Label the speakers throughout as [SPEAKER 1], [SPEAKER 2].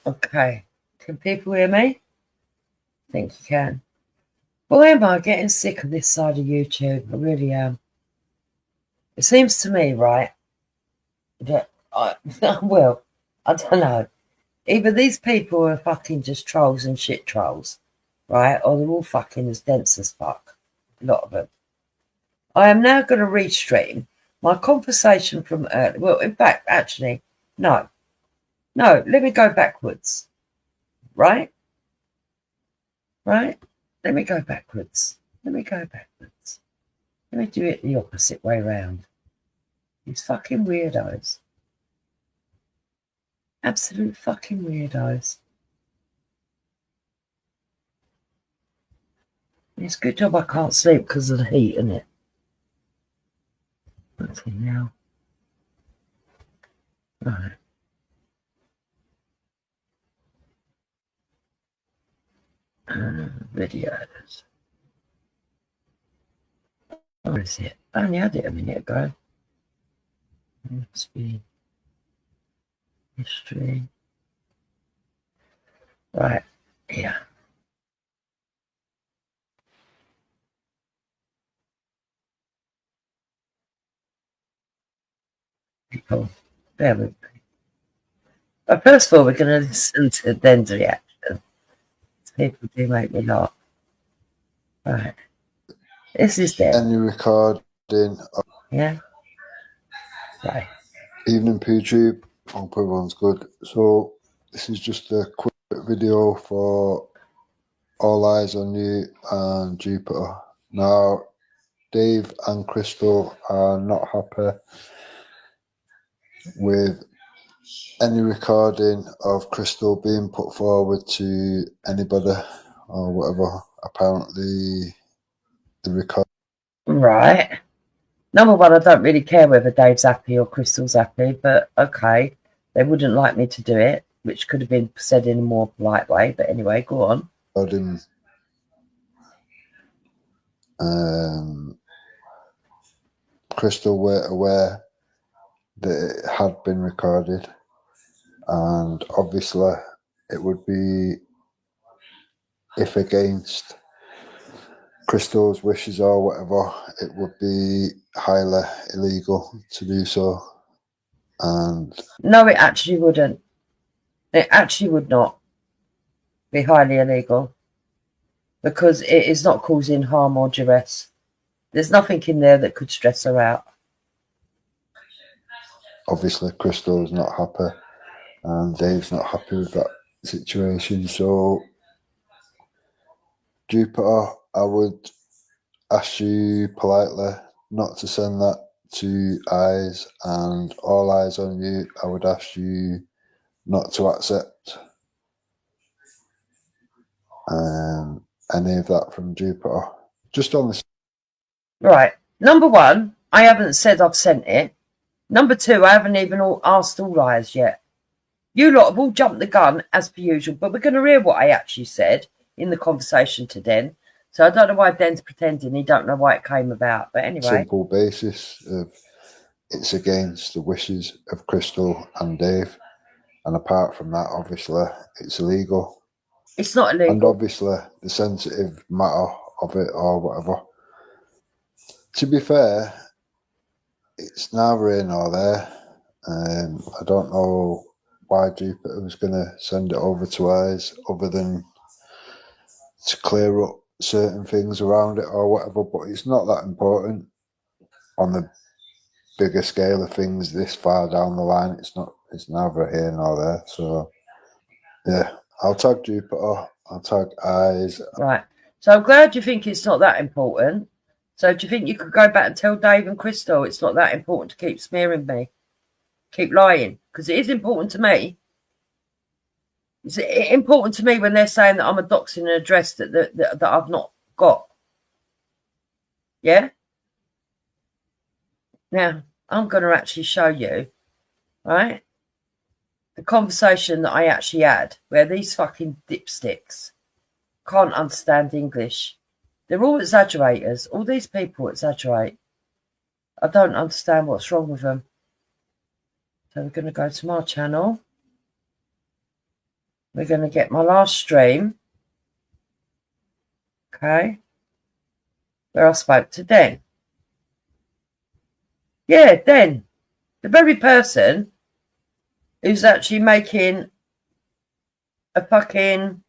[SPEAKER 1] Okay. Can people hear me? I think you can. Boy, am I getting sick of this side of YouTube. I really am. It seems to me, right, that well, I don't know. Either these people are fucking just trolls and shit trolls, right, or they're all fucking as dense as fuck. A lot of them. I am now going to restream my conversation from earlier. Well, in fact, actually, no. No, let me go backwards. Right? Right? Let me go backwards. Let me go backwards. Let me do it the opposite way round. These fucking weirdos. Absolute fucking weirdos. It's a good job I can't sleep because of the heat, isn't it? Okay, now. Right. Videos. Where is it? I only had it a minute ago. It must be history. Right. Here. People. Bear with me. But first of all, we're going to listen to Den's reaction. People do make me laugh. Right. This is Den.
[SPEAKER 2] Any recording of
[SPEAKER 1] Yeah. Right.
[SPEAKER 2] Evening PTube. Hope everyone's good. So this is just a quick video for All Eyes on You and Jupiter. Now, Dave and Crystal are not happy with any recording of Crystal being put forward to anybody or whatever. Apparently, the record.
[SPEAKER 1] Right. Number one, I don't really care whether Dave's happy or Crystal's happy, but okay. They wouldn't like me to do it, which could have been said in a more polite way. But anyway, go on.
[SPEAKER 2] Crystal were aware that it had been recorded, and obviously it would be, if against Crystal's wishes or whatever, it would be highly illegal to do so. And
[SPEAKER 1] No, it actually wouldn't. It actually would not be highly illegal because it is not causing harm or duress. There's nothing in there that could stress her out.
[SPEAKER 2] obviously Crystal's not happy and Dave's not happy with that situation. So Jupiter, I would ask you politely not to send that to Eyes, and All Eyes on You, I would ask you not to accept any of that from Jupiter. Just on the
[SPEAKER 1] Right. Number one, I haven't said I've sent it. Number two, I haven't even asked All Eyes yet. You lot have all jumped the gun as per usual, but we're going to hear what I actually said in the conversation to Den. So I don't know why Den's pretending he don't know why it came about. But anyway.
[SPEAKER 2] Simple basis of it's against the wishes of Crystal and Dave. And apart from that, obviously, it's illegal.
[SPEAKER 1] It's not illegal.
[SPEAKER 2] And obviously, the sensitive matter of it or whatever. To be fair, it's neither here nor there. I don't know why Jupiter was going to send it over to Eyes other than to clear up certain things around it or whatever, but it's not that important on the bigger scale of things this far down the line. It's neither here nor there. So yeah, I'll tag Jupiter, I'll tag Eyes.
[SPEAKER 1] Right. So I'm glad you think it's not that important. So do you think you could go back and tell Dave and Crystal it's not that important to keep smearing me? Keep lying? Because it is important to me. It's important to me when they're saying that I'm a doxing an address that I've not got. Yeah? Now, I'm going to actually show you, right, the conversation that I actually had where these fucking dipsticks can't understand English. They're all exaggerators. All these people exaggerate. I don't understand what's wrong with them. So we're going to go to my channel. we're going to get my last stream. Okay. Where I spoke to Den. Yeah, Den. The very person who's actually making a fucking...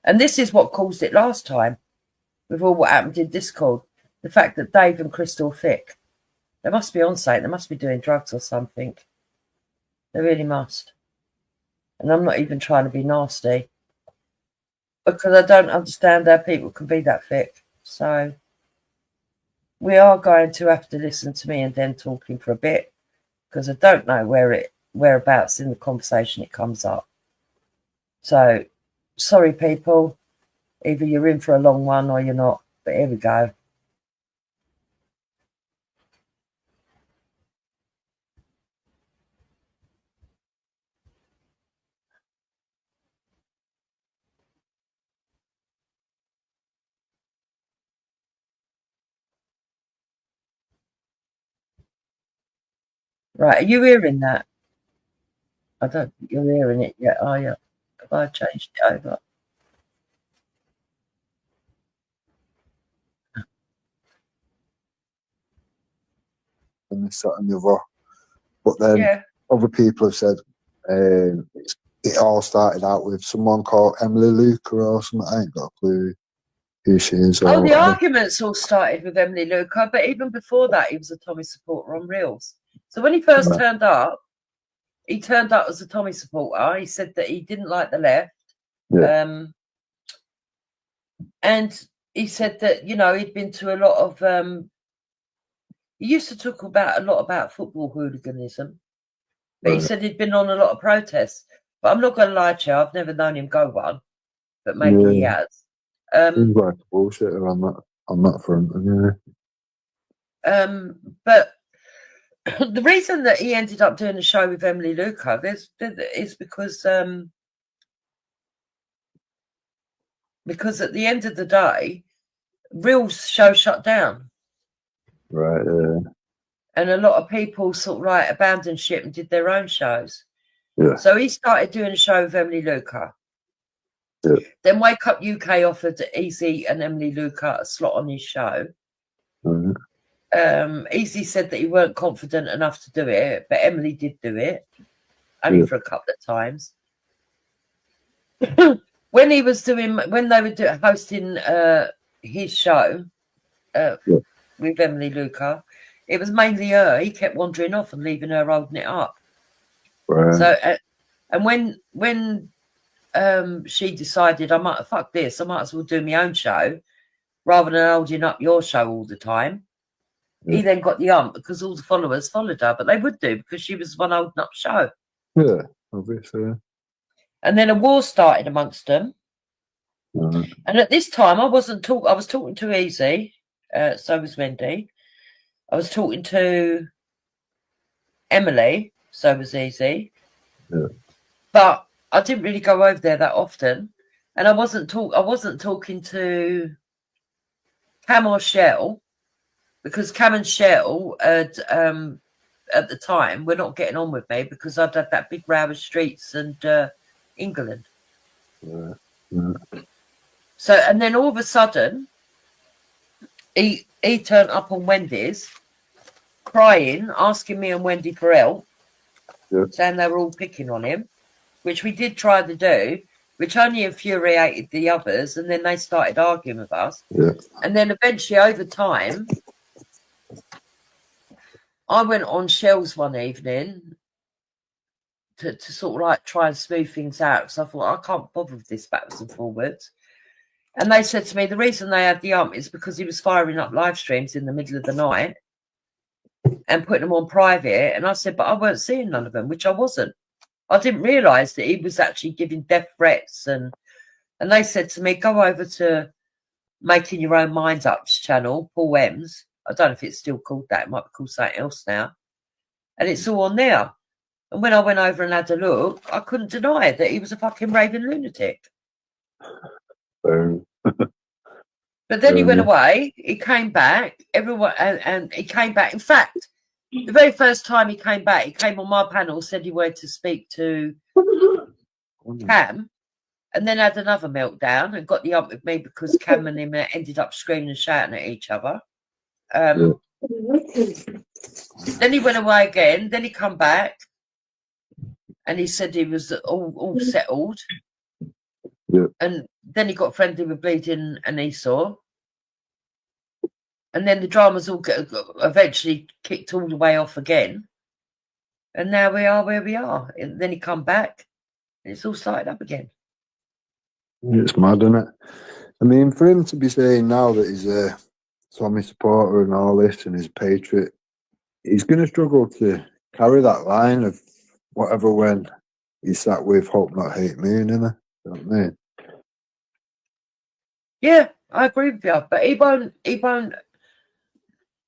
[SPEAKER 1] And this is what caused it last time, with all what happened in Discord. The fact that Dave and Crystal Thick, they must be on site. They must be doing drugs or something. They really must. And I'm not even trying to be nasty, because I don't understand how people can be that thick. So we are going to have to listen to me and then talking for a bit, because I don't know whereabouts in the conversation it comes up. So sorry, people. Either you're in for a long one or you're not. But here we go. Right, are you hearing that? I don't think you're hearing it yet, are you? Have I changed it over?
[SPEAKER 2] And this, that, and the other. But then
[SPEAKER 1] Yeah.
[SPEAKER 2] other people have said it all started out with someone called Emily Luca or something. I ain't got a clue who she is.
[SPEAKER 1] Oh, the
[SPEAKER 2] whatever.
[SPEAKER 1] arguments all started with Emily Luca, but even before that, he was a Tommy supporter on Reels. So when he first turned up, he turned up as a Tommy supporter. He said that he didn't like the left.
[SPEAKER 2] Yeah.
[SPEAKER 1] And he said that, you know, he'd been to a lot of... he used to talk about a lot about football hooliganism. But he said he'd been on a lot of protests. But I'm not going to lie to you, I've never known him go one. But maybe he has.
[SPEAKER 2] Seems like bullshit on that front. Yeah.
[SPEAKER 1] But the reason that he ended up doing a show with Emily Luca is because at the end of the day, Real's show shut down.
[SPEAKER 2] Right. Yeah.
[SPEAKER 1] And a lot of people sort of like abandoned ship and did their own shows.
[SPEAKER 2] Yeah.
[SPEAKER 1] So he started doing a show with Emily Luca.
[SPEAKER 2] Yeah.
[SPEAKER 1] Then Wake Up UK offered Easy and Emily Luca a slot on his show. Easy said that he weren't confident enough to do it, but Emily did do it, only for a couple of times. When they were hosting his show with Emily Luca, it was mainly her. He kept wandering off and leaving her holding it up.
[SPEAKER 2] Right.
[SPEAKER 1] So, and when she decided, fuck this, I might as well do my own show rather than holding up your show all the time. He then got the ump because all the followers followed her, but they would do because she was one holding up show.
[SPEAKER 2] Yeah, obviously.
[SPEAKER 1] And then a war started amongst them. And at this time, I was talking to Easy, so was Wendy. I was talking to Emily, so was Easy.
[SPEAKER 2] Yeah.
[SPEAKER 1] But I didn't really go over there that often. And I wasn't talking to Cam or Shell, because Cam and Shell had, at the time were not getting on with me because I'd had that big row with Streets and England. So, and then all of a sudden, he turned up on Wendy's, crying, asking me and Wendy for help, saying they were all picking on him, which we did try to do, which only infuriated the others, and then they started arguing with us. And then eventually, over time, I went on Shell's one evening to sort of like try and smooth things out, because I thought, I can't bother with this backwards and forwards. And they said to me, the reason they had the ump is because he was firing up live streams in the middle of the night and putting them on private. And I said, but I weren't seeing none of them, which I wasn't. I didn't realise that he was actually giving death threats. And they said to me, go over to Making Your Own Mind Up's channel, Paul M's. I don't know if it's still called that. It might be called something else now. And it's all on there. And when I went over and had a look, I couldn't deny that he was a fucking raving lunatic. But then he went away. He came back. Everyone and he came back. In fact, the very first time he came back, he came on my panel, said he wanted to speak to Cam, and then had another meltdown and got the ump with me because Cam and him ended up screaming and shouting at each other. Then he went away again. Then he come back, and he said he was all settled.
[SPEAKER 2] Yeah.
[SPEAKER 1] And then he got friendly with Bleeding and Esau. And then the dramas all eventually kicked all the way off again. And now we are where we are. And then he come back, and it's all started up again.
[SPEAKER 2] It's mad, isn't it? I mean, for him to be saying now that he's a Tommy supporter and all this and he's a patriot, he's going to struggle to carry that line of whatever when he's sat with Hope Not Hate Me, isn't he? You know what I mean?
[SPEAKER 1] Yeah, I agree with you. But he won't.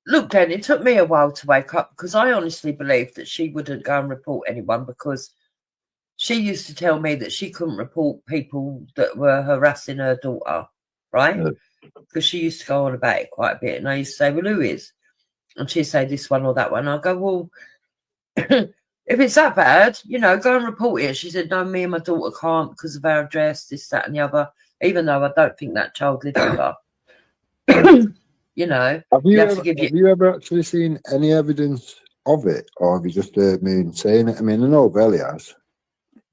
[SPEAKER 1] Look, then, it took me a while to wake up because I honestly believed that she wouldn't go and report anyone because she used to tell me that she couldn't report people that were harassing her daughter, right? Because she used to go on about it quite a bit. And I used to say, well, who is? And she'd say this one or that one. I go, well, if it's that bad, go and report it. She said, no, me and my daughter can't because of our address, this, that, and the other, even though I don't think that child lived with her.
[SPEAKER 2] Have you ever actually seen any evidence of it, or have you just heard me saying it? I mean, I know Belly has.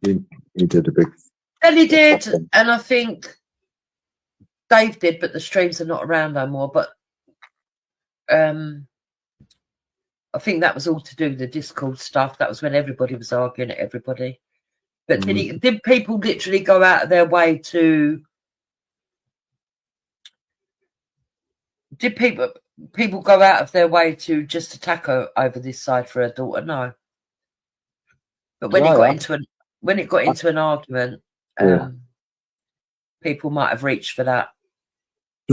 [SPEAKER 2] He did a big.
[SPEAKER 1] Belly did, and I think Dave did, but the streams are not around no more. But I think that was all to do with the Discord stuff. That was when everybody was arguing at everybody. But did people literally go out of their way to? Did people go out of their way to just attack her over this side for her daughter? No. But when it got into an argument, people might have reached for that.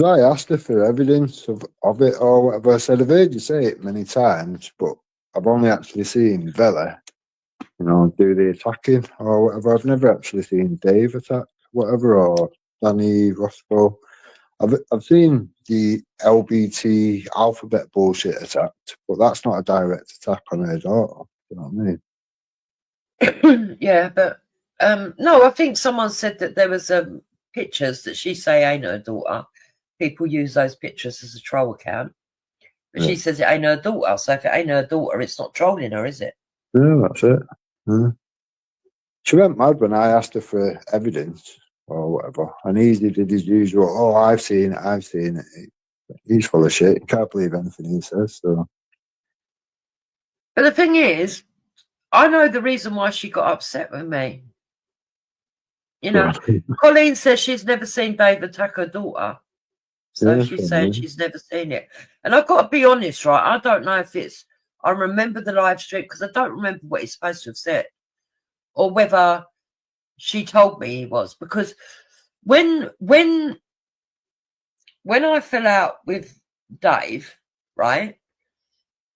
[SPEAKER 2] I asked her for evidence of it or whatever. I said, I've heard you say it many times, but I've only actually seen Vela, do the attacking or whatever. I've never actually seen Dave attack, whatever, or Danny Roscoe. I've seen the LBT alphabet bullshit attacked, but that's not a direct attack on her daughter. You know what I
[SPEAKER 1] mean? Yeah, but no, I think someone said that there was pictures that she say ain't her daughter. People use those pictures as a troll account. But she says it ain't her daughter. So if it ain't her daughter, it's not trolling her, is it?
[SPEAKER 2] Yeah, that's it. Yeah. She went mad when I asked her for evidence or whatever. And he did his usual, oh, I've seen it. He's full of shit. He can't believe anything he says. So.
[SPEAKER 1] But the thing is, I know the reason why she got upset with me. Colleen says she's never seen Dave attack her daughter. So she's saying she's never seen it. And I've got to be honest, right? I don't know if I remember the live stream because I don't remember what he's supposed to have said or whether she told me he was. Because when I fell out with Dave, right,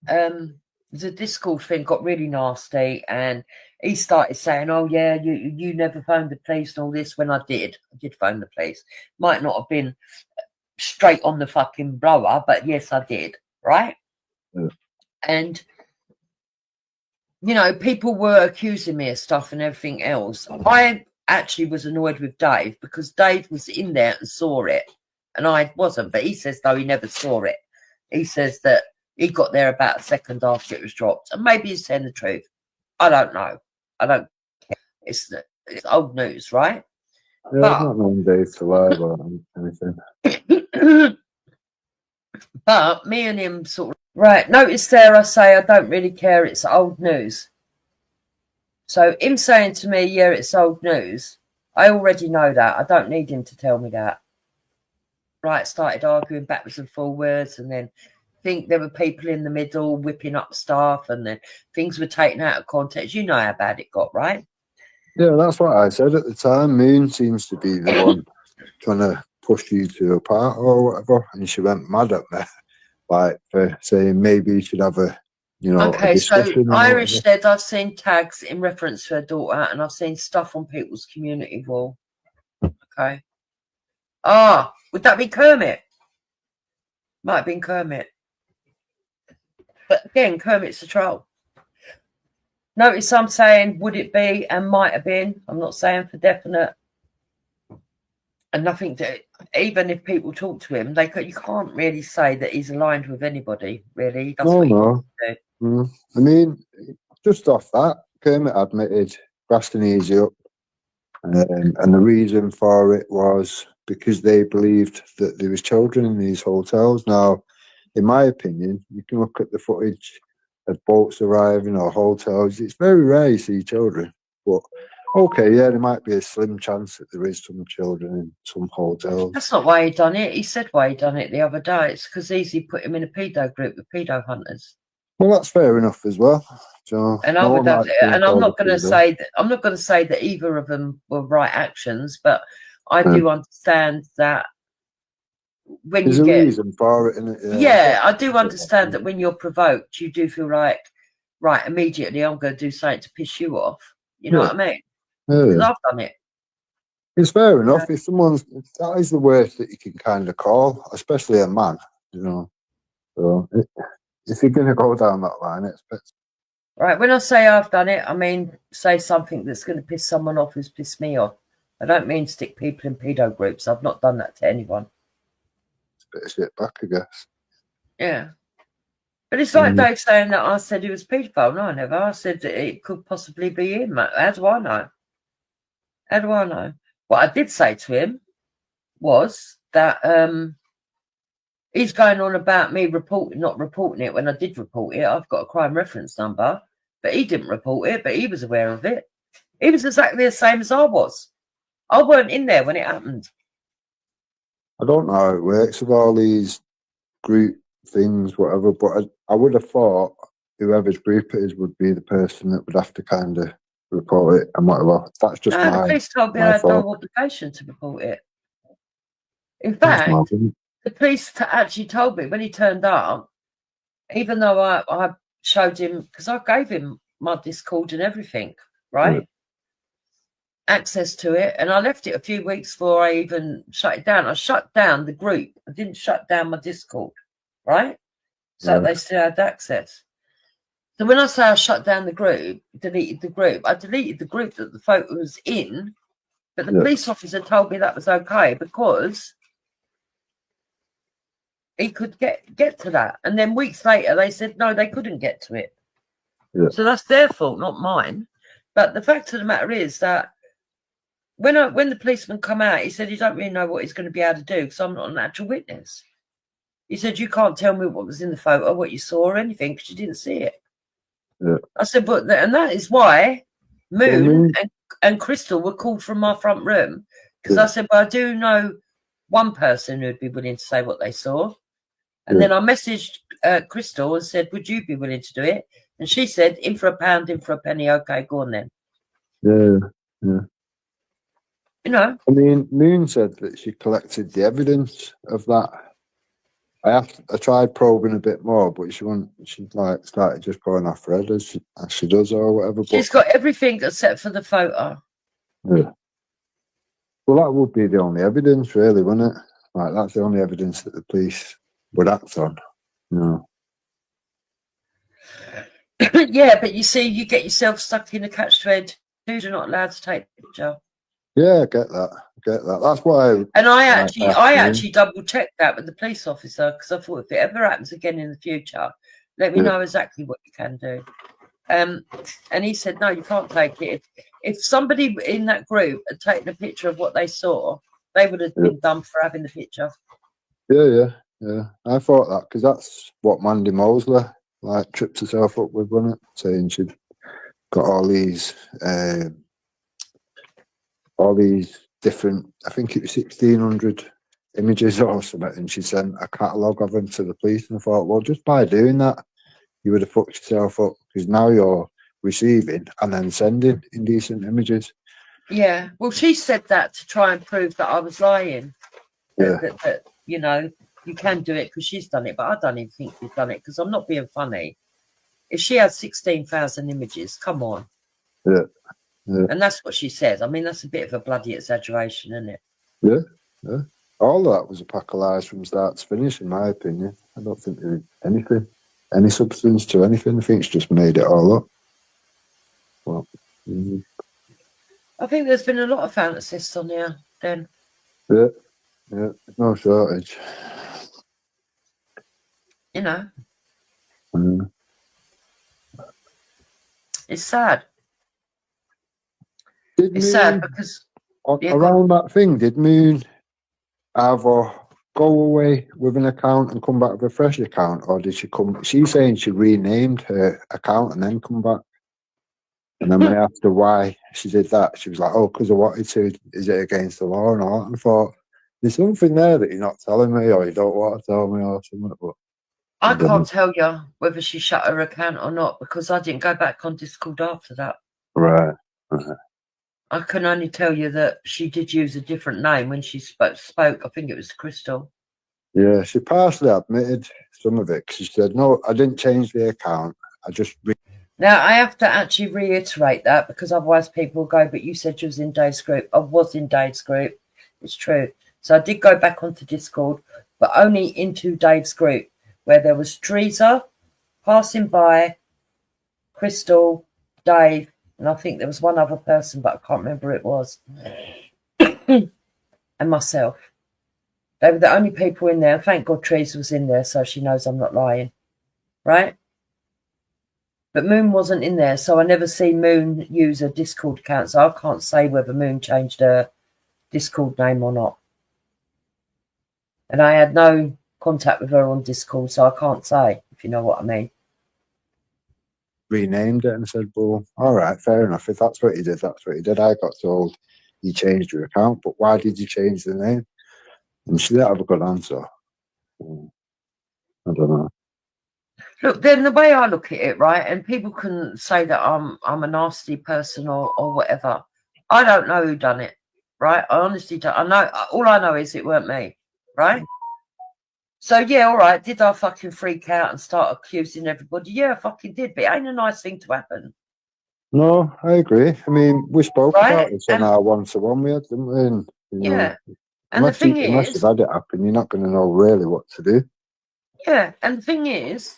[SPEAKER 1] the Discord thing got really nasty and he started saying, oh, yeah, you never phoned the police and all this when I did phone the police. Might not have been straight on the fucking blower, but yes, I did, right?
[SPEAKER 2] Yeah.
[SPEAKER 1] And, people were accusing me of stuff and everything else. I actually was annoyed with Dave because Dave was in there and saw it and I wasn't, but he says, no, he never saw it. He says that he got there about a second after it was dropped. And maybe he's saying the truth. I don't know. I don't care. It's old news, right?
[SPEAKER 2] Yeah, I've not known Dave to lie about anything.
[SPEAKER 1] But me and him sort of... Right, notice there I say I don't really care, it's old news. So him saying to me, yeah, it's old news, I already know that. I don't need him to tell me that. Right, started arguing backwards and forwards and then think there were people in the middle whipping up stuff and then things were taken out of context. You know how bad it got, right?
[SPEAKER 2] Yeah, that's what I said at the time. Moon seems to be the one trying to push you two apart or whatever. And she went mad at me, like for saying maybe you should have a,
[SPEAKER 1] okay,
[SPEAKER 2] a discussion.
[SPEAKER 1] So Irish said I've seen tags in reference to her daughter and I've seen stuff on people's community wall. Okay. Would that be Kermit? Might have been Kermit. But again, Kermit's a troll. Notice I'm saying would it be and might have been. I'm not saying for definite. And nothing that, even if people talk to him, you can't really say that he's aligned with anybody, really. He does what he wants to do.
[SPEAKER 2] I mean, just off that, Kermit admitted grassing easy up. And the reason for it was because they believed that there was children in these hotels. Now, in my opinion, you can look at the footage of boats arriving or hotels. It's very rare you see children. But, okay, yeah, there might be a slim chance that there is some children in some hotels.
[SPEAKER 1] That's not why he done it. He said why he done it the other day. It's because Easy put him in a pedo group with pedo hunters.
[SPEAKER 2] Well, that's fair enough as well. So,
[SPEAKER 1] And I'm not going to say that either of them were right actions, but I do understand that when
[SPEAKER 2] there's
[SPEAKER 1] you
[SPEAKER 2] a reason for it, innit?
[SPEAKER 1] Yeah, I do understand that when you're provoked, you do feel like, right, immediately I'm going to do something to piss you off. You know what I mean? Because I've done it.
[SPEAKER 2] It's fair enough. If that is the worst that you can kind of call, especially a man, you know. So if you're going to go down that line, it's
[SPEAKER 1] right. When I say I've done it, I mean say something that's going to piss someone off who's pissed me off. I don't mean stick people in pedo groups. I've not done that to anyone.
[SPEAKER 2] It's a bit of shit back, I guess.
[SPEAKER 1] Yeah. But it's like Dave saying that I said he was paedophile. No, I never. I said that it could possibly be him. How do I know? How do I know? What I did say to him was that he's going on about me not reporting it when I did report it. I've got a crime reference number, but he didn't report it, but he was aware of it. He was exactly the same as I was. I weren't in there when it happened.
[SPEAKER 2] I don't know how it works with all these group things, whatever, but I would have thought whoever's group it is would be the person that would have to kind of report it and whatever. That's just
[SPEAKER 1] The police told me I had no obligation to report it. In fact, the police actually told me when he turned up, even though I showed him, because I gave him my Discord and everything, right? Access to it, and I left it a few weeks before I even shut it down. I shut down the group. I didn't shut down my Discord, right? So they still had access. So when I say I shut down the group, deleted the group, I deleted the group that the photo was in, but the police officer told me that was okay because he could get to that. And then weeks later, they said, no, they couldn't get to it. So that's their fault, not mine. But the fact of the matter is that when the policeman come out, he said, he don't really know what he's going to be able to do because I'm not an actual witness. He said, you can't tell me what was in the photo, what you saw or anything because you didn't see it. I said, and that is why Moon and Crystal were called from my front room because I said, well, I do know one person who'd be willing to say what they saw. And then I messaged Crystal and said, would you be willing to do it? And she said, in for a pound, in for a penny. Okay, go on then.
[SPEAKER 2] Yeah.
[SPEAKER 1] You know.
[SPEAKER 2] I mean, Moon said that she collected the evidence of that. I tried probing a bit more, but she started just going off red as she does or whatever.
[SPEAKER 1] She's got everything except for the photo.
[SPEAKER 2] Yeah. Well, that would be the only evidence, really, wouldn't it? Like, that's the only evidence that the police would act on.
[SPEAKER 1] Yeah, but you see, you get yourself stuck in a catch-22. You're not allowed to take the picture.
[SPEAKER 2] Yeah, I get that. That's why.
[SPEAKER 1] And I actually double-checked that with the police officer because I thought if it ever happens again in the future, let me know exactly what you can do. And he said, no, you can't take it. If somebody in that group had taken a picture of what they saw, they would have been done for having the picture.
[SPEAKER 2] Yeah. I thought that because that's what Mandy Mosley tripped herself up with, wasn't it? Saying she'd got all these different, I think it was 1,600 images or something, and she sent a catalogue of them to the police. And I thought, well, just by doing that, you would have fucked yourself up because now you're receiving and then sending indecent images.
[SPEAKER 1] Yeah, well, she said that to try and prove that I was lying. That you know, you can do it because she's done it, but I don't even think you've done it because I'm not being funny. If she had 16,000 images, come on.
[SPEAKER 2] Yeah.
[SPEAKER 1] And that's what she said. I mean, that's a bit of a bloody exaggeration, isn't it?
[SPEAKER 2] Yeah. All that was a pack of lies from start to finish, in my opinion. I don't think there was any substance to anything. I think it's just made it all up. Well,
[SPEAKER 1] I think there's been a lot of fantasists on here then.
[SPEAKER 2] yeah, no shortage.
[SPEAKER 1] You know,
[SPEAKER 2] Mm.
[SPEAKER 1] it's sad.
[SPEAKER 2] Did
[SPEAKER 1] It's sad
[SPEAKER 2] Moon,
[SPEAKER 1] because yeah, go on.
[SPEAKER 2] around that thing, did Moon either go away with an account and come back with a fresh account, or did she come? She's saying she renamed her account and then come back. And then when I asked her why she did that, she was like, "Oh, because I wanted to. Is it against the law or not?" And I thought, "There's something there that you're not telling me, or you don't want to tell me, or something." But
[SPEAKER 1] I
[SPEAKER 2] I don't
[SPEAKER 1] can't
[SPEAKER 2] know.
[SPEAKER 1] tell you whether she shut her account or not because I didn't go back on Discord after that.
[SPEAKER 2] Right.
[SPEAKER 1] I can only tell you that she did use a different name when she spoke. I think it was Crystal.
[SPEAKER 2] Yeah, she partially admitted some of it. 'Cause she said, "No, I didn't change the account. I just."
[SPEAKER 1] Now, I have to actually reiterate that because otherwise people will go, but you said you was in Dave's group. I was in Dave's group. It's true. So I did go back onto Discord, but only into Dave's group where there was Teresa, Passing By, Crystal, Dave, and I think there was one other person, but I can't remember who it was, and myself. They were the only people in there. Thank God Teresa was in there so she knows I'm not lying. Right? But Moon wasn't in there, so I never see Moon use a Discord account, so I can't say whether Moon changed her Discord name or not. And I had no contact with her on Discord, so I can't say, if you know what I mean.
[SPEAKER 2] Renamed it and said, "Well, all right, fair enough. If that's what you did, that's what you did." I got told you changed your account, but why did you change the name? And she didn't have a good answer. I don't know.
[SPEAKER 1] Look, then the way I look at it, right, and people can say that I'm a nasty person or whatever. I don't know who done it, right? I honestly don't. I know all I know is it weren't me, right? So yeah, all right. Did I fucking freak out and start accusing everybody? Yeah, I fucking did. But it ain't a nice thing to happen,
[SPEAKER 2] No, I agree. I mean, we spoke about
[SPEAKER 1] right?
[SPEAKER 2] this on
[SPEAKER 1] And
[SPEAKER 2] our one-to-one we had, didn't we? And, you know,
[SPEAKER 1] yeah, and the thing
[SPEAKER 2] unless you've
[SPEAKER 1] is,
[SPEAKER 2] had it happen, you're not going to know really what to do.
[SPEAKER 1] yeah, and the thing is,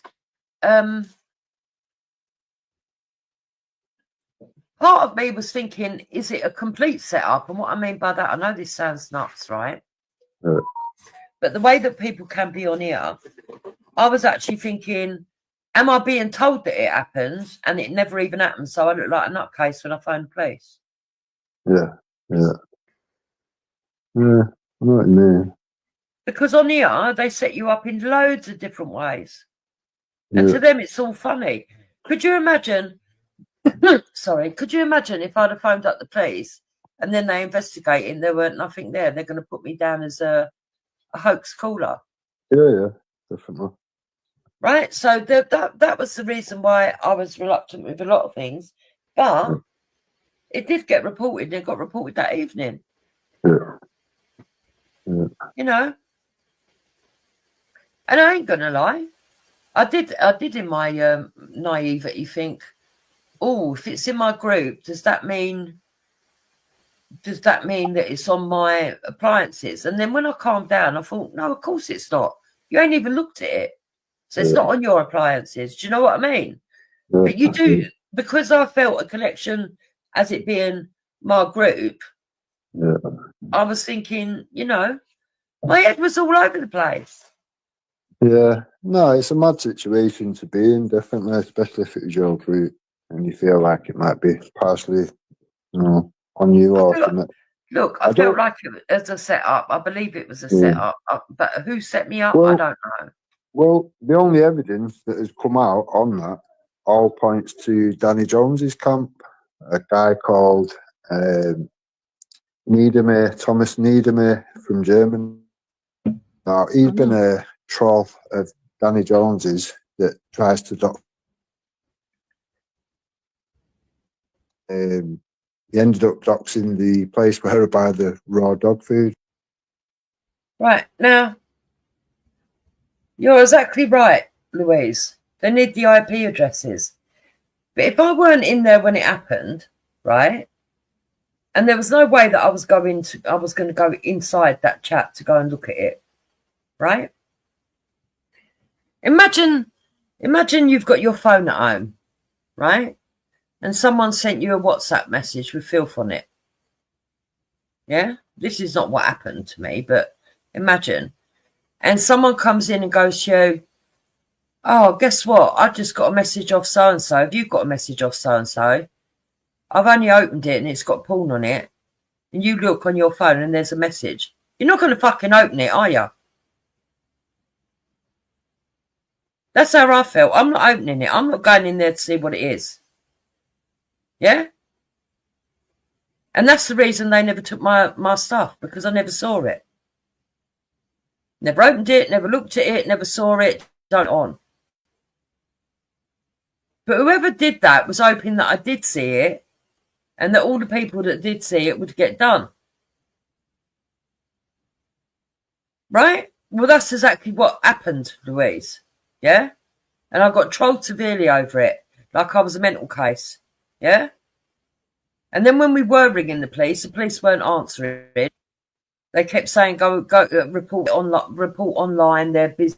[SPEAKER 1] part of me was thinking, is it a complete setup? And what I mean by that, I know this sounds nuts, right? But the way that people can be on here, I was actually thinking, am I being told that it happens and it never even happens? So I look like a nutcase when I phone the police.
[SPEAKER 2] Yeah, yeah, yeah. I know what you mean.
[SPEAKER 1] Because on here, they set you up in loads of different ways. And
[SPEAKER 2] Yeah,
[SPEAKER 1] to them, it's all funny. Could you imagine? Sorry, could you imagine if I'd have phoned up the police and then they investigate and there weren't nothing there? They're going to put me down as a hoax caller.
[SPEAKER 2] yeah, definitely.
[SPEAKER 1] Right, so that was the reason why I was reluctant with a lot of things, but it did get reported. It got reported that evening.
[SPEAKER 2] Yeah, yeah,
[SPEAKER 1] You know, and I ain't gonna lie, I did in my naivety think, oh, if it's in my group, does that mean that it's on my appliances? And then when I calmed down, I thought, no, of course it's not. You ain't even looked at it, so it's
[SPEAKER 2] yeah,
[SPEAKER 1] not on your appliances. Do you know what I mean? But you do, because I felt a connection as it being my group.
[SPEAKER 2] yeah.
[SPEAKER 1] I was thinking, my head was all over the place.
[SPEAKER 2] Yeah, no, it's a mad situation to be in, definitely, especially if it was your group and you feel like it might be partially, on you or something.
[SPEAKER 1] Look, I
[SPEAKER 2] I
[SPEAKER 1] felt
[SPEAKER 2] don't.
[SPEAKER 1] like it was a setup. I believe it was a
[SPEAKER 2] Yeah.
[SPEAKER 1] setup, but who set me up, I
[SPEAKER 2] Well,
[SPEAKER 1] don't know.
[SPEAKER 2] well, the only evidence that has come out on that all points to Danny Jones's camp, a guy called Niedermeyer, Thomas Niedermeyer from Germany. Now, he's been a troll of Danny Jones's that tries to he ended up doxing the place where I buy the raw dog food.
[SPEAKER 1] Right, now, you're exactly right, Louise. They need the IP addresses. But if I weren't in there when it happened, right, and there was no way that I was going to go inside that chat to go and look at it, right? Imagine you've got your phone at home, right? and someone sent you a WhatsApp message with filth on it. Yeah? This is not what happened to me, but imagine. And someone comes in and goes to you, oh, guess what? I just got a message off so-and-so. Have you got a message off so-and-so? I've only opened it and it's got porn on it. And you look on your phone and there's a message. You're not going to fucking open it, are you? That's how I felt. I'm not opening it. I'm not going in there to see what it is. Yeah? And that's the reason they never took my stuff, because I never saw it. Never opened it, never looked at it, never saw it, don't on. But whoever did that was hoping that I did see it and that all the people that did see it would get done. Right? Well, that's exactly what happened, Louise. Yeah? And I got trolled severely over it, like I was a mental case. Yeah? And then when we were ringing the police weren't answering. They kept saying, go report online, they're busy.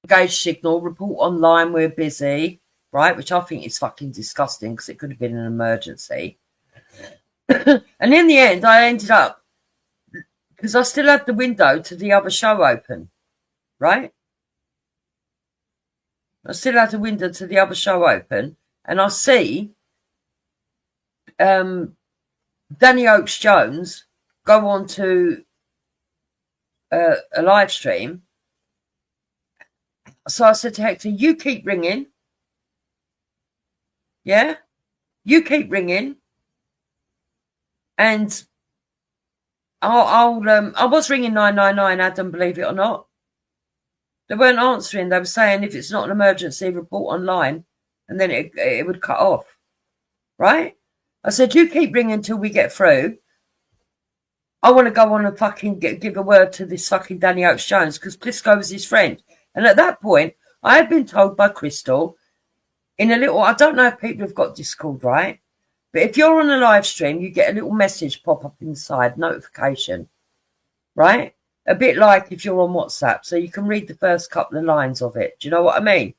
[SPEAKER 1] Engage signal, report online, we're busy. Right? Which I think is fucking disgusting, because it could have been an emergency. And in the end, I ended up, because I still had the window to the other show open. Right? I still had the window to the other show open, and I see Danny Oakes-Jones go on to a live stream. So I said to Hector, you keep ringing. Yeah? You keep ringing. And I was ringing 999, Adam, believe it or not. They weren't answering. They were saying if it's not an emergency, report online. And then it would cut off. Right? I said, you keep ringing until we get through. I want to go on and fucking give a word to this fucking Danny Oakes-Jones, because Plisco was his friend. And at that point, I had been told by Crystal in a little, I don't know if people have got Discord, right? But if you're on a live stream, you get a little message pop up inside, notification, right? A bit like if you're on WhatsApp, so you can read the first couple of lines of it. Do you know what I mean?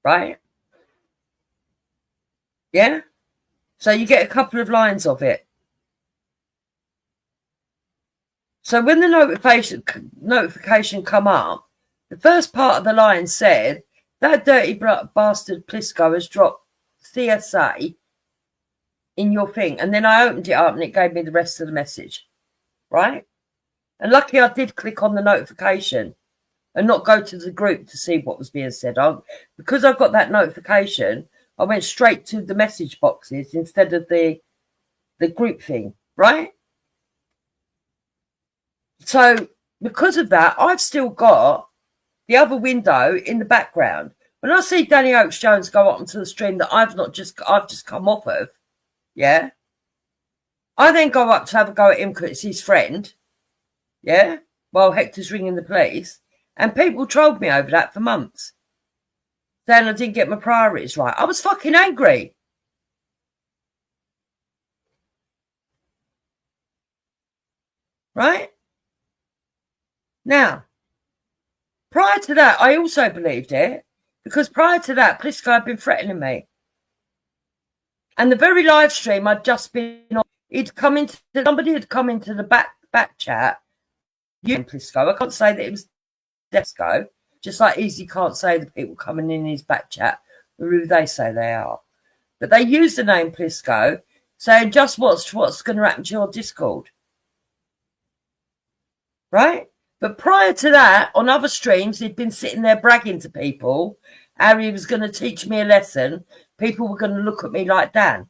[SPEAKER 1] Right? Yeah? So you get a couple of lines of it. So when the notification come up, the first part of the line said, that dirty bastard Plisco has dropped CSA in your thing. And then I opened it up and it gave me the rest of the message. Right? And lucky I did click on the notification and not go to the group to see what was being said. Because I got that notification, I went straight to the message boxes instead of the group thing. Right? So because of that, I've still got the other window in the background. When I see Danny Oakes-Jones go up onto the stream that I've just come off of, yeah, I then go up to have a go at him because it's his friend, yeah, while Hector's ringing the police, and people trolled me over that for months, saying I didn't get my priorities right. I was fucking angry. Right? Now, prior to that, I also believed it, because prior to that, Plisco had been threatening me. And the very live stream I'd just been on, somebody had come into the back chat. You Plisco, I can't say that it was Desco, just like Easy can't say the people coming in his back chat who they say they are. But they used the name Plisco, saying just what's going to happen to your Discord. Right? But prior to that, on other streams, he'd been sitting there bragging to people how he was going to teach me a lesson. People were going to look at me like Dan.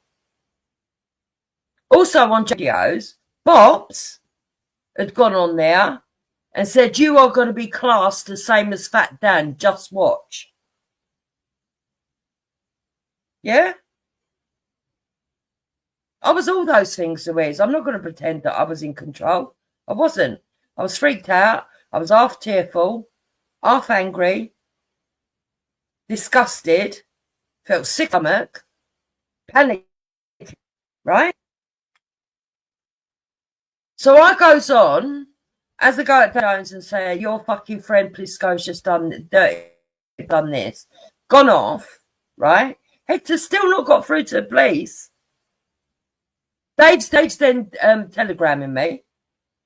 [SPEAKER 1] Also on videos, Bops had gone on there and said, you are going to be classed the same as Fat Dan. Just watch. Yeah? I was all those things, Louise. I'm not going to pretend that I was in control. I wasn't. I was freaked out. I was half tearful, half angry, disgusted, felt sick stomach, panic, right? So I goes on, as I go at Jones and say, your fucking friend Plisco's just done this, gone off, right? Hector's still not got through to the police. Dave's then telegramming me,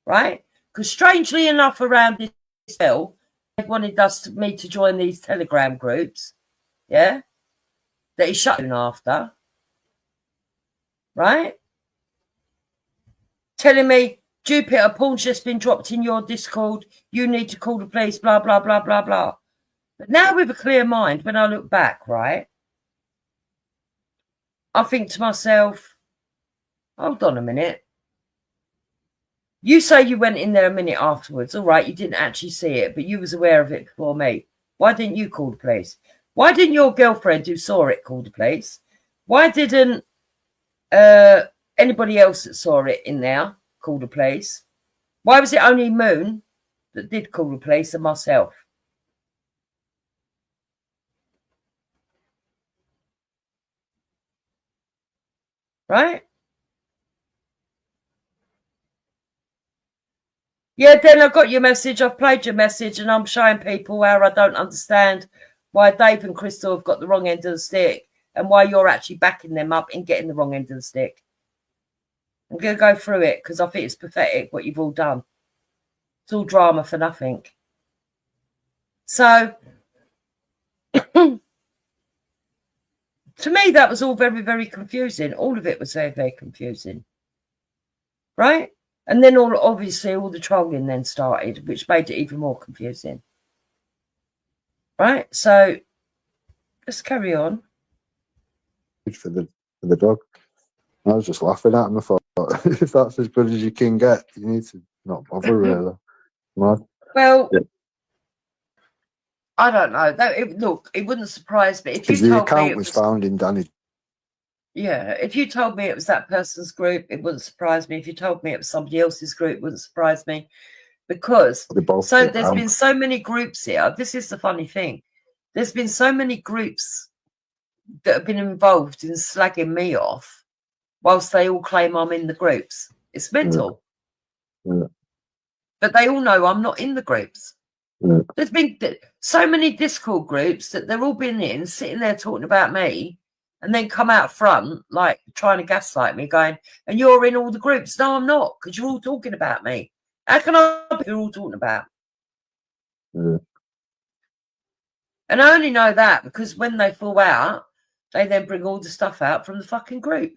[SPEAKER 1] right? Because strangely enough, around this bill, they wanted me to join these telegram groups, yeah, that he shut down after, right? Telling me, Jupiter, porn's just been dropped in your Discord. You need to call the police, blah, blah, blah, blah, blah. But now with a clear mind, when I look back, right, I think to myself, hold on a minute. You say you went in there a minute afterwards. All right, you didn't actually see it, but you was aware of it before me. Why didn't you call the police? Why didn't your girlfriend who saw it call the police? Why didn't anybody else that saw it in there call the police? Why was it only Moon that did call the police and myself? Right? Yeah, then I got your message. I've played your message and I'm showing people where I don't understand why Dave and Crystal have got the wrong end of the stick and why you're actually backing them up and getting the wrong end of the stick. I'm going to go through it because I think it's pathetic what you've all done. It's all drama for nothing. So, to me, that was all very, very confusing. All of it was very, very confusing. Right? And then obviously all the trolling then started, which made it even more confusing. Right? So, let's carry on.
[SPEAKER 2] For the dog. I was just laughing at him. I thought, if that's as good as you can get, you need to not bother, really.
[SPEAKER 1] Well, yeah. I don't know. Look, it wouldn't surprise me if you told me
[SPEAKER 2] the account was found in Danny.
[SPEAKER 1] Yeah, if you told me it was that person's group, it wouldn't surprise me. If you told me it was somebody else's group, it wouldn't surprise me. Because there's been so many groups here. This is the funny thing. There's been so many groups that have been involved in slagging me off whilst they all claim I'm in the groups. It's mental.
[SPEAKER 2] Yeah.
[SPEAKER 1] But they all know I'm not in the groups.
[SPEAKER 2] Yeah.
[SPEAKER 1] There's been so many Discord groups that they're all been in, sitting there talking about me, and then come out front, like trying to gaslight me, going, and you're in all the groups. No, I'm not, because you're all talking about me. How can I be you're all talking about?
[SPEAKER 2] Yeah.
[SPEAKER 1] And I only know that because when they fall out, they then bring all the stuff out from the fucking group.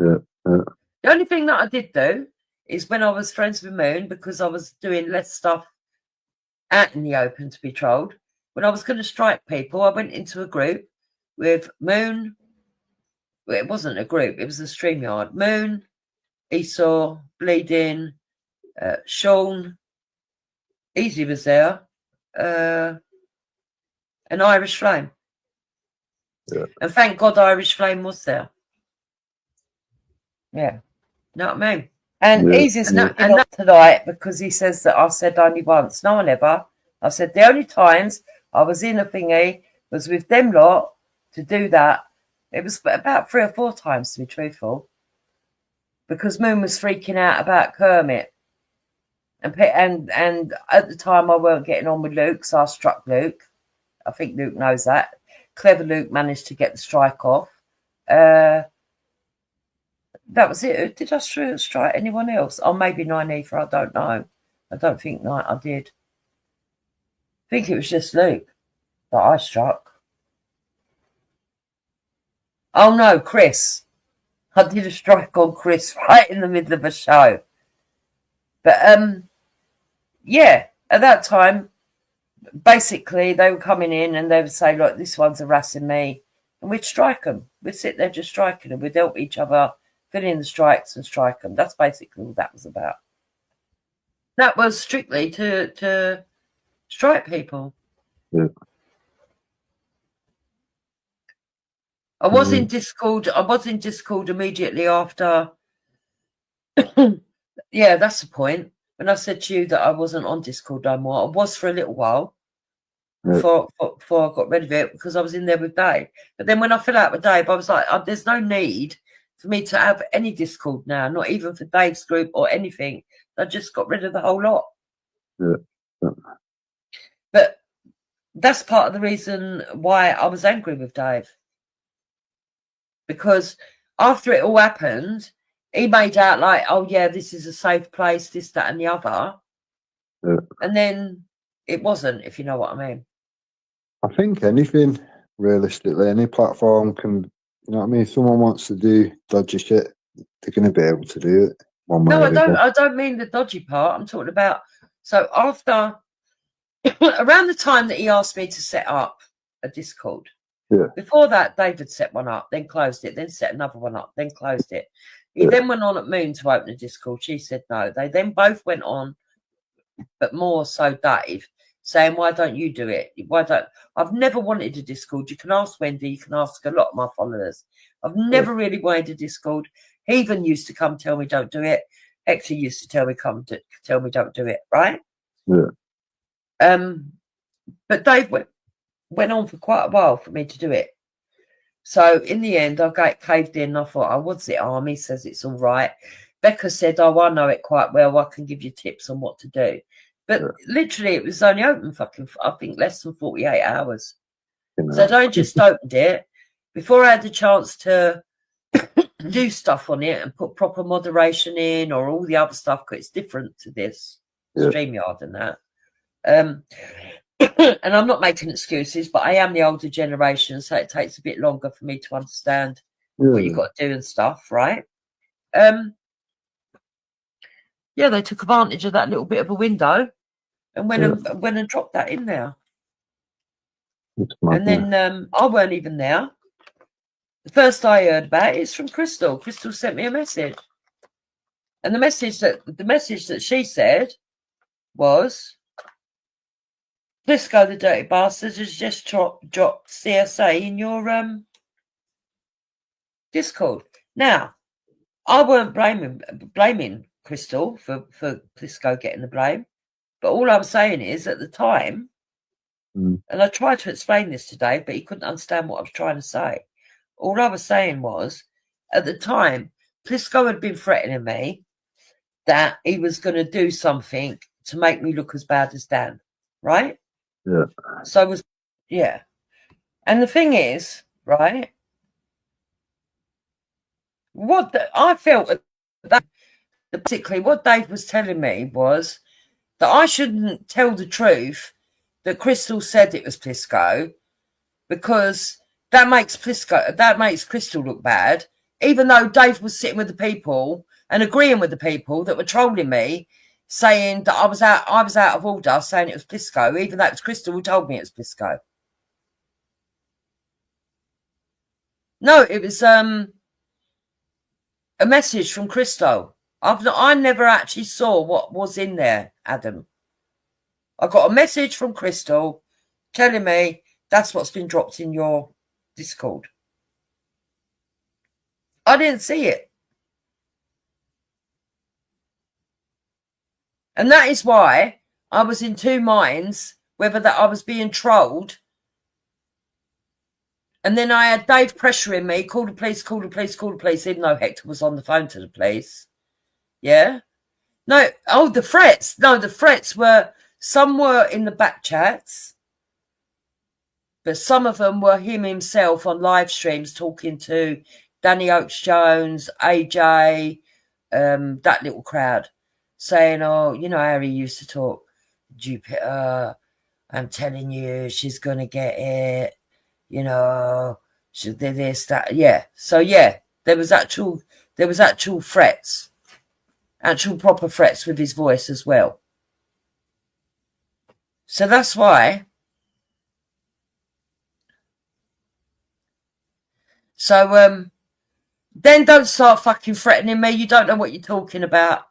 [SPEAKER 2] Yeah. Yeah.
[SPEAKER 1] The only thing that I did do is when I was friends with Moon, because I was doing less stuff out in the open to be trolled, when I was going to strike people, I went into a group with Moon. Well, it wasn't a group, it was a StreamYard. Moon, Esau, Bleeding, Sean, Easy was there, and Irish Flame.
[SPEAKER 2] Yeah.
[SPEAKER 1] And thank God Irish Flame was there. Yeah. Know what I mean? And Easy's not tonight because he says that I said only once. No, I never. I said the only times I was in a thingy was with them lot to do that. It was about 3 or 4 times, to be truthful, because Moon was freaking out about Kermit, and at the time I weren't getting on with Luke, so I struck Luke. I think Luke knows that. Clever Luke managed to get the strike off. That was it. Did I strike anyone else? Oh, maybe Nynefa. I don't know. I don't think I did. I think it was just Luke that I struck. Oh no, Chris. I did a strike on Chris right in the middle of a show. But yeah, at that time, basically they were coming in and they would say, look, this one's harassing me. And we'd strike them. We'd sit there just striking them. We'd help each other fill in the strikes and strike them. That's basically all that was about. That was strictly to strike people.
[SPEAKER 2] Yeah.
[SPEAKER 1] I was in Discord. I was in Discord immediately after. Yeah, that's the point. When I said to you that I wasn't on Discord no more, I was for a little while before I got rid of it because I was in there with Dave. But then when I fell out with Dave, I was like, there's no need for me to have any Discord now, not even for Dave's group or anything. I just got rid of the whole lot.
[SPEAKER 2] Yeah.
[SPEAKER 1] But that's part of the reason why I was angry with Dave. because after it all happened, he made out like, oh yeah, this is a safe place, this, that, and the other.
[SPEAKER 2] Yeah.
[SPEAKER 1] And then it wasn't, if you know what I mean.
[SPEAKER 2] I think anything, realistically, any platform can, you know what I mean? If someone wants to do dodgy shit, they're going to be able to do it one way
[SPEAKER 1] No,
[SPEAKER 2] or the other.
[SPEAKER 1] I don't mean the dodgy part. I'm talking about, so after, around the time that he asked me to set up a Discord,
[SPEAKER 2] Yeah.
[SPEAKER 1] before that, David set one up, then closed it, then set another one up, then closed it. He
[SPEAKER 2] Yeah.
[SPEAKER 1] then went on at Moon to open a Discord. She said no. They then both went on, but more so Dave, saying, why don't you do it? I've never wanted a Discord. You can ask Wendy, you can ask a lot of my followers. I've never really wanted a Discord. He even used to come tell me don't do it. Hector used to tell me don't do it, right?
[SPEAKER 2] Yeah.
[SPEAKER 1] But Dave went on for quite a while for me to do it. So in the end, I got caved in. I thought, oh, what's it? Army says it's all right. Becca said, oh, I know it quite well. I can give you tips on what to do. But literally, it was only open I think, less than 48 hours. So I just opened it. Before I had the chance to do stuff on it and put proper moderation in or all the other stuff, because it's different to this StreamYard and that. And I'm not making excuses, but I am the older generation, so it takes a bit longer for me to understand what you've got to do and stuff, right? Yeah, they took advantage of that little bit of a window and went and dropped that in there. And then I weren't even there. The first I heard about it is from Crystal. Crystal sent me a message. And the message that she said was, Plisco, the dirty bastard, has just dropped CSA in your Discord. Now, I weren't blaming Crystal for Plisco getting the blame, but all I'm saying is at the time, and I tried to explain this today, but he couldn't understand what I was trying to say. All I was saying was, at the time, Plisco had been threatening me that he was going to do something to make me look as bad as Dan, right?
[SPEAKER 2] Yeah.
[SPEAKER 1] So I was, And the thing is, right, I felt that basically what Dave was telling me was that I shouldn't tell the truth that Crystal said it was Plisco, because that makes Crystal look bad, even though Dave was sitting with the people and agreeing with the people that were trolling me, saying that I was out of order, saying it was Plisco, even though it was Crystal who told me it was Plisco. No, it was a message from Crystal. I never actually saw what was in there, Adam. I got a message from Crystal telling me that's what's been dropped in your Discord. I didn't see it. And that is why I was in two minds, whether that I was being trolled. And then I had Dave pressuring me, call the police, call the police, call the police, even though Hector was on the phone to the police. Yeah. No, the threats. No, the threats were, some were in the back chats, but some of them were him himself on live streams talking to Danny Oakes-Jones, AJ, that little crowd, saying, oh, you know how he used to talk, Jupiter, I'm telling you, she's going to get it, you know, she did this, that, yeah. So, yeah, there was actual threats, actual proper threats with his voice as well. So that's why. So then don't start fucking threatening me. You don't know what you're talking about.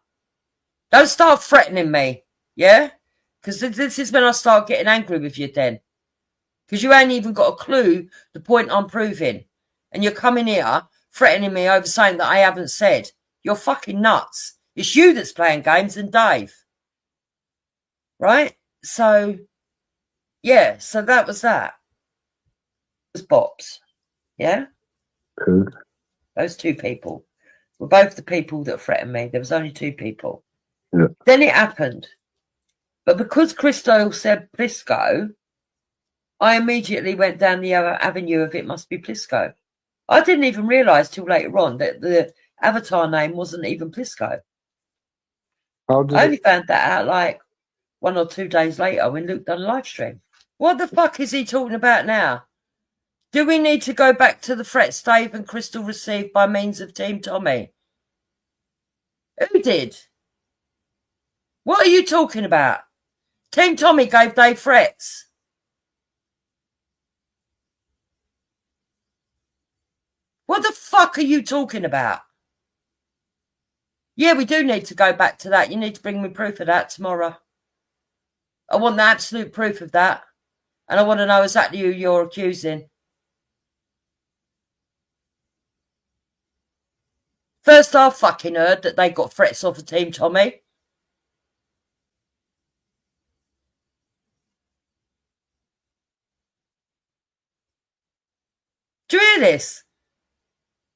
[SPEAKER 1] Don't start threatening me, yeah? Because this is when I start getting angry with you then. Because you ain't even got a clue the point I'm proving. And you're coming here threatening me over saying that I haven't said. You're fucking nuts. It's you that's playing games and Dave. Right? So, yeah, so that was that. It was Bops. Yeah?
[SPEAKER 2] Cool.
[SPEAKER 1] Those two people were both the people that threatened me. There was only two people.
[SPEAKER 2] Yeah.
[SPEAKER 1] Then it happened. But because Crystal said Plisco, I immediately went down the other avenue of it must be Plisco. I didn't even realise till later on that the avatar name wasn't even Plisco.
[SPEAKER 2] How did
[SPEAKER 1] I only found that out like 1 or 2 days later when Luke done a live stream. What the fuck is he talking about now? Do we need to go back to the threats Dave and Crystal received by means of Team Tommy? Who did? What are you talking about? Team Tommy gave Dave threats. What the fuck are you talking about? Yeah, we do need to go back to that. You need to bring me proof of that tomorrow. I want the absolute proof of that. And I want to know exactly who you're accusing. First, I fucking heard that they got threats off of Team Tommy. Do you hear this?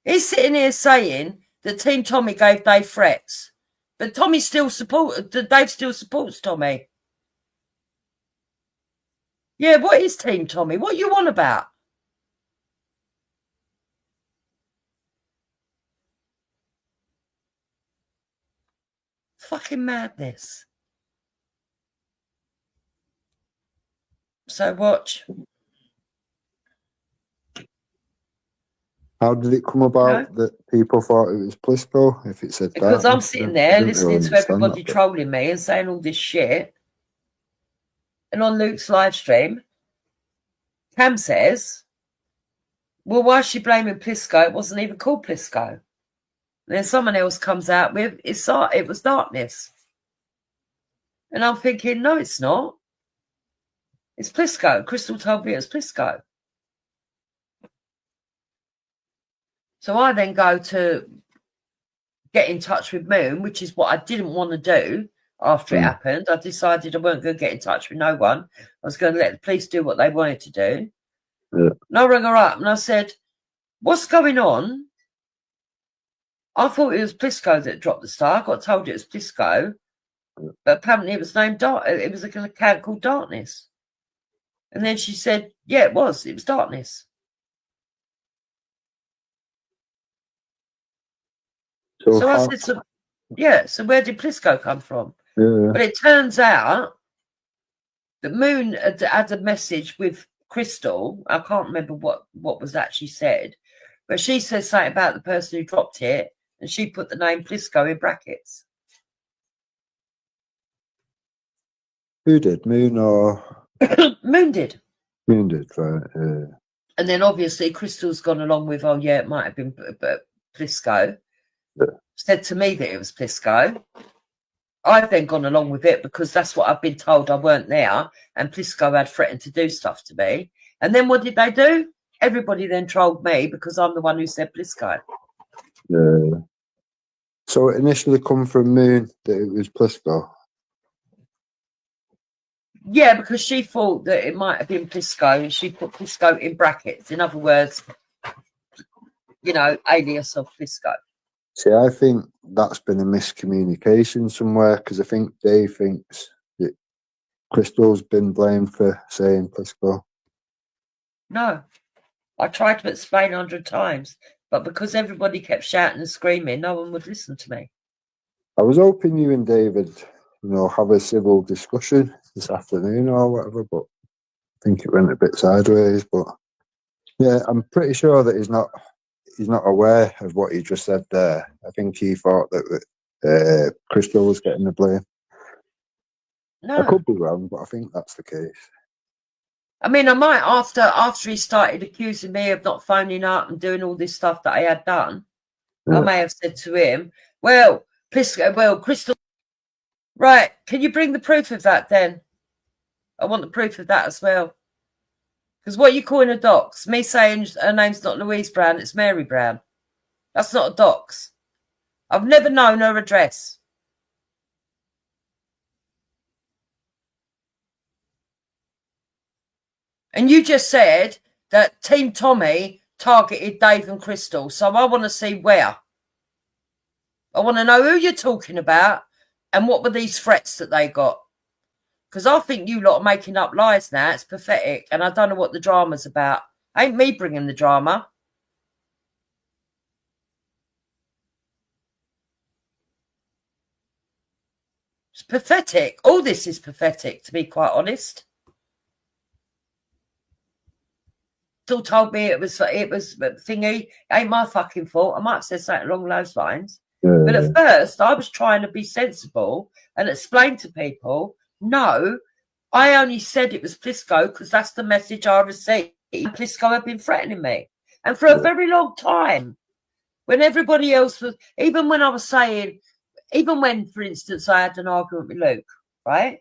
[SPEAKER 1] He's sitting here saying that Team Tommy gave Dave threats. But Dave still supports Tommy. Yeah, what is Team Tommy? What are you on about? Fucking madness. So watch.
[SPEAKER 2] How did it come about that people thought it was Plisco if it said
[SPEAKER 1] because
[SPEAKER 2] that?
[SPEAKER 1] I'm sitting there listening to everybody trolling me and saying all this shit. And on Luke's live stream, Cam says, well, why is she blaming Plisco? It wasn't even called Plisco. And then someone else comes out with, it was darkness. And I'm thinking, no, it's not. It's Plisco. Crystal told me it was Plisco. So I then go to get in touch with Moon, which is what I didn't want to do after it happened. I decided I weren't going to get in touch with no one. I was going to let the police do what they wanted to do. Yeah. And I rang her up and I said, what's going on? I thought it was Plisco that dropped the star. I got told it was Plisco. But apparently it was named it was a account called Darkness. And then she said, yeah, it was Darkness. So I said, so where did Plisco come from? Yeah. But it turns out that Moon had a message with Crystal. I can't remember what was actually said, but she said something about the person who dropped it, and she put the name Plisco in brackets.
[SPEAKER 2] Who did? Moon or
[SPEAKER 1] Moon did.
[SPEAKER 2] Moon did, right? Yeah.
[SPEAKER 1] And then obviously Crystal's gone along with, oh yeah, it might have been Plisco. Yeah. Said to me that it was Plisco. I've then gone along with it because that's what I've been told. I weren't there, and Plisco had threatened to do stuff to me. And then what did they do? Everybody then trolled me because I'm the one who said Plisco.
[SPEAKER 2] Yeah. So it initially come from Moon that it was Plisco.
[SPEAKER 1] Yeah, because she thought that it might have been Plisco, and she put Plisco in brackets. In other words, alias of Plisco.
[SPEAKER 2] See, I think that's been a miscommunication somewhere because I think Dave thinks that Crystal's been blamed for saying Plisco.
[SPEAKER 1] No, I tried to explain 100 times, but because everybody kept shouting and screaming, no one would listen to me.
[SPEAKER 2] I was hoping you and David, have a civil discussion this afternoon or whatever, but I think it went a bit sideways. But yeah, I'm pretty sure that he's not aware of what he just said there. I think he thought that Crystal was getting the blame. No. I could be wrong, but I think that's the case.
[SPEAKER 1] I mean, I might after he started accusing me of not phoning up and doing all this stuff that I had done, yeah. I may have said to him, well, Crystal, right, can you bring the proof of that then? I want the proof of that as well. Because what are you calling a dox? Me saying her name's not Louise Brown, it's Mary Brown. That's not a dox. I've never known her address. And you just said that Team Tommy targeted Dave and Crystal. So I want to see where. I want to know who you're talking about and what were these threats that they got. Because I think you lot are making up lies now. It's pathetic. And I don't know what the drama's about. Ain't me bringing the drama. pathetic. All this is pathetic, to be quite honest. Still told me it was thingy. Ain't my fucking fault. I might have said something along those lines.
[SPEAKER 2] Yeah,
[SPEAKER 1] But at first, I was trying to be sensible and explain to people, no, I only said it was Plisco because that's the message I received. Plisco had been threatening me. And for a very long time, when everybody else was, even when I was saying, even when, for instance, I had an argument with Luke, right?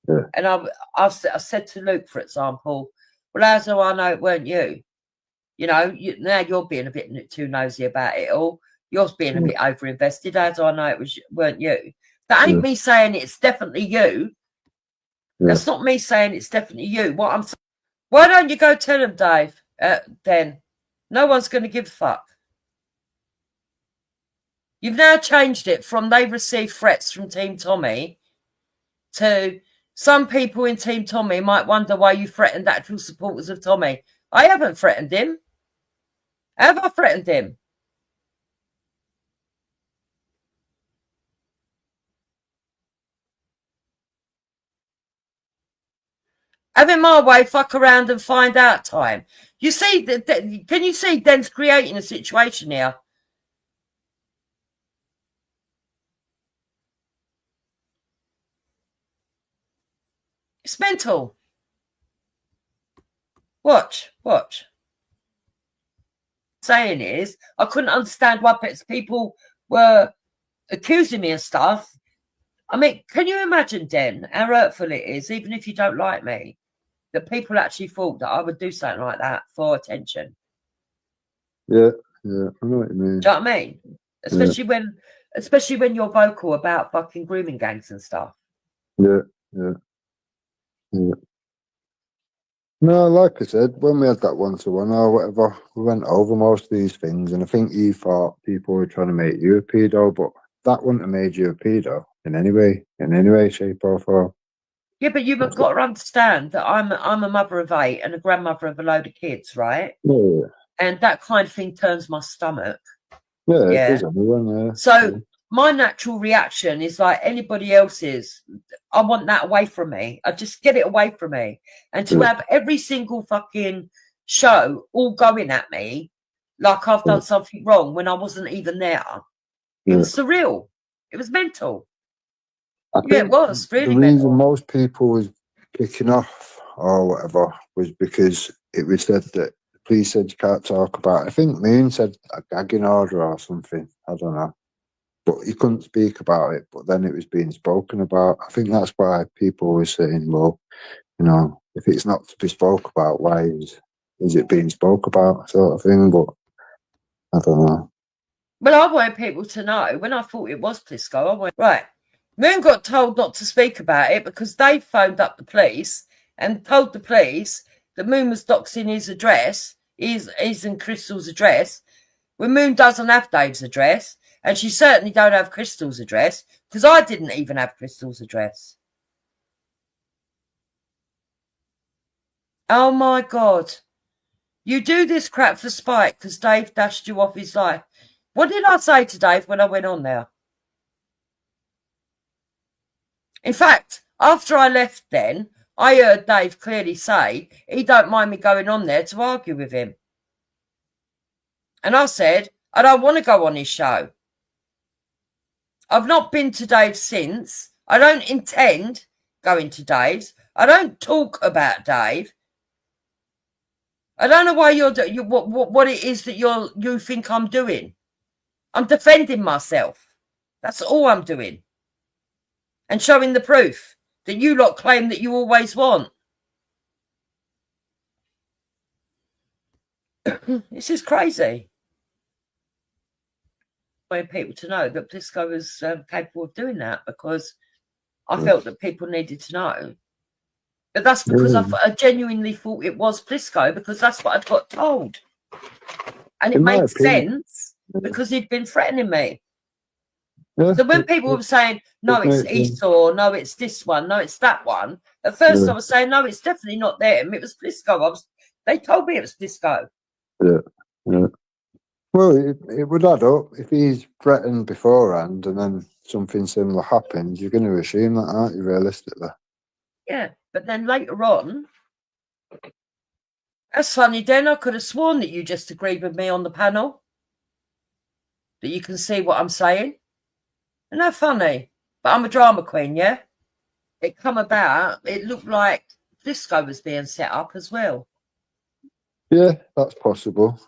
[SPEAKER 2] Yeah.
[SPEAKER 1] And I said to Luke, for example, well, how do I know it weren't you? You know, now you're being a bit too nosy about it all. You're being a bit over-invested. How do I know it weren't you? That ain't me saying it's definitely you. That's not me saying it's definitely you. What I'm saying, why don't you go tell them, Dave? Then no one's going to give a fuck. You've now changed it from they received threats from Team Tommy to some people in Team Tommy might wonder why you threatened actual supporters of Tommy. I haven't threatened him. Have I threatened him? Having my way, fuck around and find out time. You see, can you see Den's creating a situation here? It's mental. Watch. Saying is, I couldn't understand why people were accusing me of stuff. I mean, can you imagine, Den, how hurtful it is, even if you don't like me, that people actually thought that I would do something like that for attention?
[SPEAKER 2] Yeah, I know what you mean.
[SPEAKER 1] Do you know what I mean? Especially when you're vocal about fucking grooming gangs and stuff.
[SPEAKER 2] Yeah. No, like I said, when we had that one-to-one or whatever, we went over most of these things, and I think you thought people were trying to make you a pedo, but that wouldn't have made you a pedo in any way, shape, or form.
[SPEAKER 1] Yeah, but you've got to understand that I'm a mother of 8 and a grandmother of a load of kids, right?
[SPEAKER 2] Yeah.
[SPEAKER 1] And that kind of thing turns my stomach.
[SPEAKER 2] Yeah, it does everyone, yeah.
[SPEAKER 1] So my natural reaction is like anybody else's. I want that away from me. I just get it away from me. And to have every single fucking show all going at me like I've done something wrong when I wasn't even there. It was surreal. It was mental. Yeah, it was really
[SPEAKER 2] the reason most people was kicking off or whatever was because it was said that the police said you can't talk about. I think Moon said a gagging order or something. I don't know, but you couldn't speak about it. But then it was being spoken about. I think that's why people were saying, "Well, you know, if it's not to be spoke about, why is it being spoke about?" Sort of thing. But I don't know.
[SPEAKER 1] Well, I wanted people to know when I thought it was Plisco. I went, right. Moon got told not to speak about it because they phoned up the police and told the police that Moon was doxing his address, his and Crystal's address, when Moon doesn't have Dave's address, and she certainly don't have Crystal's address, because I didn't even have Crystal's address. Oh my God. You do this crap for spite because Dave dashed you off his life. What did I say to Dave when I went on there? In fact, after I left then, I heard Dave clearly say he don't mind me going on there to argue with him. And I said, I don't want to go on his show. I've not been to Dave's since. I don't intend going to Dave's. I don't talk about Dave. I don't know why what it is that you think I'm doing. I'm defending myself. That's all I'm doing. And showing the proof that you lot claim that you always want. This is crazy. I want people to know that Plisco was capable of doing that because I felt that people needed to know. But that's because I genuinely thought it was Plisco because that's what I got told. And it made sense because he'd been threatening me. So when people were saying, no, it's Esau, no, it's this one, no, it's that one, at first I was saying, no, it's definitely not them. It was Plisco. They told me it was Plisco.
[SPEAKER 2] Yeah. Well, it would add up. If he's threatened beforehand and then something similar happens, you're going to assume that, aren't you, realistically?
[SPEAKER 1] Yeah, but then later on, that's funny, Den. I could have sworn that you just agreed with me on the panel. That you can see what I'm saying. Isn't that funny? But I'm a drama queen, yeah? It come about, it looked like Disco was being set up as well.
[SPEAKER 2] Yeah, that's possible.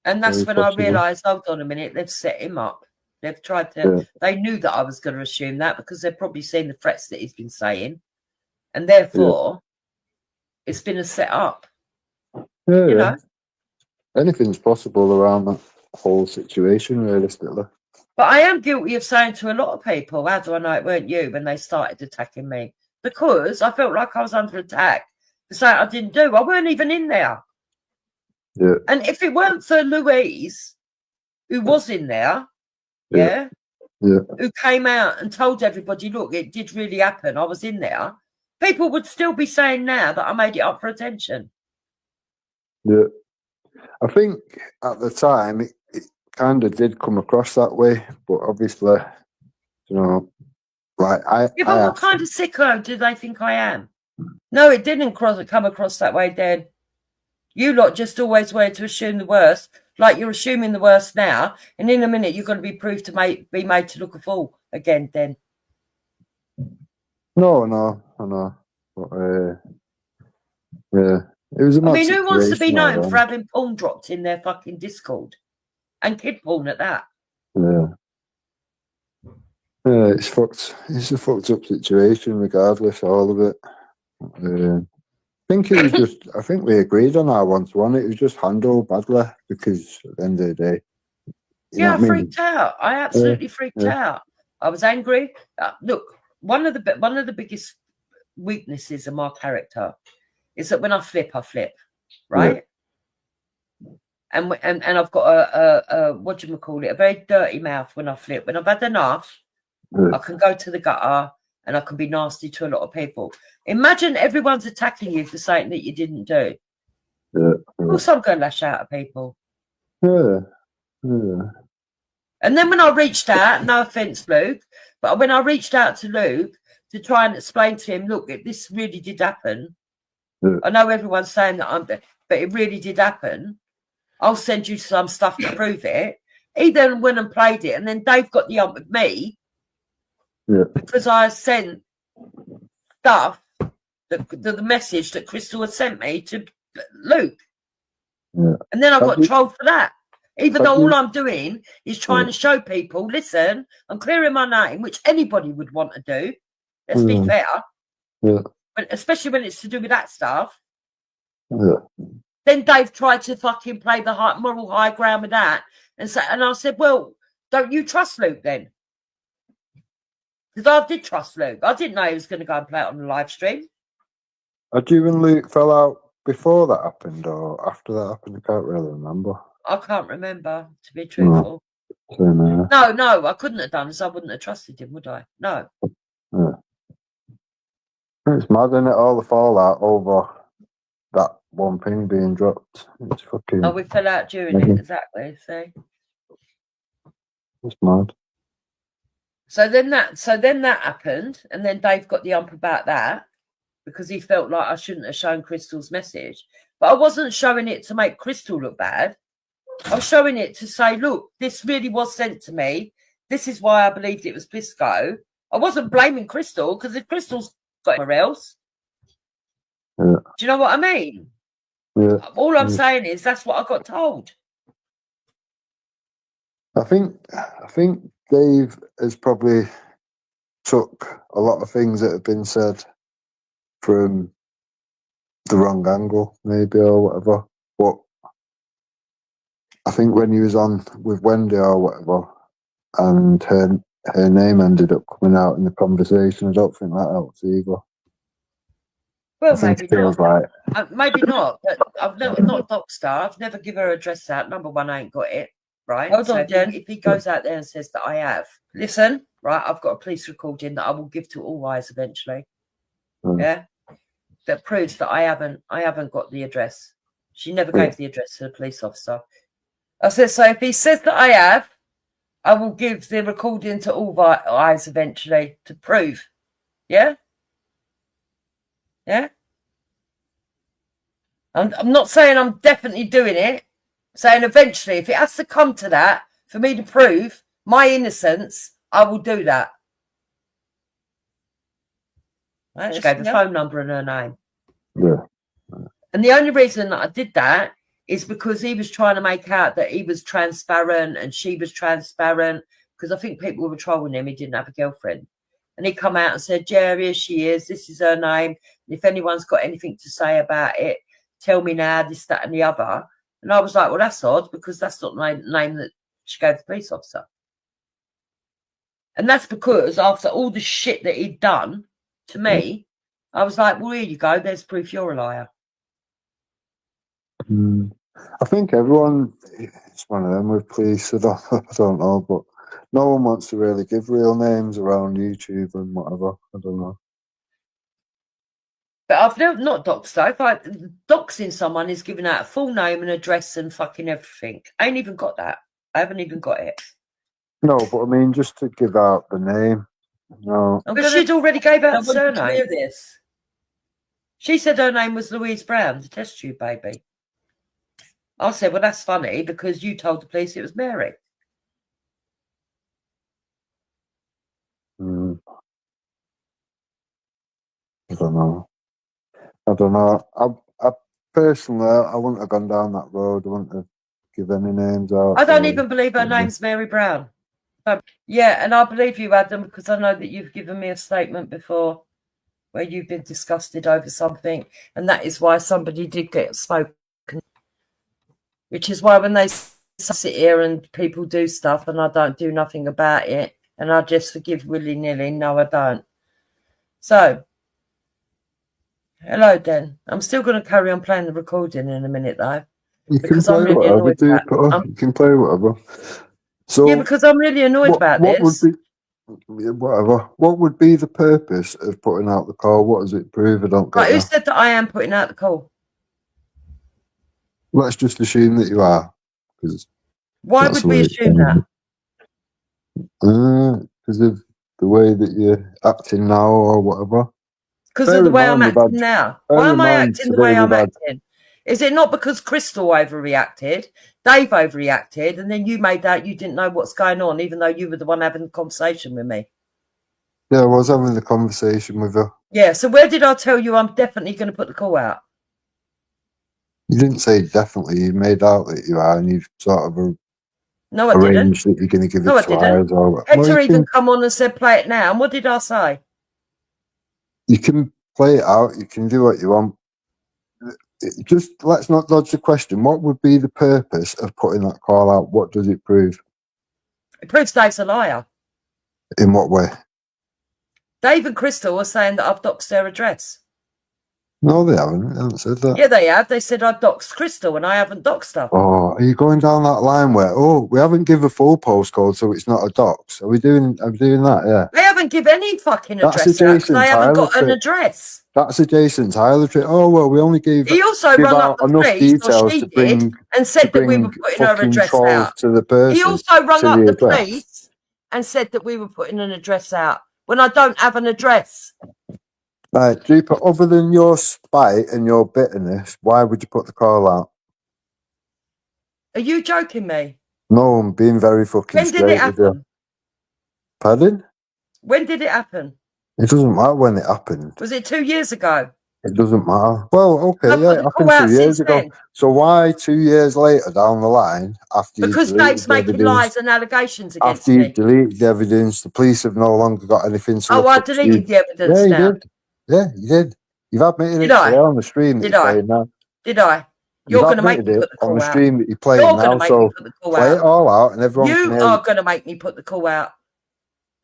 [SPEAKER 1] And that's when
[SPEAKER 2] possible.
[SPEAKER 1] I realised, hold on a minute, they've set him up. They've tried to,
[SPEAKER 2] Yeah.
[SPEAKER 1] they knew that I was going to assume that because they've probably seen the threats that he's been saying. And therefore, it's been a set up.
[SPEAKER 2] Yeah,
[SPEAKER 1] you know?
[SPEAKER 2] Anything's possible around that whole situation, realistically.
[SPEAKER 1] But I am guilty of saying to a lot of people, how do I know it weren't you when they started attacking me? Because I felt like I was under attack for something I didn't do. I weren't even in there.
[SPEAKER 2] Yeah.
[SPEAKER 1] And if it weren't for Louise, who was in there, who came out and told everybody, look, it did really happen, I was in there, people would still be saying now that I made it up for attention.
[SPEAKER 2] Yeah. I think at the time it kind of did come across that way, but obviously, like
[SPEAKER 1] but what kind of sicko do they think I am? No, it didn't come across that way, Dan. You lot just always wanted to assume the worst, like you're assuming the worst now, and in a minute you're going to be proved to be made to look a fool again, then.
[SPEAKER 2] No, I know. But, yeah, it was a mad situation.
[SPEAKER 1] Who wants to be known for having porn dropped in their fucking Discord? And kid porn at that.
[SPEAKER 2] Yeah. Yeah, it's fucked. It's a fucked up situation, regardless, all of it. I think it was just. I think we agreed on our 1-to-1. It was just handled badly because at the end of the day.
[SPEAKER 1] I freaked out. I absolutely freaked out. I was angry. Look, one of the biggest weaknesses of my character is that when I flip, right? Yeah. And I've got a what do you call it? A very dirty mouth when I flip. When I've had enough, I can go to the gutter and I can be nasty to a lot of people. Imagine everyone's attacking you for something that you didn't do. Of course, I'm going to lash out at people.
[SPEAKER 2] Yeah.
[SPEAKER 1] And then when I reached out, no offense, Luke, but when I reached out to Luke to try and explain to him, look, this really did happen. I know everyone's saying that but it really did happen. I'll send you some stuff to prove it. He then went and played it, and then Dave got the ump with me because I sent stuff, the message that Crystal had sent me to Luke. Yeah. And then I got trolled for that. Even though all I'm doing is trying to show people, listen, I'm clearing my name, which anybody would want to do. Let's be fair. Yeah. But especially when it's to do with that stuff. Yeah. Then Dave tried to fucking play the moral high ground with that. And I said, well, don't you trust Luke then? Because I did trust Luke. I didn't know he was going to go and play it on the live stream. Had
[SPEAKER 2] you and Luke fell out before that happened or after that happened? I can't really remember.
[SPEAKER 1] I can't remember, to be truthful. No, I couldn't have done, so I wouldn't have trusted him, would I? No.
[SPEAKER 2] Yeah. It's mad, isn't it? All the fallout over that one thing being dropped. It's fucking.
[SPEAKER 1] Oh, we fell out during it, exactly. See,
[SPEAKER 2] it's mad.
[SPEAKER 1] So then that happened, and then Dave got the ump about that because he felt like I shouldn't have shown Crystal's message, but I wasn't showing it to make Crystal look bad. I was showing it to say, look, this really was sent to me. This is why I believed it was Blisco. I wasn't blaming Crystal because if Crystal's got somewhere else. Yeah. Do you know what I mean? Yeah. All I'm saying is that's what I got told.
[SPEAKER 2] I think Dave has probably took a lot of things that have been said from the wrong angle, maybe, or whatever. But I think when he was on with Wendy or whatever, and her name ended up coming out in the conversation, I don't think that helps either.
[SPEAKER 1] Well, maybe not. Like... maybe not, but I've never, not Dockstar, I've never given her address out. Number one, I ain't got it, right? Hold on, Jen. If he goes out there and says that I have, listen, right, I've got a police recording that I will give to all eyes eventually. Yeah? That proves that I haven't got the address. She never gave the address to the police officer. I said, so if he says that I have, I will give the recording to all eyes eventually to prove. Yeah? Yeah? I'm not saying I'm definitely doing it. I'm saying eventually, if it has to come to that, for me to prove my innocence, I will do that. Right? She gave the phone number and her name.
[SPEAKER 2] Yeah.
[SPEAKER 1] And the only reason that I did that is because he was trying to make out that he was transparent and she was transparent, because I think people were trolling him. He didn't have a girlfriend. And he come out and said, yeah, here she is. This is her name. And if anyone's got anything to say about it, tell me now, this, that, and the other. And I was like, well, that's odd, because that's not the name that she gave the police officer. And that's because after all the shit that he'd done to me, I was like, well, here you go. There's proof you're a liar.
[SPEAKER 2] I think everyone, it's one of them with police. I don't know, but no one wants to really give real names around YouTube and whatever. I don't know.
[SPEAKER 1] But I've not doxed though. If doxing someone is giving out a full name and address and fucking everything. I ain't even got that. I haven't even got it.
[SPEAKER 2] No, but I mean, just to give out the name. No.
[SPEAKER 1] But she'd already gave out the surname. This. She said her name was Louise Brown, the test tube baby. I said, well, that's funny because you told the police it was Mary.
[SPEAKER 2] I don't know. I personally, I wouldn't have gone down that road. I wouldn't have given any names out.
[SPEAKER 1] I don't even believe her name's Mary Brown. Yeah, and I believe you, Adam, because I know that you've given me a statement before where you've been disgusted over something, and that is why somebody did get spoken. Which is why when they sit here and people do stuff and I don't do nothing about it and I just forgive willy-nilly, no, I don't. So, hello, Den. I'm still going to carry on playing the recording in a minute, though.
[SPEAKER 2] You can play whatever, you can play whatever. So
[SPEAKER 1] yeah, because I'm really annoyed about this.
[SPEAKER 2] Whatever. What would be the purpose of putting out the call? What does it prove? I don't get
[SPEAKER 1] Right, who said that I am putting out the call?
[SPEAKER 2] Let's just assume that you are.
[SPEAKER 1] Why would we assume that?
[SPEAKER 2] Because of the way that you're acting now or whatever.
[SPEAKER 1] Because of the way I'm acting now. Why am I acting the way I'm acting? Is it not because Crystal overreacted, Dave overreacted, and then you made out you didn't know what's going on, even though you were the one having the conversation with me?
[SPEAKER 2] Yeah, I was having the conversation with her.
[SPEAKER 1] Yeah, so where did I tell you I'm definitely going to put the call out?
[SPEAKER 2] You didn't say definitely. You made out that you are, and you've sort of
[SPEAKER 1] no, I didn't.
[SPEAKER 2] That you're going to give it
[SPEAKER 1] no, I didn't.
[SPEAKER 2] Or,
[SPEAKER 1] Hector even come on and said play it now. And what did I say?
[SPEAKER 2] You can play it out. You can do what you want. Just let's not dodge the question. What would be the purpose of putting that call out? What does it prove?
[SPEAKER 1] It proves Dave's a liar.
[SPEAKER 2] In what way?
[SPEAKER 1] Dave and Crystal are saying that I've doxed their address.
[SPEAKER 2] No, they haven't. They haven't said that.
[SPEAKER 1] Yeah, they have. They said I've doxed Crystal and I haven't doxed her.
[SPEAKER 2] Oh, are you going down that line where, we haven't given a full postcode, so it's not a dox? Are we doing that? Yeah.
[SPEAKER 1] They haven't given any fucking address out because they haven't got an address.
[SPEAKER 2] That's a Jason Tyler trick. Oh, well, we only gave
[SPEAKER 1] He also rung up the police,
[SPEAKER 2] details to bring,
[SPEAKER 1] and said that we were putting her address out.
[SPEAKER 2] To the person,
[SPEAKER 1] he also rung up the police and said that we were putting an address out when I don't have an address.
[SPEAKER 2] Right, Dreeper, other than your spite and your bitterness, why would you put the call out?
[SPEAKER 1] Are you joking me?
[SPEAKER 2] No, I'm being very fucking straight. When did it happen? Pardon?
[SPEAKER 1] When did it happen?
[SPEAKER 2] It doesn't matter when it happened.
[SPEAKER 1] Was it 2 years ago?
[SPEAKER 2] It doesn't matter. Well, okay, it happened 2 years ago. Then. So why 2 years later down the line, after
[SPEAKER 1] because Dave's making lies and allegations against
[SPEAKER 2] me? After you deleted the evidence, the police have no longer got anything to
[SPEAKER 1] I deleted the evidence
[SPEAKER 2] you did. Yeah, you did. You've admitted it today on the stream that you're playing now.
[SPEAKER 1] Did I? You're going to make me put the call out.
[SPEAKER 2] On the stream that you're playing now, so play it all out and everyone can hear.
[SPEAKER 1] You are going to make me put the call out.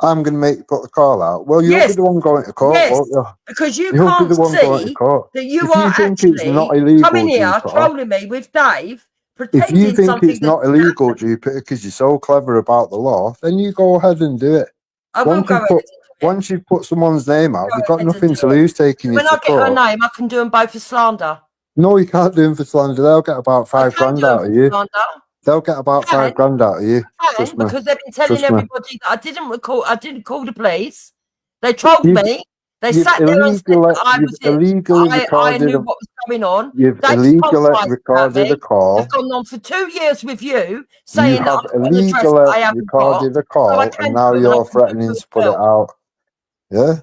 [SPEAKER 2] I'm going to make you put the call out. Well, you'll be the one going to court, won't you?
[SPEAKER 1] Because you can't see that you are actually coming here trolling me with Dave, pretending
[SPEAKER 2] if you think it's not illegal, Jupiter, because you're so clever about the law, then you go ahead and do it. Once you've put someone's name out, you've got nothing to lose taking you to court.
[SPEAKER 1] When I get her name, I can do them both for slander.
[SPEAKER 2] No, you can't do them for slander. They'll get about £5 grand out of you. They'll get about $5,000 out of you. Trust me.
[SPEAKER 1] Because they've been telling
[SPEAKER 2] Trust me.
[SPEAKER 1] everybody that I didn't call the police. They trolled me. They
[SPEAKER 2] You've
[SPEAKER 1] sat there and said that
[SPEAKER 2] illegally
[SPEAKER 1] I
[SPEAKER 2] recorded
[SPEAKER 1] knew what was going on.
[SPEAKER 2] You've
[SPEAKER 1] They
[SPEAKER 2] illegally recorded a call.
[SPEAKER 1] I've gone on for 2 years with you
[SPEAKER 2] You
[SPEAKER 1] saying that
[SPEAKER 2] have
[SPEAKER 1] I've got an address that
[SPEAKER 2] illegally
[SPEAKER 1] I haven't
[SPEAKER 2] recorded
[SPEAKER 1] got.
[SPEAKER 2] a call,
[SPEAKER 1] So
[SPEAKER 2] and now
[SPEAKER 1] and I
[SPEAKER 2] you're
[SPEAKER 1] can
[SPEAKER 2] threatening
[SPEAKER 1] do
[SPEAKER 2] to put it
[SPEAKER 1] well.
[SPEAKER 2] out. Yeah?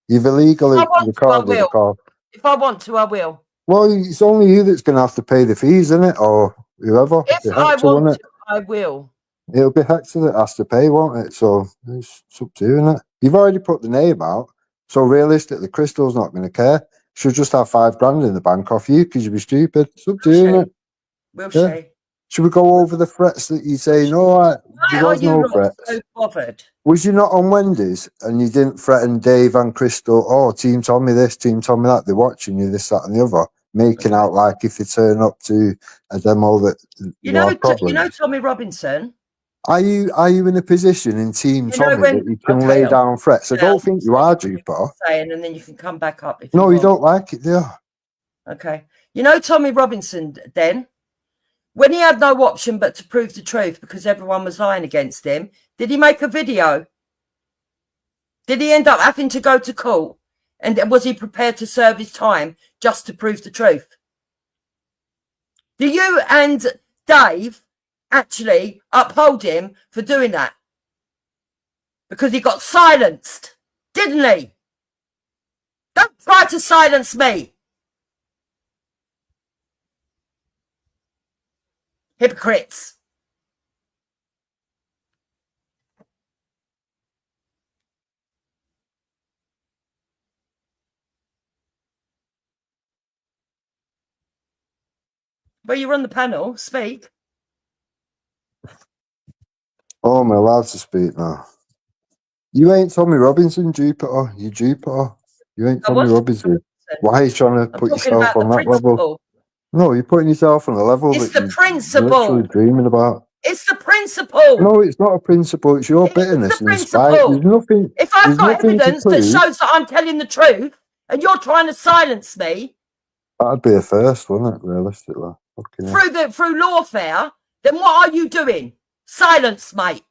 [SPEAKER 2] You've illegally
[SPEAKER 1] If I want
[SPEAKER 2] recorded
[SPEAKER 1] to, I
[SPEAKER 2] a call.
[SPEAKER 1] If I want to, I will.
[SPEAKER 2] Well, it's only you that's going to have to pay the fees, isn't it? Or whoever.
[SPEAKER 1] If
[SPEAKER 2] The
[SPEAKER 1] I
[SPEAKER 2] hacker,
[SPEAKER 1] want
[SPEAKER 2] won't it?
[SPEAKER 1] to, I will.
[SPEAKER 2] It'll be Hector that has to pay, won't it? So it's up to you, isn't it? You've already put the name out. So realistically, Crystal's not going to care. She'll just have $5,000 in the bank off you because you'd be stupid. It's up to you, isn't it?
[SPEAKER 1] Will
[SPEAKER 2] Yeah.
[SPEAKER 1] she?
[SPEAKER 2] Should we go over the threats that you say? No, there
[SPEAKER 1] Why are
[SPEAKER 2] was
[SPEAKER 1] you
[SPEAKER 2] no
[SPEAKER 1] not
[SPEAKER 2] threats.
[SPEAKER 1] so bothered?
[SPEAKER 2] Was you not on Wendy's and you didn't threaten Dave and Crystal? Oh, team told me this, team told me that. They're watching you, this, that, and the other, making out like if they turn up to a demo that
[SPEAKER 1] You
[SPEAKER 2] there
[SPEAKER 1] know,
[SPEAKER 2] are problems.
[SPEAKER 1] you know Tommy Robinson.
[SPEAKER 2] Are you in a position in Team Tommy that you can lay down threats? I don't think you are, Jupiter.
[SPEAKER 1] Saying, and then you can come back up if
[SPEAKER 2] No, you don't like it, do you?
[SPEAKER 1] Okay. You know Tommy Robinson then? When he had no option but to prove the truth because everyone was lying against him, did he make a video? Did he end up having to go to court? And was he prepared to serve his time just to prove the truth? Do you and Dave actually uphold him for doing that? Because he got silenced, didn't he? Don't try to silence me. Hypocrites. Well, you're on the panel. Speak.
[SPEAKER 2] Oh, I'm allowed to speak now. You ain't Tommy Robinson, Jupiter. You Jupiter. You ain't Tommy Robinson. Why are you trying to put yourself on that level? No, you're putting yourself on a level
[SPEAKER 1] it's
[SPEAKER 2] that
[SPEAKER 1] the principle.
[SPEAKER 2] You're literally dreaming about.
[SPEAKER 1] It's the principle.
[SPEAKER 2] No, it's not a principle. It's your bitterness and spite. There's nothing.
[SPEAKER 1] If I've got evidence that shows that I'm telling the truth and you're trying to silence me,
[SPEAKER 2] that'd be a first, wouldn't it? Realistically,
[SPEAKER 1] through lawfare, then what are you doing? Silence, mate.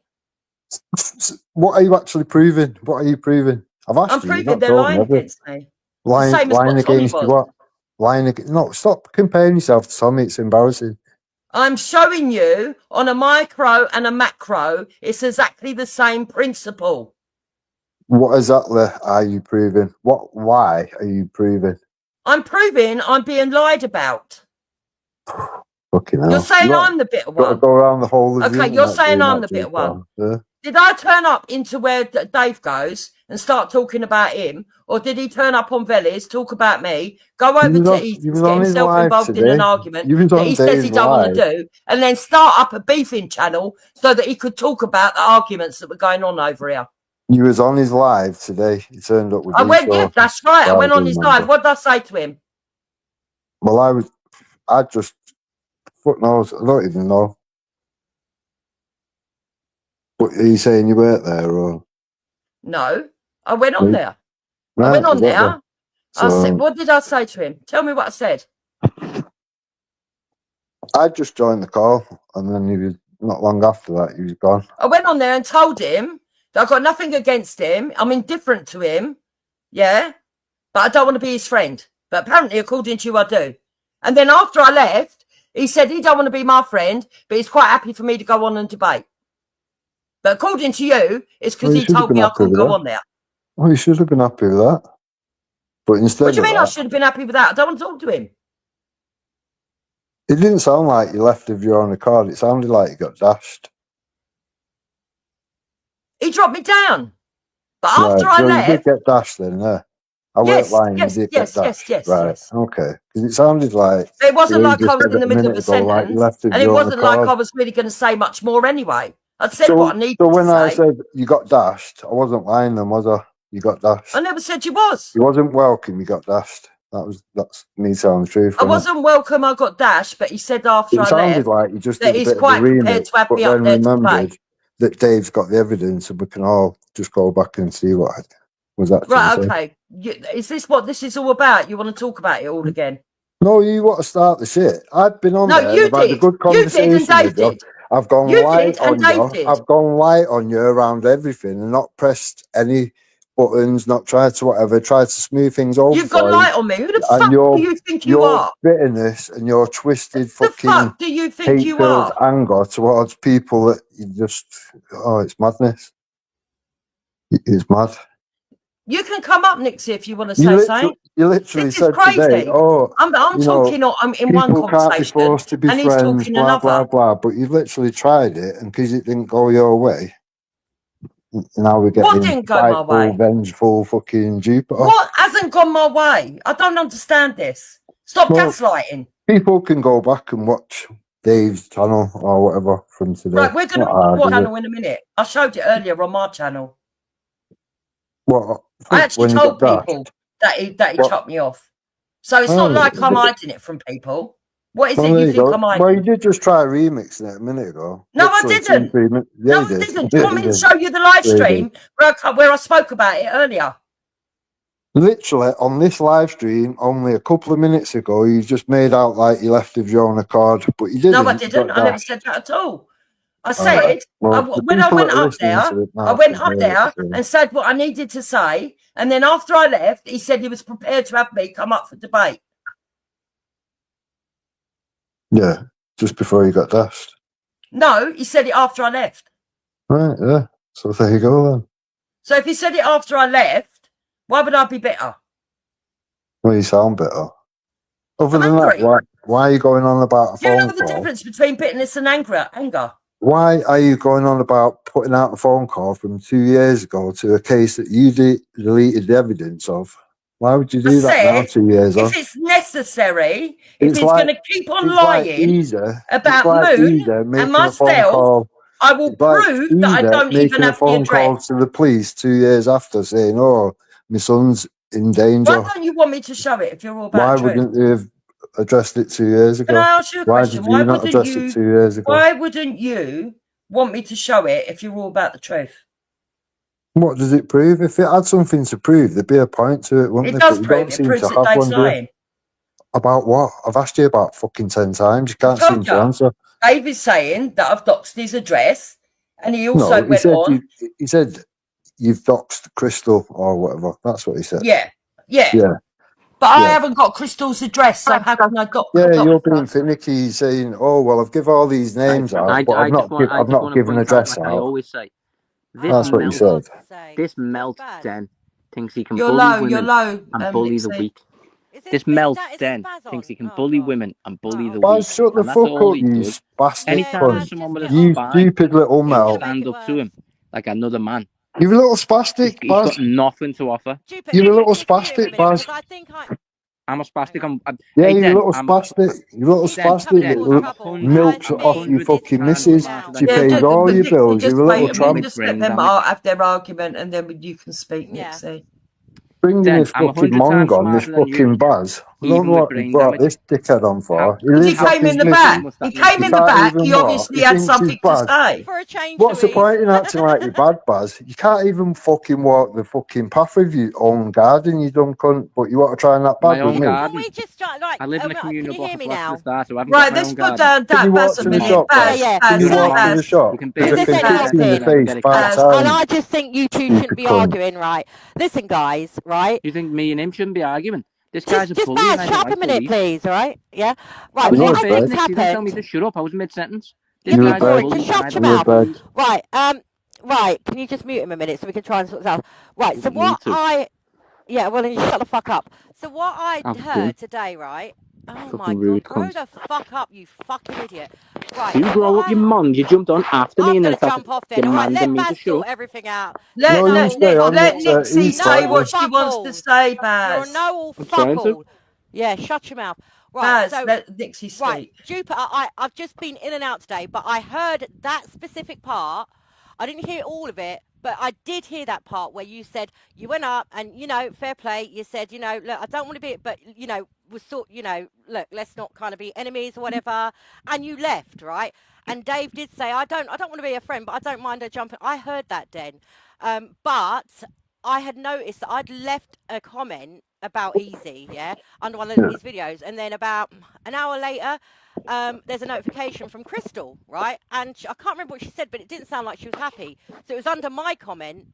[SPEAKER 2] What are you actually proving? What are you proving?
[SPEAKER 1] I'm proving they're lying against me.
[SPEAKER 2] Lying against you what? Lying against? No, stop comparing yourself to Tommy. It's embarrassing.
[SPEAKER 1] I'm showing you on a micro and a macro, it's exactly the same principle.
[SPEAKER 2] What exactly are you proving? Why are you proving?
[SPEAKER 1] I'm proving I'm being lied about.
[SPEAKER 2] Fucking hell.
[SPEAKER 1] You're saying I'm the bitter one.
[SPEAKER 2] Got to go around the whole of
[SPEAKER 1] okay, you're saying I'm the bitter one. Yeah. Did I turn up into where Dave goes and start talking about him? Or did he turn up on Vellies, talk about me, go over to Easton's, get himself involved in an argument that he says he don't want to do, and then start up a beefing channel so that he could talk about the arguments that were going on over here?
[SPEAKER 2] You was on his live today. He turned up with
[SPEAKER 1] yeah, that's right. I went on his live. What did I say to him?
[SPEAKER 2] Well, I just, fuck knows, I don't even know. But are you saying you weren't there, or?
[SPEAKER 1] No, I went on there. I went on there. I said, what did I say to him? Tell me what I said.
[SPEAKER 2] I just joined the call, and then he was not long after that. He was gone.
[SPEAKER 1] I went on there and told him that I've got nothing against him. I'm indifferent to him, yeah, but I don't want to be his friend. But apparently, according to you, I do. And then after I left, he said he don't want to be my friend, but he's quite happy for me to go on and debate. But according to you, it's because he told me I couldn't go on there.
[SPEAKER 2] Well, you should have been happy with that. But instead,
[SPEAKER 1] what do you mean I should have been happy with that? I don't want to talk to him.
[SPEAKER 2] It didn't sound like you left of your own accord. It sounded like you got dashed.
[SPEAKER 1] He dropped me down. But after I left...
[SPEAKER 2] You did get dashed then, yeah. I weren't lying, you did get dashed. Yes. Okay. Because it sounded like...
[SPEAKER 1] It wasn't like I was in the middle of a sentence. And it wasn't like I was really going to say much more anyway. I said what I needed to say.
[SPEAKER 2] So when I said you got dashed, I wasn't lying then, was I? You got dashed.
[SPEAKER 1] I never said you was.
[SPEAKER 2] You wasn't welcome, you got dashed. That's me telling the truth.
[SPEAKER 1] I wasn't welcome, I got dashed, but he said after I left... It
[SPEAKER 2] sounded like you just
[SPEAKER 1] did a bit of a remix, but then remembered
[SPEAKER 2] that Dave's got the evidence and we can all just go back and see what was actually
[SPEAKER 1] right, okay. Is this what this is all about? You want to talk about it all again?
[SPEAKER 2] No, you want to start the shit. I've been on there.
[SPEAKER 1] No, you did.
[SPEAKER 2] A good conversation
[SPEAKER 1] you did and Dave did.
[SPEAKER 2] I've gone
[SPEAKER 1] You
[SPEAKER 2] light
[SPEAKER 1] did, and
[SPEAKER 2] on
[SPEAKER 1] Dave
[SPEAKER 2] you.
[SPEAKER 1] did.
[SPEAKER 2] I've gone light on you around everything and not pressed any buttons, not tried to whatever, tried to smooth things over
[SPEAKER 1] You've got
[SPEAKER 2] for you.
[SPEAKER 1] light on me. Who the
[SPEAKER 2] And
[SPEAKER 1] fuck do you think you
[SPEAKER 2] your
[SPEAKER 1] are?
[SPEAKER 2] bitterness and your twisted
[SPEAKER 1] The
[SPEAKER 2] fucking
[SPEAKER 1] fuck do you think you
[SPEAKER 2] hate-filled
[SPEAKER 1] are?
[SPEAKER 2] anger towards people that you just, oh, it's madness. It's mad.
[SPEAKER 1] You can come up, Nixie, if you want to
[SPEAKER 2] You
[SPEAKER 1] say something.
[SPEAKER 2] literally
[SPEAKER 1] This is
[SPEAKER 2] said today,
[SPEAKER 1] crazy.
[SPEAKER 2] oh,
[SPEAKER 1] I'm
[SPEAKER 2] you know,
[SPEAKER 1] talking in one
[SPEAKER 2] people can't be
[SPEAKER 1] conversation,
[SPEAKER 2] forced to be
[SPEAKER 1] and he's
[SPEAKER 2] friends,
[SPEAKER 1] talking
[SPEAKER 2] blah, blah,
[SPEAKER 1] another.
[SPEAKER 2] blah. But you've literally tried it, and because it didn't go your way, now we're
[SPEAKER 1] What
[SPEAKER 2] getting
[SPEAKER 1] didn't go my
[SPEAKER 2] spiteful,
[SPEAKER 1] way?
[SPEAKER 2] vengeful fucking Jupiter.
[SPEAKER 1] What hasn't gone my way? I don't understand this. Stop
[SPEAKER 2] Well,
[SPEAKER 1] gaslighting.
[SPEAKER 2] people can go back and watch Dave's channel or whatever from today.
[SPEAKER 1] Right, we're going
[SPEAKER 2] Not
[SPEAKER 1] to
[SPEAKER 2] hard,
[SPEAKER 1] watch
[SPEAKER 2] is it?
[SPEAKER 1] channel in a minute. I showed it earlier on my channel.
[SPEAKER 2] What?
[SPEAKER 1] I actually
[SPEAKER 2] When you
[SPEAKER 1] told
[SPEAKER 2] got
[SPEAKER 1] people that he
[SPEAKER 2] What?
[SPEAKER 1] chopped me off. So it's
[SPEAKER 2] Oh,
[SPEAKER 1] not like I'm hiding it from people. What is
[SPEAKER 2] well,
[SPEAKER 1] it
[SPEAKER 2] there
[SPEAKER 1] you
[SPEAKER 2] you
[SPEAKER 1] think
[SPEAKER 2] go.
[SPEAKER 1] I'm
[SPEAKER 2] Well, you
[SPEAKER 1] hiding?
[SPEAKER 2] did just try remixing it a minute ago.
[SPEAKER 1] No, I
[SPEAKER 2] Literally
[SPEAKER 1] didn't.
[SPEAKER 2] 2-3 minutes. Yeah,
[SPEAKER 1] No,
[SPEAKER 2] you
[SPEAKER 1] I
[SPEAKER 2] did.
[SPEAKER 1] didn't. Do you want me to show you the live stream where I spoke about it earlier?
[SPEAKER 2] Literally, on this live stream, only a couple of minutes ago, you just made out like you left of your own accord, but you didn't.
[SPEAKER 1] No, I
[SPEAKER 2] You
[SPEAKER 1] didn't.
[SPEAKER 2] got
[SPEAKER 1] I never
[SPEAKER 2] dashed.
[SPEAKER 1] said that at all. I
[SPEAKER 2] All right.
[SPEAKER 1] said,
[SPEAKER 2] Well, the
[SPEAKER 1] when I
[SPEAKER 2] people
[SPEAKER 1] went
[SPEAKER 2] that are
[SPEAKER 1] up
[SPEAKER 2] listening
[SPEAKER 1] there,
[SPEAKER 2] to it
[SPEAKER 1] I
[SPEAKER 2] now
[SPEAKER 1] went
[SPEAKER 2] can
[SPEAKER 1] up
[SPEAKER 2] hear
[SPEAKER 1] there
[SPEAKER 2] it.
[SPEAKER 1] and said what I needed to say. And then after I left, he said he was prepared to have me come up for debate.
[SPEAKER 2] Yeah, just before you got dashed.
[SPEAKER 1] No, he said it after I left.
[SPEAKER 2] Right, yeah. So there you go then.
[SPEAKER 1] So if he said it after I left, why would I be bitter?
[SPEAKER 2] Well, you sound better. Other
[SPEAKER 1] I'm
[SPEAKER 2] than
[SPEAKER 1] angry.
[SPEAKER 2] that, why are you going on about a
[SPEAKER 1] Do you
[SPEAKER 2] phone
[SPEAKER 1] know the
[SPEAKER 2] call?
[SPEAKER 1] difference between bitterness and anger?
[SPEAKER 2] Why are you going on about putting out a phone call from 2 years ago to a case that you deleted the evidence of? Why would you do that now, 2 years on?
[SPEAKER 1] If it's necessary, if
[SPEAKER 2] It's
[SPEAKER 1] he's
[SPEAKER 2] like
[SPEAKER 1] going to keep on
[SPEAKER 2] it's like
[SPEAKER 1] lying
[SPEAKER 2] Easer. It's
[SPEAKER 1] about
[SPEAKER 2] like
[SPEAKER 1] Moon
[SPEAKER 2] Easer
[SPEAKER 1] and
[SPEAKER 2] making a phone
[SPEAKER 1] myself,
[SPEAKER 2] call.
[SPEAKER 1] I will
[SPEAKER 2] It's like
[SPEAKER 1] prove that I
[SPEAKER 2] Easer
[SPEAKER 1] don't even
[SPEAKER 2] making a
[SPEAKER 1] have the
[SPEAKER 2] phone call
[SPEAKER 1] address.
[SPEAKER 2] to the police 2 years after, saying, "Oh, my son's in danger."
[SPEAKER 1] Why don't you want me to show it if you're all about
[SPEAKER 2] Why
[SPEAKER 1] the truth?
[SPEAKER 2] wouldn't you have addressed it 2 years ago?
[SPEAKER 1] Can I ask you a
[SPEAKER 2] Why
[SPEAKER 1] question?
[SPEAKER 2] did you not address it 2 years ago?
[SPEAKER 1] Why wouldn't you want me to show it if you're all about the truth?
[SPEAKER 2] What does it prove? If it had something to prove, there'd be a point to it, wouldn't
[SPEAKER 1] It
[SPEAKER 2] there? But
[SPEAKER 1] does
[SPEAKER 2] you
[SPEAKER 1] prove.
[SPEAKER 2] don't
[SPEAKER 1] It
[SPEAKER 2] seem
[SPEAKER 1] proves
[SPEAKER 2] to
[SPEAKER 1] that
[SPEAKER 2] have
[SPEAKER 1] Dave's
[SPEAKER 2] one, do you?
[SPEAKER 1] lying.
[SPEAKER 2] About what? I've asked you about fucking 10 times. You
[SPEAKER 1] I've
[SPEAKER 2] can't seem
[SPEAKER 1] told
[SPEAKER 2] to
[SPEAKER 1] you.
[SPEAKER 2] answer.
[SPEAKER 1] Dave is saying that I've doxed his address, and he also
[SPEAKER 2] No, he
[SPEAKER 1] went
[SPEAKER 2] said
[SPEAKER 1] on.
[SPEAKER 2] he said you've doxed Crystal or whatever. That's what he said.
[SPEAKER 1] Yeah. But I haven't got Crystal's address, so how can I dox?
[SPEAKER 2] Yeah, you're being finicky, saying, "Oh well, I've given all these names out, but I've not given address
[SPEAKER 3] like
[SPEAKER 2] out."
[SPEAKER 3] I always say,
[SPEAKER 2] That's what you said.
[SPEAKER 3] This melt den thinks he can
[SPEAKER 1] You're
[SPEAKER 3] bully
[SPEAKER 1] low. You're
[SPEAKER 3] women
[SPEAKER 1] low.
[SPEAKER 3] and bully the
[SPEAKER 1] Nixie.
[SPEAKER 3] weak. This melt den thinks he can bully women and bully the
[SPEAKER 2] Baz,
[SPEAKER 3] weak,
[SPEAKER 2] shut the
[SPEAKER 3] and that's
[SPEAKER 2] fuck
[SPEAKER 3] all
[SPEAKER 2] up,
[SPEAKER 3] he
[SPEAKER 2] you
[SPEAKER 3] does.
[SPEAKER 2] spastic
[SPEAKER 3] Anytime there's
[SPEAKER 2] cunt.
[SPEAKER 3] someone with a
[SPEAKER 2] You
[SPEAKER 3] spine,
[SPEAKER 2] stupid little
[SPEAKER 3] he'll
[SPEAKER 2] melt.
[SPEAKER 3] stand up to him like another man.
[SPEAKER 2] You're a little spastic,
[SPEAKER 3] He's
[SPEAKER 2] Baz.
[SPEAKER 3] got nothing to offer.
[SPEAKER 2] You're a little spastic, Baz.
[SPEAKER 3] I'm a spastic.
[SPEAKER 2] Yeah,
[SPEAKER 3] Hey,
[SPEAKER 2] you're a
[SPEAKER 3] Den,
[SPEAKER 2] little spastic. You're a little spastic that milks off your fucking missus. She pays all your bills. You're a little tramp.
[SPEAKER 1] Just let them have their argument, and then you can speak, Nixie.
[SPEAKER 2] Bringing
[SPEAKER 3] Den,
[SPEAKER 2] this
[SPEAKER 3] I'm
[SPEAKER 2] fucking
[SPEAKER 3] 100 times
[SPEAKER 2] mong on, this
[SPEAKER 3] smarter than you,
[SPEAKER 2] fucking Baz. I don't
[SPEAKER 3] even
[SPEAKER 2] know
[SPEAKER 3] with
[SPEAKER 2] what you
[SPEAKER 3] brain
[SPEAKER 2] brought
[SPEAKER 3] damage.
[SPEAKER 2] this dickhead on for. He
[SPEAKER 1] Because he
[SPEAKER 2] lives off
[SPEAKER 1] came in
[SPEAKER 2] his
[SPEAKER 1] the
[SPEAKER 2] missus.
[SPEAKER 1] back. He came in the
[SPEAKER 2] can't
[SPEAKER 1] back.
[SPEAKER 2] even
[SPEAKER 1] He
[SPEAKER 2] what?
[SPEAKER 1] obviously
[SPEAKER 2] He
[SPEAKER 1] had
[SPEAKER 2] thinks he's
[SPEAKER 1] something to
[SPEAKER 2] bad.
[SPEAKER 1] say.
[SPEAKER 4] For a change,
[SPEAKER 2] What's the
[SPEAKER 4] Louise.
[SPEAKER 2] point in acting like you're bad, Baz? You can't even fucking walk the fucking path of your own garden, you dumb cunt. But you want to try and act bad
[SPEAKER 3] My
[SPEAKER 2] with
[SPEAKER 3] own
[SPEAKER 2] me?
[SPEAKER 4] Can
[SPEAKER 3] garden.
[SPEAKER 4] we just like?
[SPEAKER 3] I live in a
[SPEAKER 4] Can
[SPEAKER 3] communal
[SPEAKER 4] you
[SPEAKER 3] block
[SPEAKER 4] hear
[SPEAKER 3] of
[SPEAKER 4] me
[SPEAKER 3] flats for a
[SPEAKER 4] now?
[SPEAKER 3] start, so I haven't
[SPEAKER 1] Right,
[SPEAKER 3] got my
[SPEAKER 1] let's
[SPEAKER 3] own
[SPEAKER 1] put
[SPEAKER 3] garden.
[SPEAKER 1] down
[SPEAKER 2] Can you
[SPEAKER 1] that
[SPEAKER 2] walk
[SPEAKER 1] Baz a
[SPEAKER 2] to the
[SPEAKER 1] minute.
[SPEAKER 2] shop, Baz? Can you walk to the shop?
[SPEAKER 3] You can
[SPEAKER 2] Because I
[SPEAKER 3] barely
[SPEAKER 2] can
[SPEAKER 3] get
[SPEAKER 2] kick you in the
[SPEAKER 3] electricity and
[SPEAKER 2] face
[SPEAKER 3] get it
[SPEAKER 2] five
[SPEAKER 3] fixed.
[SPEAKER 4] And
[SPEAKER 2] times.
[SPEAKER 4] I just think you two
[SPEAKER 2] Stupid
[SPEAKER 4] shouldn't be
[SPEAKER 2] cunt.
[SPEAKER 4] arguing, right? Listen, guys, right?
[SPEAKER 3] You think me and him shouldn't be arguing? This guy's a
[SPEAKER 4] Just
[SPEAKER 3] bully and
[SPEAKER 4] Baz,
[SPEAKER 3] I
[SPEAKER 4] shut
[SPEAKER 3] don't
[SPEAKER 4] up a
[SPEAKER 3] like
[SPEAKER 4] minute,
[SPEAKER 3] bullies.
[SPEAKER 4] please, all right? Yeah?
[SPEAKER 3] I
[SPEAKER 4] Right,
[SPEAKER 3] was in
[SPEAKER 4] what
[SPEAKER 3] your
[SPEAKER 4] I
[SPEAKER 3] face,
[SPEAKER 4] think's
[SPEAKER 3] Nixie. Don't tell me
[SPEAKER 4] happened...
[SPEAKER 3] to shut up. I was mid-sentence. This
[SPEAKER 4] Yeah, but
[SPEAKER 3] guy's a
[SPEAKER 4] sorry,
[SPEAKER 3] bully
[SPEAKER 4] just
[SPEAKER 3] and I
[SPEAKER 4] shut your
[SPEAKER 3] don't like
[SPEAKER 4] mouth.
[SPEAKER 3] bullies.
[SPEAKER 4] Right, right, can you just mute him a minute so we can try and sort this out? Right,
[SPEAKER 3] You
[SPEAKER 4] so
[SPEAKER 3] don't need to.
[SPEAKER 4] Yeah, well, then you shut the fuck up. So what I
[SPEAKER 3] I'm done.
[SPEAKER 4] heard today, right? Oh
[SPEAKER 3] Fucking
[SPEAKER 4] my
[SPEAKER 3] rude
[SPEAKER 4] God, grow
[SPEAKER 3] cunt.
[SPEAKER 4] the fuck up, you fucking idiot. Right,
[SPEAKER 3] You
[SPEAKER 4] so
[SPEAKER 3] grow
[SPEAKER 4] what
[SPEAKER 3] up, you mong. You jumped on after me
[SPEAKER 4] I'm
[SPEAKER 3] and
[SPEAKER 4] going
[SPEAKER 3] then
[SPEAKER 4] to
[SPEAKER 3] started
[SPEAKER 4] jump off then, all right?
[SPEAKER 3] demanding
[SPEAKER 4] Let
[SPEAKER 3] me to
[SPEAKER 4] Baz
[SPEAKER 3] shut
[SPEAKER 4] sort
[SPEAKER 3] up.
[SPEAKER 4] everything out.
[SPEAKER 1] Let
[SPEAKER 2] No, you stay on.
[SPEAKER 1] Nixie
[SPEAKER 2] He's
[SPEAKER 1] say
[SPEAKER 2] fighting.
[SPEAKER 1] what she wants to say, Baz.
[SPEAKER 4] You're no all
[SPEAKER 3] I'm
[SPEAKER 4] fuck
[SPEAKER 3] trying to.
[SPEAKER 4] all. Yeah, shut your mouth.
[SPEAKER 1] Baz,
[SPEAKER 4] Right, so...
[SPEAKER 1] let Nixie speak.
[SPEAKER 4] Right, Jupiter, I've just been in and out today, but I heard that specific part. I didn't hear all of it, but I did hear that part where you said you went up and, fair play. You said, look, I don't want to be, but, was sort, look, let's not kind of be enemies or whatever. And you left, right? And Dave did say, I don't want to be a friend, but I don't mind her jumping. I heard that then. But I had noticed that I'd left a comment about Easy, yeah, under one of his videos, and then about an hour later, there's a notification from Crystal, right? And I can't remember what she said, but it didn't sound like she was happy. So it was under my comment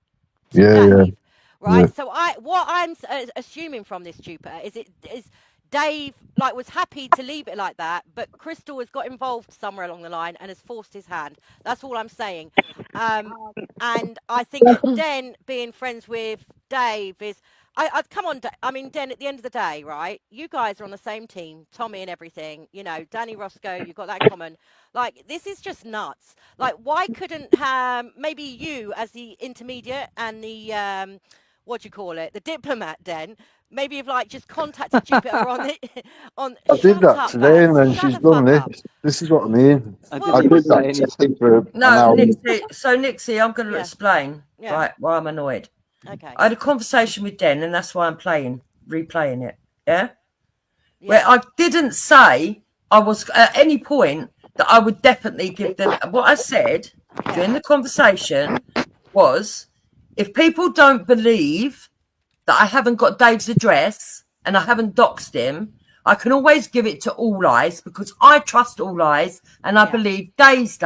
[SPEAKER 4] to
[SPEAKER 2] Yeah.
[SPEAKER 4] Dave, right? So what I'm assuming from this, Jupiter, is Dave like was happy to leave it like that, but Crystal has got involved somewhere along the line and has forced his hand. That's all I'm saying. And I think that Den being friends with Dave is. I come on. I mean, Den. At the end of the day, right? You guys are on the same team, Tommy and everything. You know, Danny Roscoe. You've got that in common. Like, this is just nuts. Like, why couldn't maybe you as the intermediate and the what do you call it, the diplomat, Den? Maybe you've like just contacted Jupiter on the on.
[SPEAKER 2] I did
[SPEAKER 4] Shut
[SPEAKER 2] that
[SPEAKER 4] up,
[SPEAKER 2] today,
[SPEAKER 4] Baz.
[SPEAKER 2] and then
[SPEAKER 4] Shut
[SPEAKER 2] she's
[SPEAKER 4] the
[SPEAKER 2] done
[SPEAKER 4] fuck up.
[SPEAKER 2] this. This is what I mean.
[SPEAKER 3] I
[SPEAKER 4] Well,
[SPEAKER 2] I
[SPEAKER 3] didn't
[SPEAKER 2] did
[SPEAKER 3] say
[SPEAKER 2] that
[SPEAKER 3] anything.
[SPEAKER 2] today for an
[SPEAKER 1] No,
[SPEAKER 2] hour.
[SPEAKER 1] Nixie, I'm going to
[SPEAKER 4] Yeah.
[SPEAKER 1] explain
[SPEAKER 4] Yeah.
[SPEAKER 1] right why I'm annoyed.
[SPEAKER 4] Okay.
[SPEAKER 1] I had a conversation with Den, and that's why I'm replaying it. Yeah? Where
[SPEAKER 4] Yeah.
[SPEAKER 1] I didn't say I was at any point that I would definitely give them. What I said during
[SPEAKER 4] Yeah.
[SPEAKER 1] the conversation was, if people don't believe that I haven't got Dave's address and I haven't doxed him, I can always give it to All Eyes because I trust All Eyes and I
[SPEAKER 4] Yeah.
[SPEAKER 1] believe Dave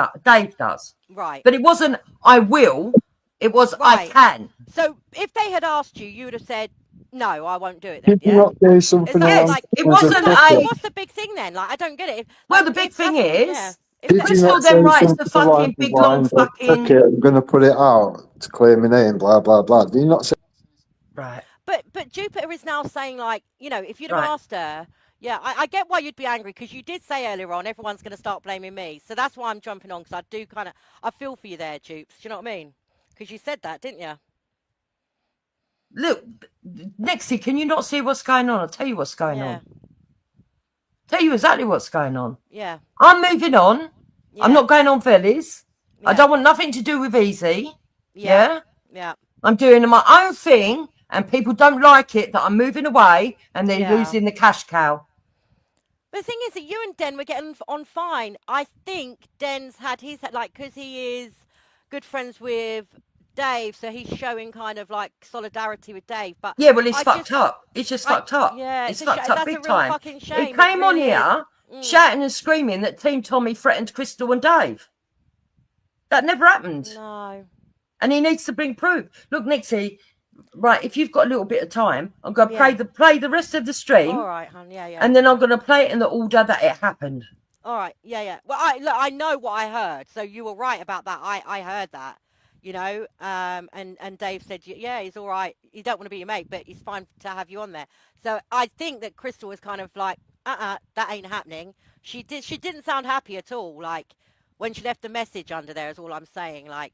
[SPEAKER 1] does.
[SPEAKER 4] Right.
[SPEAKER 1] But it wasn't I will, it was I
[SPEAKER 4] Right.
[SPEAKER 1] can.
[SPEAKER 4] So if they had asked you, you would have said, "No, I won't do it." Then,
[SPEAKER 2] Did you
[SPEAKER 4] yeah.
[SPEAKER 2] not say
[SPEAKER 4] Is
[SPEAKER 2] something
[SPEAKER 4] that
[SPEAKER 1] Yes,
[SPEAKER 2] along
[SPEAKER 4] like
[SPEAKER 1] it
[SPEAKER 2] the lines of
[SPEAKER 1] wasn't
[SPEAKER 4] so?
[SPEAKER 1] a.
[SPEAKER 4] What's the big thing then? Like, I don't get it. If,
[SPEAKER 1] Well,
[SPEAKER 4] like,
[SPEAKER 1] the big
[SPEAKER 4] if
[SPEAKER 1] thing
[SPEAKER 4] that's,
[SPEAKER 1] is,
[SPEAKER 4] yeah. If
[SPEAKER 2] Did
[SPEAKER 4] that,
[SPEAKER 2] you
[SPEAKER 1] Crystal
[SPEAKER 2] not
[SPEAKER 1] then
[SPEAKER 2] say
[SPEAKER 1] writes the
[SPEAKER 2] something along
[SPEAKER 1] fucking
[SPEAKER 2] the
[SPEAKER 1] big long
[SPEAKER 2] lines of,
[SPEAKER 1] fucking.
[SPEAKER 2] okay, I'm going to put it out to clear my name, blah, blah, blah? Did you not say
[SPEAKER 1] Right,
[SPEAKER 4] but Jupiter is now saying, like, you know, if you'd have
[SPEAKER 1] right.
[SPEAKER 4] asked her, yeah, I get why you'd be angry, because you did say earlier on everyone's going to start blaming me. So that's why I'm jumping on, because I do kind of, I feel for you there, Jupes. Do you know what I mean? Because you said that, didn't you?
[SPEAKER 1] Look, Nixie, can you not see what's going on? I'll tell you what's going
[SPEAKER 4] Yeah.
[SPEAKER 1] on. Tell you exactly what's going on.
[SPEAKER 4] Yeah.
[SPEAKER 1] I'm moving on.
[SPEAKER 4] Yeah.
[SPEAKER 1] I'm not going on Phillies. I
[SPEAKER 4] Yeah.
[SPEAKER 1] don't want nothing to do with Easy.
[SPEAKER 4] Yeah.
[SPEAKER 1] Yeah?
[SPEAKER 4] Yeah.
[SPEAKER 1] I'm doing my own thing, and people don't like it that I'm moving away and they're
[SPEAKER 4] Yeah.
[SPEAKER 1] losing the cash cow.
[SPEAKER 4] But the thing is that you and Den were getting on fine. I think Den's had his, like, because he is good friends with Dave, so he's showing kind of like solidarity with Dave. But
[SPEAKER 1] Yeah, well, it's
[SPEAKER 4] I
[SPEAKER 1] fucked
[SPEAKER 4] just,
[SPEAKER 1] up. It's just fucked up.
[SPEAKER 4] yeah,
[SPEAKER 1] It's
[SPEAKER 4] it's a
[SPEAKER 1] fucked up
[SPEAKER 4] that's a
[SPEAKER 1] big
[SPEAKER 4] real
[SPEAKER 1] time.
[SPEAKER 4] fucking
[SPEAKER 1] He
[SPEAKER 4] shame. It
[SPEAKER 1] came on
[SPEAKER 4] really is.
[SPEAKER 1] here shouting and screaming that Team Tommy threatened Crystal and Dave. That never happened.
[SPEAKER 4] No.
[SPEAKER 1] And he needs to bring proof. Look, Nixie, right, if you've got a little bit of time, I'm going to
[SPEAKER 4] Yeah.
[SPEAKER 1] play the rest of the stream.
[SPEAKER 4] All right, hon. Yeah, yeah.
[SPEAKER 1] And then I'm going to play it in the order that it happened.
[SPEAKER 4] All right. Yeah, yeah. Well, I know what I heard, so you were right about that. I heard that, you know. And Dave said, yeah, he's all right. He don't want to be your mate, but he's fine to have you on there. So I think that Crystal was kind of like, that ain't happening. She didn't sound happy at all. Like when she left the message under there, is all I'm saying. Like,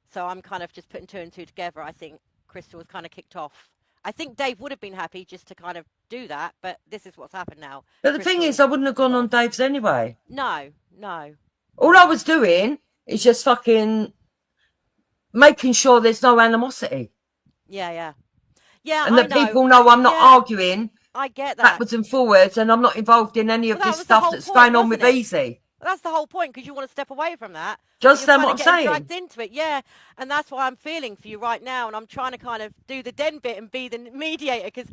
[SPEAKER 4] so I'm kind of just putting two and two together. I think Crystal was kind of kicked off. I think Dave would have been happy just to kind of do that, but this is what's happened now.
[SPEAKER 1] But the thing is, I wouldn't have gone on Dave's anyway.
[SPEAKER 4] No, no.
[SPEAKER 1] All I was doing is just fucking making sure there's no animosity.
[SPEAKER 4] Yeah, yeah. Yeah,
[SPEAKER 1] and that people know I'm not arguing
[SPEAKER 4] I get that.
[SPEAKER 1] backwards and forwards, and I'm not involved in any of this stuff that's going on with Easy.
[SPEAKER 4] Well, that's the whole point, because you want to step away from that.
[SPEAKER 1] Do you understand what I'm saying?
[SPEAKER 4] Dragged into it, yeah. And that's why I'm feeling for you right now, and I'm trying to kind of do the Den bit and be the mediator, because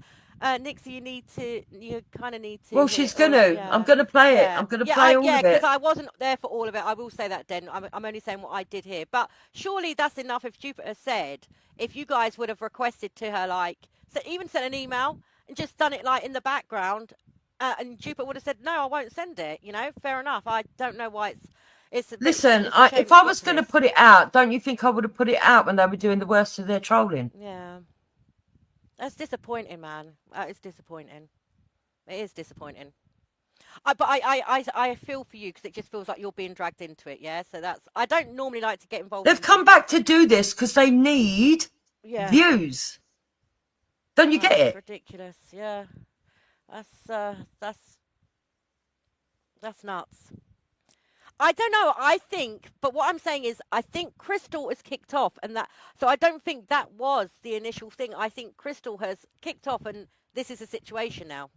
[SPEAKER 4] Nixie, you kind of need to.
[SPEAKER 1] Well, she's gonna. I'm gonna play it. I'm gonna play all of it.
[SPEAKER 4] Yeah, because I wasn't there for all of it. I will say that, Den. I'm only saying what I did here, but surely that's enough. If Jupiter said, if you guys would have requested to her, like, so even sent an email and just done it like in the background, and Jupiter would have said, no, I won't send it. You know, fair enough. I don't know why it's.
[SPEAKER 1] Listen, if I was going to put it out, don't you think I would have put it out when they were doing the worst of their trolling?
[SPEAKER 4] Yeah. That's disappointing, man. It's disappointing. It is disappointing. But I feel for you, because it just feels like you're being dragged into it, yeah? So that's... I don't normally like to get involved.
[SPEAKER 1] They've come back to do this because they need views. Don't you get it?
[SPEAKER 4] That's ridiculous, yeah. That's nuts. I don't know. I think, but what I'm saying is, I think Crystal is kicked off, and that. So I don't think that was the initial thing. I think Crystal has kicked off, and this is a situation now.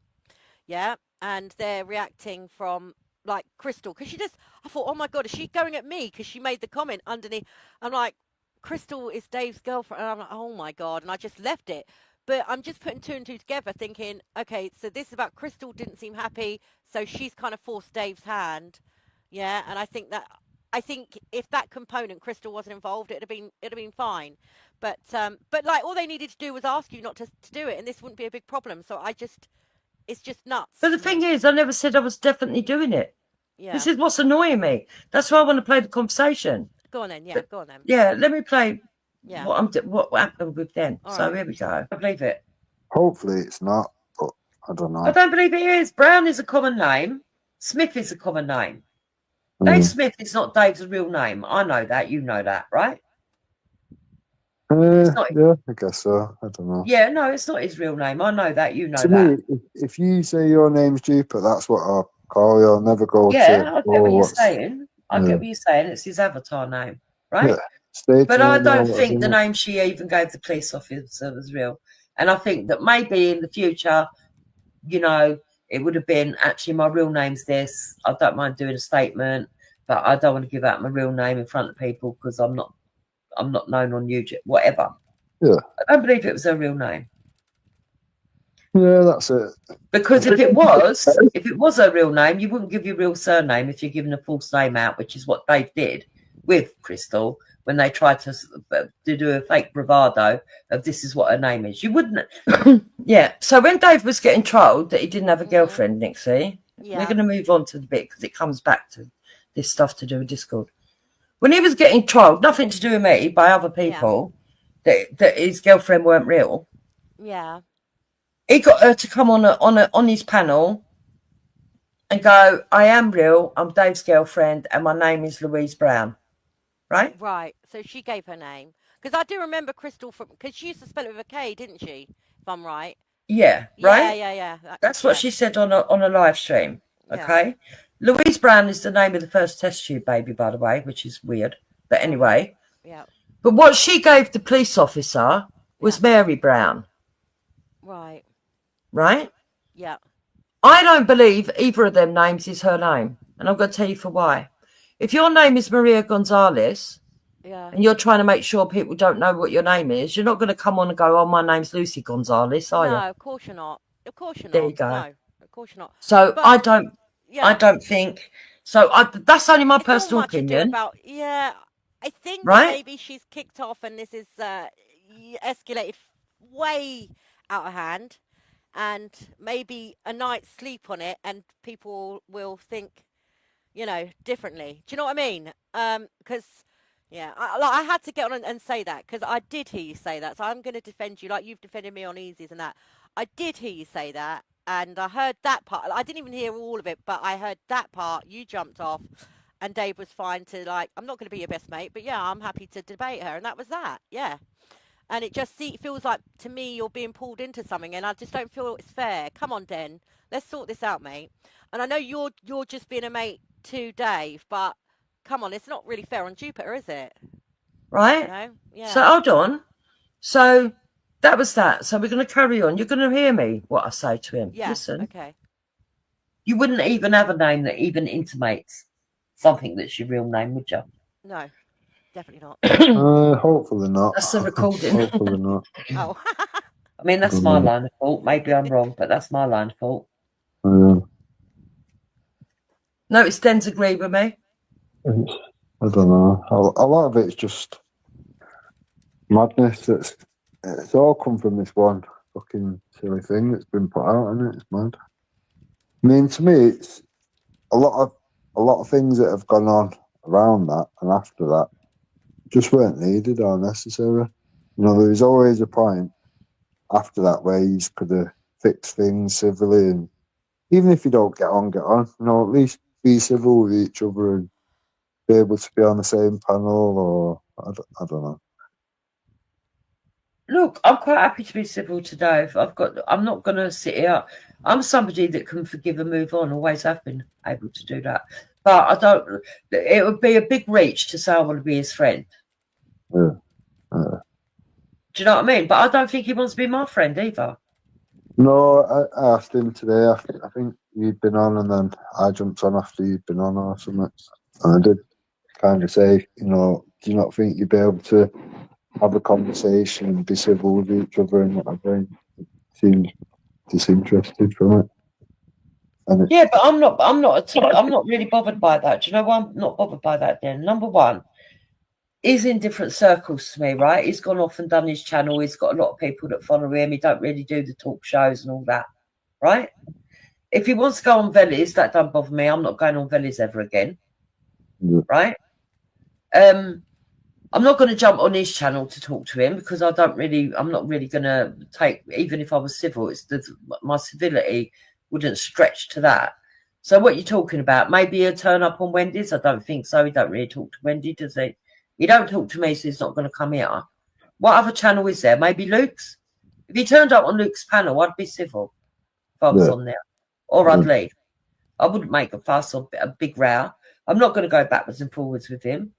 [SPEAKER 4] Yeah, and they're reacting from like Crystal, because I thought, oh my god, is she going at me because she made the comment underneath? I'm like, Crystal is Dave's girlfriend. And I'm like, oh my God. And I just left it. But I'm just putting two and two together thinking, okay, so this is about Crystal didn't seem happy. So she's kind of forced Dave's hand. Yeah. And I think if that component, Crystal wasn't involved, it'd have been fine. But like all they needed to do was ask you not to do it. And this wouldn't be a big problem. So it's just nuts.
[SPEAKER 1] But the
[SPEAKER 4] to
[SPEAKER 1] thing
[SPEAKER 4] me.
[SPEAKER 1] is, I never said I was definitely doing it.
[SPEAKER 4] Yeah.
[SPEAKER 1] This is what's annoying me. That's why I want to play the conversation.
[SPEAKER 4] Go on then. Yeah.
[SPEAKER 1] But-
[SPEAKER 4] Go on then.
[SPEAKER 1] Yeah, let me play
[SPEAKER 4] Yeah.
[SPEAKER 1] what happened with them.
[SPEAKER 4] All
[SPEAKER 1] So
[SPEAKER 4] right.
[SPEAKER 1] here we go. I believe it.
[SPEAKER 2] Hopefully it's not, but I don't know.
[SPEAKER 1] I don't believe it is. Brown is a common name. Smith is a common name. Dave Smith is not Dave's real name. I know that. You know that, right?
[SPEAKER 2] Yeah, I guess so. I don't know.
[SPEAKER 1] Yeah, no, it's not his real name. I know that. You know
[SPEAKER 2] To
[SPEAKER 1] that.
[SPEAKER 2] me, if you say your name's Jupiter, that's what I'll call you. I'll never go
[SPEAKER 1] Yeah,
[SPEAKER 2] to.
[SPEAKER 1] I get what you're saying. I get what you're saying. It's his avatar name, right?
[SPEAKER 2] Yeah,
[SPEAKER 1] but I don't think the name she even gave the police officer was real. And I think that maybe in the future, you know, it would have been actually my real name's this. I don't mind doing a statement, but I don't want to give out my real name in front of people because I'm not known on YouTube. Whatever.
[SPEAKER 2] Yeah.
[SPEAKER 1] I don't believe it was her real name.
[SPEAKER 2] Yeah, that's it.
[SPEAKER 1] Because if it was her real name, you wouldn't give your real surname if you're giving a false name out, which is what Dave did with Crystal when they tried to do a fake bravado of this is what her name is. You wouldn't. Yeah. So when Dave was getting trolled that he didn't have a girlfriend, Nixie, we're going to move on to the bit because it comes back to this stuff to do with Discord. When he was getting trolled, nothing to do with me, by other people, that his girlfriend weren't real.
[SPEAKER 4] Yeah.
[SPEAKER 1] He got her to come on his panel and go, I am real, I'm Dave's girlfriend, and my name is Louise Brown. Right?
[SPEAKER 4] Right. So she gave her name. Because I do remember Crystal because she used to spell it with a K, didn't she? If I'm right.
[SPEAKER 1] Yeah, right?
[SPEAKER 4] Yeah.
[SPEAKER 1] That's what she said on a live stream. Okay. Yeah. Louise Brown is the name of the first test tube baby, by the way, which is weird. But anyway.
[SPEAKER 4] Yeah.
[SPEAKER 1] But what she gave the police officer was Mary Brown.
[SPEAKER 4] Right.
[SPEAKER 1] Right?
[SPEAKER 4] Yeah.
[SPEAKER 1] I don't believe either of them names is her name. And I'm going to tell you for why. If your name is Maria Gonzalez, and you're trying to make sure people don't know what your name is, you're not going to come on and go, oh, my name's Lucy Gonzalez, are you?
[SPEAKER 4] No, of course you're not. Of course you're not.
[SPEAKER 1] There you go.
[SPEAKER 4] No, of course you're not.
[SPEAKER 1] So but, I don't think, so that's only my personal opinion.
[SPEAKER 4] I think that maybe she's kicked off and this is escalated way out of hand. And maybe a night's sleep on it and people will think, differently. Do you know what I mean? Because, I had to get on and say that because I did hear you say that. So I'm going to defend you like you've defended me on Easies and that. I did hear you say that. And I heard that part. I didn't even hear all of it, but I heard that part. You jumped off and Dave was fine to I'm not going to be your best mate, but yeah, I'm happy to debate her. And that was that. Yeah. And it just feels like, to me, you're being pulled into something, and I just don't feel it's fair. Come on, Den. Let's sort this out, mate. And I know you're just being a mate to Dave, but come on, it's not really fair on Jupiter, is it?
[SPEAKER 1] Right?
[SPEAKER 4] You know? Yeah.
[SPEAKER 1] So hold on. So that was that. So we're going to carry on. You're going to hear me, what I say to him.
[SPEAKER 4] Yeah.
[SPEAKER 1] Listen.
[SPEAKER 4] Okay.
[SPEAKER 1] You wouldn't even have a name that even intimates something that's your real name, would you?
[SPEAKER 4] No. Definitely not.
[SPEAKER 2] Hopefully not.
[SPEAKER 1] That's the recording.
[SPEAKER 2] Hopefully not.
[SPEAKER 4] Oh.
[SPEAKER 1] I mean, that's my line of thought. Maybe I'm wrong, but that's my line of thought. Notice Den's agreed with me.
[SPEAKER 2] I don't know. A lot of it's just madness. It's all come from this one fucking silly thing that's been put out, and it's mad. I mean, to me, it's a lot of things that have gone on around that and after that just weren't needed or necessary. There was always a point after that where you could have fixed things civilly, and even if you don't get on, at least be civil with each other and be able to be on the same panel, or I don't know.
[SPEAKER 1] Look, I'm quite happy to be civil to Dave. I'm not going to sit here. I'm somebody that can forgive and move on. Always have been able to do that. But I don't. It would be a big reach to say I want to be his friend.
[SPEAKER 2] Yeah.
[SPEAKER 1] Do you know what I mean? But I don't think he wants to be my friend either.
[SPEAKER 2] No, I asked him today. I think you'd been on, and then I jumped on after you'd been on or something. And I did kind of say, do you not think you'd be able to have a conversation and be civil with each other and whatever. It seems disinterested from it. And
[SPEAKER 1] Yeah, but I'm not really bothered by that. Do you know why I'm not bothered by that then? Number one, he's in different circles to me, right? He's gone off and done his channel. He's got a lot of people that follow him. He don't really do the talk shows and all that, right? If he wants to go on Vellies, that don't bother me. I'm not going on Vellies ever again, right? I'm not going to jump on his channel to talk to him because I'm not really going to take, even if I was civil, my civility wouldn't stretch to that. So what you're talking about, maybe he'll turn up on Wendy's. I don't think so. He don't really talk to Wendy, does he? He don't talk to me, so he's not going to come here. What other channel is there? Maybe Luke's? If he turned up on Luke's panel, I'd be civil if I was on there. Or I'd leave. I wouldn't make a fuss or a big row. I'm not going to go backwards and forwards with him.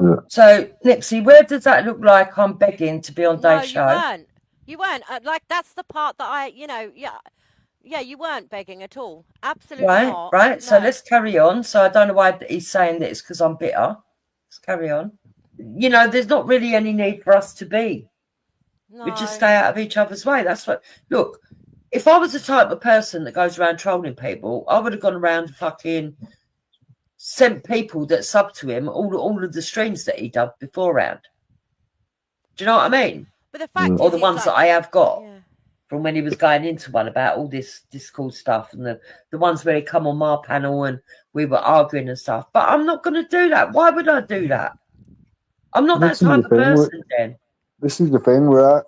[SPEAKER 1] Yeah. So, Nipsey, where does that look like I'm begging to be on Dave's show?
[SPEAKER 4] You weren't. Like, that's the part that yeah, you weren't begging at all. Absolutely not.
[SPEAKER 1] Right.
[SPEAKER 4] No.
[SPEAKER 1] So let's carry on. So I don't know why he's saying that it's because I'm bitter. Let's carry on. You know, there's not really any need for us to be. No. We just stay out of each other's way. That's what. Look, if I was the type of person that goes around trolling people, I would have gone around and fucking sent people that sub to him all of the streams that he done beforehand. Do you know what I mean?
[SPEAKER 4] But the fact
[SPEAKER 1] or the ones that I have got from when he was going into one about all this cool stuff, and the ones where he come on my panel and we were arguing and stuff. But I'm not going to do that. Why would I do that? I'm not that type of person. Then
[SPEAKER 2] this is the thing. We are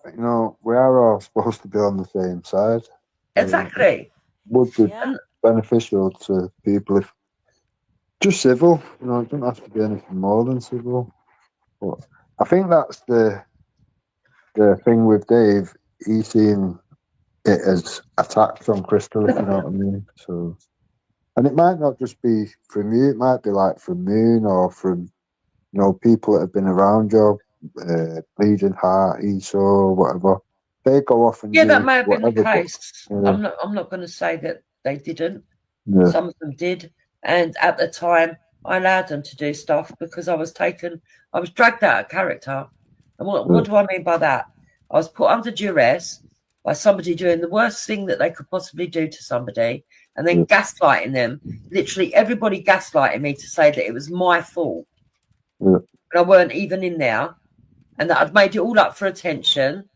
[SPEAKER 2] all supposed to be on the same side.
[SPEAKER 1] Exactly.
[SPEAKER 2] Would be beneficial to people if just civil. It doesn't have to be anything more than civil. But I think that's the thing with Dave. He's seen it as attacks on Crystal, if you know what I mean. So, and it might not just be from you. It might be like from Moon or from people that have been around you, Bleeding Heart, ESO, whatever. They go off and do
[SPEAKER 1] that may have been the case.
[SPEAKER 2] But,
[SPEAKER 1] I'm not going to say that they didn't.
[SPEAKER 2] Yeah.
[SPEAKER 1] Some of them did, and at the time I allowed them to do stuff because I was dragged out of character. And what do I mean by that? I was put under duress by somebody doing the worst thing that they could possibly do to somebody, and then gaslighting them. Literally everybody gaslighting me to say that it was my fault. And I weren't even in there, and that I'd made it all up for attention.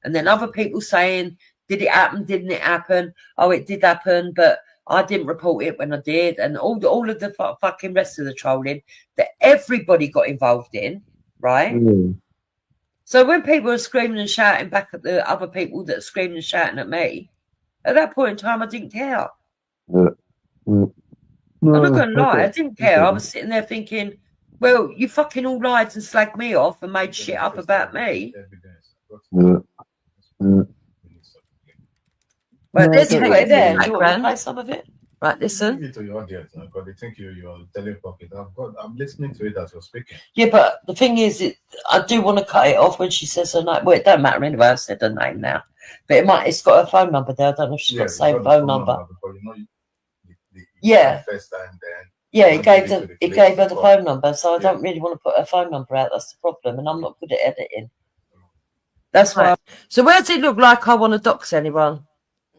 [SPEAKER 1] And then other people saying, did it happen? Didn't it happen? Oh, it did happen, but I didn't report it when I did. And all of the fucking rest of the trolling that everybody got involved in, right? So when people are screaming and shouting back at the other people that are screaming and shouting at me, at that point in time, I didn't care. I'm not going to lie, I didn't care. I was sitting there thinking, well, you fucking all lied and slagged me off and made shit up about me. Right, there's a play there. Do you want to play some of it? Right, listen.
[SPEAKER 5] To your audience, because they think you're telling pocket. I'm listening to it as you're speaking.
[SPEAKER 1] Yeah, but the thing is, I do want to cut it off when she says her name. Well, it don't matter anyway. I said her name now, but it's got her phone number there. I don't know if she's got the same phone number.
[SPEAKER 5] First time then.
[SPEAKER 1] Yeah, it gave her the phone number, so I don't really want to put her phone number out. That's the problem, and I'm not good at editing. That's why. So where does it look like I want to dox anyone?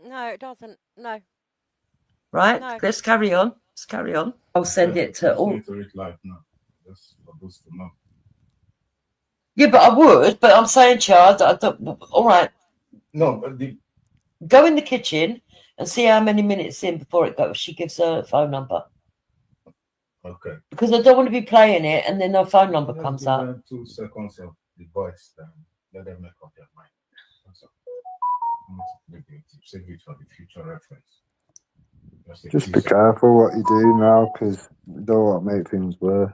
[SPEAKER 4] No, it doesn't. No.
[SPEAKER 1] Right?
[SPEAKER 4] No.
[SPEAKER 1] Let's carry on. I'll send it to all. Yeah, but I would. But I'm saying, Chad, I don't. All right.
[SPEAKER 5] No, but
[SPEAKER 1] go in the kitchen and see how many minutes in before it goes. She gives her phone number.
[SPEAKER 5] Okay.
[SPEAKER 1] Because I don't want to be playing it and then her phone number comes up.
[SPEAKER 5] 2 seconds of the voice, then let them make up their mind. Save it for the future reference.
[SPEAKER 2] Just be careful what you do now, because you don't want to make things worse.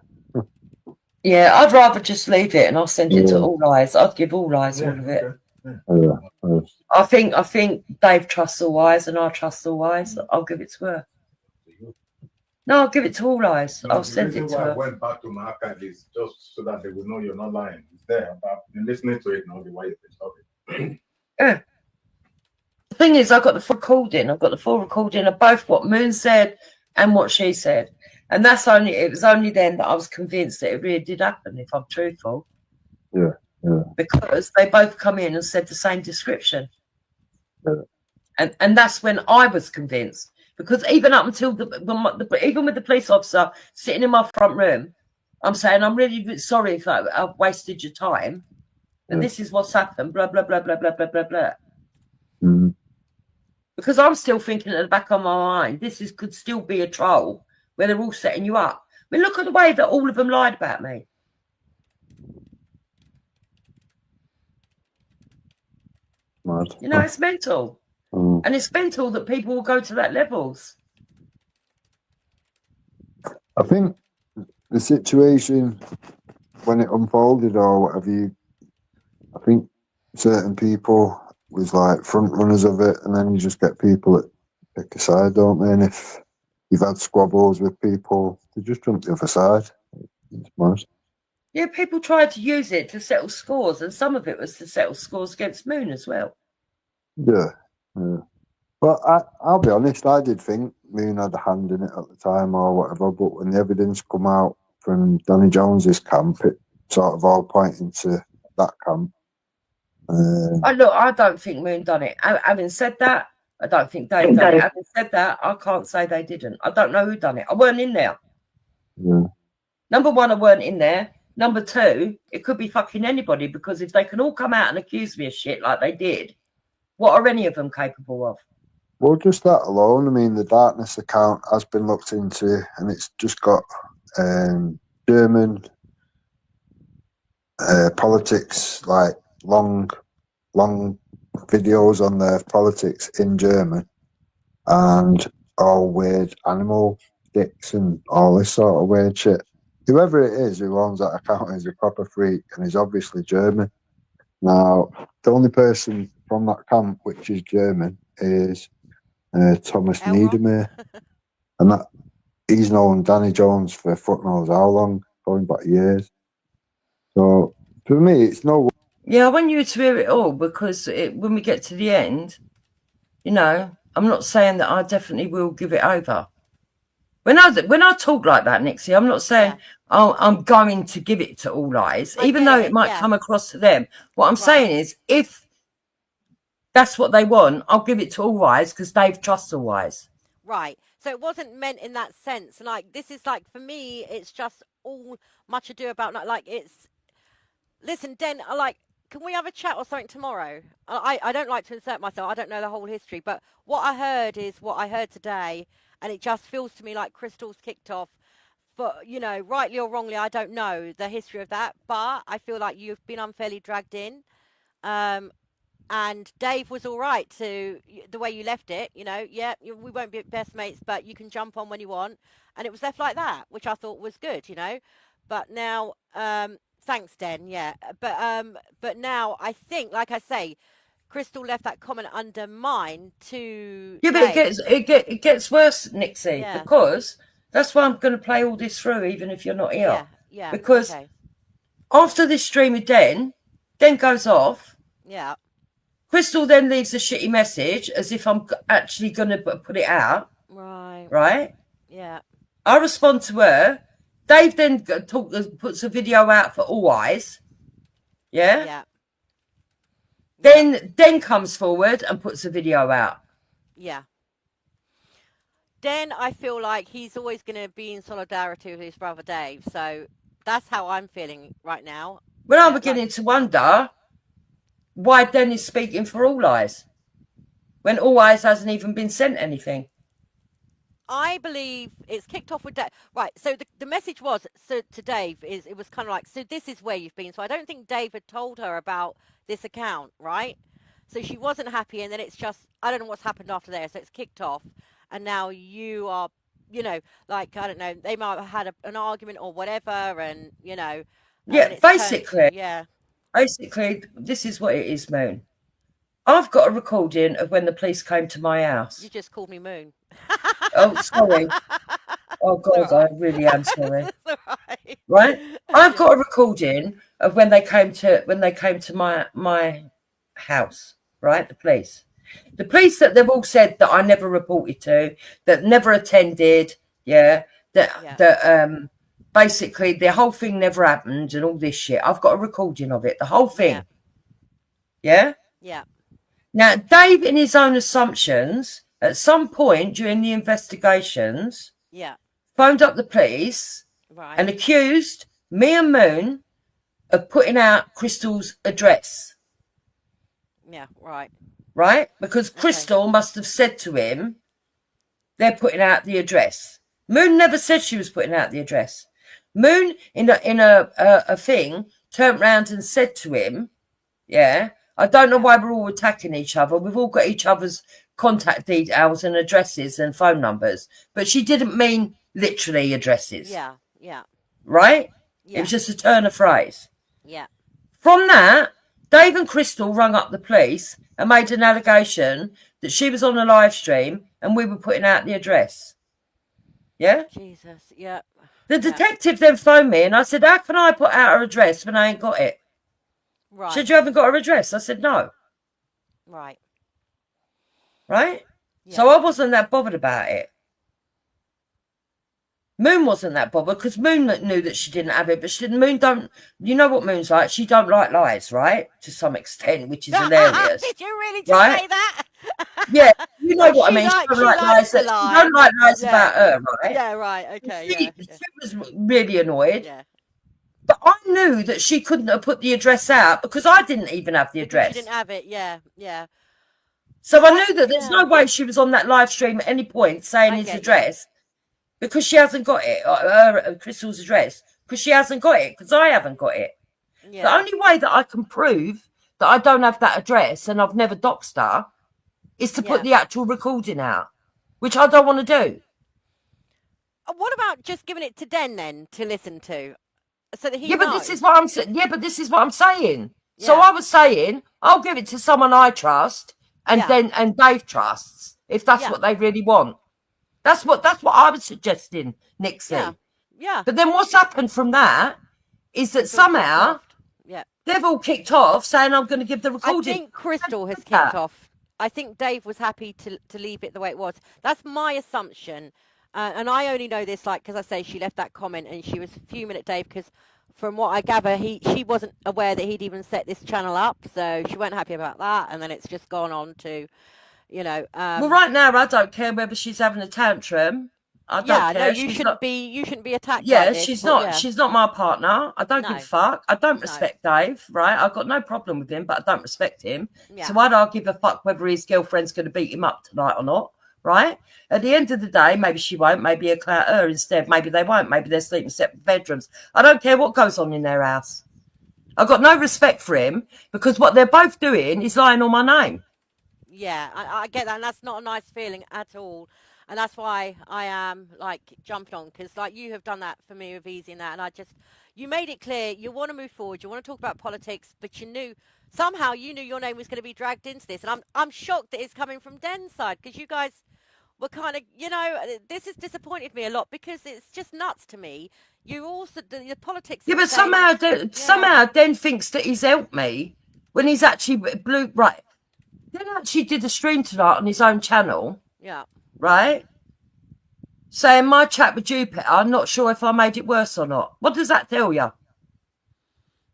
[SPEAKER 1] Yeah, I'd rather just leave it and I'll send it to All Eyes. I'd give All Eyes all of it. I think Dave trusts All Eyes and I trust All Eyes. I'll give it to her. No, I'll give it to All Eyes. I'll send it to her.
[SPEAKER 5] I went back to my archive list just so that they will know you're not lying. It's there. I've been listening to it now, the way you've been talking.
[SPEAKER 1] Yeah. The thing is, I've got the full recording. I've got the full recording of both what Moon said and what she said. And it was only then that I was convinced that it really did happen, if I'm truthful.
[SPEAKER 2] Yeah. Yeah.
[SPEAKER 1] Because they both come in and said the same description.
[SPEAKER 2] Yeah.
[SPEAKER 1] And that's when I was convinced. Because even up until even with the police officer sitting in my front room, I'm saying, I'm really sorry if I've wasted your time. But this is what's happened, blah, blah, blah, blah, blah, blah, blah, blah.
[SPEAKER 2] Mm.
[SPEAKER 1] Because I'm still thinking at the back of my mind, could still be a troll where they're all setting you up. I mean, look at the way that all of them lied about me.
[SPEAKER 2] Mad.
[SPEAKER 1] You know, it's mental.
[SPEAKER 2] Mm.
[SPEAKER 1] And it's mental that people will go to that levels.
[SPEAKER 2] I think the situation when it unfolded or whatever, I think certain people was like front runners of it, and then you just get people that pick a side, don't they? And if you've had squabbles with people, they just jump the other side. It's mad.
[SPEAKER 1] Yeah, people tried to use it to settle scores, and some of it was to settle scores against Moon as well.
[SPEAKER 2] Yeah. Well, I'll be honest, I did think Moon had a hand in it at the time or whatever, but when the evidence come out from Danny Jones's camp, it sort of all pointing to that camp.
[SPEAKER 1] Look, I don't think Moon done it. Having said that, I don't think Dave done it. Having said that, I can't say they didn't. I don't know who done it. I weren't in there.
[SPEAKER 2] Yeah.
[SPEAKER 1] Number one, I weren't in there. Number two, it could be fucking anybody, because if they can all come out and accuse me of shit like they did, what are any of them capable of?
[SPEAKER 2] Well, just that alone, I mean, the Darkness account has been looked into, and it's just got German politics, like long videos on their politics in German, and all weird animal sticks and all this sort of weird shit. Whoever it is who owns that account is a proper freak, and is obviously German. Now, the only person from that camp which is German is Thomas Niedermeyer, and that he's known Danny Jones for fuck knows how long, going back years. So for me, it's no.
[SPEAKER 1] Yeah, I want you to hear it all, because when we get to the end, you know, I'm not saying that I definitely will give it over. When I talk like that, Nixie, I'm not saying I'm going to give it to All Eyes, even though it might come across to them. What I'm saying is, if that's what they want, I'll give it to All Eyes, because Dave trusts All Eyes.
[SPEAKER 4] Right. So it wasn't meant in that sense. Like, this is like, for me, it's just all much ado about, like, it's, listen, Den, can we have a chat or something tomorrow? I don't like to insert myself. I don't know the whole history, but what I heard is what I heard today, and it just feels to me like Crystal's kicked off. But, you know, rightly or wrongly, I don't know the history of that, but I feel like you've been unfairly dragged in. And Dave was all right to the way you left it, you know, we won't be best mates, but you can jump on when you want. And it was left like that, which I thought was good, you know. But now, thanks, Den, yeah. But now I think, like I say, Crystal left that comment under mine to
[SPEAKER 1] Yeah, but it gets worse, Nixie, because that's why I'm going to play all this through, even if you're not here.
[SPEAKER 4] Yeah.
[SPEAKER 1] Because after this stream with Den goes off.
[SPEAKER 4] Yeah.
[SPEAKER 1] Crystal then leaves a shitty message as if I'm actually going to put it out. Right?
[SPEAKER 4] Yeah.
[SPEAKER 1] I respond to her. Dave then puts a video out for All Eyes. Yeah? Then comes forward and puts a video out.
[SPEAKER 4] Yeah. Then I feel like he's always going to be in solidarity with his brother Dave. So that's how I'm feeling right now.
[SPEAKER 1] Well, I'm beginning to wonder why Den is speaking for All Eyes when All Eyes hasn't even been sent anything.
[SPEAKER 4] I believe it's kicked off with Dave. Right, so the message was, to Dave, it was kind of like, so this is where you've been. So I don't think Dave had told her about this account, right? So she wasn't happy, and then it's just, I don't know what's happened after there. So it's kicked off, and now you are, you know, like, I don't know, they might have had an argument or whatever, and, you know.
[SPEAKER 1] Yeah, basically. Basically, this is what it is, Moon. I've got a recording of when the police came to my house.
[SPEAKER 4] You just called me Moon.
[SPEAKER 1] Oh, sorry. Oh, God, I really am sorry. Right? I've got a recording of when they came to my house, right? The police that they've all said that I never reported to, that never attended, that basically the whole thing never happened and all this shit. I've got a recording of it, the whole thing. Yeah?
[SPEAKER 4] Yeah.
[SPEAKER 1] Now, Dave, in his own assumptions, at some point during the investigations, phoned up the police and accused me and Moon of putting out Crystal's address.
[SPEAKER 4] Yeah, right.
[SPEAKER 1] Right? Because Crystal must have said to him, they're putting out the address. Moon never said she was putting out the address. Moon, in a thing, turned round and said to him, I don't know why we're all attacking each other. We've all got each other's contact details and addresses and phone numbers. But she didn't mean literally addresses.
[SPEAKER 4] Yeah.
[SPEAKER 1] Right?
[SPEAKER 4] Yeah.
[SPEAKER 1] It was just a turn of phrase.
[SPEAKER 4] Yeah.
[SPEAKER 1] From that, Dave and Crystal rung up the police and made an allegation that she was on a live stream and we were putting out the address. Yeah?
[SPEAKER 4] Jesus, yeah.
[SPEAKER 1] The detective then phoned me and I said, how can I put out her address when I ain't got it?
[SPEAKER 4] Right.
[SPEAKER 1] She said, you haven't got her address? I said, no.
[SPEAKER 4] Right.
[SPEAKER 1] Right?
[SPEAKER 4] Yeah.
[SPEAKER 1] So I wasn't that bothered about it. Moon wasn't that bothered because Moon knew that she didn't have it, but she didn't. Moon don't. You know what Moon's like? She don't like lies, right? To some extent, which is hilarious.
[SPEAKER 4] Did you really just say that?
[SPEAKER 1] Yeah, you know what I mean.
[SPEAKER 4] She
[SPEAKER 1] don't like lies. She don't like lies about her, right?
[SPEAKER 4] Yeah, right. Okay.
[SPEAKER 1] She was really annoyed.
[SPEAKER 4] Yeah.
[SPEAKER 1] But I knew that she couldn't have put the address out because I didn't even have the address.
[SPEAKER 4] She didn't have it. Yeah.
[SPEAKER 1] So I knew that there's no way she was on that live stream at any point saying his address. Because she hasn't got it, Crystal's address, because she hasn't got it, because I haven't got it. Yeah. The only way that I can prove that I don't have that address and I've never doxed her is to put the actual recording out, which I don't want to do.
[SPEAKER 4] What about just giving it to Den then to listen to, so that he knows?
[SPEAKER 1] But this is what I'm saying. Yeah, but this is what I'm saying. Yeah. So I was saying I'll give it to someone I trust, and Dave trusts if that's what they really want. That's what I was suggesting, Nixie.
[SPEAKER 4] Yeah.
[SPEAKER 1] But then what's happened from that is that somehow they've all kicked off saying I'm going to give the recording.
[SPEAKER 4] I think Crystal has kicked off. I think Dave was happy to leave it the way it was. That's my assumption. And I only know this, because I say she left that comment and she was fuming at Dave because from what I gather, she wasn't aware that he'd even set this channel up. So she wasn't happy about that. And then it's just gone on to... well,
[SPEAKER 1] right now I don't care whether she's having a tantrum. I don't care.
[SPEAKER 4] No, you shouldn't be attacked.
[SPEAKER 1] Yeah,
[SPEAKER 4] like this,
[SPEAKER 1] she's not. She's not my partner. I don't give a fuck. I don't respect Dave. Right? I've got no problem with him, but I don't respect him. Yeah. So why do I give a fuck whether his girlfriend's going to beat him up tonight or not? Right? At the end of the day, maybe she won't. Maybe he'll clout her instead. Maybe they won't. Maybe they're sleeping in separate bedrooms. I don't care what goes on in their house. I've got no respect for him because what they're both doing is lying on my name.
[SPEAKER 4] Yeah, I get that, and that's not a nice feeling at all. And that's why I am, jumping on, because, you have done that for me with Easy and that, and you made it clear you want to move forward, you want to talk about politics, but somehow you knew your name was going to be dragged into this, and I'm shocked that it's coming from Den's side, because you guys were kind of, this has disappointed me a lot, because it's just nuts to me. You also, the politics...
[SPEAKER 1] Yeah, but somehow Den thinks that he's helped me, when he's actually right. Den actually did a stream tonight on his own channel.
[SPEAKER 4] Yeah.
[SPEAKER 1] Right? Saying my chat with Jupiter, I'm not sure if I made it worse or not. What does that tell you?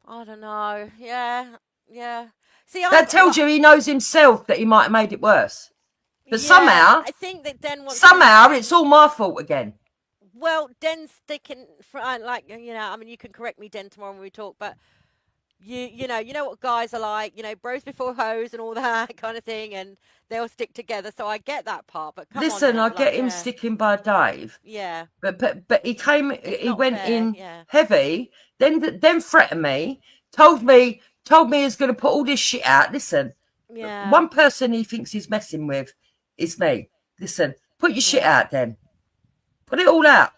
[SPEAKER 4] I don't know. Yeah. See,
[SPEAKER 1] that tells you he knows himself that he might have made it worse. But somehow,
[SPEAKER 4] I think that Den wants
[SPEAKER 1] it's all my fault again.
[SPEAKER 4] Well, Den's sticking for you can correct me, Den, tomorrow when we talk, but you know what guys are like, bros before hoes and all that kind of thing, and they'll stick together. So I get that part, but
[SPEAKER 1] listen, I get him sticking by Dave.
[SPEAKER 4] Yeah.
[SPEAKER 1] But he went in heavy, then threatened me, told me he's going to put all this shit out. Listen, one person he thinks he's messing with is me. Listen, put your shit out then. Put it all out.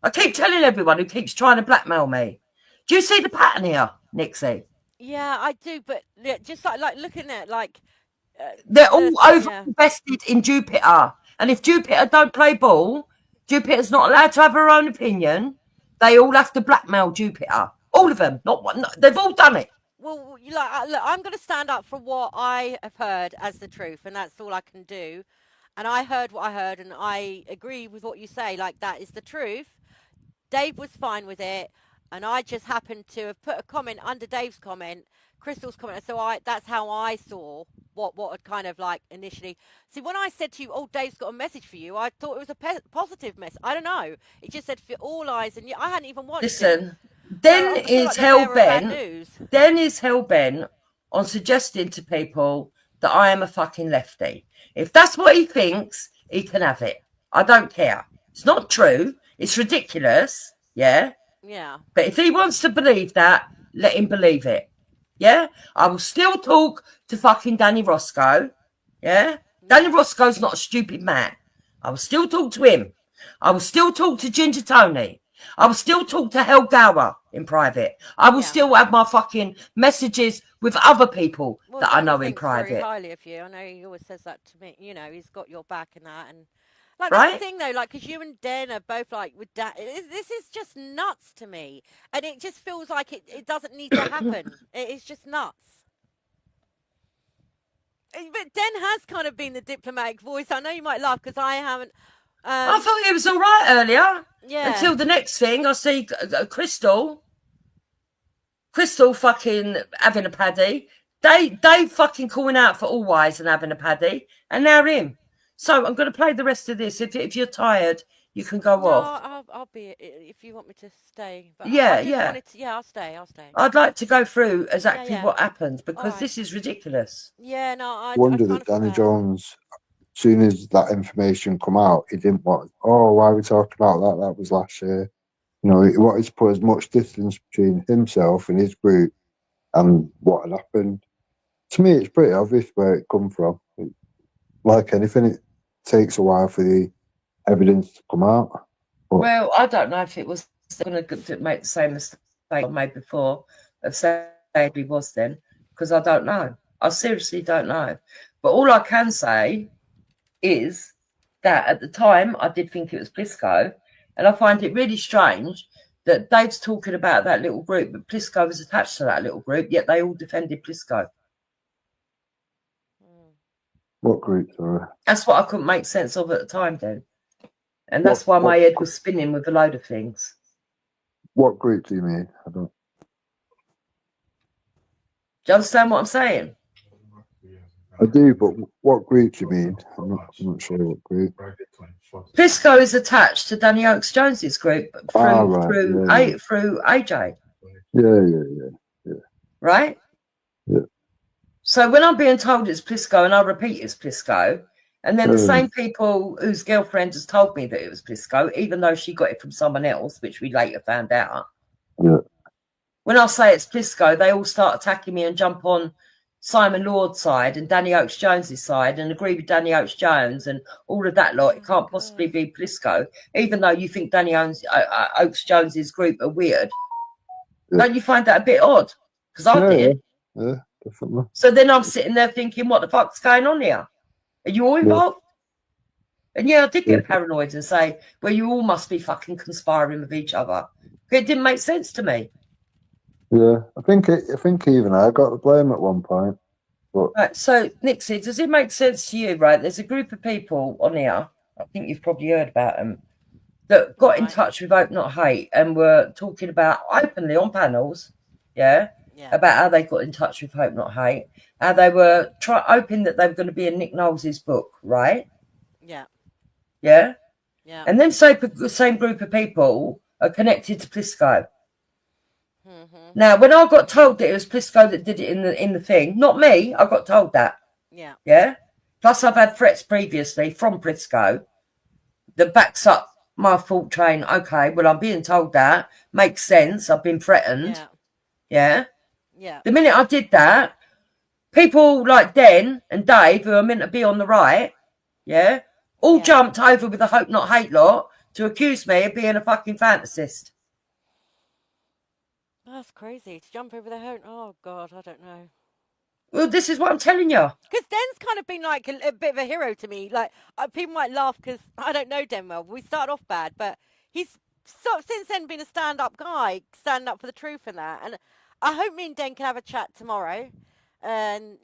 [SPEAKER 1] I keep telling everyone who keeps trying to blackmail me. Do you see the pattern here, Nixie?
[SPEAKER 4] Yeah, I do, but just like looking at
[SPEAKER 1] they're all over-invested in Jupiter. And if Jupiter don't play ball, Jupiter's not allowed to have her own opinion. They all have to blackmail Jupiter. All of them. Not one. No, they've all done it.
[SPEAKER 4] Well, look, I'm going to stand up for what I have heard as the truth, and that's all I can do. And I heard what I heard, and I agree with what you say. That is the truth. Dave was fine with it, and I just happened to have put a comment under Dave's comment, Crystal's comment. So that's how I saw what had kind of like initially. See, when I said to you, "Oh, Dave's got a message for you," I thought it was a positive message. I don't know. It just said for all eyes, and I hadn't even watched it.
[SPEAKER 1] Listen,
[SPEAKER 4] So
[SPEAKER 1] Den
[SPEAKER 4] I feel like
[SPEAKER 1] is
[SPEAKER 4] the
[SPEAKER 1] hell
[SPEAKER 4] bearer of bad
[SPEAKER 1] bent.
[SPEAKER 4] news.
[SPEAKER 1] Den is hell bent on suggesting to people that I am a fucking lefty. If that's what he thinks, he can have it. I don't care. It's not true. It's ridiculous. Yeah.
[SPEAKER 4] Yeah.
[SPEAKER 1] But if he wants to believe that, let him believe it. Yeah. I will still talk to fucking Danny Roscoe. Yeah. Danny Roscoe's not a stupid man. I will still talk to him. I will still talk to Ginger Tony. I will still talk to Hel Gower in private. I will still have my fucking messages with other people that I know in private.
[SPEAKER 4] Very highly of you. I know he always says that to me. You know, he's got your back and that. And like
[SPEAKER 1] Right?
[SPEAKER 4] that's the thing though, like because you and Den are both like with that. This is just nuts to me, and it just feels like it doesn't need to happen. It's just nuts. But Den has kind of been the diplomatic voice. I know you might laugh because I haven't.
[SPEAKER 1] I thought it was all right earlier.
[SPEAKER 4] Yeah.
[SPEAKER 1] Until the next thing, I see Crystal fucking having a paddy. They fucking calling out for all wise and having a paddy, and now him. So I'm going to play the rest of this. If you're tired, you can go off.
[SPEAKER 4] I'll be if you want me to stay. But
[SPEAKER 1] Yeah,
[SPEAKER 4] I just wanted to, I'll stay.
[SPEAKER 1] I'd like to go through exactly what happened because this is ridiculous.
[SPEAKER 4] Yeah, no, I
[SPEAKER 2] wonder that Danny Jones, as soon as that information come out, he didn't want. Oh, why are we talking about that? That was last year. You know, he wanted to put as much distance between himself and his group and what had happened. To me, it's pretty obvious where it come from. Like anything, it takes a while for the evidence to come out. But,
[SPEAKER 1] well, I don't know if it was going to make the same mistake I made before of saying he was then, because I don't know. I seriously don't know. But all I can say is that at the time I did think it was Plisco, and I find it really strange that Dave's talking about that little group, but Plisco was attached to that little group, yet they all defended Plisco.
[SPEAKER 2] what groups are?
[SPEAKER 1] That's what I couldn't make sense of at the time then. And that's why my head was spinning with a load of things.
[SPEAKER 2] What group do you mean? I don't.
[SPEAKER 1] Do you understand what I'm saying?
[SPEAKER 2] I do, but what group do you mean? I'm not sure what group.
[SPEAKER 1] Plisco is attached to Danny Oakes Jones's group through AJ.
[SPEAKER 2] Yeah.
[SPEAKER 1] Right?
[SPEAKER 2] Yeah.
[SPEAKER 1] So when I'm being told it's Plisco, and I repeat it's Plisco, and then the same people whose girlfriend has told me that it was Plisco, even though she got it from someone else, which we later found out.
[SPEAKER 2] Yeah.
[SPEAKER 1] When I say it's Plisco, they all start attacking me and jump on Simon Lord's side and Danny Oakes Jones's side and agree with Danny Oakes Jones and all of that lot. It can't possibly be Plisco, even though you think Danny Oakes Jones's group are weird. Yeah. Don't you find that a bit odd? Because I did.
[SPEAKER 2] Yeah, definitely.
[SPEAKER 1] So then I'm sitting there thinking, what the fuck's going on here? Are you all involved? Yeah. And I did get paranoid and say, well, you all must be fucking conspiring with each other. It didn't make sense to me.
[SPEAKER 2] Yeah, I think even I got the blame at one point. But...
[SPEAKER 1] Right, so Nixie, does it make sense to you? Right, there's a group of people on here. I think you've probably heard about them that got in touch with Hope Not Hate and were talking about openly on panels, about how they got in touch with Hope Not Hate, how they were hoping that they were going to be in Nick Knowles's book, right? Yeah. And then same group of people are connected to Plisco. Now, when I got told that it was Plisco that did it in the thing, not me, I got told that. Yeah. Plus, I've had threats previously from Plisco that backs up my thought train. Okay, well, I'm being told that makes sense. I've been threatened. Yeah. The minute I did that, people like Den and Dave, who are meant to be on the right, all jumped over with the Hope Not Hate lot to accuse me of being a fucking fantasist.
[SPEAKER 4] That's crazy to jump over the hope. Oh God, I don't know.
[SPEAKER 1] Well, this is what I'm telling you.
[SPEAKER 4] Because Den's kind of been like a bit of a hero to me. Like people might laugh because I don't know Den well. We started off bad, but he's sort of since then been a stand-up guy, standing up for the truth and that. And I hope me and Den can have a chat tomorrow, and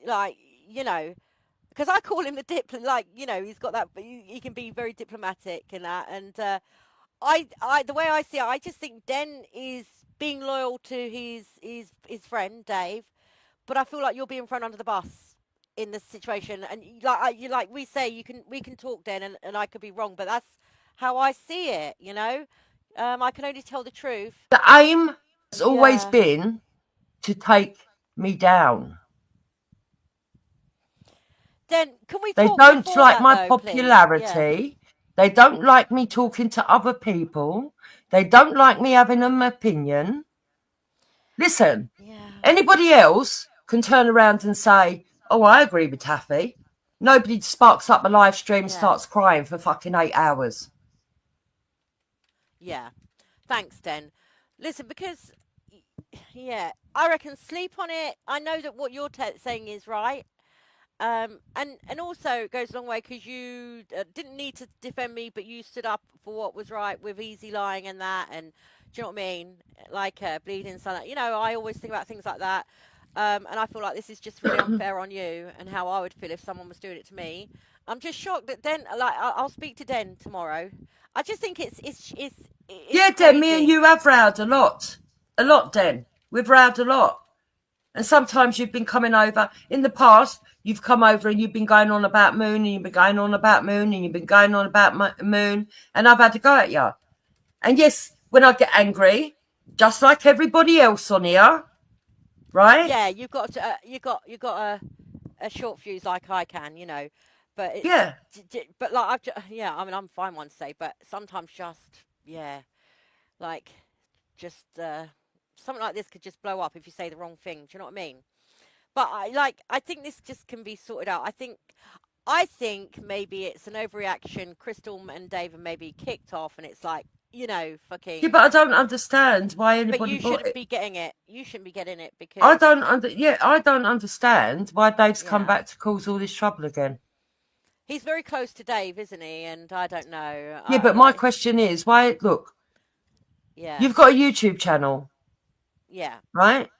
[SPEAKER 4] because I call him the he's got that. He can be very diplomatic and that, and the way I see it, I just think Den is being loyal to his friend Dave, but I feel like you're being thrown under the bus in this situation. And you like we say, we can talk, Den, and I could be wrong, but that's how I see it. You know, I can only tell the truth.
[SPEAKER 1] The aim has always
[SPEAKER 4] Yeah.
[SPEAKER 1] been to take me down.
[SPEAKER 4] Den, can we
[SPEAKER 1] They
[SPEAKER 4] talk
[SPEAKER 1] don't
[SPEAKER 4] before
[SPEAKER 1] like
[SPEAKER 4] that
[SPEAKER 1] my
[SPEAKER 4] though, please? Yeah.
[SPEAKER 1] popularity. They don't like me talking to other people. They don't like me having an opinion. Listen,
[SPEAKER 4] Yeah.
[SPEAKER 1] anybody else can turn around and say, oh, I agree with Taffy. Nobody sparks up a live stream,
[SPEAKER 4] Yeah.
[SPEAKER 1] starts crying for fucking 8 hours.
[SPEAKER 4] Yeah. Thanks, Den. Listen, because yeah, I reckon sleep on it. I know that what you're saying is right. And also it goes a long way because you didn't need to defend me, but you stood up for what was right with easy lying and that. And do you know what I mean? Like bleeding sunlight. You know, I always think about things like that. And I feel like this is just really unfair on you and how I would feel if someone was doing it to me. I'm just shocked that Den, like, I'll speak to Den tomorrow. I just think it's
[SPEAKER 1] Yeah,
[SPEAKER 4] crazy.
[SPEAKER 1] Den, me and you have rowed a lot. A lot, Den. We've rowed a lot. And sometimes you've been coming over. In the past, you've come over and you've been going on about Moon, and you've been going on about Moon, and you've been going on about Moon, and I've had to go at you. And yes, when I get angry, just like everybody else on here, right?
[SPEAKER 4] Yeah, you've got to, you got a short fuse like I can, you know. But it's
[SPEAKER 1] Yeah.
[SPEAKER 4] but like yeah, I mean I'm fine one to say, but sometimes just yeah, like just something like this could just blow up if you say the wrong thing. Do you know what I mean? But I think this just can be sorted out. I think maybe it's an overreaction. Crystal and David maybe kicked off, and it's like, you know, fucking.
[SPEAKER 1] Yeah, but I don't understand why
[SPEAKER 4] But
[SPEAKER 1] anybody
[SPEAKER 4] you
[SPEAKER 1] bought
[SPEAKER 4] shouldn't
[SPEAKER 1] it.
[SPEAKER 4] be getting it. You shouldn't be getting it because
[SPEAKER 1] I don't understand why Dave's come
[SPEAKER 4] yeah.
[SPEAKER 1] back to cause all this trouble again.
[SPEAKER 4] He's very close to Dave, isn't he? And I don't know.
[SPEAKER 1] Yeah, but my question is, why, look,
[SPEAKER 4] Yeah.
[SPEAKER 1] you've got a YouTube channel,
[SPEAKER 4] Yeah.
[SPEAKER 1] right?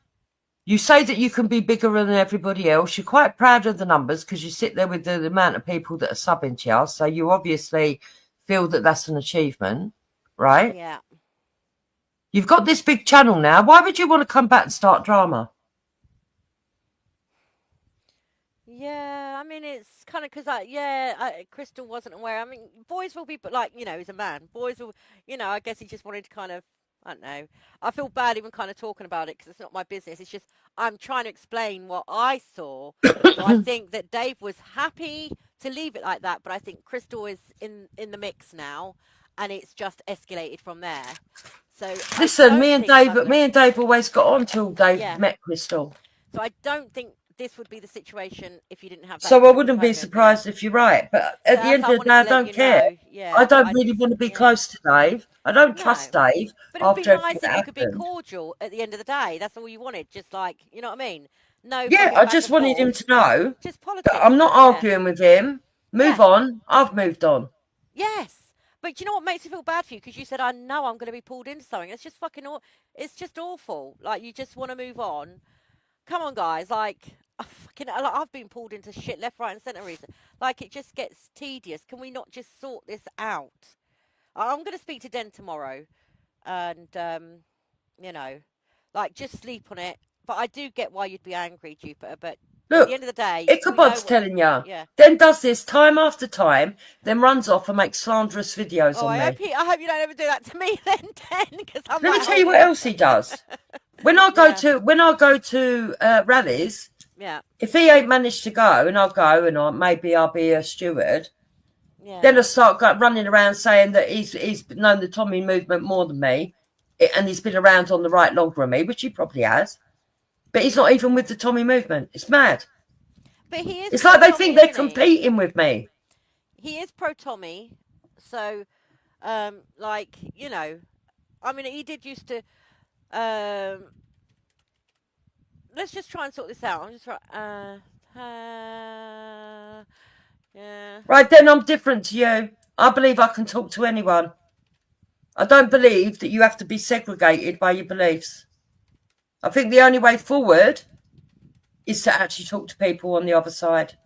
[SPEAKER 1] You say that you can be bigger than everybody else. You're quite proud of the numbers because you sit there with the amount of people that are subbing to you. So you obviously feel that that's an achievement, right?
[SPEAKER 4] Yeah.
[SPEAKER 1] You've got this big channel now. Why would you want to come back and start drama?
[SPEAKER 4] Yeah, I mean, it's kind of because Crystal wasn't aware. I mean, boys will be, but like, you know, he's a man. Boys will, you know, I guess he just wanted to kind of, I don't know. I feel bad even kind of talking about it because it's not my business. It's just, I'm trying to explain what I saw. So I think that Dave was happy to leave it like that, but I think Crystal is in the mix now, and it's just escalated from there. So
[SPEAKER 1] Listen, me and Dave always got on till Dave met Crystal.
[SPEAKER 4] So I don't think this would be the situation if you didn't have that.
[SPEAKER 1] So I wouldn't be surprised if you're right. But at the end of the day, I don't care.
[SPEAKER 4] Yeah,
[SPEAKER 1] I don't really want to be close to Dave. I don't trust Dave.
[SPEAKER 4] But it would be nice if you could be cordial at the end of the day. That's all you wanted. Just like, you know what I mean? No.
[SPEAKER 1] Yeah, I just wanted him to know
[SPEAKER 4] just politics,
[SPEAKER 1] that I'm not arguing with him. Move on. I've moved on.
[SPEAKER 4] Yes. But you know what makes me feel bad for you? Because you said, I know I'm going to be pulled into something. It's just fucking it's just awful. Like, you just want to move on. Come on, guys. Like, I've been pulled into shit left, right, and centre reason. Like, it just gets tedious. Can we not just sort this out? I'm going to speak to Den tomorrow, and you know, like, just sleep on it. But I do get why you'd be angry, Jupiter. But
[SPEAKER 1] look,
[SPEAKER 4] at the end of the day,
[SPEAKER 1] Ichabod's telling you. Yeah. Then does this time after time, then runs off and makes slanderous videos on me.
[SPEAKER 4] I hope you don't ever do that to me, then, Den. Because
[SPEAKER 1] Let me tell you what else he does. When I go to rallies, if he ain't managed to go, and I'll go, and maybe I'll be a steward. Yeah. Then I start running around saying that he's known the Tommy movement more than me, and he's been around on the right longer than me, which he probably has. But he's not even with the Tommy movement. It's mad.
[SPEAKER 4] But he is.
[SPEAKER 1] It's like they think they're competing with me.
[SPEAKER 4] He is pro Tommy, so like, you know, I mean, he did used to. Let's just try and sort this out. I'm just yeah.
[SPEAKER 1] Right, then I'm different to you. I believe I can talk to anyone. I don't believe that you have to be segregated by your beliefs. I think the only way forward is to actually talk to people on the other side.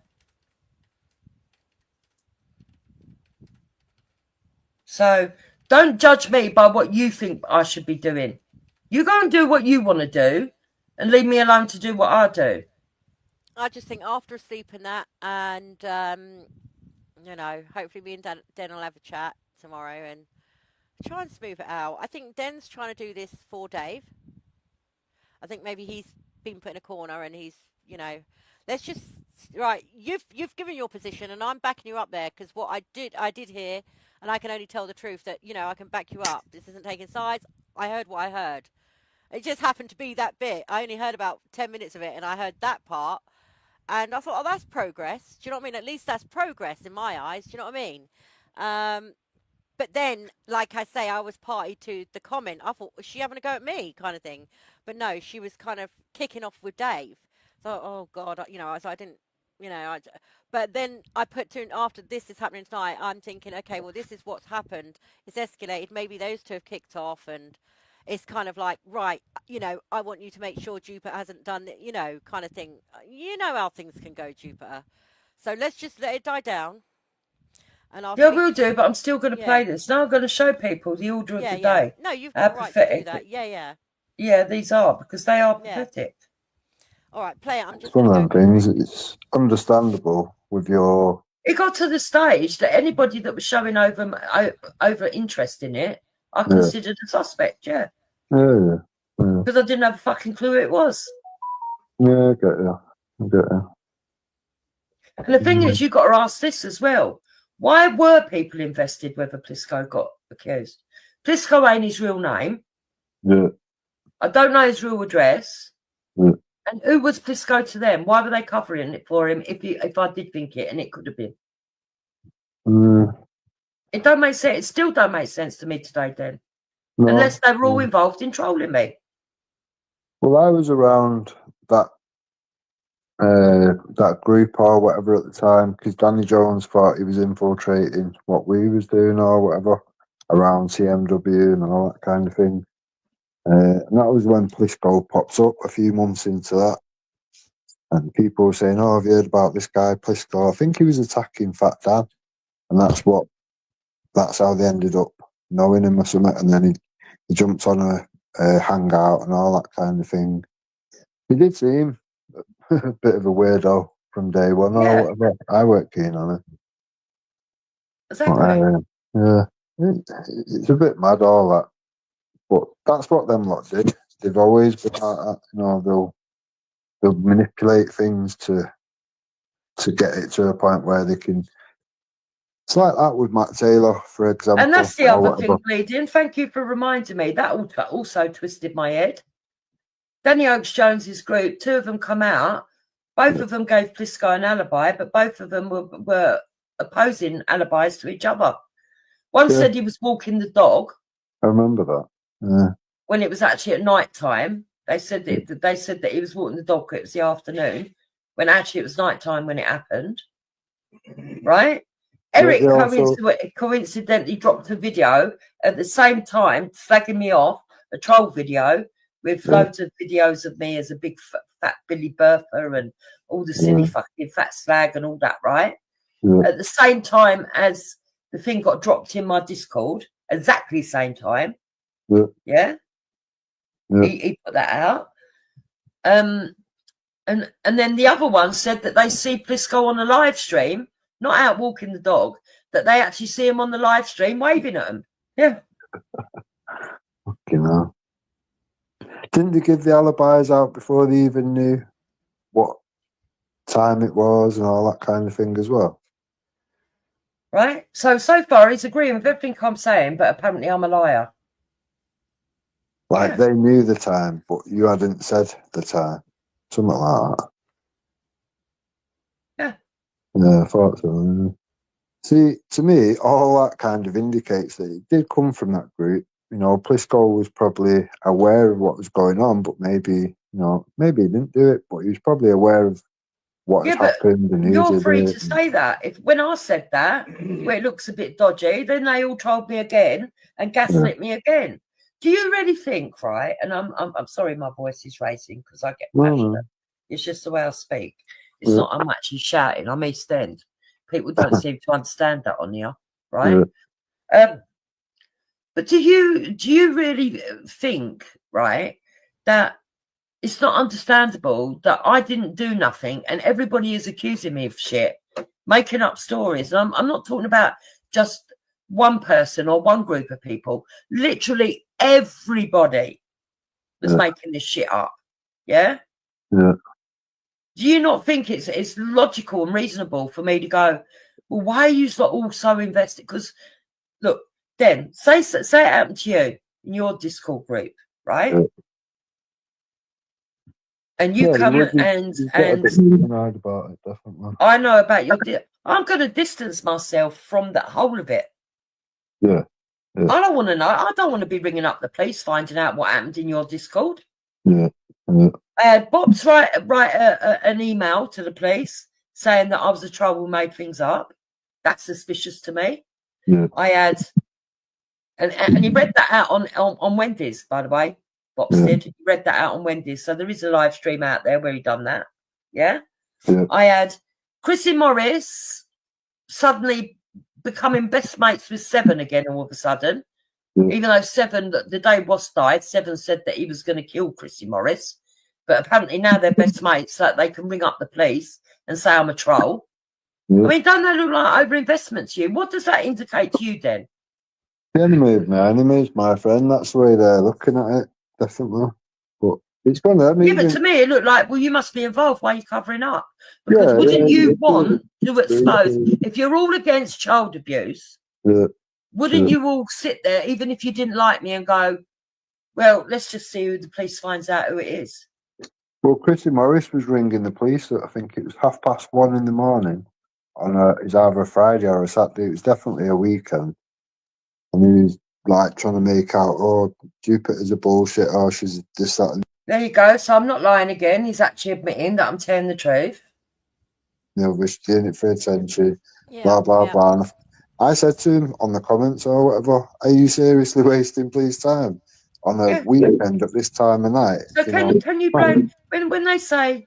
[SPEAKER 1] So Don't judge me by what you think I should be doing. You go and do what you want to do and leave me alone to do what I do.
[SPEAKER 4] I just think after a sleep and that, and you know, hopefully me and Den will have a chat tomorrow and try and smooth it out. I think Den's trying to do this for Dave. I think maybe he's been put in a corner and he's, you know, let's just right. You've given your position and I'm backing you up there because what I did hear, and I can only tell the truth that you know I can back you up. This isn't taking sides. I heard what I heard. It just happened to be that bit. I only heard about 10 minutes of it, and I heard that part. And I thought, oh, that's progress. Do you know what I mean? At least that's progress in my eyes. Do you know what I mean? But then, like I say, I was party to the comment. I thought, was she having a go at me kind of thing? But no, she was kind of kicking off with Dave. So, oh, God, you know, so I didn't, you know. But then I put to, after this is happening tonight, I'm thinking, okay, well, this is what's happened. It's escalated. Maybe those two have kicked off and it's kind of like, right, you know, I want you to make sure Jupiter hasn't done it, you know, kind of thing. You know how things can go, Jupiter. So let's just let it die down. And I'll
[SPEAKER 1] Yeah, we'll do, but I'm still going to play
[SPEAKER 4] Yeah.
[SPEAKER 1] this. Now I'm going to show people the order of the
[SPEAKER 4] Yeah.
[SPEAKER 1] day.
[SPEAKER 4] No, you've
[SPEAKER 1] How
[SPEAKER 4] got right to do
[SPEAKER 1] pathetic.
[SPEAKER 4] that. Yeah.
[SPEAKER 1] Yeah, these are, because they are
[SPEAKER 4] Yeah.
[SPEAKER 1] pathetic.
[SPEAKER 4] All right, play it. I'm
[SPEAKER 2] It's
[SPEAKER 4] just
[SPEAKER 2] one
[SPEAKER 4] going
[SPEAKER 2] of
[SPEAKER 4] to
[SPEAKER 2] them
[SPEAKER 4] go.
[SPEAKER 2] things. It's understandable with your.
[SPEAKER 1] It got to the stage that anybody that was showing over interest in it, I
[SPEAKER 2] Yeah.
[SPEAKER 1] considered a suspect,
[SPEAKER 2] Yeah.
[SPEAKER 1] Because I didn't have a fucking clue who it was.
[SPEAKER 2] Yeah, I get you.
[SPEAKER 1] And the thing is, you've got to ask this as well. Why were people invested whether Plisco got accused? Plisco ain't his real name.
[SPEAKER 2] Yeah.
[SPEAKER 1] I don't know his real address.
[SPEAKER 2] Yeah.
[SPEAKER 1] And who was Plisco to them? Why were they covering it for him if I did think it, and it could have been? It don't make sense. It still don't make sense to me today, then. No. Unless they were all involved in trolling me.
[SPEAKER 2] Well, I was around that group or whatever at the time because Danny Jones thought he was infiltrating what we was doing or whatever around CMW and all that kind of thing. And that was when Plisco pops up a few months into that. And people were saying, oh, have you heard about this guy, Plisco? I think he was attacking Fat Dan. And that's how they ended up knowing him or something. And then he jumped on a hangout and all that kind of thing. He did seem a bit of a weirdo from day one or whatever. I weren't keen on it.
[SPEAKER 1] Exactly.
[SPEAKER 2] Yeah. It's a bit mad, all that. But that's what them lot did. They've always been like that. You know, they'll manipulate things to get it to a point where they can. It's like that with Matt Taylor, for example.
[SPEAKER 1] And that's the other thing, Bleeding. Thank you for reminding me. That also twisted my head. Danny Oakes Jones's group, two of them come out. Both of them gave Plisco an alibi, but both of them were opposing alibis to each other. One said he was walking the dog.
[SPEAKER 2] I remember that. Yeah.
[SPEAKER 1] When it was actually at night time. They said that he was walking the dog. It was the afternoon, when actually it was night time when it happened. Right? Eric coincidentally dropped a video at the same time, slagging me off, a troll video with loads of videos of me as a big fat Billy Bertha and all the silly fucking fat slag and all that, right? Yeah. At the same time as the thing got dropped in my Discord, exactly same time. Yeah. He put that out. And then the other one said that they see Plisco on a live stream, not out walking the dog, that they actually see him on the live stream waving at him. Yeah.
[SPEAKER 2] Fucking hell. Didn't they give the alibis out before they even knew what time it was and all that kind of thing as well?
[SPEAKER 1] Right. So far he's agreeing with everything I'm saying, but apparently I'm a liar.
[SPEAKER 2] Like they knew the time, but you hadn't said the time. Something like that.
[SPEAKER 1] Yeah.
[SPEAKER 2] Yeah, I thought so. See, to me, all that kind of indicates that it did come from that group. You know, Plisco was probably aware of what was going on, but maybe he didn't do it, but he was probably aware of what had happened. And
[SPEAKER 1] you're free to say that. When I said that, where it looks a bit dodgy, then they all trolled me again and gaslit me again. Do you really think, right? And I'm sorry, my voice is racing because I get passionate. It's just the way I speak. It's not I'm actually shouting. I'm East End. People don't seem to understand that on here, right? But do you really think, right, that it's not understandable that I didn't do nothing and everybody is accusing me of shit, making up stories? And I'm not talking about just one person or one group of people. Literally everybody was making this shit up. Yeah?
[SPEAKER 2] Yeah.
[SPEAKER 1] Do you not think it's logical and reasonable for me to go, well, why are you all so invested? Because look, then say it happened to you in your Discord group, right?
[SPEAKER 2] Yeah.
[SPEAKER 1] And you come and
[SPEAKER 2] paranoid about it, definitely.
[SPEAKER 1] I know about your. I'm going to distance myself from that whole of it.
[SPEAKER 2] Yeah.
[SPEAKER 1] I don't want to know. I don't want to be ringing up the police finding out what happened in your Discord.
[SPEAKER 2] Yeah.
[SPEAKER 1] I had Bob's write an email to the police saying that I was a troll who made things up. That's suspicious to me.
[SPEAKER 2] Yeah.
[SPEAKER 1] I had, and he read that out on Wendy's, by the way. Bob did. He read that out on Wendy's. So there is a live stream out there where he done that. Yeah. I had Chrissy Morris suddenly becoming best mates with Seven again all of a sudden. Even though Seven, the day Ross died, Seven said that he was going to kill Chrissy Morris. But apparently now they're best mates so that they can ring up the police and say I'm a troll. I mean, don't they look like overinvestment to you? What does that indicate to you then?
[SPEAKER 2] The enemy's my friend. That's the way they're looking at it, definitely. But it's going to.
[SPEAKER 1] Yeah, but to me it looked like, well, you must be involved. Why are you covering up? Because wouldn't you want to expose, if you're all against child abuse, wouldn't you all sit there, even if you didn't like me, and go, well, let's just see who the police finds out who it is?
[SPEAKER 2] Well, Chrissy Morris was ringing the police at, I think it was 1:30 in the morning on it's either a Friday or a Saturday. It was definitely a weekend. And he was like trying to make out, oh, Jupiter's a bullshit, or she's this, that, and
[SPEAKER 1] there you go. So I'm not lying again. He's actually admitting that I'm telling the truth.
[SPEAKER 2] we're doing it for attention, blah, blah, blah. And I said to him on the comments or whatever, are you seriously wasting police time on a weekend at this time of night?
[SPEAKER 1] So can you blame when they say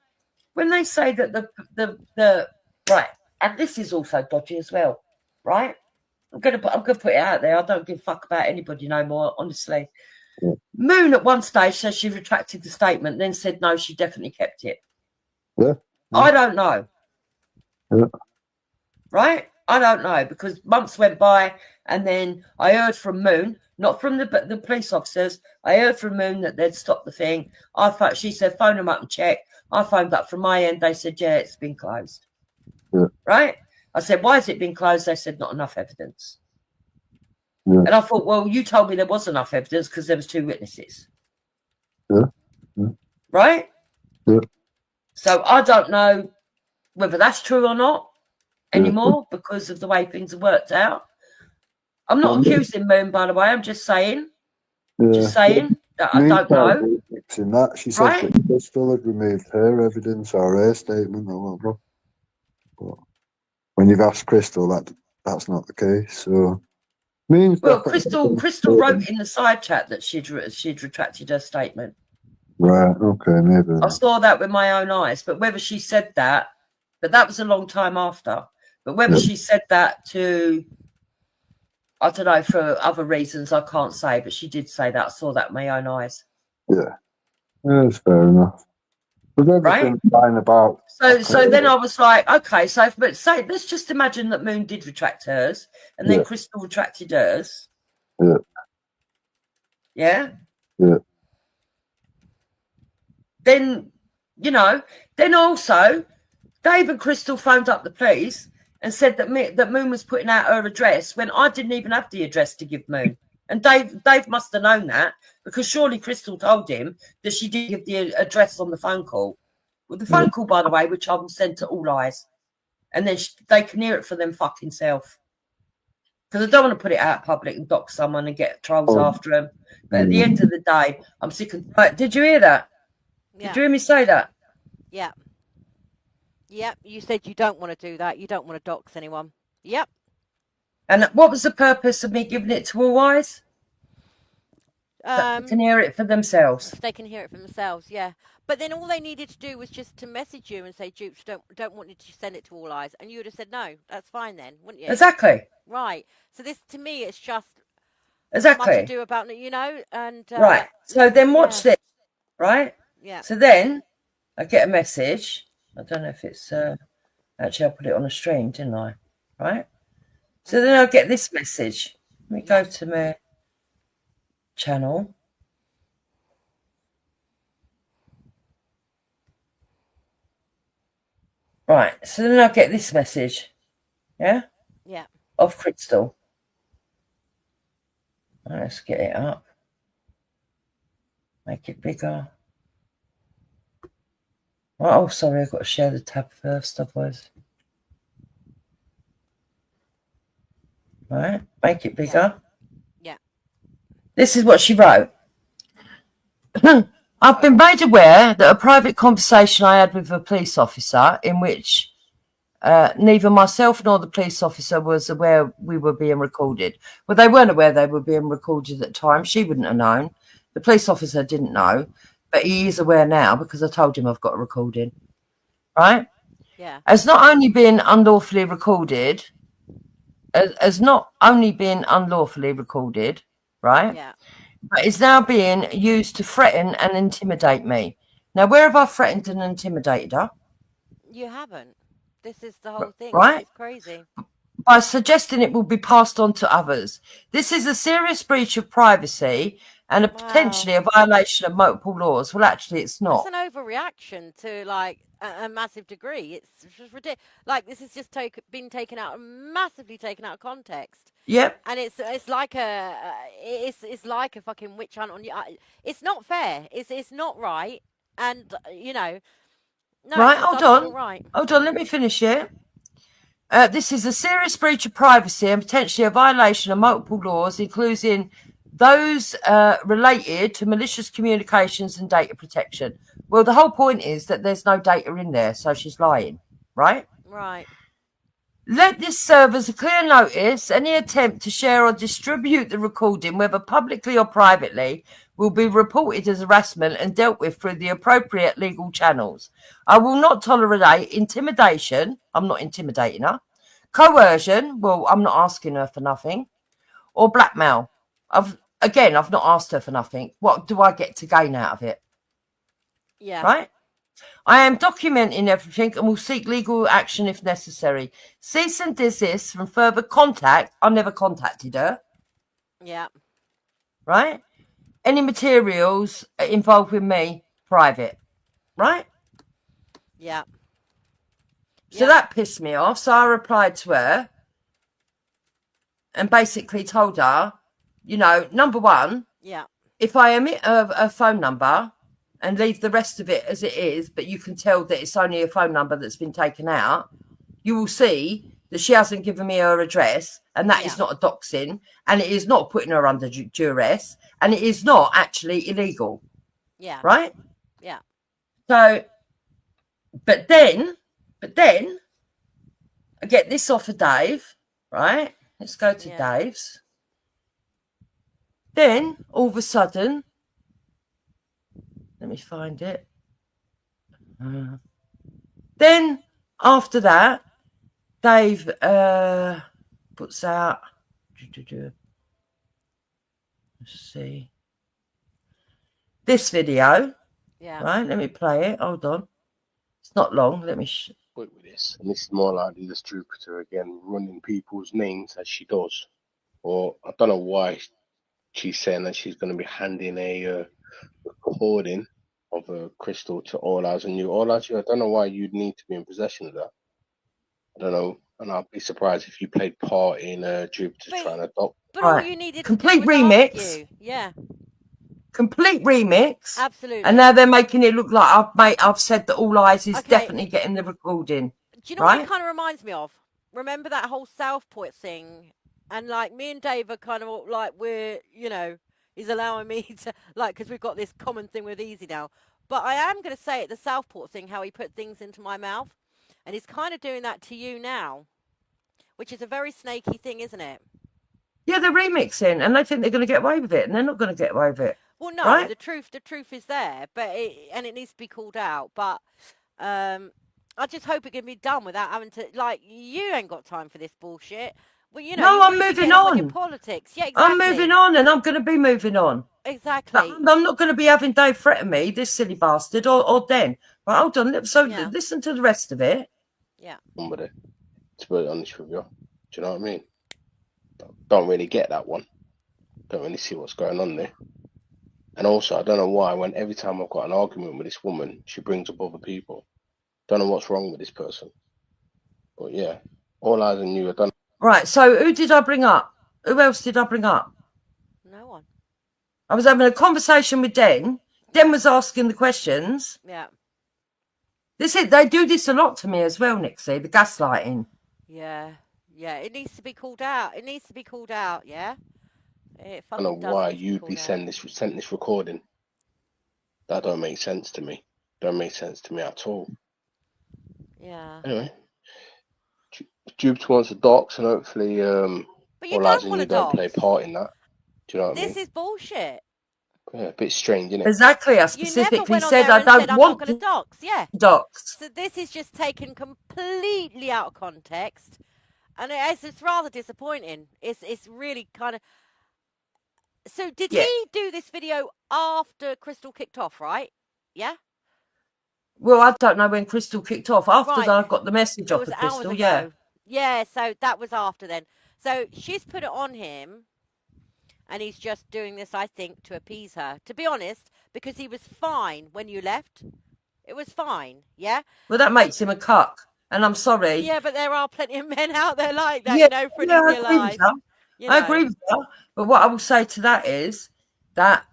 [SPEAKER 1] that the right, and this is also dodgy as well, right? I'm gonna put it out there. I don't give a fuck about anybody no more, honestly. Moon at one stage said she retracted the statement, then said no, she definitely kept it. I don't know. Right? I don't know, because months went by and then I heard from Moon, not from the police officers. I heard from Moon that they'd stopped the thing. She said phone them up and check. I phoned up from my end. They said, yeah, it's been closed. Right? I said, why has it been closed? They said, not enough evidence. And I thought, well, you told me there was enough evidence because there was 2 witnesses. Right? So I don't know whether that's true or not anymore because of the way things have worked out. I'm not accusing Moon, by the way. I'm just saying. Just saying that I don't know.
[SPEAKER 2] That. She said that Crystal had removed her evidence or her statement or whatever. But when you've asked Crystal, that's not the case. So,
[SPEAKER 1] well, Crystal wrote in the side chat that she'd retracted her statement.
[SPEAKER 2] Right. Okay. Maybe
[SPEAKER 1] I saw that with my own eyes, but whether she said that, but that was a long time after. But whether she said that to, I don't know, for other reasons, I can't say. But she did say that. I saw that with my own eyes.
[SPEAKER 2] Yeah, that's fair enough. Right? Fine about.
[SPEAKER 1] So then I was like, okay, let's just imagine that Moon did retract hers, and then Crystal retracted hers. Yeah. Then, then also, Dave and Crystal phoned up the police and said that Moon was putting out her address when I didn't even have the address to give Moon. And Dave must have known that, because surely Crystal told him that she did give the address on the phone call. Well, the phone call, by the way, which I will send to all eyes. And then they can hear it for them fucking self. Because I don't want to put it out public and dock someone and get trolls after them. But at the end of the day, I'm sick and... Right, did you hear that? Yeah. Did you hear me say that?
[SPEAKER 4] Yeah. Yep, you said you don't want to do that. You don't want to dox anyone. Yep. And
[SPEAKER 1] what was the purpose of me giving it to all eyes? They can hear it for themselves.
[SPEAKER 4] They can hear it for themselves, yeah. But then all they needed to do was just to message you and say, Dupes, don't want you to send it to all eyes. And you would have said, no, that's fine then, wouldn't you?
[SPEAKER 1] Exactly.
[SPEAKER 4] Right. So this, to me, it's just
[SPEAKER 1] Exactly.
[SPEAKER 4] much ado about it, you know, and
[SPEAKER 1] right. So then watch
[SPEAKER 4] yeah.
[SPEAKER 1] this, right?
[SPEAKER 4] Yeah.
[SPEAKER 1] So then I get a message. I don't know if it's actually I put it on a stream, didn't I? Right. So then I get this message. Let me go to my channel. Right. So then I get this message. Yeah.
[SPEAKER 4] Yeah.
[SPEAKER 1] Of Crystal. Right, let's get it up. Make it bigger. Oh, sorry, I've got to share the tab first, otherwise. Right, make it bigger.
[SPEAKER 4] Yeah.
[SPEAKER 1] This is what she wrote. I've been made aware that a private conversation I had with a police officer in which neither myself nor the police officer was aware we were being recorded. Well, they weren't aware they were being recorded at the time. She wouldn't have known. The police officer didn't know, but he is aware now because I told him I've got a recording. Right?
[SPEAKER 4] Yeah.
[SPEAKER 1] As not only been unlawfully recorded, right?
[SPEAKER 4] Yeah.
[SPEAKER 1] But is now being used to threaten and intimidate me. Now, where have I threatened and intimidated her?
[SPEAKER 4] You haven't. This is the whole thing.
[SPEAKER 1] Right?
[SPEAKER 4] This is crazy.
[SPEAKER 1] By suggesting it will be passed on to others. This is a serious breach of privacy and potentially a violation of multiple laws. Well, actually, it's not.
[SPEAKER 4] It's an overreaction to like a massive degree. It's just ridiculous. Like this is just been massively taken out of context.
[SPEAKER 1] Yep.
[SPEAKER 4] And it's like it's like a fucking witch hunt on you. It's not fair. It's not right. And you know, no,
[SPEAKER 1] right.
[SPEAKER 4] it just
[SPEAKER 1] Hold
[SPEAKER 4] doesn't
[SPEAKER 1] on.
[SPEAKER 4] feel right.
[SPEAKER 1] Hold on. Let me finish it. This is a serious breach of privacy and potentially a violation of multiple laws, including those related to malicious communications and data protection. Well, the whole point is that there's no data in there, so she's lying, right?
[SPEAKER 4] Right.
[SPEAKER 1] Let this serve as a clear notice. Any attempt to share or distribute the recording, whether publicly or privately, will be reported as harassment and dealt with through the appropriate legal channels. I will not tolerate intimidation. I'm not intimidating her. Coercion. Well, I'm not asking her for nothing. Or blackmail. I've not asked her for nothing. What do I get to gain out of it?
[SPEAKER 4] Yeah.
[SPEAKER 1] Right? I am documenting everything and will seek legal action if necessary. Cease and desist from further contact. I never contacted her.
[SPEAKER 4] Yeah.
[SPEAKER 1] Right? Any materials involved with me, private. Right?
[SPEAKER 4] Yeah.
[SPEAKER 1] So that pissed me off. So I replied to her and basically told her, you know, number one, if I omit a phone number and leave the rest of it as it is, but you can tell that it's only a phone number that's been taken out, you will see that she hasn't given me her address, and that is not a doxing, and it is not putting her under duress, and it is not actually illegal.
[SPEAKER 4] Yeah.
[SPEAKER 1] Right?
[SPEAKER 4] Yeah.
[SPEAKER 1] So, but then I get this off of Dave, right? Let's go to Dave's. Then, all of a sudden, let me find it. Then, after that, Dave puts out. Let's see. This video.
[SPEAKER 4] Yeah.
[SPEAKER 1] Right, let me play it. Hold on. It's not long. Let me.
[SPEAKER 6] With this, and this is more like the distributor again, running people's names as she does. Or I don't know why she's saying that she's going to be handing a recording of a crystal to All Eyes on You. All Eyes on You, I don't know why you'd need to be in possession of that. I don't know, and I'd be surprised if you played part in Jupiter trying to adopt.
[SPEAKER 4] But all you needed
[SPEAKER 1] complete
[SPEAKER 4] to do was
[SPEAKER 1] remix.
[SPEAKER 4] argue. Yeah.
[SPEAKER 1] Complete remix.
[SPEAKER 4] Absolutely.
[SPEAKER 1] And now they're making it look like I've said that All Eyes is definitely getting the recording.
[SPEAKER 4] Do you know what it kind of reminds me of? Remember that whole Southport thing? And like me and Dave are kind of like we're, you know, he's allowing me to like because we've got this common thing with Easy now. But I am going to say it, the Southport thing, how he put things into my mouth, and he's kind of doing that to you now, which is a very snaky thing, isn't it?
[SPEAKER 1] Yeah, they're remixing, and they think they're going to get away with it, and they're not going to get away with it.
[SPEAKER 4] Well, no,
[SPEAKER 1] right?
[SPEAKER 4] the truth is there, but it needs to be called out. But I just hope it can be done without having to like you ain't got time for this bullshit. Well, you know,
[SPEAKER 1] No,
[SPEAKER 4] you
[SPEAKER 1] I'm
[SPEAKER 4] really
[SPEAKER 1] moving
[SPEAKER 4] get on with your
[SPEAKER 1] on.
[SPEAKER 4] politics. Yeah, exactly.
[SPEAKER 1] I'm moving on, and I'm going to be moving on. But
[SPEAKER 4] Exactly.
[SPEAKER 1] I'm not going to be having Dave threaten me, this silly bastard, or Den. But hold on. So
[SPEAKER 4] Yeah.
[SPEAKER 1] listen to the rest of it.
[SPEAKER 4] Yeah.
[SPEAKER 6] Somebody, to be honest with you. Do you know what I mean? Don't really get that one. Don't really see what's going on there. And also, I don't know why, when every time I've got an argument with this woman, she brings up other people. Don't know what's wrong with this person. But yeah, all eyes on you. I don't.
[SPEAKER 1] Right, so who did I bring up? Who else did I bring up?
[SPEAKER 4] No one.
[SPEAKER 1] I was having a conversation with Den. Den was asking the questions.
[SPEAKER 4] Yeah.
[SPEAKER 1] They do this a lot to me as well, Nixie, the gaslighting.
[SPEAKER 4] Yeah. Yeah. It needs to be called out. It needs to be called out. Yeah. It
[SPEAKER 6] I don't know
[SPEAKER 4] fucking does
[SPEAKER 6] why
[SPEAKER 4] need to be
[SPEAKER 6] you'd
[SPEAKER 4] called
[SPEAKER 6] be
[SPEAKER 4] out.
[SPEAKER 6] sent this recording. That don't make sense to me. Don't make sense to me at all.
[SPEAKER 4] Yeah.
[SPEAKER 6] Anyway, Jupiter wants the docs, and hopefully,
[SPEAKER 4] But you
[SPEAKER 6] all eyes
[SPEAKER 4] don't
[SPEAKER 6] on
[SPEAKER 4] want
[SPEAKER 6] you
[SPEAKER 4] a
[SPEAKER 6] don't play a
[SPEAKER 4] dox.
[SPEAKER 6] part in that. Do you know what I
[SPEAKER 4] This
[SPEAKER 6] mean?
[SPEAKER 4] is bullshit.
[SPEAKER 6] Yeah, a bit strange, isn't it?
[SPEAKER 1] Exactly. I
[SPEAKER 4] You never
[SPEAKER 1] specifically
[SPEAKER 4] went on
[SPEAKER 1] said
[SPEAKER 4] there
[SPEAKER 1] I
[SPEAKER 4] and said,
[SPEAKER 1] don't
[SPEAKER 4] I'm not
[SPEAKER 1] want
[SPEAKER 4] going to dox. Yeah.
[SPEAKER 1] docs.
[SPEAKER 4] So this is just taken completely out of context. And it's rather disappointing. It's really kind of... So did
[SPEAKER 1] Yeah.
[SPEAKER 4] he do this video after Crystal kicked off, right? Yeah?
[SPEAKER 1] Well, I don't know when Crystal kicked off. After
[SPEAKER 4] Right.
[SPEAKER 1] I got the message
[SPEAKER 4] It
[SPEAKER 1] off
[SPEAKER 4] was
[SPEAKER 1] of
[SPEAKER 4] hours
[SPEAKER 1] Crystal,
[SPEAKER 4] ago.
[SPEAKER 1] yeah.
[SPEAKER 4] Yeah, so that was after then. So she's put it on him, and he's just doing this, I think, to appease her. To be honest, because he was fine when you left. It was fine, yeah?
[SPEAKER 1] Well, that makes him a cuck. And I'm sorry.
[SPEAKER 4] Yeah, but there are plenty of men out there like that,
[SPEAKER 1] Yeah,
[SPEAKER 4] you know, pretty
[SPEAKER 1] I
[SPEAKER 4] real
[SPEAKER 1] agree with
[SPEAKER 4] life.
[SPEAKER 1] you.
[SPEAKER 4] You
[SPEAKER 1] I
[SPEAKER 4] know.
[SPEAKER 1] agree with you. But what I will say to that is that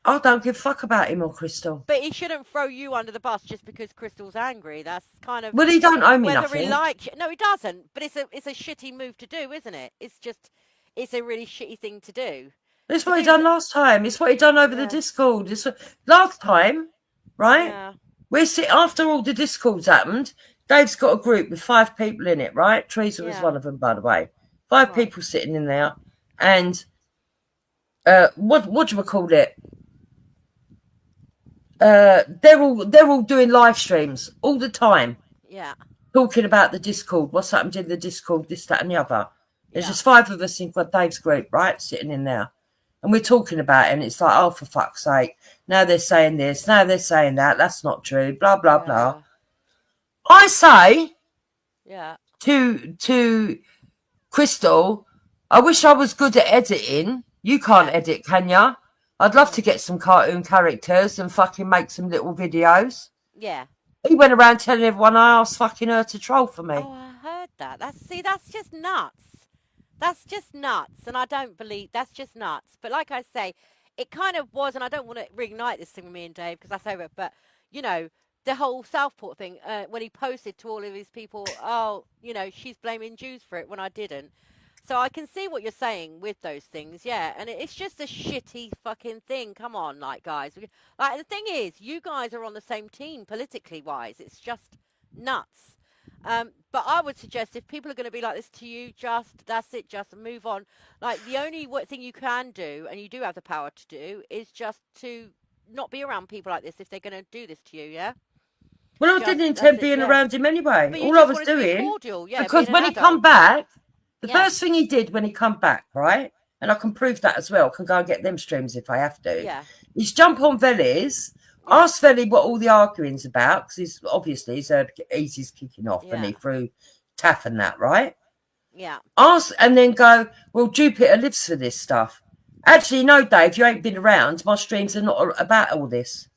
[SPEAKER 1] I don't give a fuck about him or Crystal.
[SPEAKER 4] But he shouldn't throw you under the bus just because Crystal's angry. That's kind of...
[SPEAKER 1] Well, he don't owe me
[SPEAKER 4] whether
[SPEAKER 1] nothing.
[SPEAKER 4] he likes you. No, he doesn't. But it's a shitty move to do, isn't it? It's a really shitty thing to do.
[SPEAKER 1] It's what he done last time. It's what he done over the Discord. Last time, right?
[SPEAKER 4] Yeah.
[SPEAKER 1] We're after all the Discords happened. Dave's got a group with 5 people in it, right? Teresa was one of them, by the way. 5 people sitting in there, and what do we call it? They're all doing live streams all the time.
[SPEAKER 4] Yeah.
[SPEAKER 1] Talking about the Discord, what's happened in the Discord, this, that, and the other. There's just 5 of us in Dave's group, right, sitting in there. And we're talking about it, and it's like, oh, for fuck's sake. Now they're saying this, now they're saying that. That's not true, blah, blah, blah. I say to Crystal, I wish I was good at editing. You can't edit, can ya? I'd love to get some cartoon characters and fucking make some little videos.
[SPEAKER 4] Yeah.
[SPEAKER 1] He went around telling everyone I asked fucking her to troll for me.
[SPEAKER 4] Oh, I heard that. That's just nuts. That's just nuts, and I don't believe... That's just nuts. But like I say, it kind of was, and I don't want to reignite this thing with me and Dave because that's over. But you know, the whole Southport thing, when he posted to all of his people, oh, you know, she's blaming Jews for it when I didn't. So I can see what you're saying with those things, yeah. And it's just a shitty fucking thing. Come on, like, guys. Like, the thing is, you guys are on the same team politically wise. It's just nuts. But I would suggest if people are going to be like this to you, that's it, just move on. Like, the only thing you can do, and you do have the power to do, is just to not be around people like this if they're going to do this to you, yeah?
[SPEAKER 1] Well, I didn't intend being around him anyway.
[SPEAKER 4] But
[SPEAKER 1] all I was doing, because when he come back, the first thing he did when he come back, right, and I can prove that as well, can go and get them streams if I have to, is jump on Veli's, ask Veli what all the arguing's about, because he's heard Easy's kicking off and he threw Taff and that, right?
[SPEAKER 4] Yeah.
[SPEAKER 1] Ask and then go, well, Jupiter lives for this stuff. Actually, no, Dave, you ain't been around. My streams are not about all this.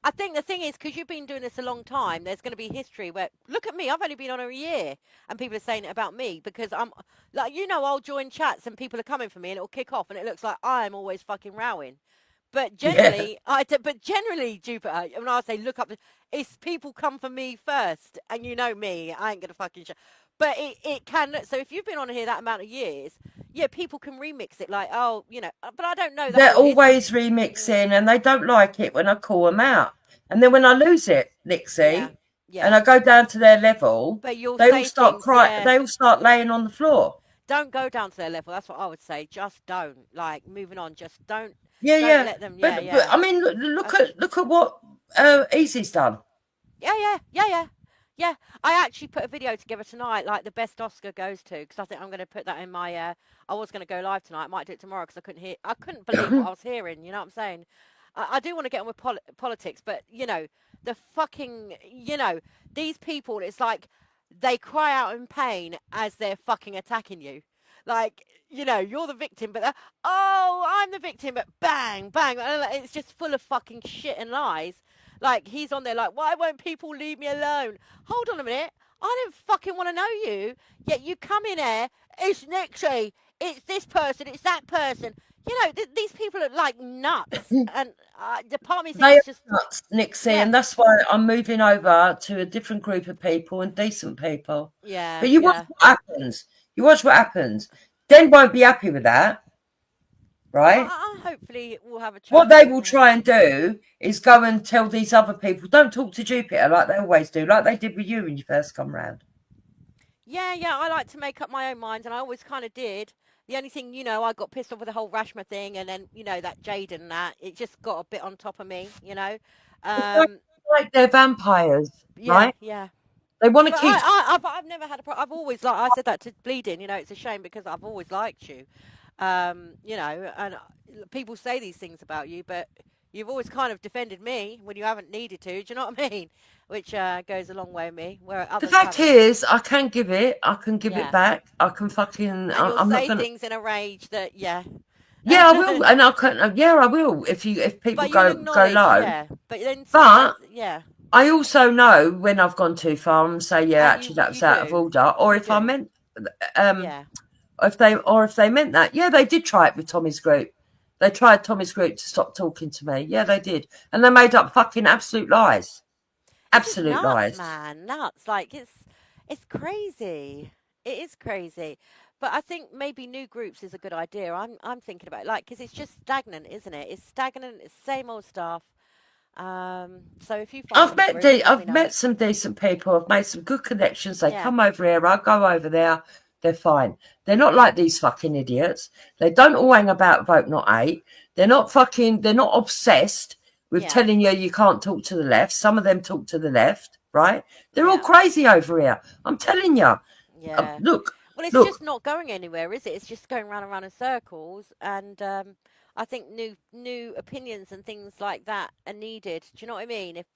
[SPEAKER 4] I think the thing is, because you've been doing this a long time, there's going to be history where, look at me, I've only been on a year, and people are saying it about me, because I'm, like, you know, I'll join chats and people are coming for me, and it'll kick off, and it looks like I'm always fucking rowing. But generally, Jupiter, when I say look up, it's people come for me first, and you know me, I ain't going to fucking But it can, so if you've been on here that amount of years, yeah, people can remix it like, oh, you know, but I don't know.
[SPEAKER 1] They're always remixing and they don't like it when I call them out. And then when I lose it, Nixie, and I go down to their level, they all start crying. They all start laying on the floor.
[SPEAKER 4] Don't go down to their level. That's what I would say. Just don't. Like, moving on. Just don't.
[SPEAKER 1] Yeah,
[SPEAKER 4] don't let them.
[SPEAKER 1] But I mean, look at what Easy's done.
[SPEAKER 4] Yeah. Yeah, I actually put a video together tonight, like the best Oscar goes to, because I think I'm going to put that in my. I was going to go live tonight. I might do it tomorrow because I couldn't believe what I was hearing. You know what I'm saying? I do want to get on with politics, but the fucking, these people. It's like they cry out in pain as they're fucking attacking you. Like, you're the victim, but oh, I'm the victim, but bang, bang. And it's just full of fucking shit and lies. Like, he's on there like, why won't people leave me alone? Hold on a minute. I don't fucking want to know you. Yet you come in here, it's Nixie, it's this person, it's that person. These people are like nuts. And the part of me
[SPEAKER 1] They
[SPEAKER 4] thinks
[SPEAKER 1] are
[SPEAKER 4] just,
[SPEAKER 1] nuts, Nixie,
[SPEAKER 4] yeah,
[SPEAKER 1] and that's why I'm moving over to a different group of people and decent people.
[SPEAKER 4] yeah,
[SPEAKER 1] But you watch
[SPEAKER 4] yeah.
[SPEAKER 1] what happens. You watch what happens. Den won't be happy with that, right?
[SPEAKER 4] Hopefully we'll have a chat.
[SPEAKER 1] What they will try and do is go and tell these other people, don't talk to Jupiter like they always do, like they did with you when you first come round.
[SPEAKER 4] Yeah, I like to make up my own mind, and I always kind of did. The only thing, I got pissed off with the whole Rashma thing, and then, that Jade and that, it just got a bit on top of me. Um,
[SPEAKER 1] Like they're vampires,
[SPEAKER 4] yeah,
[SPEAKER 1] right?
[SPEAKER 4] yeah.
[SPEAKER 1] They want to
[SPEAKER 4] But
[SPEAKER 1] keep.
[SPEAKER 4] I've never had a problem. I've always I said that to Bleeding. It's a shame because I've always liked you. And people say these things about you, but you've always kind of defended me when you haven't needed to. Do you know what I mean? Which goes a long way with me. Where
[SPEAKER 1] The
[SPEAKER 4] others
[SPEAKER 1] fact
[SPEAKER 4] haven't.
[SPEAKER 1] is, I can give it. I can give it
[SPEAKER 4] Yeah.
[SPEAKER 1] back. I can fucking.
[SPEAKER 4] And you'll
[SPEAKER 1] I'm not
[SPEAKER 4] say
[SPEAKER 1] gonna.
[SPEAKER 4] things in a rage that, yeah.
[SPEAKER 1] Yeah, I will, and I can. Yeah, I will. If people
[SPEAKER 4] But you'll
[SPEAKER 1] go
[SPEAKER 4] acknowledge,
[SPEAKER 1] low,
[SPEAKER 4] yeah. But then sometimes,
[SPEAKER 1] but
[SPEAKER 4] yeah.
[SPEAKER 1] I also know when I've gone too far and say, yeah,
[SPEAKER 4] And
[SPEAKER 1] actually that
[SPEAKER 4] you
[SPEAKER 1] was out of
[SPEAKER 4] do.
[SPEAKER 1] order, or
[SPEAKER 4] You
[SPEAKER 1] if I
[SPEAKER 4] do.
[SPEAKER 1] meant,
[SPEAKER 4] Yeah.
[SPEAKER 1] if they meant that, yeah, they did try it with Tommy's group. They tried Tommy's group to stop talking to me. Yeah, they did, and they made up fucking absolute lies.
[SPEAKER 4] It's just
[SPEAKER 1] Absolute
[SPEAKER 4] nuts,
[SPEAKER 1] lies.
[SPEAKER 4] man. Nuts. Like it's crazy. It is crazy. But I think maybe new groups is a good idea. I'm thinking about it, like, because it's just stagnant, isn't it? It's stagnant. It's same old stuff. So if you find any groups, let me
[SPEAKER 1] I've
[SPEAKER 4] know.
[SPEAKER 1] met some decent people. I've made some good connections. They
[SPEAKER 4] Yeah.
[SPEAKER 1] come over here. I go over there. They're fine. They're not
[SPEAKER 4] Yeah.
[SPEAKER 1] like these fucking idiots. They don't all hang about vote not 8. They're not obsessed with
[SPEAKER 4] Yeah.
[SPEAKER 1] telling you can't talk to the left. Some of them talk to the left, right? They're all
[SPEAKER 4] Yeah.
[SPEAKER 1] crazy over here. I'm telling you.
[SPEAKER 4] Yeah.
[SPEAKER 1] Look,
[SPEAKER 4] Well, it's
[SPEAKER 1] look.
[SPEAKER 4] just not going anywhere, is it? It's just going round and round in circles. And I think new opinions and things like that are needed. Do you know what I mean? If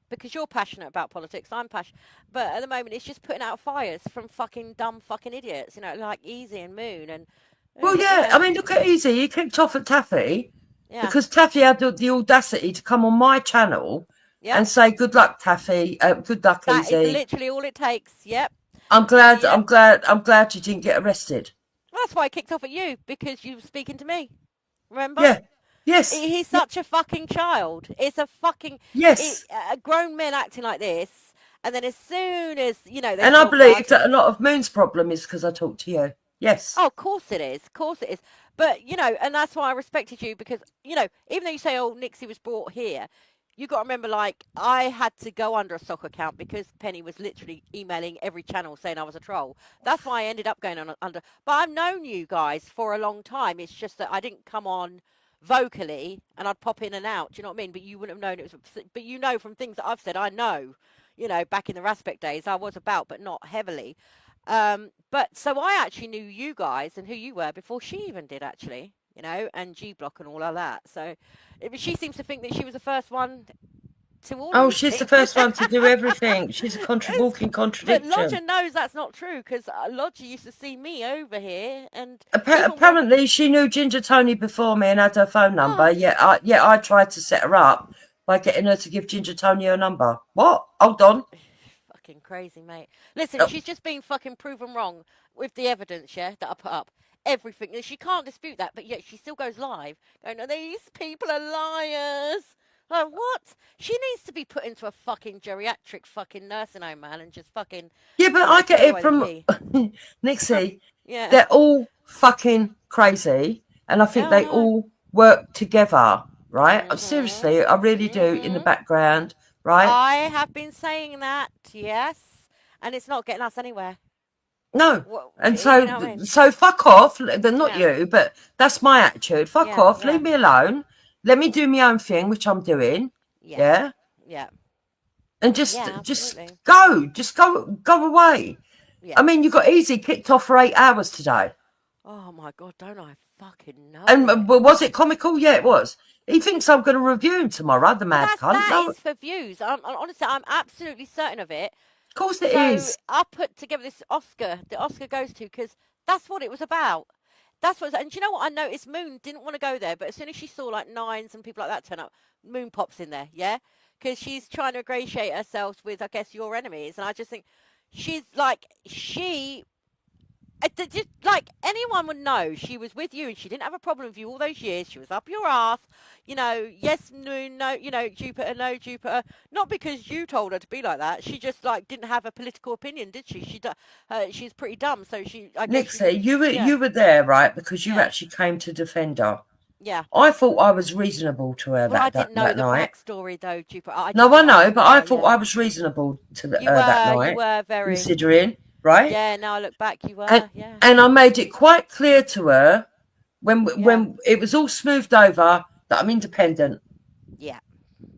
[SPEAKER 4] because you're passionate about politics, I'm passionate. But at the moment, it's just putting out fires from fucking dumb fucking idiots. Like Easy and Moon and
[SPEAKER 1] Well, yeah. I mean, look at Easy. He kicked off at Taffy
[SPEAKER 4] yeah,
[SPEAKER 1] because Taffy had the audacity to come on my channel
[SPEAKER 4] yeah.
[SPEAKER 1] and say, "Good luck, Taffy. Good luck,
[SPEAKER 4] That is
[SPEAKER 1] Easy.
[SPEAKER 4] literally all it takes. Yep.
[SPEAKER 1] I'm glad.
[SPEAKER 4] Yep.
[SPEAKER 1] I'm glad you didn't get arrested."
[SPEAKER 4] Well, that's why I kicked off at you because you were speaking to me. Remember?
[SPEAKER 1] Yeah. Yes.
[SPEAKER 4] He's such a fucking child. It's a fucking
[SPEAKER 1] Yes.
[SPEAKER 4] grown men acting like this, and then as soon as they
[SPEAKER 1] And I
[SPEAKER 4] start
[SPEAKER 1] believe
[SPEAKER 4] barking,
[SPEAKER 1] that a lot of Moon's problem is because I talked to you. Yes.
[SPEAKER 4] oh, of course it is. Of course it is. But, and that's why I respected you because, even though you say, oh, Nixie was brought here, you got to remember, like, I had to go under a stock account because Penny was literally emailing every channel saying I was a troll. That's why I ended up going on under. But I've known you guys for a long time. It's just that I didn't come on vocally and I'd pop in and out. Do you know what I mean? But you wouldn't have known it was. But from things that I've said, I know. Back in the Raspect days, I was about, but not heavily. But so I actually knew you guys and who you were before she even did, actually, and G Block and all of that. So she seems to think that she was the first one to all
[SPEAKER 1] Oh,
[SPEAKER 4] of these
[SPEAKER 1] she's
[SPEAKER 4] things.
[SPEAKER 1] the first one to do everything. She's a walking
[SPEAKER 4] But
[SPEAKER 1] contradiction.
[SPEAKER 4] Lodger knows that's not true because Lodger used to see me over here and
[SPEAKER 1] Apparently, she knew Ginger Tony before me and had her phone number.
[SPEAKER 4] Oh.
[SPEAKER 1] I tried to set her up by getting her to give Ginger Tony her number. What? Hold on.
[SPEAKER 4] Fucking crazy, mate. Listen, she's just been fucking proven wrong with the evidence, yeah, that I put up. Everything. She can't dispute that, but yet she still goes live going, oh, these people are liars. Like, what? She needs to be put into a fucking geriatric fucking nursing home, man, and just fucking...
[SPEAKER 1] Yeah, but I get it from... Nixie,
[SPEAKER 4] yeah.
[SPEAKER 1] They're all fucking crazy, and I think they all work together, right? Seriously, I really do, in the background, right?
[SPEAKER 4] I have been saying that, yes, and it's not getting us anywhere.
[SPEAKER 1] No, and so fuck off. They're not you, but that's my attitude. Fuck off. Leave me alone. Let me do my own thing, which I'm doing. Yeah.
[SPEAKER 4] Yeah.
[SPEAKER 1] and just
[SPEAKER 4] absolutely.
[SPEAKER 1] go away.
[SPEAKER 4] Yeah.
[SPEAKER 1] I mean, you got easy kicked off for 8 hours today.
[SPEAKER 4] Oh my God, don't I fucking know
[SPEAKER 1] And
[SPEAKER 4] it?
[SPEAKER 1] was it comical? Yeah, it was. He thinks I'm going to review him tomorrow, the
[SPEAKER 4] Well,
[SPEAKER 1] mad cunt.
[SPEAKER 4] that
[SPEAKER 1] No,
[SPEAKER 4] is for views. Honestly, I'm absolutely certain of it.
[SPEAKER 1] of course it
[SPEAKER 4] So
[SPEAKER 1] is.
[SPEAKER 4] I put together this Oscar, the Oscar goes to, because that's what it was about. That's what, and do you know what I noticed? Moon didn't want to go there, but as soon as she saw like nines and people like that turn up, Moon pops in there, yeah, because she's trying to ingratiate herself with, I guess, your enemies, and I just think she's like just like anyone would know, she was with you and she didn't have a problem with you all those years. She was up your ass, yes, Moon, no, Jupiter, no, Jupiter. Not because you told her to be like that. She just like didn't have a political opinion, did she? She's pretty dumb, so I guess
[SPEAKER 1] Nixie, you
[SPEAKER 4] yeah,
[SPEAKER 1] were there, right? Because you
[SPEAKER 4] yeah,
[SPEAKER 1] actually came to defend her.
[SPEAKER 4] yeah.
[SPEAKER 1] I thought I was reasonable to her
[SPEAKER 4] Well, I
[SPEAKER 1] that
[SPEAKER 4] didn't know the
[SPEAKER 1] night.
[SPEAKER 4] backstory though, Jupiter. I
[SPEAKER 1] No,
[SPEAKER 4] just
[SPEAKER 1] I
[SPEAKER 4] thought I
[SPEAKER 1] know,
[SPEAKER 4] was
[SPEAKER 1] but
[SPEAKER 4] with
[SPEAKER 1] I
[SPEAKER 4] her.
[SPEAKER 1] thought
[SPEAKER 4] Yeah,
[SPEAKER 1] I was reasonable to that
[SPEAKER 4] you
[SPEAKER 1] night,
[SPEAKER 4] were very.
[SPEAKER 1] considering, right?
[SPEAKER 4] Yeah, now I look back, you were.
[SPEAKER 1] And
[SPEAKER 4] Yeah,
[SPEAKER 1] and I made it quite clear to her when
[SPEAKER 4] yeah,
[SPEAKER 1] it was all smoothed over that I'm independent,
[SPEAKER 4] yeah. You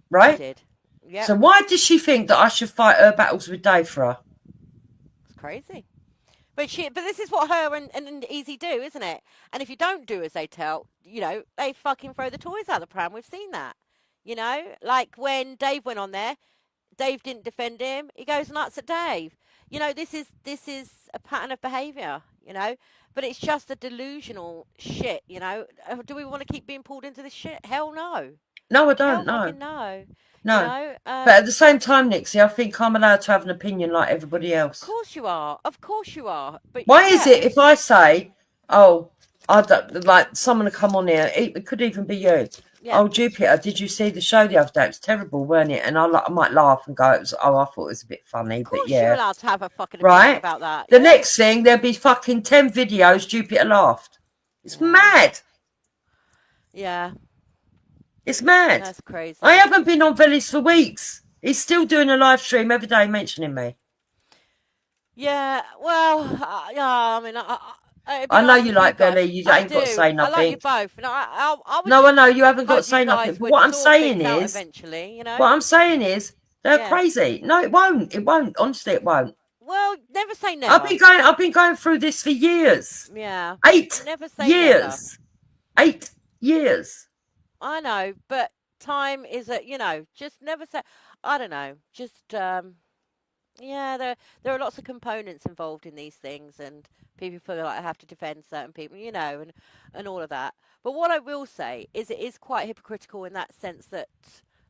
[SPEAKER 1] right?
[SPEAKER 4] did. Yep,
[SPEAKER 1] So why did she think that I should fight her battles with Dave for her?
[SPEAKER 4] it's crazy. But this is what her and Easy do, isn't it? And if you don't do as they tell, they fucking throw the toys out the pram. We've seen that. Like when Dave went on there, Dave didn't defend him. He goes nuts at Dave. This is a pattern of behaviour. But it's just a delusional shit. Do we want to keep being pulled into this shit? Hell no.
[SPEAKER 1] No, I
[SPEAKER 4] Hell
[SPEAKER 1] don't. No,
[SPEAKER 4] fucking no.
[SPEAKER 1] no. But at the same time, Nixie, I think I'm allowed to have an opinion like everybody else.
[SPEAKER 4] Of course you are. Of course you are. But
[SPEAKER 1] Why is it if I say, oh, I don't, like someone to come on here, it could even be you.
[SPEAKER 4] Yeah.
[SPEAKER 1] Oh, Jupiter, did you see the show the other day? It was terrible, weren't it? And I might laugh and go, I thought it was a bit funny,
[SPEAKER 4] Of course
[SPEAKER 1] but yeah.
[SPEAKER 4] you're allowed to have a fucking opinion
[SPEAKER 1] Right?
[SPEAKER 4] about that.
[SPEAKER 1] The
[SPEAKER 4] Yeah.
[SPEAKER 1] next thing, there'll be fucking 10 videos, Jupiter laughed. It's mad.
[SPEAKER 4] Yeah.
[SPEAKER 1] It's mad.
[SPEAKER 4] That's crazy.
[SPEAKER 1] I haven't been on Vellies for weeks. He's still doing a live stream every day mentioning me.
[SPEAKER 4] Yeah, well, yeah, I mean,
[SPEAKER 1] I know you like Belly. You ain't got to say nothing.
[SPEAKER 4] I like you both. No, I
[SPEAKER 1] No, I know you haven't got
[SPEAKER 4] hope
[SPEAKER 1] to say
[SPEAKER 4] you guys
[SPEAKER 1] nothing. But
[SPEAKER 4] would
[SPEAKER 1] what I'm
[SPEAKER 4] sort
[SPEAKER 1] saying
[SPEAKER 4] things out
[SPEAKER 1] is,
[SPEAKER 4] eventually,
[SPEAKER 1] what I'm saying is, they're
[SPEAKER 4] Yeah.
[SPEAKER 1] crazy. No, it won't. It won't. Honestly, it won't.
[SPEAKER 4] Well, never say never.
[SPEAKER 1] I've been going through this for years.
[SPEAKER 4] Yeah.
[SPEAKER 1] 8
[SPEAKER 4] Never say
[SPEAKER 1] years. 8 years.
[SPEAKER 4] I know, but time is just never say. I don't know. Just yeah, there are lots of components involved in these things, and people feel like they have to defend certain people, and all of that. But what I will say is it is quite hypocritical in that sense that,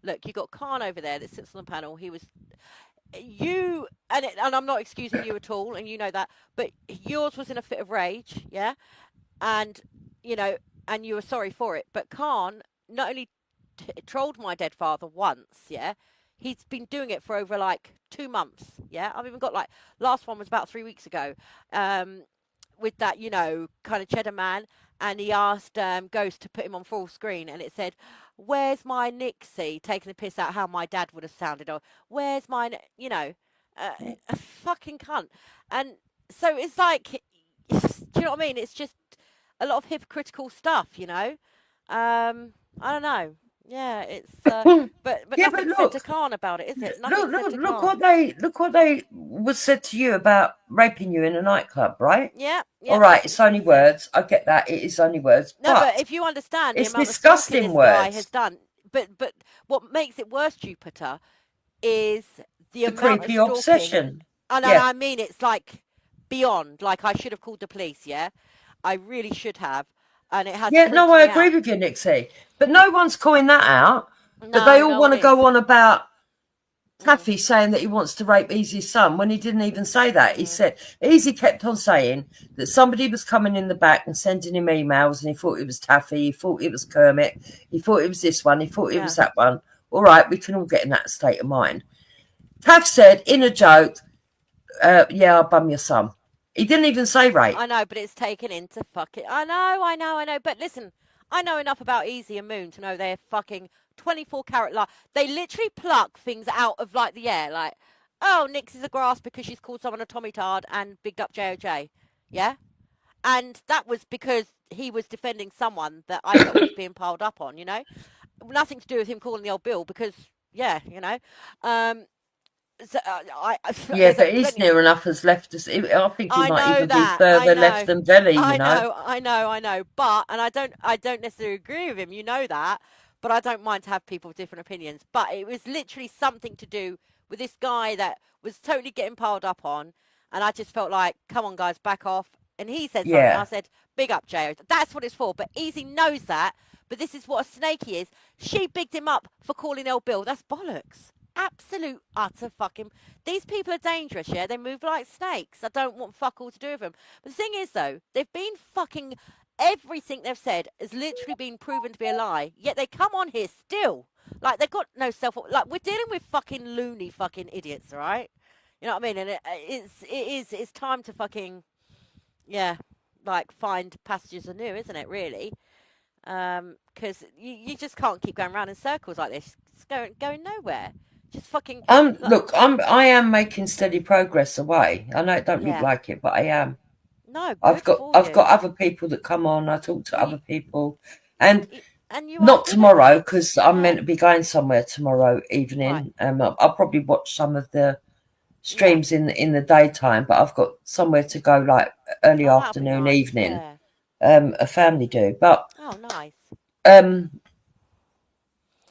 [SPEAKER 4] look, you got Khan over there that sits on the panel. He was and I'm not excusing you at all, and you know that, but yours was in a fit of rage, yeah, and and you were sorry for it. But Khan not only trolled my dead father once, yeah, he's been doing it for over like 2 months, yeah. I've even got like last one was about 3 weeks ago, with that kind of cheddar man, and he asked Ghost to put him on full screen, and it said, "Where's my Nixie?" taking the piss out how my dad would have sounded, or "Where's my a fucking cunt," and so it's like, do you know what I mean? It's just a lot of hypocritical stuff, I don't know. Yeah, it's but
[SPEAKER 1] Yeah,
[SPEAKER 4] nothing
[SPEAKER 1] but
[SPEAKER 4] said
[SPEAKER 1] look.
[SPEAKER 4] to Khan about it, is it? Nothing said to
[SPEAKER 1] Look
[SPEAKER 4] Khan.
[SPEAKER 1] what they was said to you about raping you in a nightclub, right?
[SPEAKER 4] Yeah.
[SPEAKER 1] All right,
[SPEAKER 4] that's
[SPEAKER 1] it's
[SPEAKER 4] what
[SPEAKER 1] only
[SPEAKER 4] she said.
[SPEAKER 1] words. I get that. It is only words.
[SPEAKER 4] No, but if you understand the
[SPEAKER 1] it's
[SPEAKER 4] amount of
[SPEAKER 1] disgusting
[SPEAKER 4] stalking this guy
[SPEAKER 1] words.
[SPEAKER 4] has done, but what makes it worse, Jupiter, is the amount
[SPEAKER 1] creepy
[SPEAKER 4] of stalking.
[SPEAKER 1] obsession.
[SPEAKER 4] And
[SPEAKER 1] Yeah.
[SPEAKER 4] I mean, it's like beyond. Like, I should have called the police. Yeah, I really should have, and it has.
[SPEAKER 1] Yeah, no,
[SPEAKER 4] freaked
[SPEAKER 1] I
[SPEAKER 4] me
[SPEAKER 1] agree
[SPEAKER 4] out.
[SPEAKER 1] with you, Nixie. But no one's calling that out. But
[SPEAKER 4] No,
[SPEAKER 1] they all
[SPEAKER 4] no
[SPEAKER 1] want
[SPEAKER 4] one
[SPEAKER 1] to go
[SPEAKER 4] is.
[SPEAKER 1] on about Taffy saying that he wants to rape Easy's son when he didn't even say that. He said, Easy kept on saying that somebody was coming in the back and sending him emails, and he thought it was Taffy, he thought it was Kermit, he thought it was this one, he thought it was that one. All right, we can all get in that state of mind. Taff said in a joke, yeah, I'll bum your son. He didn't even say rape.
[SPEAKER 4] I know, but it's taken into fucking. I know. But listen, I know enough about Easy and Moon to know they're fucking 24-carat lie. They literally pluck things out of like the air, like, oh, Nix is a grass because she's called someone a Tommy Tard and bigged up JOJ, yeah. And that was because he was defending someone that I thought was being piled up on, Nothing to do with him calling the old Bill, because Yeah, you know. So,
[SPEAKER 1] Yeah,
[SPEAKER 4] there's
[SPEAKER 1] but he's
[SPEAKER 4] plenty.
[SPEAKER 1] near enough has left us. I think he
[SPEAKER 4] I
[SPEAKER 1] might
[SPEAKER 4] know
[SPEAKER 1] even be
[SPEAKER 4] that. I
[SPEAKER 1] further left
[SPEAKER 4] know.
[SPEAKER 1] than Belly, you
[SPEAKER 4] I
[SPEAKER 1] know.
[SPEAKER 4] know. I know. I know. But and I don't necessarily agree with him. You know that. But I don't mind to have people with different opinions. But it was literally something to do with this guy that was totally getting piled up on, and I just felt like, come on, guys, back off. And he said something. I
[SPEAKER 1] Yeah.
[SPEAKER 4] said, big up, Jay. That's what it's for. But Easy knows that. But this is what a snake he is. She bigged him up for calling El Bill. That's bollocks. Absolute utter fucking. These people are dangerous, yeah? They move like snakes. I don't want fuck all to do with them. But the thing is, though, they've been fucking. Everything they've said has literally been proven to be a lie. Yet they come on here still. Like, they've got no self. Like, we're dealing with fucking loony fucking idiots, right? You know what I mean? And it's time to fucking, yeah, like, find passages anew, isn't it, really? Because you just can't keep going around in circles like this. It's going nowhere. Just fucking.
[SPEAKER 1] Look, I am making steady progress away. I know it don't look
[SPEAKER 4] Yeah.
[SPEAKER 1] like it, but I am.
[SPEAKER 4] No,
[SPEAKER 1] I've
[SPEAKER 4] good
[SPEAKER 1] got
[SPEAKER 4] for
[SPEAKER 1] I've got
[SPEAKER 4] you.
[SPEAKER 1] other people that come on. I talk to other people, and
[SPEAKER 4] And you are
[SPEAKER 1] not
[SPEAKER 4] good at
[SPEAKER 1] tomorrow
[SPEAKER 4] it.
[SPEAKER 1] because I'm
[SPEAKER 4] Yeah.
[SPEAKER 1] meant to be going somewhere tomorrow
[SPEAKER 4] Right.
[SPEAKER 1] evening. I'll probably watch some of the
[SPEAKER 4] Yeah.
[SPEAKER 1] streams in the daytime, but I've got somewhere to go like early
[SPEAKER 4] Oh, that'll be
[SPEAKER 1] afternoon,
[SPEAKER 4] nice.
[SPEAKER 1] evening.
[SPEAKER 4] Yeah.
[SPEAKER 1] A family do, but
[SPEAKER 4] Oh, nice.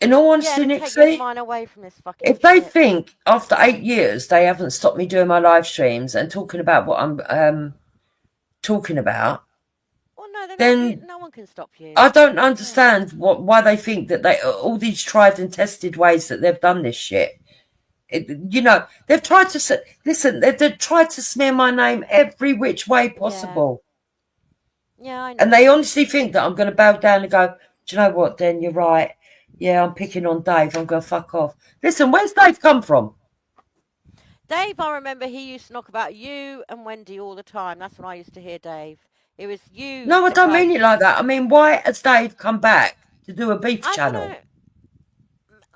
[SPEAKER 1] in all
[SPEAKER 4] Yeah,
[SPEAKER 1] honesty,
[SPEAKER 4] to take your
[SPEAKER 1] Nixie,
[SPEAKER 4] mind away from this fucking
[SPEAKER 1] if they
[SPEAKER 4] shit.
[SPEAKER 1] think after
[SPEAKER 4] Yeah.
[SPEAKER 1] 8 years they haven't stopped me doing my live streams and talking about what I'm talking about,
[SPEAKER 4] Well, no, they're not.
[SPEAKER 1] then
[SPEAKER 4] No one can stop you.
[SPEAKER 1] I don't
[SPEAKER 4] Yeah.
[SPEAKER 1] understand why they think that they all these tried and tested ways that they've done this shit. You know, they've tried to listen. They've tried to smear my name every which way possible,
[SPEAKER 4] Yeah, I know.
[SPEAKER 1] and they honestly think that I'm going to bow down and go, do you know what? Then you're right. Yeah, I'm picking on Dave. I'm going to fuck off. Listen, where's Dave come from?
[SPEAKER 4] Dave, I remember he used to knock about you and Wendy all the time. That's when I used to hear Dave. It was you.
[SPEAKER 1] No, I don't mean it like that. I mean, why has Dave come back to do a beef
[SPEAKER 4] I don't
[SPEAKER 1] channel?
[SPEAKER 4] know.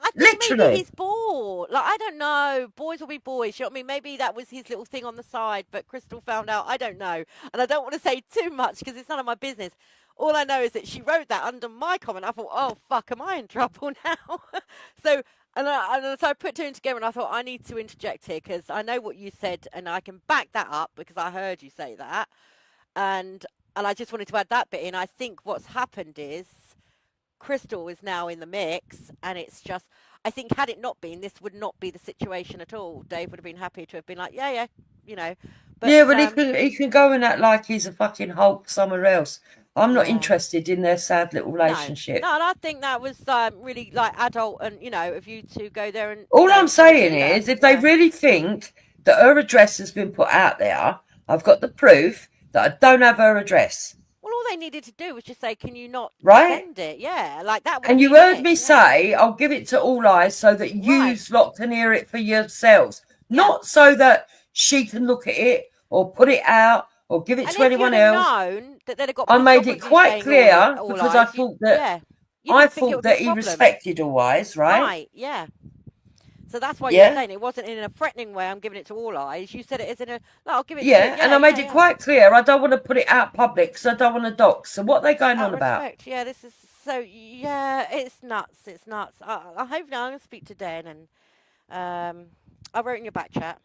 [SPEAKER 4] I think maybe
[SPEAKER 1] Literally.
[SPEAKER 4] he's bored. Like, I don't know. Boys will be boys. You know what I mean? Maybe that was his little thing on the side, but Crystal found out. I don't know. And I don't want to say too much because it's none of my business. All I know is that she wrote that under my comment. I thought, oh, fuck, am I in trouble now? so, so I put two and together and I thought, I need to interject here because I know what you said and I can back that up because I heard you say that. And I just wanted to add that bit in. I think what's happened is Crystal is now in the mix, and it's just, I think had it not been, this would not be the situation at all. Dave would have been happy to have been like, yeah, you know. But
[SPEAKER 1] Yeah, but he can go and act like he's a fucking Hulk somewhere else. I'm not
[SPEAKER 4] yeah.
[SPEAKER 1] interested in their sad little relationship.
[SPEAKER 4] No, and I think that was really like adult, and of you to go there and
[SPEAKER 1] All I'm
[SPEAKER 4] sort of
[SPEAKER 1] saying
[SPEAKER 4] do that.
[SPEAKER 1] is, if they really think that her address has been put out there, I've got the proof that I don't have her address.
[SPEAKER 4] Well, all they needed to do was just say, "Can you not
[SPEAKER 1] right?
[SPEAKER 4] send it?" Yeah, like that would
[SPEAKER 1] And
[SPEAKER 4] have
[SPEAKER 1] you
[SPEAKER 4] been
[SPEAKER 1] heard
[SPEAKER 4] it.
[SPEAKER 1] me
[SPEAKER 4] Yeah.
[SPEAKER 1] say, I'll give it to All Eyes so that you lot can hear it for yourselves.
[SPEAKER 4] Yeah.
[SPEAKER 1] Not so that she can look at it or put it out or give it
[SPEAKER 4] And
[SPEAKER 1] to
[SPEAKER 4] if
[SPEAKER 1] anyone
[SPEAKER 4] you'd have
[SPEAKER 1] else.
[SPEAKER 4] known that they'd have got
[SPEAKER 1] I
[SPEAKER 4] pissed
[SPEAKER 1] made
[SPEAKER 4] off
[SPEAKER 1] it
[SPEAKER 4] with you
[SPEAKER 1] quite
[SPEAKER 4] saying
[SPEAKER 1] clear
[SPEAKER 4] all
[SPEAKER 1] because I
[SPEAKER 4] eyes,
[SPEAKER 1] thought that
[SPEAKER 4] you
[SPEAKER 1] I
[SPEAKER 4] didn't think it
[SPEAKER 1] thought
[SPEAKER 4] would be
[SPEAKER 1] that
[SPEAKER 4] a
[SPEAKER 1] he
[SPEAKER 4] problem.
[SPEAKER 1] respected All Eyes, right?
[SPEAKER 4] Right, yeah. So that's why
[SPEAKER 1] Yeah.
[SPEAKER 4] you're saying it wasn't in a threatening way. I'm giving it to All Eyes. You said it as in a, no, I'll give it to
[SPEAKER 1] Yeah, and I made it
[SPEAKER 4] yeah.
[SPEAKER 1] quite clear. I don't want to put it out public because I don't want to dox. So what are they going
[SPEAKER 4] Out
[SPEAKER 1] on
[SPEAKER 4] of
[SPEAKER 1] about?
[SPEAKER 4] respect, yeah. This is so, yeah. It's nuts. It's nuts. I hope now I'm gonna speak to Den and I wrote in your back chat,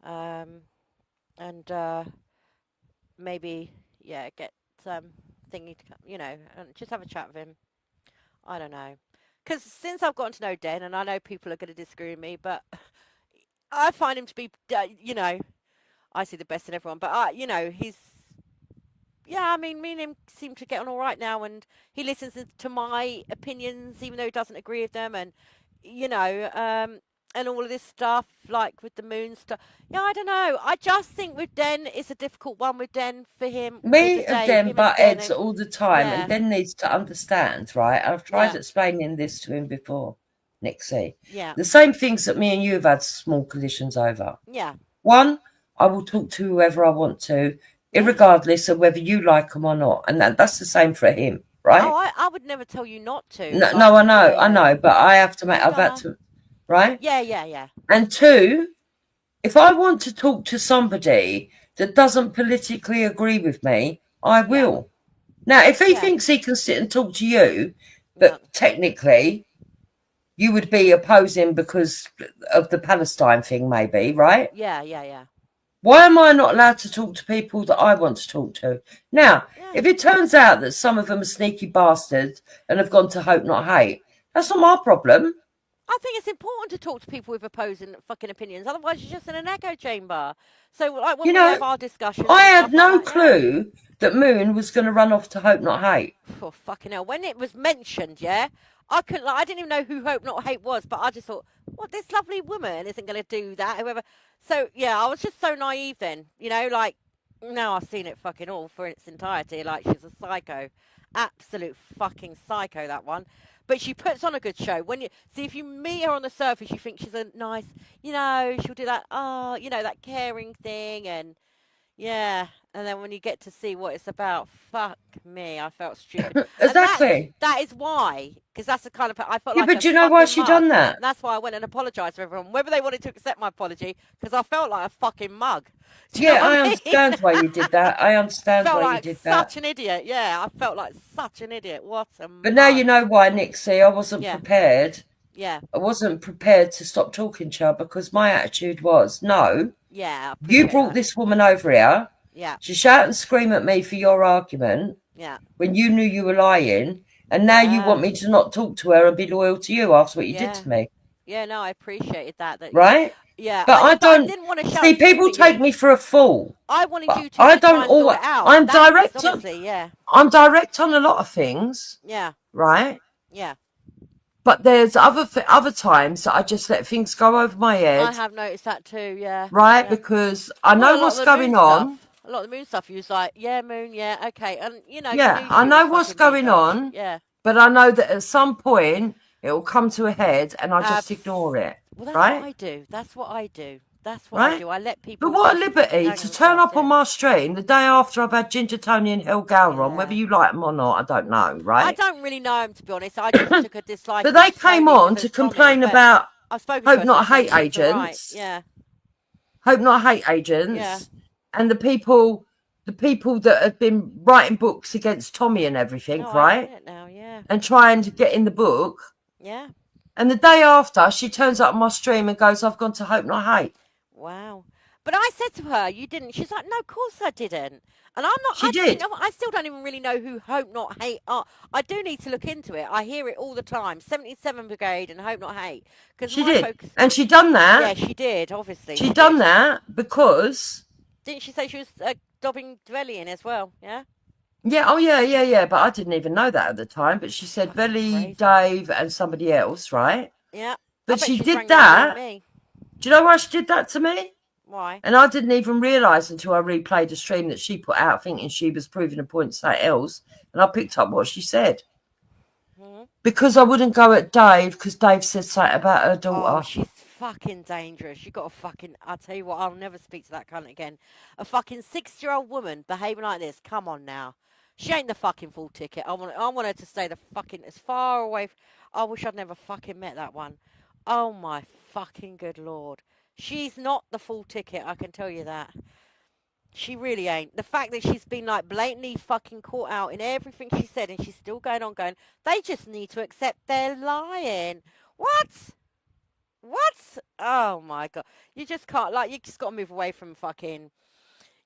[SPEAKER 4] and maybe get thingy to come, and just have a chat with him. I don't know. Because since I've gotten to know Den, and I know people are going to disagree with me, but I find him to be, I see the best in everyone. But, he's, I mean, me and him seem to get on all right now. And he listens to my opinions, even though he doesn't agree with them. And, and all of this stuff, like with the moon stuff. Yeah, I don't know. I just think with Den, it's a difficult one with Den for him.
[SPEAKER 1] Me and Den butt heads all the time,
[SPEAKER 4] yeah.
[SPEAKER 1] and Den needs to understand, right? I've tried explaining this to him before, Nixie.
[SPEAKER 4] Yeah.
[SPEAKER 1] The same things that me and you have had small collisions over.
[SPEAKER 4] Yeah.
[SPEAKER 1] One, I will talk to whoever I want to, irregardless of whether you like them or not, and that's the same for him, right?
[SPEAKER 4] Oh, I would never tell you not to.
[SPEAKER 1] No, no, I know, but I have to make. I've had to, right?
[SPEAKER 4] Yeah.
[SPEAKER 1] And two, if I want to talk to somebody that doesn't politically agree with me, I will. Now, if he thinks he can sit and talk to you, but technically you would be opposing because of the Palestine thing, maybe, right?
[SPEAKER 4] Yeah.
[SPEAKER 1] Why am I not allowed to talk to people that I want to talk to? Now,
[SPEAKER 4] Yeah.
[SPEAKER 1] if it turns out that some of them are sneaky bastards and have gone to Hope Not Hate, that's not my problem.
[SPEAKER 4] I think it's important to talk to people with opposing fucking opinions. Otherwise, you're just in an echo chamber. So, like when we have our discussions,
[SPEAKER 1] I
[SPEAKER 4] and
[SPEAKER 1] had
[SPEAKER 4] stuff
[SPEAKER 1] no
[SPEAKER 4] like that,
[SPEAKER 1] clue that Moon was going to run off to Hope Not Hate.
[SPEAKER 4] Oh, fucking hell. When it was mentioned, yeah, I couldn't, like, I didn't even know who Hope Not Hate was, but I just thought, what, this lovely woman isn't going to do that, whoever. So, yeah, I was just so naive then, you know, like, now I've seen it fucking all for its entirety. Like, she's a psycho. Absolute fucking psycho, that one. But she puts on a good show. When you see, if you meet her on the surface, you think she's a nice, you know, she'll do that, you know, that caring thing, and yeah. And then when you get to see what it's about, fuck me, I felt stupid.
[SPEAKER 1] Exactly.
[SPEAKER 4] And that is why, because that's the kind of, I felt
[SPEAKER 1] Yeah,
[SPEAKER 4] like
[SPEAKER 1] but
[SPEAKER 4] a
[SPEAKER 1] do you know why
[SPEAKER 4] fucking
[SPEAKER 1] she
[SPEAKER 4] mug.
[SPEAKER 1] done that?
[SPEAKER 4] And that's why I went and apologised to everyone, whether they wanted to accept my apology, because I felt like a fucking mug. Do you know
[SPEAKER 1] Yeah,
[SPEAKER 4] what
[SPEAKER 1] I
[SPEAKER 4] mean?
[SPEAKER 1] understand why you did that. I understand
[SPEAKER 4] Felt
[SPEAKER 1] why
[SPEAKER 4] like
[SPEAKER 1] you did
[SPEAKER 4] such
[SPEAKER 1] that.
[SPEAKER 4] an idiot. Yeah, I felt like such an idiot. What a
[SPEAKER 1] But now you
[SPEAKER 4] mug.
[SPEAKER 1] know why, Nixie. I wasn't
[SPEAKER 4] Yeah.
[SPEAKER 1] prepared.
[SPEAKER 4] Yeah.
[SPEAKER 1] I wasn't prepared to stop talking to her because my attitude was, no,
[SPEAKER 4] Yeah, I
[SPEAKER 1] you
[SPEAKER 4] appreciate
[SPEAKER 1] brought
[SPEAKER 4] that.
[SPEAKER 1] this woman over here.
[SPEAKER 4] Yeah.
[SPEAKER 1] She shout and scream at me for your argument
[SPEAKER 4] Yeah.
[SPEAKER 1] when you knew you were lying. And now you want me to not talk to her and be loyal to you after what you did to me.
[SPEAKER 4] Yeah, no, I appreciated that.
[SPEAKER 1] Right?
[SPEAKER 4] Yeah.
[SPEAKER 1] But I
[SPEAKER 4] But I
[SPEAKER 1] don't
[SPEAKER 4] didn't want to shout
[SPEAKER 1] see
[SPEAKER 4] and scream
[SPEAKER 1] people
[SPEAKER 4] at
[SPEAKER 1] take
[SPEAKER 4] you.
[SPEAKER 1] me for a fool.
[SPEAKER 4] I wanted
[SPEAKER 1] But
[SPEAKER 4] you to
[SPEAKER 1] I
[SPEAKER 4] just try
[SPEAKER 1] don't
[SPEAKER 4] and sort
[SPEAKER 1] always.
[SPEAKER 4] it out.
[SPEAKER 1] I'm
[SPEAKER 4] That was
[SPEAKER 1] direct.
[SPEAKER 4] honestly, yeah.
[SPEAKER 1] I'm direct on a lot of things.
[SPEAKER 4] Yeah.
[SPEAKER 1] Right?
[SPEAKER 4] Yeah.
[SPEAKER 1] But there's other times that I just let things go over my head.
[SPEAKER 4] I have noticed that too, yeah.
[SPEAKER 1] Right?
[SPEAKER 4] Yeah.
[SPEAKER 1] Because I know what's going on.
[SPEAKER 4] A lot of the Moon stuff, you was like, yeah, Moon, yeah, okay. And, you know,
[SPEAKER 1] Yeah,
[SPEAKER 4] you knew
[SPEAKER 1] I
[SPEAKER 4] she
[SPEAKER 1] know
[SPEAKER 4] was
[SPEAKER 1] what's
[SPEAKER 4] fucking being
[SPEAKER 1] going
[SPEAKER 4] dodged.
[SPEAKER 1] on.
[SPEAKER 4] Yeah.
[SPEAKER 1] But I know that at some point it will come to a head and I just ignore it.
[SPEAKER 4] Well, that's
[SPEAKER 1] right?
[SPEAKER 4] what I do. That's what I do. That's what
[SPEAKER 1] Right?
[SPEAKER 4] I do. I let people.
[SPEAKER 1] But what a liberty
[SPEAKER 4] hang
[SPEAKER 1] to turn
[SPEAKER 4] themselves,
[SPEAKER 1] up on my stream the day after I've had Ginger Tony and Hell Gala on, whether
[SPEAKER 4] Yeah.
[SPEAKER 1] you like them or not, I don't know,
[SPEAKER 4] I
[SPEAKER 1] right?
[SPEAKER 4] don't really know him, to be honest. I just took a dislike
[SPEAKER 1] But they
[SPEAKER 4] to
[SPEAKER 1] came
[SPEAKER 4] Tony
[SPEAKER 1] on
[SPEAKER 4] because
[SPEAKER 1] to
[SPEAKER 4] Tommy,
[SPEAKER 1] complain
[SPEAKER 4] but
[SPEAKER 1] about
[SPEAKER 4] I've spoken to
[SPEAKER 1] Hope
[SPEAKER 4] her
[SPEAKER 1] Not
[SPEAKER 4] since then,
[SPEAKER 1] Hate
[SPEAKER 4] she's all right.
[SPEAKER 1] Agents.
[SPEAKER 4] Yeah.
[SPEAKER 1] Hope Not Hate Agents.
[SPEAKER 4] Yeah.
[SPEAKER 1] And the people that have been writing books against Tommy and everything,
[SPEAKER 4] No, I
[SPEAKER 1] right?
[SPEAKER 4] get it now, yeah.
[SPEAKER 1] And trying to get in the book.
[SPEAKER 4] Yeah.
[SPEAKER 1] And the day after, she turns up on my stream and goes, I've gone to Hope Not Hate.
[SPEAKER 4] Wow. But I said to her, you didn't. She's like, no, of course I didn't. And I'm not.
[SPEAKER 1] She did.
[SPEAKER 4] I still don't even really know who Hope Not Hate are. I do need to look into it. I hear it all the time. 77 Brigade and Hope Not Hate.
[SPEAKER 1] She did. Focus... And she done that.
[SPEAKER 4] Yeah, she did, obviously.
[SPEAKER 1] She done that because...
[SPEAKER 4] Didn't she say she was dobbing Dwelly in as well? Yeah?
[SPEAKER 1] Yeah, oh yeah. But I didn't even know that at the time. But she said Belly, Dave, and somebody else, right?
[SPEAKER 4] Yeah.
[SPEAKER 1] But she did that. Do you know why she did that to me?
[SPEAKER 4] Why?
[SPEAKER 1] And I didn't even realise until I replayed the stream that she put out, thinking she was proving a point to something else. And I picked up what she said. Mm-hmm. Because I wouldn't go at Dave, because Dave said something about her daughter.
[SPEAKER 4] Oh, she's fucking dangerous. You got to fucking... I'll tell you what, I'll never speak to that cunt again. A fucking 6-year-old woman behaving like this. Come on now. She ain't the fucking full ticket. I want her to stay the fucking... as far away... I wish I'd never fucking met that one. Oh, my fucking good Lord. She's not the full ticket, I can tell you that. She really ain't. The fact that she's been, like, blatantly fucking caught out in everything she said and she's still going on going, they just need to accept they're lying. What? What? Oh, my God. You just can't, like, you just got to move away from fucking...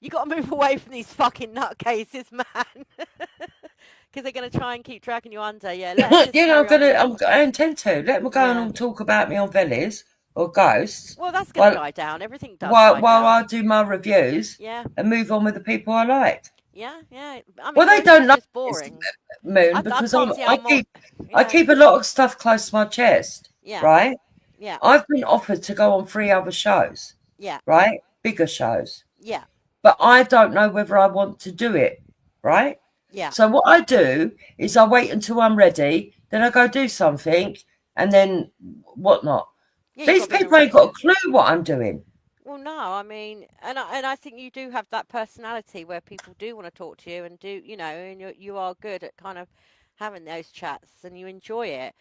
[SPEAKER 4] You got to move away from these fucking nutcases, man. Because they're going to try and keep dragging you under. Yeah,
[SPEAKER 1] I intend to. Let them go and talk about me on Vellies or Ghosts.
[SPEAKER 4] Well, that's going to die down. Everything does die down.
[SPEAKER 1] While I do my reviews and move on with the people I like.
[SPEAKER 4] Yeah. I mean,
[SPEAKER 1] well, they don't like
[SPEAKER 4] boring.
[SPEAKER 1] Moon, because I keep a lot of stuff close to my chest.
[SPEAKER 4] Yeah.
[SPEAKER 1] Right?
[SPEAKER 4] Yeah.
[SPEAKER 1] I've been offered to go on 3 other shows.
[SPEAKER 4] Yeah.
[SPEAKER 1] Right? Bigger shows.
[SPEAKER 4] Yeah.
[SPEAKER 1] But I don't know whether I want to do it. Right?
[SPEAKER 4] Yeah.
[SPEAKER 1] So what I do is I wait until I'm ready, then I go do something, and then whatnot. Yeah, these people ain't got a clue what I'm doing.
[SPEAKER 4] Well, no, I mean, and I think you do have that personality where people do want to talk to you and do, you know, and you are good at kind of having those chats and you enjoy it.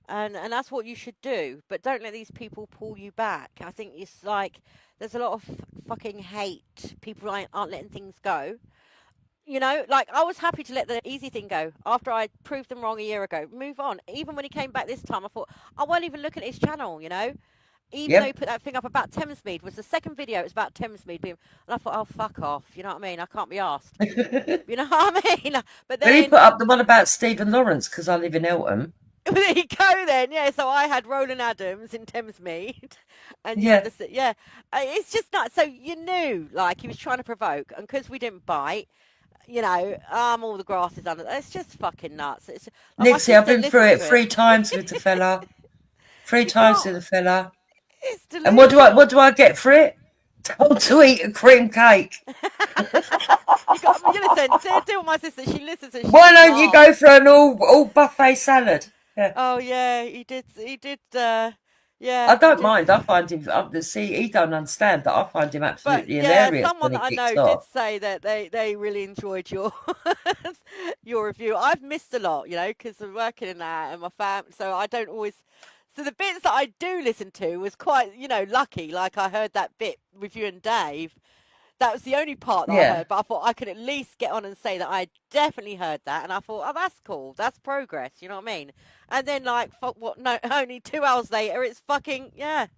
[SPEAKER 4] And that's what you should do. But don't let these people pull you back. I think it's like there's a lot of fucking hate. People aren't letting things go. You know, like I was happy to let the easy thing go after I proved them wrong a year ago. Move on. Even when he came back this time, I thought I won't even look at his channel. You know, even though he
[SPEAKER 1] Yep.
[SPEAKER 4] put that thing up about Thamesmead, was the second video. It was about Thamesmead being, and I thought, oh fuck off. You know what I mean? I can't be asked. You know what I mean? But
[SPEAKER 1] But
[SPEAKER 4] then
[SPEAKER 1] he put up the one about Stephen Lawrence because I live in Eltham.
[SPEAKER 4] there you go then. Yeah, so I had Roland Adams in Thamesmead, and you
[SPEAKER 1] Yeah.
[SPEAKER 4] had the yeah. It's just not. So you knew like he was trying to provoke, and because we didn't bite. You know, all the grass is under. It's just fucking nuts. It's like my
[SPEAKER 1] Nixie, I've
[SPEAKER 4] sister
[SPEAKER 1] been through
[SPEAKER 4] listens
[SPEAKER 1] it
[SPEAKER 4] to
[SPEAKER 1] 3 times with the fella. 3
[SPEAKER 4] You
[SPEAKER 1] times
[SPEAKER 4] can't.
[SPEAKER 1] with the fella.
[SPEAKER 4] It's
[SPEAKER 1] And
[SPEAKER 4] delusional.
[SPEAKER 1] what do I get for it? Told to eat a cream cake.
[SPEAKER 4] You got. You listen. Do what my sister. She listens and she
[SPEAKER 1] Why
[SPEAKER 4] just
[SPEAKER 1] don't you
[SPEAKER 4] laughs.
[SPEAKER 1] go for an all buffet salad? Yeah.
[SPEAKER 4] Oh yeah, he did. He did.
[SPEAKER 1] I
[SPEAKER 4] Yeah, he
[SPEAKER 1] don't
[SPEAKER 4] did.
[SPEAKER 1] mind. I find him see he don't understand that I find him
[SPEAKER 4] But
[SPEAKER 1] absolutely
[SPEAKER 4] yeah,
[SPEAKER 1] hilarious
[SPEAKER 4] someone
[SPEAKER 1] when he
[SPEAKER 4] that I
[SPEAKER 1] kicks
[SPEAKER 4] know did
[SPEAKER 1] off.
[SPEAKER 4] say that they really enjoyed your your review. I've missed a lot, you know, because I'm working in that and my fam. So I don't always. So the bits that I do listen to was quite, you know, lucky. Like I heard that bit with you and Dave. That was the only part that I
[SPEAKER 1] Yeah.
[SPEAKER 4] heard, but I thought I could at least get on and say that I definitely heard that, and I thought, oh, that's cool, that's progress, you know what I mean? And then like, fuck, what? No, only 2 hours later, it's fucking yeah,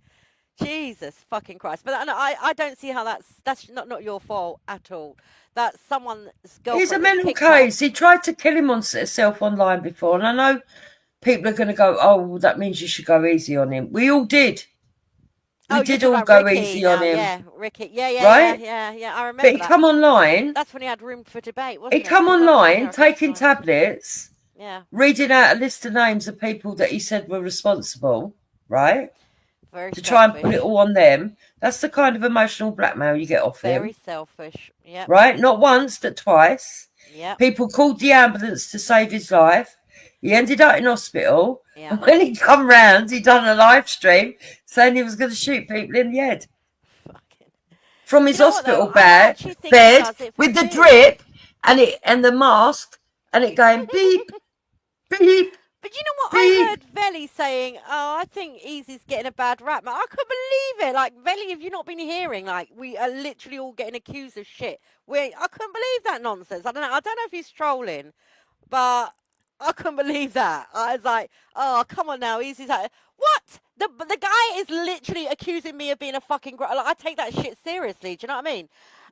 [SPEAKER 4] Jesus fucking Christ. But I don't see how that's not your fault at all. That's someone's
[SPEAKER 1] He's a
[SPEAKER 4] girlfriend that's
[SPEAKER 1] mental
[SPEAKER 4] kicked off.
[SPEAKER 1] case. He tried to kill himself online before, and I know people are going to go, oh, well, that means you should go easy on him. We all did. We
[SPEAKER 4] Oh, you're
[SPEAKER 1] did
[SPEAKER 4] talking
[SPEAKER 1] all
[SPEAKER 4] about
[SPEAKER 1] go
[SPEAKER 4] Ricky
[SPEAKER 1] easy on
[SPEAKER 4] now,
[SPEAKER 1] him,
[SPEAKER 4] yeah, Ricky,
[SPEAKER 1] right?
[SPEAKER 4] yeah. I
[SPEAKER 1] But
[SPEAKER 4] remember
[SPEAKER 1] he
[SPEAKER 4] that.
[SPEAKER 1] come online.
[SPEAKER 4] That's when he had room for debate,
[SPEAKER 1] He
[SPEAKER 4] wasn't it?
[SPEAKER 1] come
[SPEAKER 4] Because I've been here
[SPEAKER 1] online
[SPEAKER 4] a couple of
[SPEAKER 1] taking
[SPEAKER 4] times.
[SPEAKER 1] tablets,
[SPEAKER 4] Yeah,
[SPEAKER 1] reading out a list of names of people that he said were responsible, right?
[SPEAKER 4] very
[SPEAKER 1] To try and put it
[SPEAKER 4] selfish.
[SPEAKER 1] all on them. That's the kind of emotional blackmail you get off
[SPEAKER 4] Very
[SPEAKER 1] him,
[SPEAKER 4] selfish. Yep,
[SPEAKER 1] right? Not once, but twice.
[SPEAKER 4] yep,
[SPEAKER 1] People called the ambulance to save his life. He ended up in hospital.
[SPEAKER 4] yeah.
[SPEAKER 1] And when he come round, he done a live stream saying he was going to shoot people in the head
[SPEAKER 4] Fucking.
[SPEAKER 1] from
[SPEAKER 4] Do
[SPEAKER 1] his
[SPEAKER 4] you know what though?
[SPEAKER 1] hospital
[SPEAKER 4] I actually think he
[SPEAKER 1] bed
[SPEAKER 4] does it for
[SPEAKER 1] with the
[SPEAKER 4] views.
[SPEAKER 1] drip and the mask and it going beep, beep,
[SPEAKER 4] But you know what? I
[SPEAKER 1] beep.
[SPEAKER 4] heard Veli saying, "Oh, I think Easy's getting a bad rap." Man, I couldn't believe it. Like Veli, have you not been hearing? Like we are literally all getting accused of shit. I couldn't believe that nonsense. I don't know. I don't know if he's trolling, but I couldn't believe that. I was like, "Oh, come on now, Easy's like, what?" The guy is literally accusing me of being a fucking. Like, I take that shit seriously. Do you know what I mean?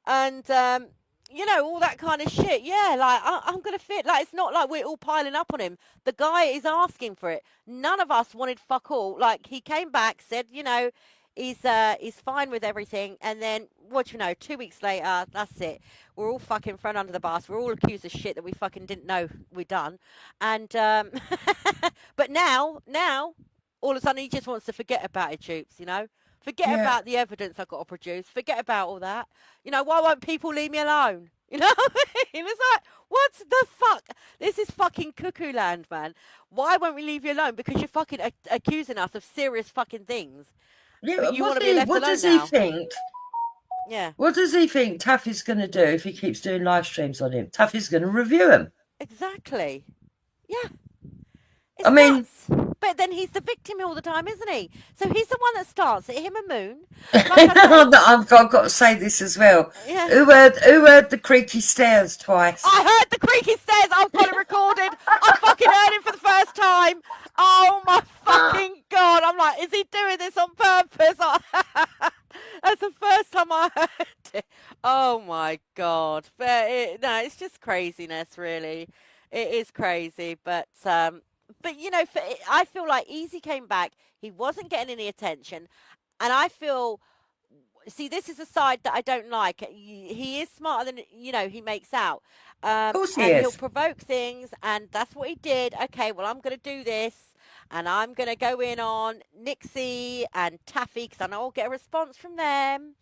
[SPEAKER 4] And you know, all that kind of shit. Yeah, like I'm gonna fit. Like it's not like we're all piling up on him. The guy is asking for it. None of us wanted fuck all. Like he came back, said, you know, he's fine with everything, and then what you know, 2 weeks later, that's it. We're all fucking thrown under the bus. We're all accused of shit that we fucking didn't know we'd done. And but now, all of a sudden he just wants to forget about it, Jupes, you know? Forget
[SPEAKER 1] Yeah.
[SPEAKER 4] about the evidence I've got to produce. Forget about all that. You know, why won't people leave me alone? You know what I mean? It's like, what the fuck? This is fucking cuckoo land, man. Why won't we leave you alone? Because you're fucking accusing us of serious fucking things.
[SPEAKER 1] Yeah,
[SPEAKER 4] But you want to be left
[SPEAKER 1] what
[SPEAKER 4] alone
[SPEAKER 1] does he
[SPEAKER 4] now.
[SPEAKER 1] think?
[SPEAKER 4] Yeah,
[SPEAKER 1] What does he think Taffy's going to do if he keeps doing live streams on him? Taffy's going to review him.
[SPEAKER 4] exactly. Yeah.
[SPEAKER 1] I
[SPEAKER 4] It's
[SPEAKER 1] mean,
[SPEAKER 4] nuts. But then he's the victim all the time, isn't he? So he's the one that starts it, him and Moon. Like I say,
[SPEAKER 1] I've got to say this as well.
[SPEAKER 4] yeah.
[SPEAKER 1] Who heard the creaky stairs twice?
[SPEAKER 4] I heard the creaky stairs. I've got it recorded. I fucking heard it for the first time. Oh my fucking god! I'm like, is he doing this on purpose? That's the first time I heard it. Oh my god! But no, it's just craziness, really. It is crazy, but you know, I feel like Easy came back. He wasn't getting any attention, and I feel. See, this is a side that I don't like. He is smarter than you know he makes out,
[SPEAKER 1] Of course he
[SPEAKER 4] and he'll
[SPEAKER 1] is.
[SPEAKER 4] provoke things, and that's what he did. Okay, well I'm going to do this, and I'm going to go in on Nixie and Taffy because I know I'll get a response from them.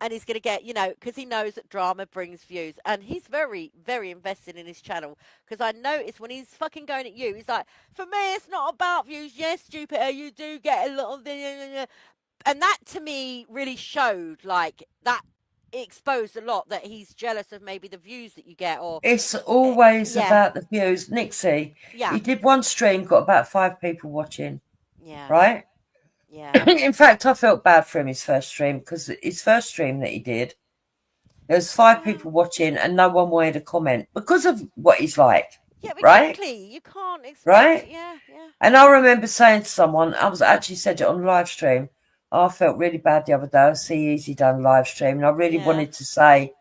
[SPEAKER 4] And he's going to get, you know, because he knows that drama brings views, and he's very, very invested in his channel. Because I noticed when he's fucking going at you, he's like, "For me, it's not about views. Yes, Jupiter, you do get a little." And that to me really showed like that it exposed a lot that he's jealous of maybe the views that you get or
[SPEAKER 1] It's always
[SPEAKER 4] yeah,
[SPEAKER 1] about the views. Nixie,
[SPEAKER 4] yeah,
[SPEAKER 1] he did one stream, got about 5 people watching,
[SPEAKER 4] yeah,
[SPEAKER 1] right?
[SPEAKER 4] yeah,
[SPEAKER 1] In fact, I felt bad for him his first stream because his first stream that he did, There's 5 people watching and no one wanted to comment because of what he's like.
[SPEAKER 4] Yeah,
[SPEAKER 1] right?
[SPEAKER 4] exactly. You can't expect.
[SPEAKER 1] Right?
[SPEAKER 4] Yeah.
[SPEAKER 1] And I remember saying to someone, I was actually said it on the live stream. I felt really bad the other day. I see Easy done a live stream, and I really
[SPEAKER 4] Yeah.
[SPEAKER 1] wanted to say,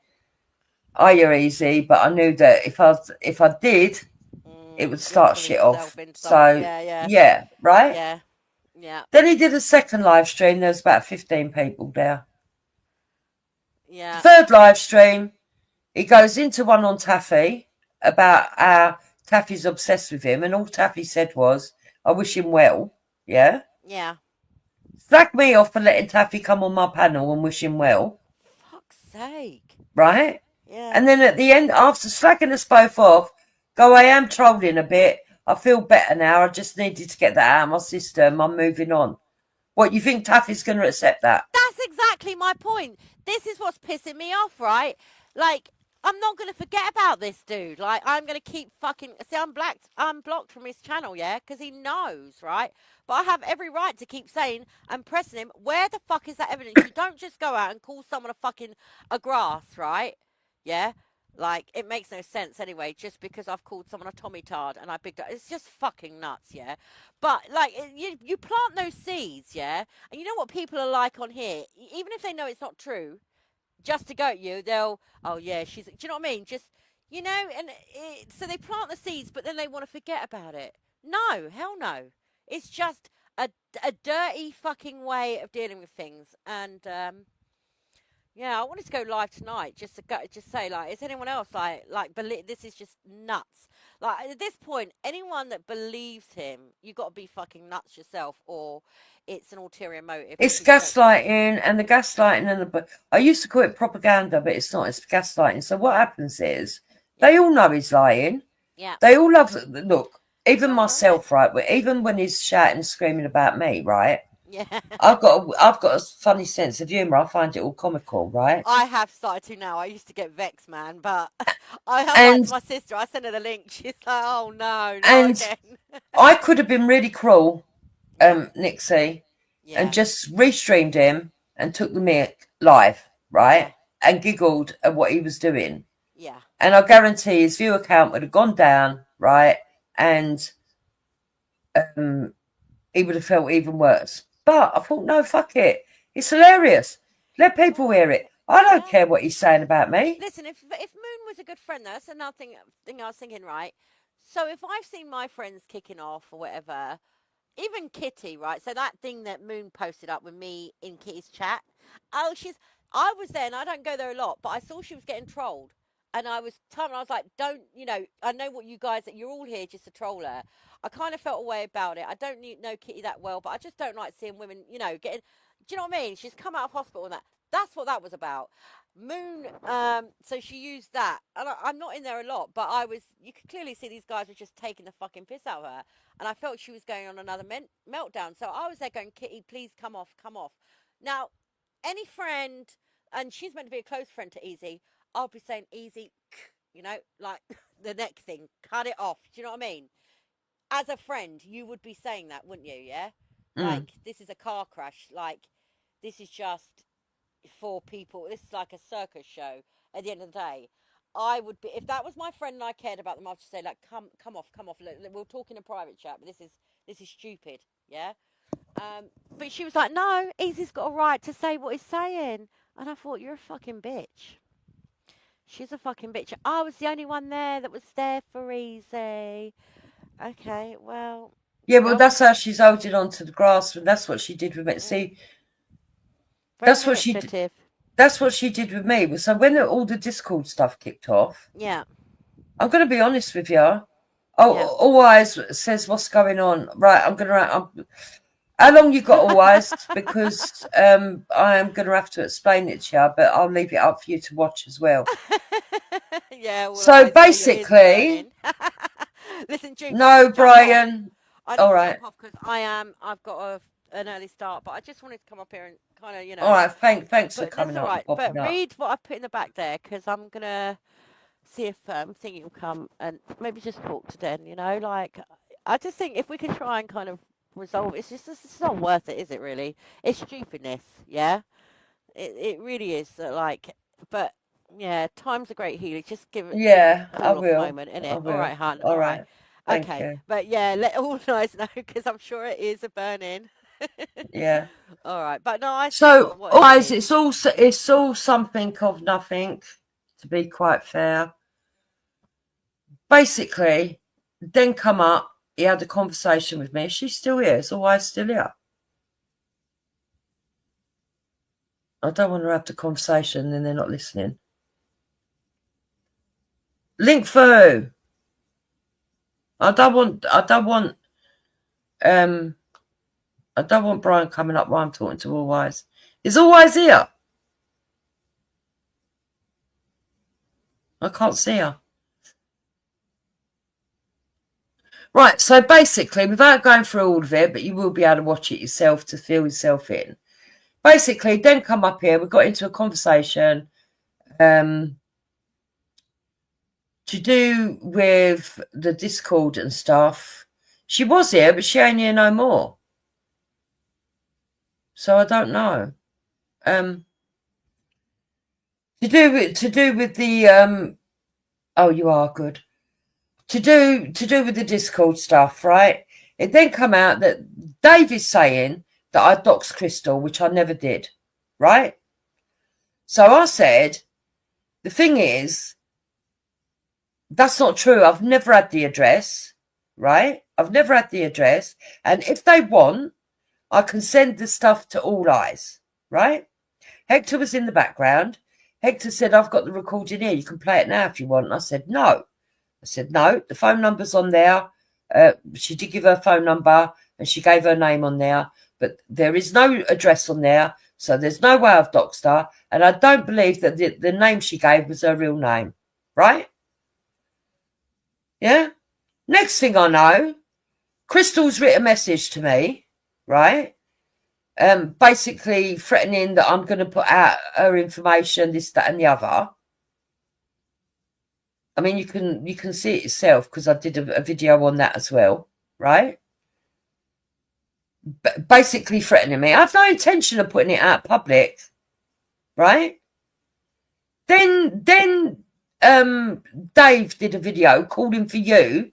[SPEAKER 1] "Oh, you're Easy," but I knew that if I did, it would start shit off. So
[SPEAKER 4] Yeah.
[SPEAKER 1] right.
[SPEAKER 4] Yeah.
[SPEAKER 1] Then he did a second live stream. There was about 15 people there.
[SPEAKER 4] Yeah.
[SPEAKER 1] Third live stream, he goes into one on Taffy about how Taffy's obsessed with him, and all Taffy said was, "I wish him well." Yeah.
[SPEAKER 4] Yeah.
[SPEAKER 1] Slag me off for letting Taffy come on my panel and wish him well.
[SPEAKER 4] Fuck's sake.
[SPEAKER 1] Right?
[SPEAKER 4] Yeah.
[SPEAKER 1] And then at the end, after slagging us both off, go, I am trolling a bit. I feel better now. I just needed to get that out of my system. I'm moving on. What, you think Taffy's going to accept that?
[SPEAKER 4] That's exactly my point. This is what's pissing me off, right? Like, I'm not going to forget about this dude. Like, I'm going to keep fucking... See, I'm blocked from his channel, yeah? Because he knows, right? But I have every right to keep saying and pressing him, where the fuck is that evidence? You don't just go out and call someone a grass, right? Yeah? Like, it makes no sense anyway, just because I've called someone a Tommy Tard and I bigged up. It's just fucking nuts, yeah? But, like, you plant those seeds, yeah? And you know what people are like on here? Even if they know it's not true, just to go at you, they'll, oh yeah, do you know what I mean? Just, you know, and so they plant the seeds, but then they want to forget about it. No, hell no. It's just a dirty fucking way of dealing with things. And, yeah, I wanted to go live tonight just to say, like, is anyone else this is just nuts. Like, at this point, anyone that believes him, you got to be fucking nuts yourself, or it's an ulterior motive.
[SPEAKER 1] It's gaslighting, and the gaslighting and I used to call it propaganda, but it's not. It's gaslighting. So what happens is they all know he's lying.
[SPEAKER 4] Yeah.
[SPEAKER 1] They all love. Look, even myself, right? Even when he's shouting and screaming about me, right?
[SPEAKER 4] Yeah.
[SPEAKER 1] I've got a funny sense of humour. I find it all comical, right?
[SPEAKER 4] I have started to now. I used to get vexed, man, but I have like my sister. I sent her the link. She's like, "Oh no, not again."
[SPEAKER 1] I could have been really cruel, Nixie, and just restreamed him and took the mic live, right, and giggled at what he was doing.
[SPEAKER 4] Yeah.
[SPEAKER 1] And I guarantee his view account would have gone down, right, and he would have felt even worse. But I thought, no, fuck it. It's hilarious. Let people hear it. I don't care what he's saying about me.
[SPEAKER 4] Listen, if Moon was a good friend, that's another thing I was thinking, right? So if I've seen my friends kicking off or whatever, even Kitty, right? So that thing that Moon posted up with me in Kitty's chat. I was there, and I don't go there a lot, but I saw she was getting trolled. And I was like, don't, I know what you guys, that you're all here just to troll her. I kind of felt a way about it. I don't know Kitty that well, but I just don't like seeing women, getting, do you know what I mean? She's come out of hospital and that. That's what that was about. Moon, so she used that. And I'm not in there a lot, but you could clearly see these guys were just taking the fucking piss out of her. And I felt she was going on another meltdown. So I was there going, Kitty, please come off. Now, any friend, and she's meant to be a close friend to Easy, I'll be saying, Easy, like the neck thing, cut it off. Do you know what I mean? As a friend, you would be saying that, wouldn't you? Yeah? Like, this is a car crash. Like, this is just for people. This is like a circus show at the end of the day. I would be, if that was my friend and I cared about them, I'd just say, like, come off. We'll talk in a private chat, but this is stupid. Yeah? But she was like, no, Easy's got a right to say what he's saying. And I thought, you're a fucking bitch. She's a fucking bitch. I was the only one there that was there for Easy. Okay, well.
[SPEAKER 1] Yeah, well, that's how she's holding on to the grass, and that's what she did with me. See, that's what she did with me. So when all the Discord stuff kicked off, I'm going to be honest with you. All Eyes says, what's going on? Right, how long you got, All Eyes? Because I am going to have to explain it to you, but I'll leave it up for you to watch as well.
[SPEAKER 4] Well,
[SPEAKER 1] so basically,
[SPEAKER 4] listen, Duke,
[SPEAKER 1] no, Brian.
[SPEAKER 4] All right, because I've got an early start, but I just wanted to come up here and kind of,
[SPEAKER 1] All right, thanks for coming up.
[SPEAKER 4] Right. But read what I put in the back there, because I'm gonna see if thinking will come and maybe just talk to Den. Like, I just think if we can try and kind of resolve, it's not worth it, is it? Really, it's stupidness. Yeah, it really is. Like, but Yeah, time's a great healer. Just give it
[SPEAKER 1] Yeah,
[SPEAKER 4] a
[SPEAKER 1] I
[SPEAKER 4] cool off
[SPEAKER 1] will.
[SPEAKER 4] moment,
[SPEAKER 1] I
[SPEAKER 4] innit? All
[SPEAKER 1] will.
[SPEAKER 4] right, hun.
[SPEAKER 1] All
[SPEAKER 4] All right.
[SPEAKER 1] right. Thank
[SPEAKER 4] Okay.
[SPEAKER 1] you.
[SPEAKER 4] But yeah, let all guys know because I'm sure it is a burn-in.
[SPEAKER 1] Yeah.
[SPEAKER 4] All right. But no, I see
[SPEAKER 1] So,
[SPEAKER 4] what it
[SPEAKER 1] always,
[SPEAKER 4] is.
[SPEAKER 1] it's all something of nothing, to be quite fair. Basically, then come up, he had a conversation with me. She's still here. It's always still here. I don't want to have the conversation and they're not listening. Link Fu. I don't want Brian coming up while I'm talking to Always. He's always here. I can't see her. Right, so basically, without going through all of it, but you will be able to watch it yourself to feel yourself in. Basically, then come up here, we got into a conversation to do with the Discord and stuff. She was here, but she ain't here no more. So I don't know. To do with the oh, you are good. To do with the Discord stuff, right? It then come out that Dave is saying that I doxed Crystal, which I never did, right? So I said, the thing is, that's not true. I've never had the address, right? I've never had the address. And if they want, I can send the stuff to All Eyes, right? Hector was in the background. Hector said, I've got the recording here. You can play it now if you want. And I said, no. I said, no, the phone number's on there. She did give her phone number and she gave her name on there, but there is no address on there. So there's no way I've doxed her. And I don't believe that the name she gave was her real name. Right? Yeah. Next thing I know, Crystal's written a message to me, right? Basically threatening that I'm going to put out her information, this, that, and the other. I mean, you can see it yourself because I did a video on that as well, right? But basically threatening me. I have no intention of putting it out public, right? Then Dave did a video calling for you,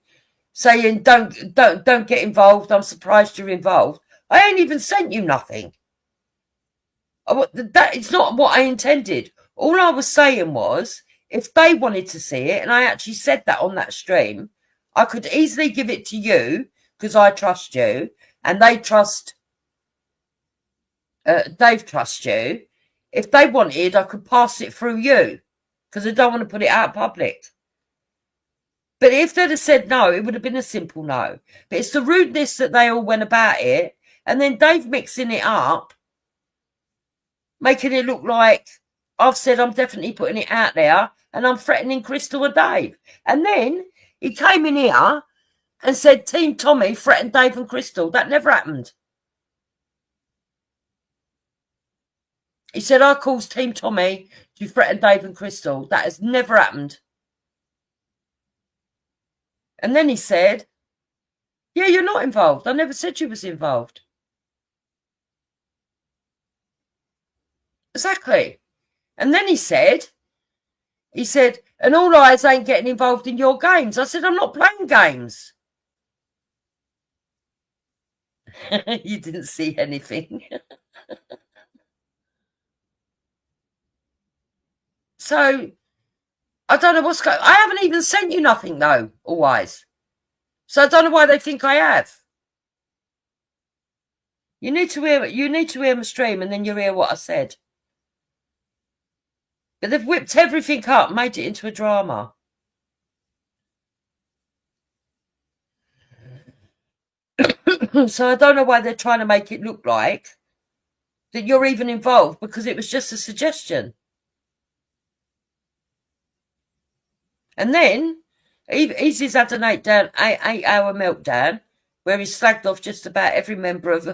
[SPEAKER 1] saying don't get involved. I'm surprised you're involved. I ain't even sent you nothing. That it's not what I intended. All I was saying was, if they wanted to see it, and I actually said that on that stream, I could easily give it to you because I trust you, and they trust. Dave trusts you. If they wanted, I could pass it through you because I don't want to put it out public. But if they'd have said no, it would have been a simple no. But it's the rudeness that they all went about it, and then Dave mixing it up, making it look like I've said I'm definitely putting it out there and I'm threatening Crystal and Dave. And then he came in here and said Team Tommy threatened Dave and Crystal. That never happened. He said I caused Team Tommy to threaten Dave and Crystal. That has never happened. And then he said, yeah, you're not involved. I never said you was involved. Exactly. And then he said, and All Eyes ain't getting involved in your games. I said, I'm not playing games. You didn't see anything. So, I don't know what's going on. I haven't even sent you nothing, though, Always. So I don't know why they think I have. You need to hear my stream and then you hear what I said. But they've whipped everything up, made it into a drama. So I don't know why they're trying to make it look like that you're even involved because it was just a suggestion. And then he's had an 8-hour meltdown where he's slagged off just about every member of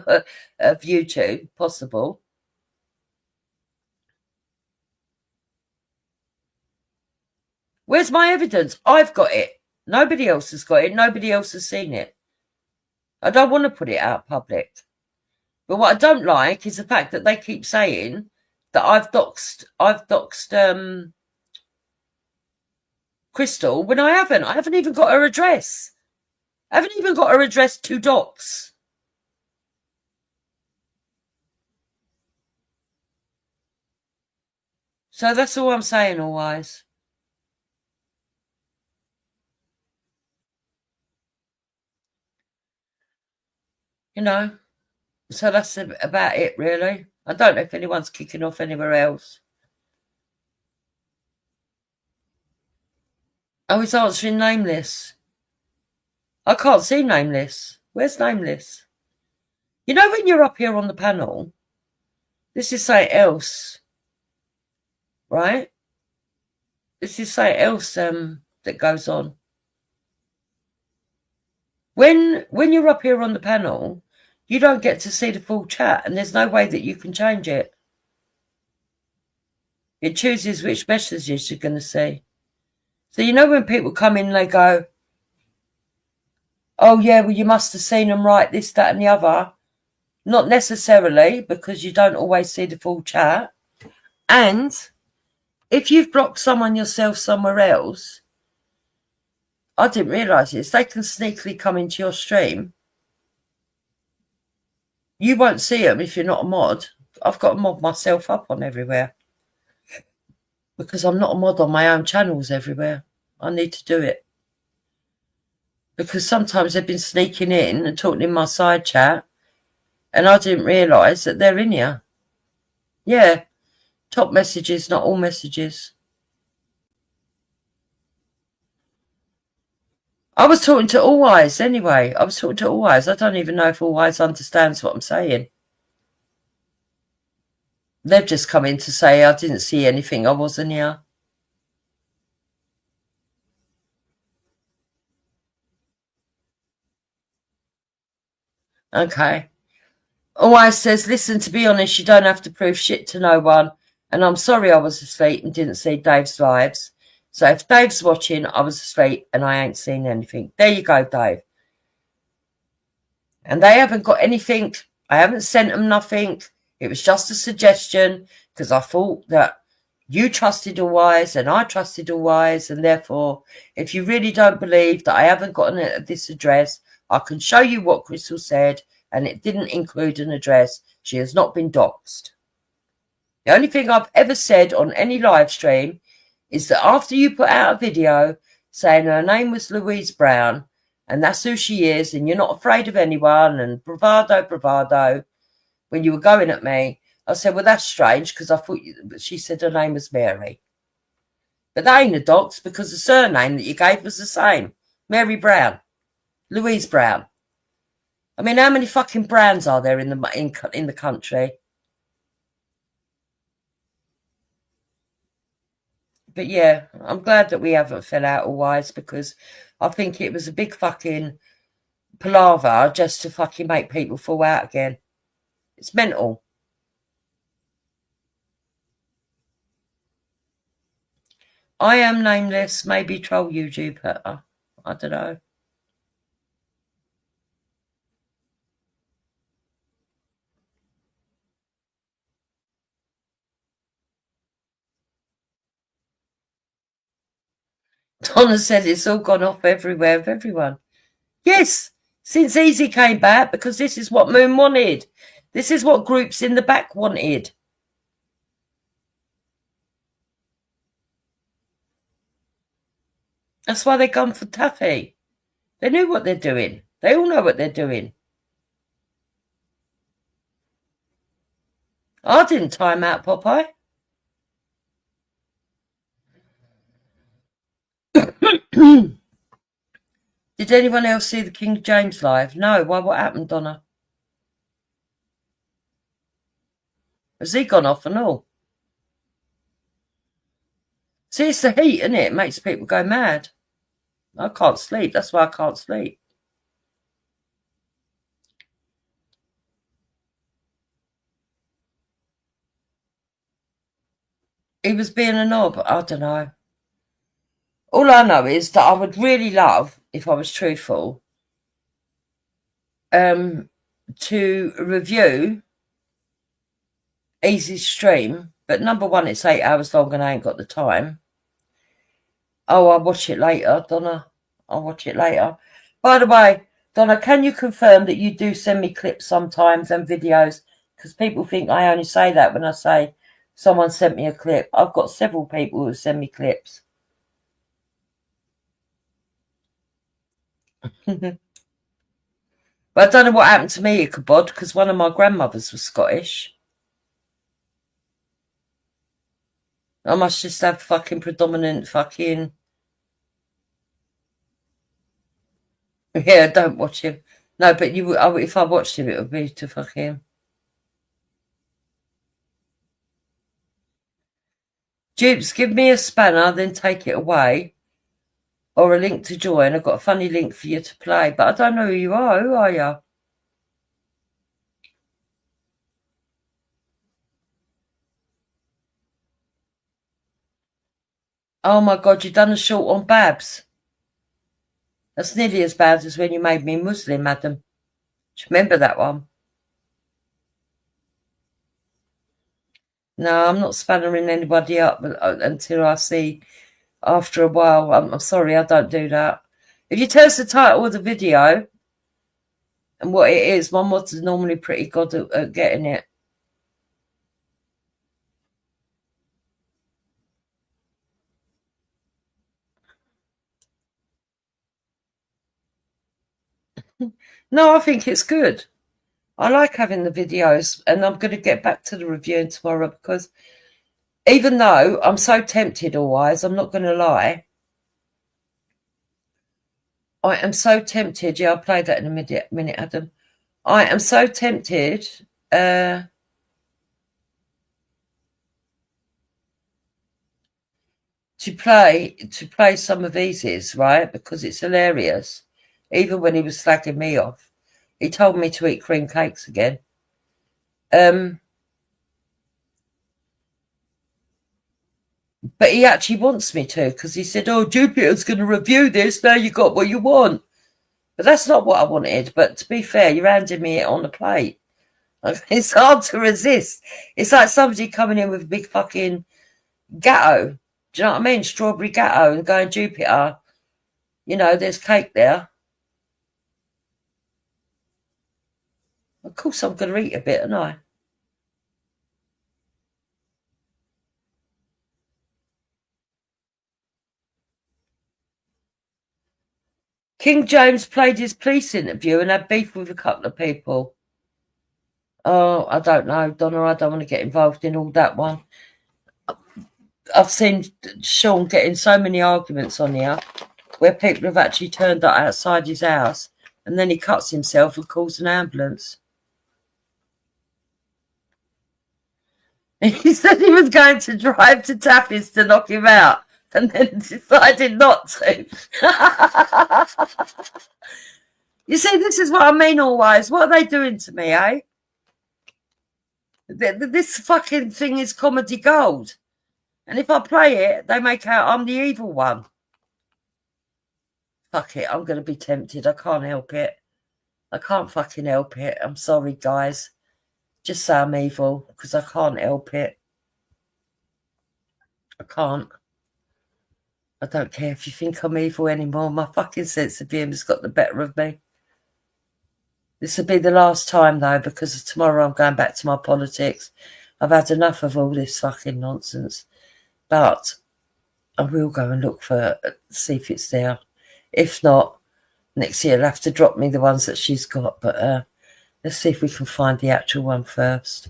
[SPEAKER 1] YouTube possible. Where's my evidence? I've got it. Nobody else has got it. Nobody else has seen it. I don't want to put it out public. But what I don't like is the fact that they keep saying that I've doxed Crystal, when I haven't even got her address. I haven't even got her address to docs. So that's all I'm saying, always. You know, so that's about it, really. I don't know if anyone's kicking off anywhere else. Oh, he's answering Nameless. I can't see Nameless. Where's Nameless? You know when you're up here on the panel, this is something else, right? This is something else that goes on. When you're up here on the panel, you don't get to see the full chat, and there's no way that you can change it. It chooses which messages you're going to see. So you know when people come in, they go, oh yeah, well you must have seen them write this, that and the other. Not necessarily, because you don't always see the full chat. And if you've blocked someone yourself somewhere else, I didn't realise this, they can sneakily come into your stream. You won't see them if you're not a mod. I've got to mod myself up on everywhere. Because I'm not a mod on my own channels everywhere. I need to do it. Because sometimes they've been sneaking in and talking in my side chat, and I didn't realise that they're in here. Yeah. Top messages, not all messages. I was talking to All Eyes anyway. I was talking to All Eyes. I don't even know if All Eyes understands what I'm saying. They've just come in to say I didn't see anything. I wasn't here. Okay. All Eyes says, listen, to be honest, you don't have to prove shit to no one. And I'm sorry I was asleep and didn't see Dave's lives. So if Dave's watching, I was asleep and I ain't seen anything. There you go, Dave. And they haven't got anything. I haven't sent them nothing. It was just a suggestion because I thought that you trusted All Eyes and I trusted All Eyes. And therefore, if you really don't believe that I haven't gotten this address, I can show you what Crystal said. And it didn't include an address. She has not been doxed. The only thing I've ever said on any live stream is that after you put out a video saying her name was Louise Brown and that's who she is and you're not afraid of anyone and bravado, when you were going at me, I said, well, that's strange because I thought she said her name was Mary. But that ain't a dox because the surname that you gave was the same. Mary Brown. Louise Brown. I mean, how many fucking Browns are there in the country? But yeah, I'm glad that we haven't fell out All Eyes because I think it was a big fucking palaver just to fucking make people fall out again. It's mental. I am nameless. Maybe troll you, Jupiter. I don't know. Donna said it's all gone off everywhere with everyone. Yes, since Easy came back, because this is what Moon wanted. This is what groups in the back wanted. That's why they gone for Taffy. They knew what they're doing. They all know what they're doing. I didn't time out Popeye. Did anyone else see the King James live? No. Why? What happened, Donna? Has he gone off and all? See, it's the heat, isn't it? It makes people go mad. I can't sleep. That's why I can't sleep. He was being a knob. I don't know. All I know is that I would really love, if I was truthful, to review Easy's stream. But number one, it's 8 hours long and I ain't got the time. Oh, I'll watch it later, Donna. I'll watch it later. By the way, Donna, can you confirm that you do send me clips sometimes and videos? Because people think I only say that when I say someone sent me a clip. I've got several people who send me clips. But I don't know what happened to me, Ichabod, because one of my grandmothers was Scottish. I must just have fucking predominant fucking... Yeah, don't watch him. No, but if I watched him, it would be to fuck him. Dupes, give me a spanner, then take it away. Or a link to join. I've got a funny link for you to play. But I don't know who you are. Who are you? Oh my God, you've done a short on Babs. That's nearly as bad as when you made me Muslim, madam. Do you remember that one? No, I'm not spannering anybody up until I see after a while. I'm sorry, I don't do that. If you tell us the title of the video and what it is, my mods are normally pretty good at getting it. No, I think it's good. I like having the videos, and I'm going to get back to the reviewing tomorrow because even though I'm so tempted always, I'm not going to lie. I am so tempted. Yeah, I'll play that in a minute, Adam. I am so tempted to play some of these, right? Because it's hilarious. Even when he was slagging me off, he told me to eat cream cakes again. But he actually wants me to because he said, "Oh, Jupiter's going to review this. Now you got what you want." But that's not what I wanted. But to be fair, you're handing me it on the plate. It's hard to resist. It's like somebody coming in with a big fucking gatto. Do you know what I mean? Strawberry gatto and going, Jupiter, you know, there's cake there. Of course I'm going to eat a bit, aren't I? King James played his police interview and had beef with a couple of people. Oh, I don't know, Donna. I don't want to get involved in all that one. I've seen Sean getting so many arguments on here where people have actually turned up outside his house and then he cuts himself and calls an ambulance. He said he was going to drive to Taffy's to knock him out and then decided not to. You see, this is what I mean always. What are they doing to me, eh? This fucking thing is comedy gold. And if I play it, they make out I'm the evil one. Fuck it, I'm going to be tempted. I can't help it. I can't fucking help it. I'm sorry, guys. Just say I'm evil because I can't help it. I can't. I don't care if you think I'm evil anymore. My fucking sense of humor's got the better of me. This will be the last time, though, because tomorrow I'm going back to my politics. I've had enough of all this fucking nonsense. But I will go and look see if it's there. If not, next year I'll have to drop me the ones that she's got. But let's see if we can find the actual one first.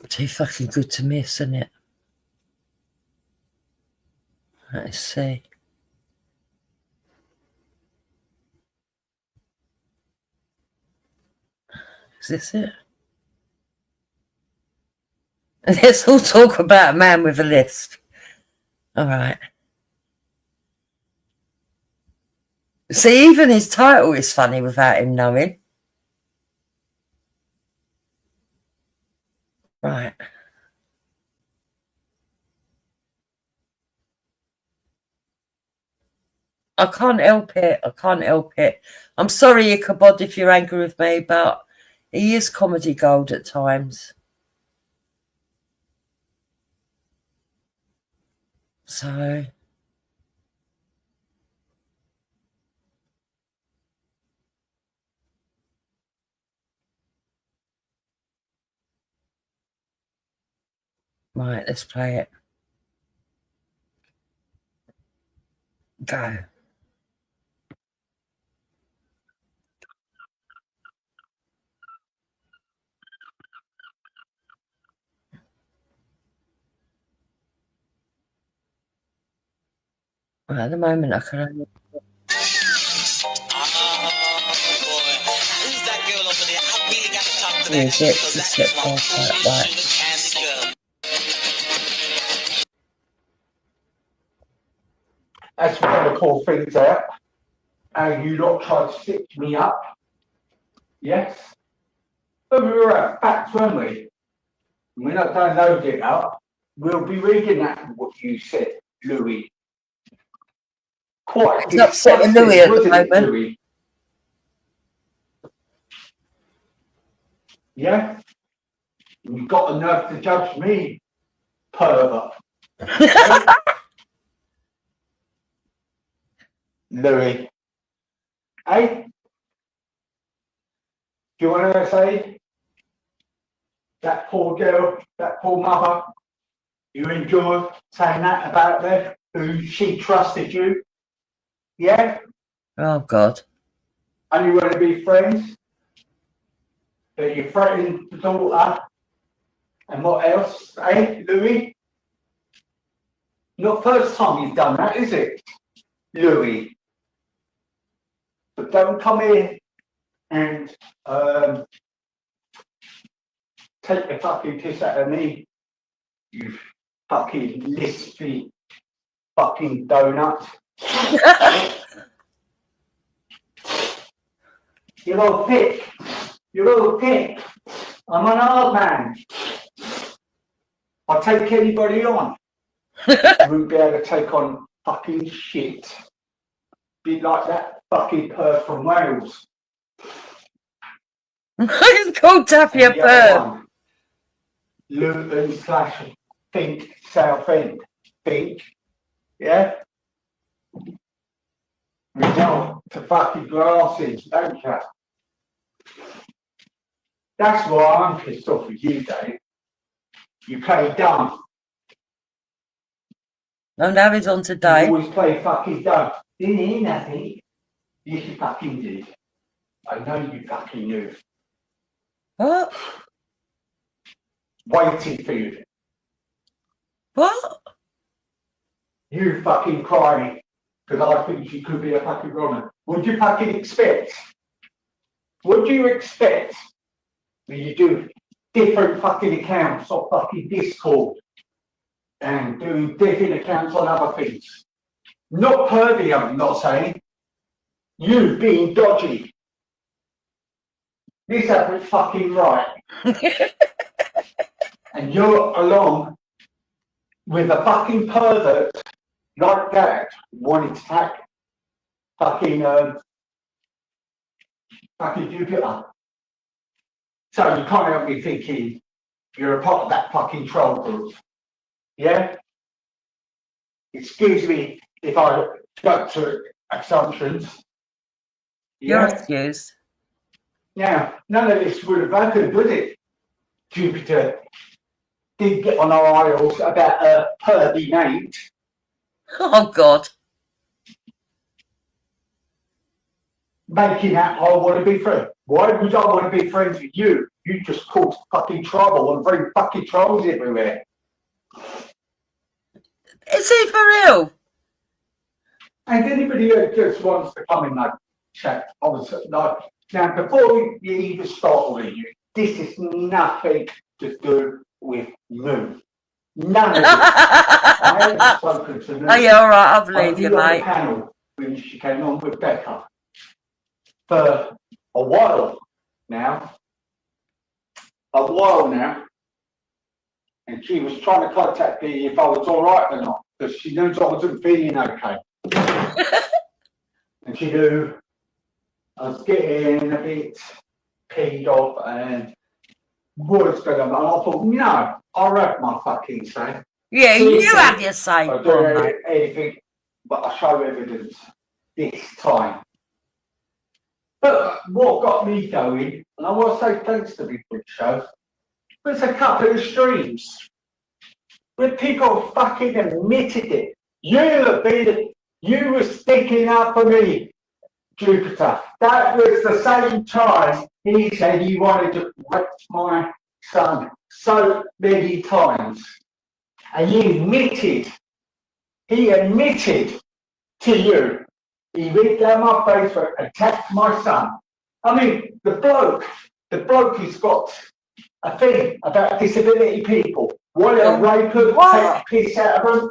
[SPEAKER 1] Too fucking good to miss, isn't it? Let's see. Is this it? Let's all talk about a man with a lisp. All right. See, even his title is funny without him knowing. Right. I can't help it. I can't help it. I'm sorry, Ichabod, if you're angry with me, but he is comedy gold at times. So right, let's play it. Go. Right, at the moment, I can only. Music to sit for right.
[SPEAKER 7] That's what I call things out. And you lot tried to stick me up. Yes. But we were at facts, weren't we? We're not going to load it up. We'll be reading that what you said, Louis. Quite
[SPEAKER 1] It's upsetting Louis at the moment.
[SPEAKER 7] Louis? Yeah? You've got the nerve to judge me, pervert. Louis. Hey? Do you want to say that poor girl, that poor mother, you enjoyed saying that about her, who she trusted you? Yeah?
[SPEAKER 1] Oh, God.
[SPEAKER 7] And you want to be friends? That you threatened the daughter? And what else? Eh, Louis? Not first time you've done that, is it? Louis. But don't come in and take the fucking piss out of me, you fucking lispy fucking donut. You're all thick. You're all thick. I'm an hard man. I'll take anybody on. You wouldn't be able to take on fucking shit. Be like that fucking Perth from Wales.
[SPEAKER 1] It's called Taffy and Perth.
[SPEAKER 7] Luton / Think Southend. Think. Yeah? Result to fucking glasses, don't you? That's why I'm pissed off with you, Dave. You play dumb.
[SPEAKER 1] No, now he's on today.
[SPEAKER 7] You always play fucking dumb. Didn't hear nothing. Yes, you fucking did. I know you fucking knew.
[SPEAKER 1] What?
[SPEAKER 7] Waiting for you.
[SPEAKER 1] What?
[SPEAKER 7] You fucking crying because I think she could be a fucking runner. What do you fucking expect? What do you expect when you do different fucking accounts on fucking Discord and doing different accounts on other things? Not pervy, I'm not saying. You being dodgy. This ain't fucking right. And you're along with a fucking pervert like that wanting to attack fucking Jupiter. So you can't help me thinking you're a part of that fucking troll group. Yeah? Excuse me if I go to assumptions.
[SPEAKER 1] You're excused.
[SPEAKER 7] Now, none of this would have happened, would it? Jupiter did get on our aisles about a pervy mate.
[SPEAKER 1] Oh, God.
[SPEAKER 7] Making that I want to be friends. Why would I want to be friends with you? You just cause fucking trouble and bring fucking trolls everywhere.
[SPEAKER 1] Is he for real?
[SPEAKER 7] And anybody who just wants to come in that chat, obviously, like, now before you even start with you, this is nothing to do with me. None of it. I haven't spoken to me.
[SPEAKER 1] Oh, yeah, all right, I believe you,
[SPEAKER 7] on
[SPEAKER 1] mate.
[SPEAKER 7] the panel when she came on with Becca for a while now. And she was trying to contact me if I was all right or not, because she knew I wasn't feeling okay. And she knew I was getting a bit peed off and was going on. I thought, no, I'll have my fucking say.
[SPEAKER 1] Yeah,
[SPEAKER 7] See,
[SPEAKER 1] you have your say.
[SPEAKER 7] I
[SPEAKER 1] Go on,
[SPEAKER 7] do
[SPEAKER 1] mate.
[SPEAKER 7] anything, but I show evidence this time. But what got me going, and I want to say thanks to Big Big Show, was a couple of streams where people fucking admitted it. You were sticking up for me, Jupiter. That was the same time he said he wanted to rape my son so many times. And he admitted to you. He went down my Facebook, attacked my son. I mean, the bloke has got a thing about disability people. Want to rape them, take the piss out of them.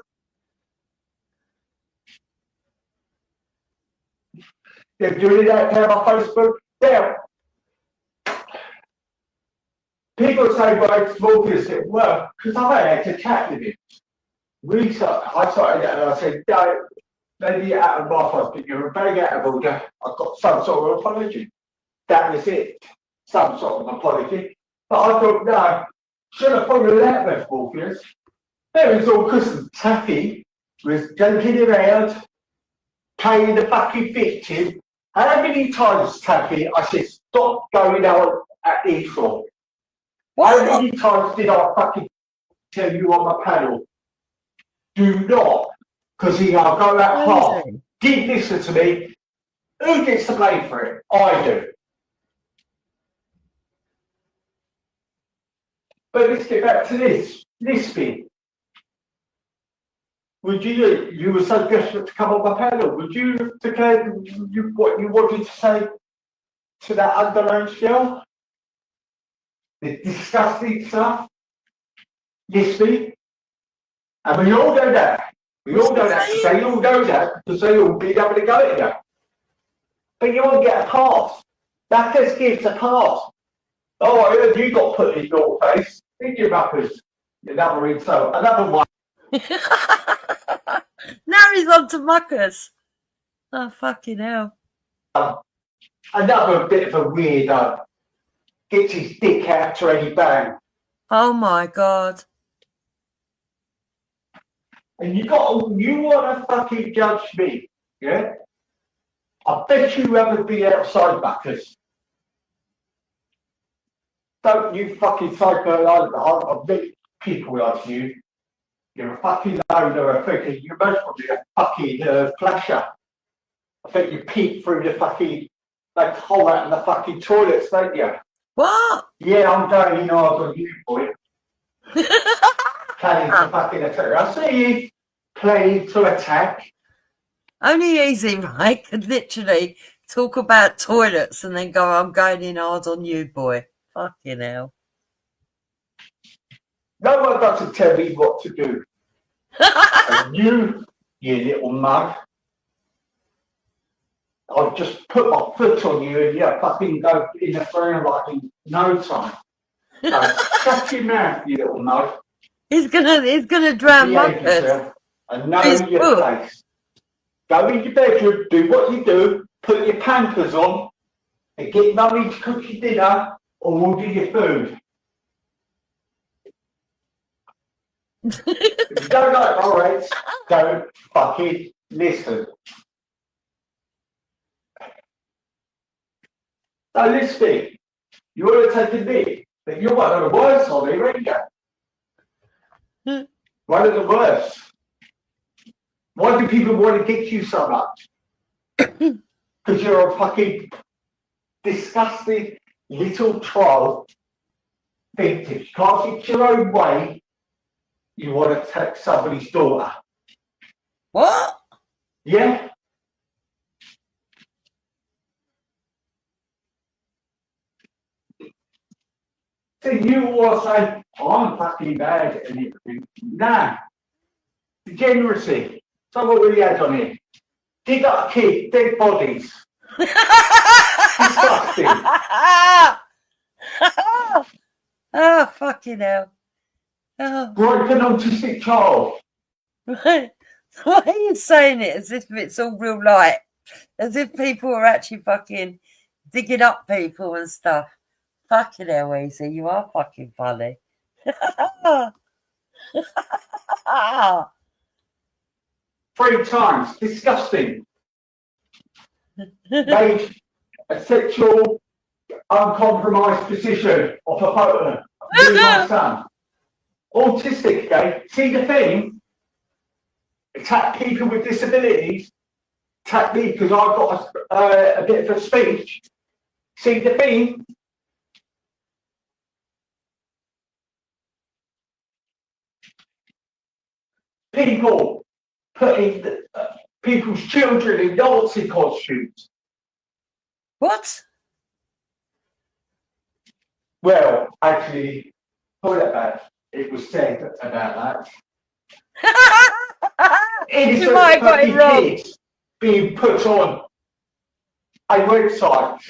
[SPEAKER 7] They're doing that down on Facebook. Now, people say, well, it's more because well, because I've had to chat with him. I started that and I said, no, maybe out of my face, but you're a bag out of order. I've got some sort of apology. That was it. Some sort of apology. But I thought, no, should have followed that with Morpheus. That was all because Taffy was joking around, playing the fucking victim. How many times, Taffy, I said, stop going out at Esau? How many times did I fucking tell you on my panel? Do not, because I'll go that far. Did listen to me. Who gets to blame for it? I do. But let's get back to this bit. Would you were so desperate to come on my panel, would you have declared what you wanted to say to that underage girl? The disgusting stuff? Lispy? And we all know that. We all know that because they all know that because they all been able to go at you. But you won't get a pass. That just gives a pass. Oh, I heard you got put in your face. Think your uppers. Another insult. Another one.
[SPEAKER 1] Now he's on to muckers. Oh, fucking hell.
[SPEAKER 7] Another bit of a weirdo. Gets his dick out to any bang.
[SPEAKER 1] Oh my God.
[SPEAKER 7] And you want to fucking judge me, yeah? I bet you haven't been outside muckers. Don't you fucking psycho like I've met people like you. You're a fucking loner, a fucking, you're most probably a fucking flasher. I bet you peek through the fucking, like, hole out in the fucking toilets, don't you?
[SPEAKER 1] What?
[SPEAKER 7] Yeah, I'm going hard on you, boy. Planning to fucking attack. I see you planning to attack.
[SPEAKER 1] Only easy, right? Could literally talk about toilets and then go, I'm going in hard on you, boy. Fucking hell.
[SPEAKER 7] No one doesn't tell me what to do. And you little mug, I'll just put my foot on you and you fucking go in the ground like in no time. So shut your mouth, you little mug.
[SPEAKER 1] He's gonna drown muckers.
[SPEAKER 7] And know your place. Go in your bedroom, do what you do, put your pampers on, and get mummy to cook your dinner or order your food. If you don't like my rates, don't fucking listen. So listen, you want to take a knee, but you're one of the worst on it, ain't you? One of the worst. Why do people want to get you so much? Because you're a fucking disgusting little troll. Think if you can't get your own way, you want to take somebody's daughter.
[SPEAKER 1] What?
[SPEAKER 7] Yeah? So you all say, I'm fucking bad at everything. Nah. Degeneracy. So what we had on here? Dig up a kid, dead bodies. Disgusting.
[SPEAKER 1] Oh, fucking hell. Oh.
[SPEAKER 7] Broken autistic child.
[SPEAKER 1] Why are you saying it as if it's all real life? As if people are actually fucking digging up people and stuff. Fucking hell, Easy, you are fucking funny.
[SPEAKER 7] 3 times. Disgusting. Made a sexual, uncompromised position of a photo of me and my son. Autistic, okay? See the thing? Attack people with disabilities. Attack me because I've got a bit of a speech. See the thing? People putting people's children in Nazi costumes.
[SPEAKER 1] What?
[SPEAKER 7] Well, actually, hold it back. It was said about that.
[SPEAKER 1] You might have got it wrong.
[SPEAKER 7] Kids being put on a website.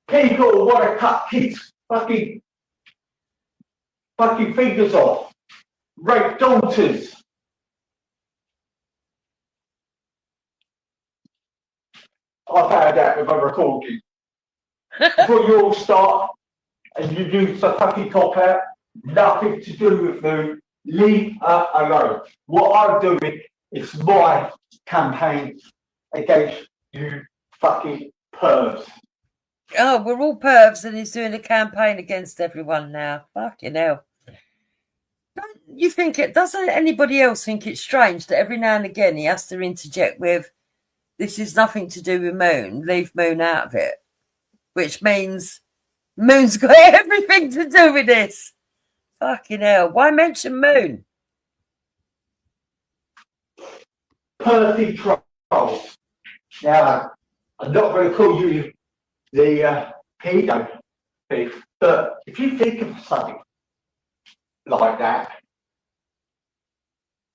[SPEAKER 7] People want to cut kids' fucking fingers off. Rape daughters. I found out with a recording. Before you all start and you use the fucking cop out, nothing to do with me. Leave her alone. What I'm doing is my campaign against you fucking pervs.
[SPEAKER 1] Oh, we're all pervs and he's doing a campaign against everyone now. Fucking hell. Don't you think it, doesn't anybody else think it's strange that every now and again he has to interject with, this is nothing to do with Moon, leave Moon out of it. Which means Moon's got everything to do with this. Fucking hell. Why mention Moon?
[SPEAKER 7] Perfect trolls. Now, I'm not going to call you the pedo thief, but if you think of something like that,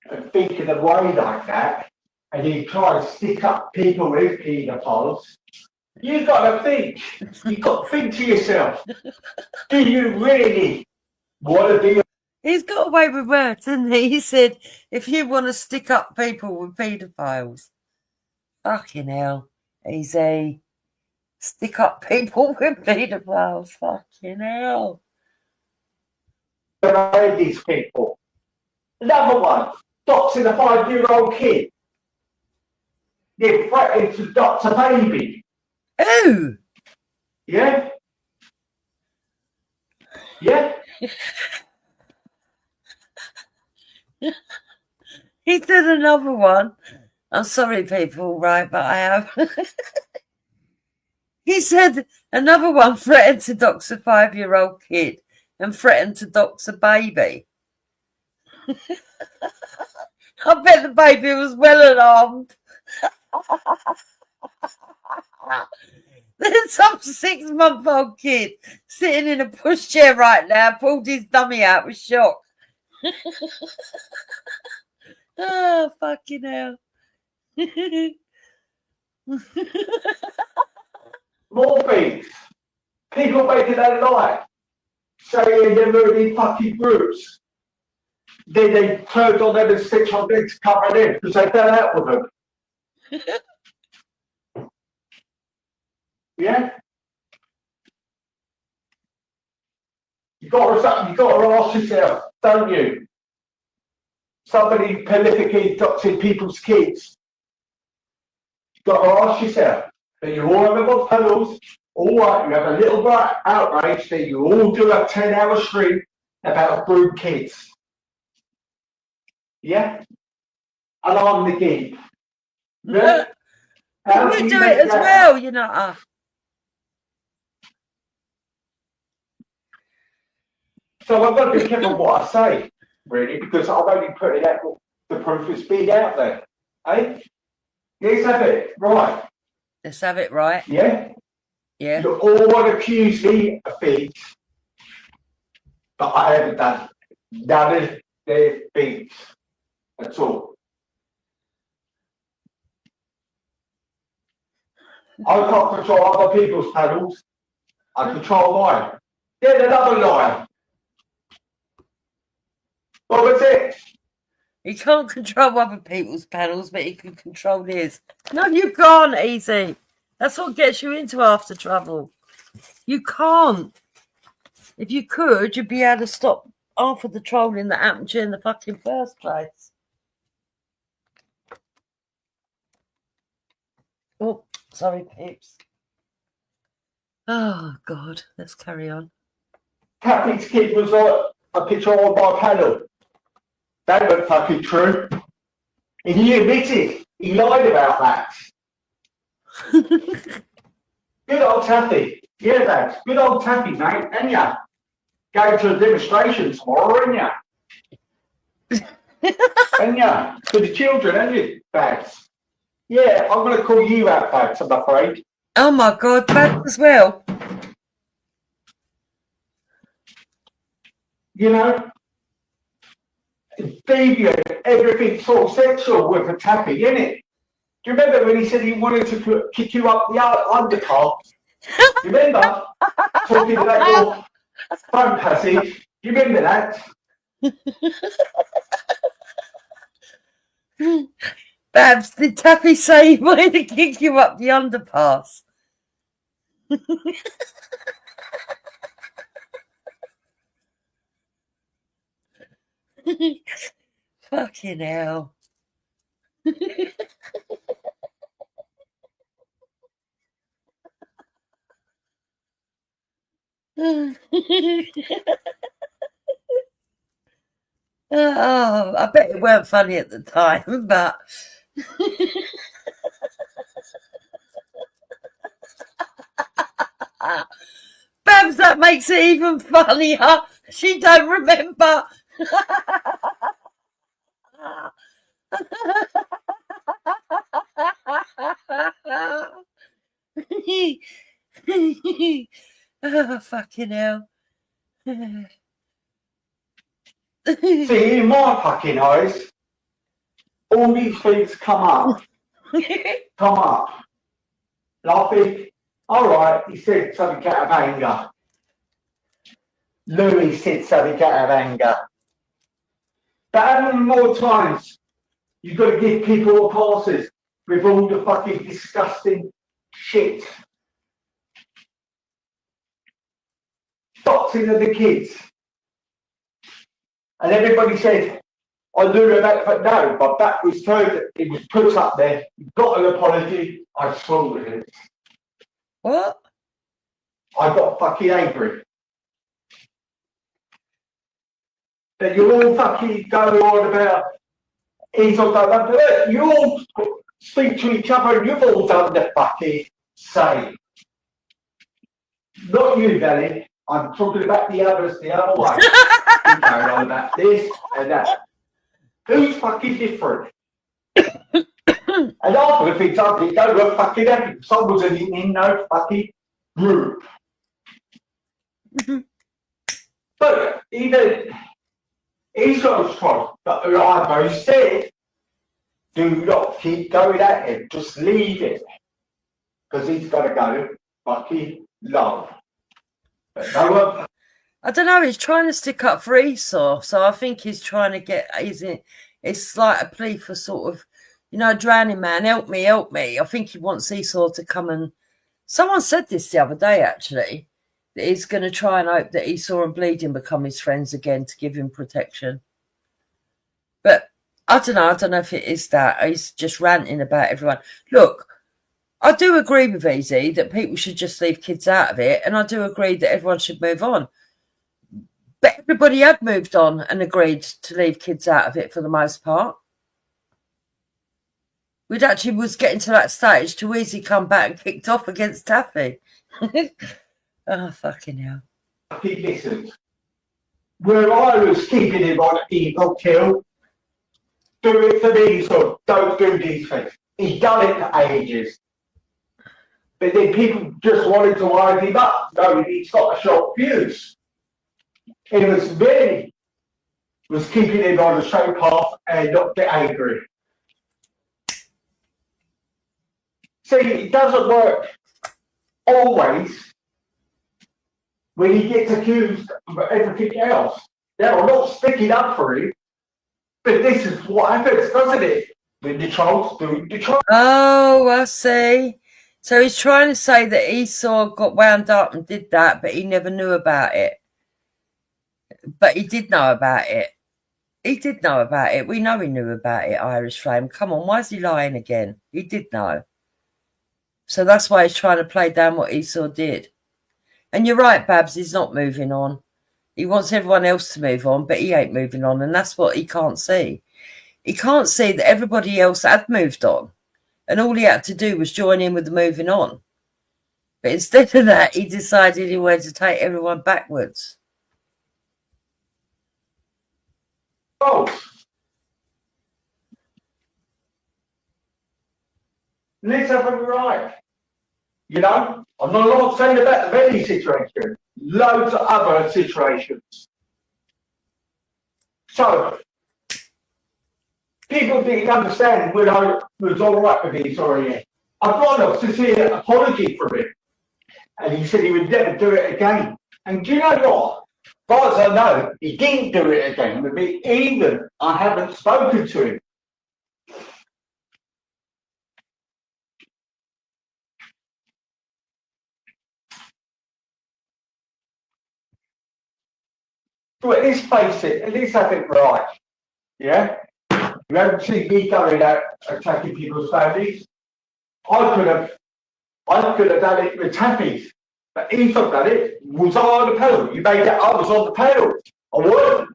[SPEAKER 7] and think in a way like that, and you try and stick up people with pedophiles, you've got to think. You've got to think to yourself, do you really want to be?
[SPEAKER 1] He's got away with words, hasn't he? He said, if you want to stick up people with paedophiles, fucking hell, easy. Stick up people with paedophiles, fucking hell.
[SPEAKER 7] These people. Another one, doxing a 5-year-old kid. They're threatening to dox a baby.
[SPEAKER 1] Ooh!
[SPEAKER 7] Yeah? Yeah?
[SPEAKER 1] He did another one. I'm sorry, people, right, but I have. He said another one threatened to dox a 5-year-old kid and threatened to dox a baby. I bet the baby was well alarmed. There's some 6-month-old kid sitting in a pushchair right now, pulled his dummy out with shock. Oh, fucking hell.
[SPEAKER 7] More things. People making their life. Saying they're moving fucking groups. Then they turned on them and stitched on them to cover it in because they fell out with them. Yeah? You got to ask yourself, don't you? Somebody prolifically doxing people's kids. You've got to ask yourself, that you all have got pedals, all right, you have a little bit outrage, that you all do a 10-hour stream about brood kids. Yeah? And I'm the geek. Yeah?
[SPEAKER 1] You do it as well, you know.
[SPEAKER 7] So I've got to be careful what I say, really, because I'm only putting out the proof that's been out there. Eh? Let's have it right.
[SPEAKER 1] Let's have it right.
[SPEAKER 7] Yeah?
[SPEAKER 1] Yeah.
[SPEAKER 7] You all want to accuse me of things, but I haven't done none of their things at all. I can't control other people's panels. I control mine. Then another lie. What was it?
[SPEAKER 1] He can't control other people's panels, but he can control his. No, you can't, Easy. That's what gets you into after trouble. You can't. If you could, you'd be able to stop half of the trolling that happened to you in the fucking first place. Oh, sorry, peeps. Oh, God. Let's carry on.
[SPEAKER 7] Taffy's kid was a picture on my panel. That wasn't fucking true. And he admitted he lied about that. Good old Taffy. Yeah, Dad. Good old Taffy, mate. And ya. Going to a demonstration tomorrow, ain't ya? And ya. For the children, ain't you, Babs? Yeah, I'm going to call you out, Babs, I'm afraid.
[SPEAKER 1] Oh, my God. Bad as well.
[SPEAKER 7] You know? Deviant, everything sort of sexual with a Taffy, innit? Do you remember when he said he wanted to kick you up the undercar? You remember? Talking about your phone passage. You remember that?
[SPEAKER 1] Babs, did Taffy say he wanted to kick you up the underpass? Fucking hell. Oh, I bet it weren't funny at the time, but Babs, that makes it even funnier. She don't remember. Oh, fucking hell.
[SPEAKER 7] See, in my fucking eyes, all these things come up. And I think, all right, he said something out of anger. Louis said something out of anger. But how many more times you've got to give people passes with all the fucking disgusting shit? Boxing of the kids. And everybody said, I knew about, but no, my back was turned, it was put up there, got an apology, I swallowed it.
[SPEAKER 1] What?
[SPEAKER 7] I got fucking angry. That you all fucking go on about, he's all done, but you all speak to each other and you've all done the fucking same. Not you, Valley. I'm talking about the others the other way. You carry on about this and that. Who's fucking different? And after the things I did, they were fucking happy. Someone was in no fucking group. But even he's got a strong, but I've said, do not keep going at him. Just leave it. Because he's got to go fucking low. But no one.
[SPEAKER 1] I don't know, he's trying to stick up for Esau, so I think he's trying to get, it's like a plea for sort of, you know, drowning man, help me, help me. I think he wants Esau to come and, someone said this the other day actually, that he's going to try and hope that Esau and Bleeding become his friends again to give him protection. But I don't know if it is that, he's just ranting about everyone. Look, I do agree with Easy that people should just leave kids out of it, and I do agree that everyone should move on. But everybody had moved on and agreed to leave kids out of it for the most part. We'd actually was getting to that stage to Easy come back and kicked off against Taffy. Oh, fucking hell.
[SPEAKER 7] He listened. Where I was keeping him on evil kill, do it for me, so don't do these things. He's done it for ages. But then people just wanted to wind him up. No, he's got a short fuse. It was me was keeping him on the straight path and not get angry. See, it doesn't work always when he gets accused of everything else. Now, I'm not sticking up for him, but this is what happens, doesn't it? When the trolls do the trolls.
[SPEAKER 1] Oh, I see. So he's trying to say that Esau got wound up and did that, but he never knew about it. But he did know about it. He did know about it. We know he knew about it, Irish Flame. Come on, why is he lying again? He did know. So that's why he's trying to play down what Esau did. And you're right, Babs, he's not moving on. He wants everyone else to move on, but he ain't moving on, and that's what he can't see. He can't see that everybody else had moved on, and all he had to do was join in with the moving on. But instead of that, he decided he wanted to take everyone backwards.
[SPEAKER 7] Oh. Let's have a right. You know, I'm not saying about the Benny situation. Loads of other situations. So, people didn't understand when I was all right with his already. I got enough to see an apology from him. And he said he would never do it again. And do you know what? As far as I know, he didn't do it again with me, even I haven't spoken to him. But let's face it, let's have it right. Yeah? You haven't seen me going out attacking people's families. I could have done it with Taffy's. But he's not done it. Was I on the panel? You made it, I was on the panel. I wasn't.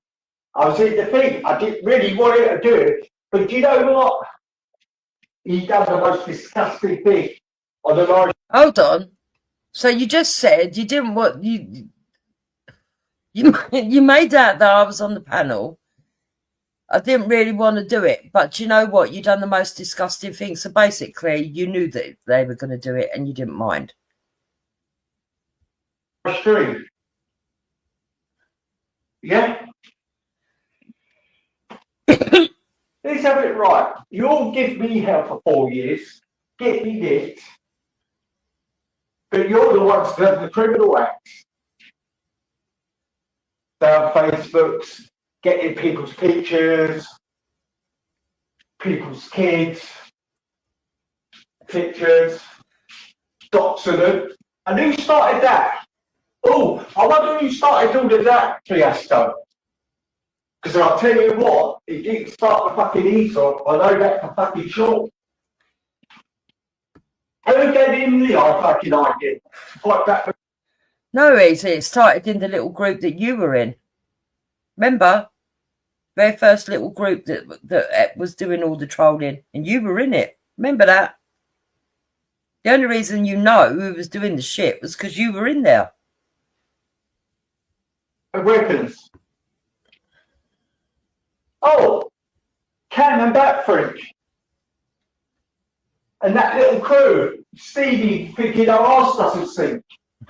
[SPEAKER 7] I was in defeat. I didn't really want him to do it. But do you know what? He done the most disgusting thing on the line.
[SPEAKER 1] Hold on. So you just said you didn't want you made out that I was on the panel. I didn't really want to do it, but you know what? You done the most disgusting thing. So basically, you knew that they were going to do it, and you didn't mind.
[SPEAKER 7] Stream. Yeah. Let's have it right. You'll give me hell for 4 years, get me this, but you're the ones that have the criminal acts. Their Facebooks, getting people's pictures, people's kids, pictures, doxing them. And who started that? Oh, I wonder who started all of that fiasco. Because I'll tell you what, it didn't start with fucking Esau. I know that for fucking sure. Who gave him the fucking idea? Fight back for...
[SPEAKER 1] No, Easy. It started in the little group that you were in. Remember? Very first little group that was doing all the trolling, and you were in it. Remember that? The only reason you know who was doing the shit was because you were in there.
[SPEAKER 7] Weapons. Oh, Cam and Batfreak. And that little crew, Stevie thinking our arse doesn't sink.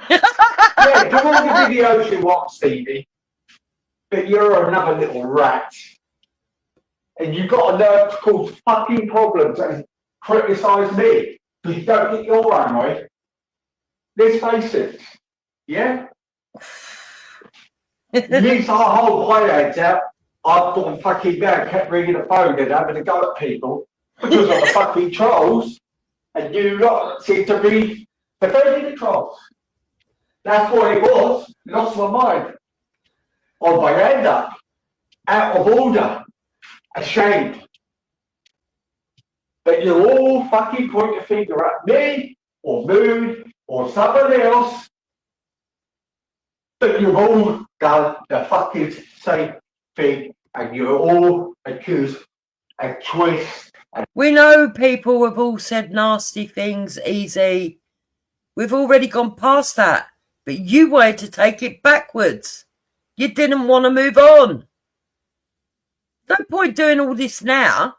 [SPEAKER 7] Yeah, come on the videos you want, Stevie. But you're another little rat. And you've got a nerve to cause fucking problems and criticise me because you don't get your own way. Let's face it. Yeah? Yes, I hold my heads out. I've gone fucking mad, kept ringing the phone and having a go at people because of the fucking trolls, and you lot seem to be defending the trolls. That's what it was. Lost my mind. On my end up, out of order, ashamed. But you all fucking point a finger at me, or Moon, or somebody else. But you've all done the fucking same thing, and you're all accused of twist.
[SPEAKER 1] We know people have all said nasty things, Easy. We've already gone past that. But you wanted to take it backwards. You didn't want to move on. No point doing all this now.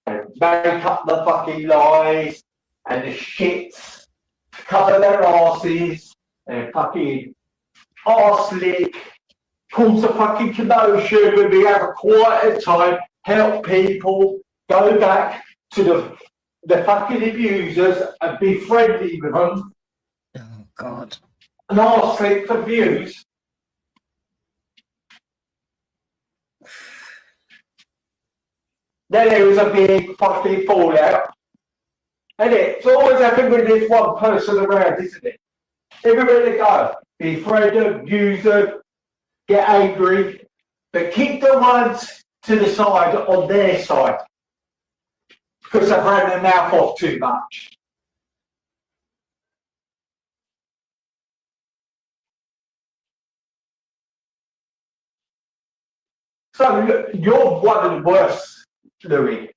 [SPEAKER 7] Make up the fucking lies and the shits to cover their asses and fucking arse lick, cause a fucking commotion when we have a quieter time, help people, go back to the fucking abusers and be friendly with them.
[SPEAKER 1] Oh, God.
[SPEAKER 7] And arse lick for views. Then there was a big fucking fallout. And it's always happened with this one person around, isn't it? everywhere they go. Be afraid of, use them, get angry, but keep the ones to the side on their side because they've ran their mouth off too much. So look, you're one of the worst, Louis.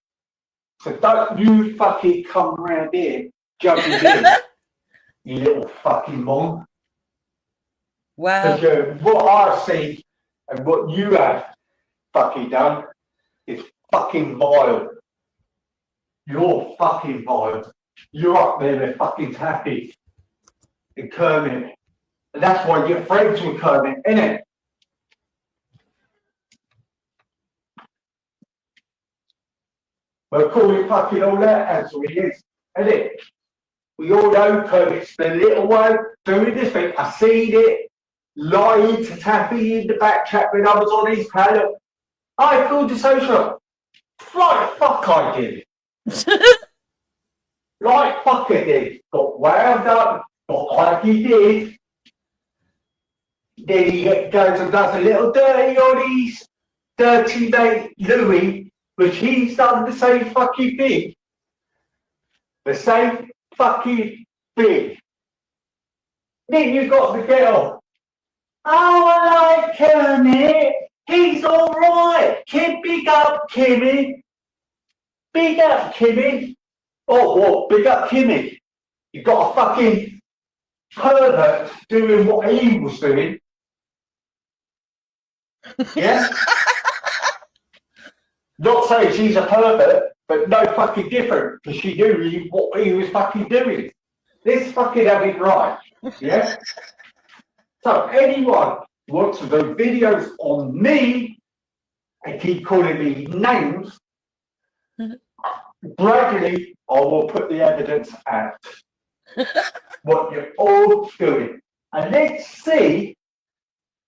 [SPEAKER 7] So don't you fucking come around here jumping in, you little fucking mong.
[SPEAKER 1] Well,
[SPEAKER 7] Because what I see and what you have fucking done is fucking vile. You're fucking vile. You're up there with fucking Taffy and Kermit. And that's why you're friends with Kermit, innit? We'll call it fucking all that as we is, innit? We all know Kermit's the little one doing this thing. I seen it, lying to Taffy in the back chat when I was on his panel. I called the social. Like fuck I did. Like fuck I did. Got wound up, got like he did. Then he goes and does a little dirty on his dirty mate Louis, which he's done the same fucking thing. The same fucking thing. Then you got the girl. Oh, I like Kermit. He's alright. Kid, big up Kimmy. Big up Kimmy. Oh, what? Big up Kimmy. You got a fucking pervert doing what he was doing. Yeah? Not saying she's a pervert, but no fucking different, because she knew what he was fucking doing. Let's fucking have it right. Yeah? So anyone who wants to do videos on me and keep calling me names, gradually I will put the evidence out. What you're all doing. And let's see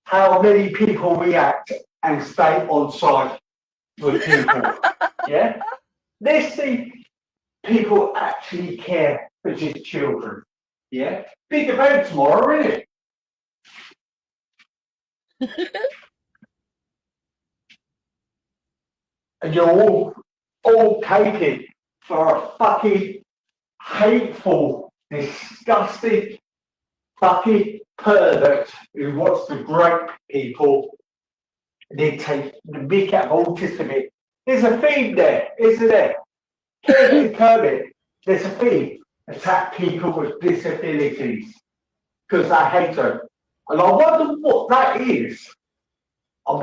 [SPEAKER 7] how many people react and stay on side with people. Yeah? Let's see people actually care for just children. Yeah? Big event tomorrow, isn't it? And you're all taken for a fucking hateful, disgusting fucking pervert who wants to grape people and then take the mick out of autism. There's a theme there, isn't there? Kermit and Kermit, there's a theme. Attack people with disabilities because I hate them. And I wonder what that is. Why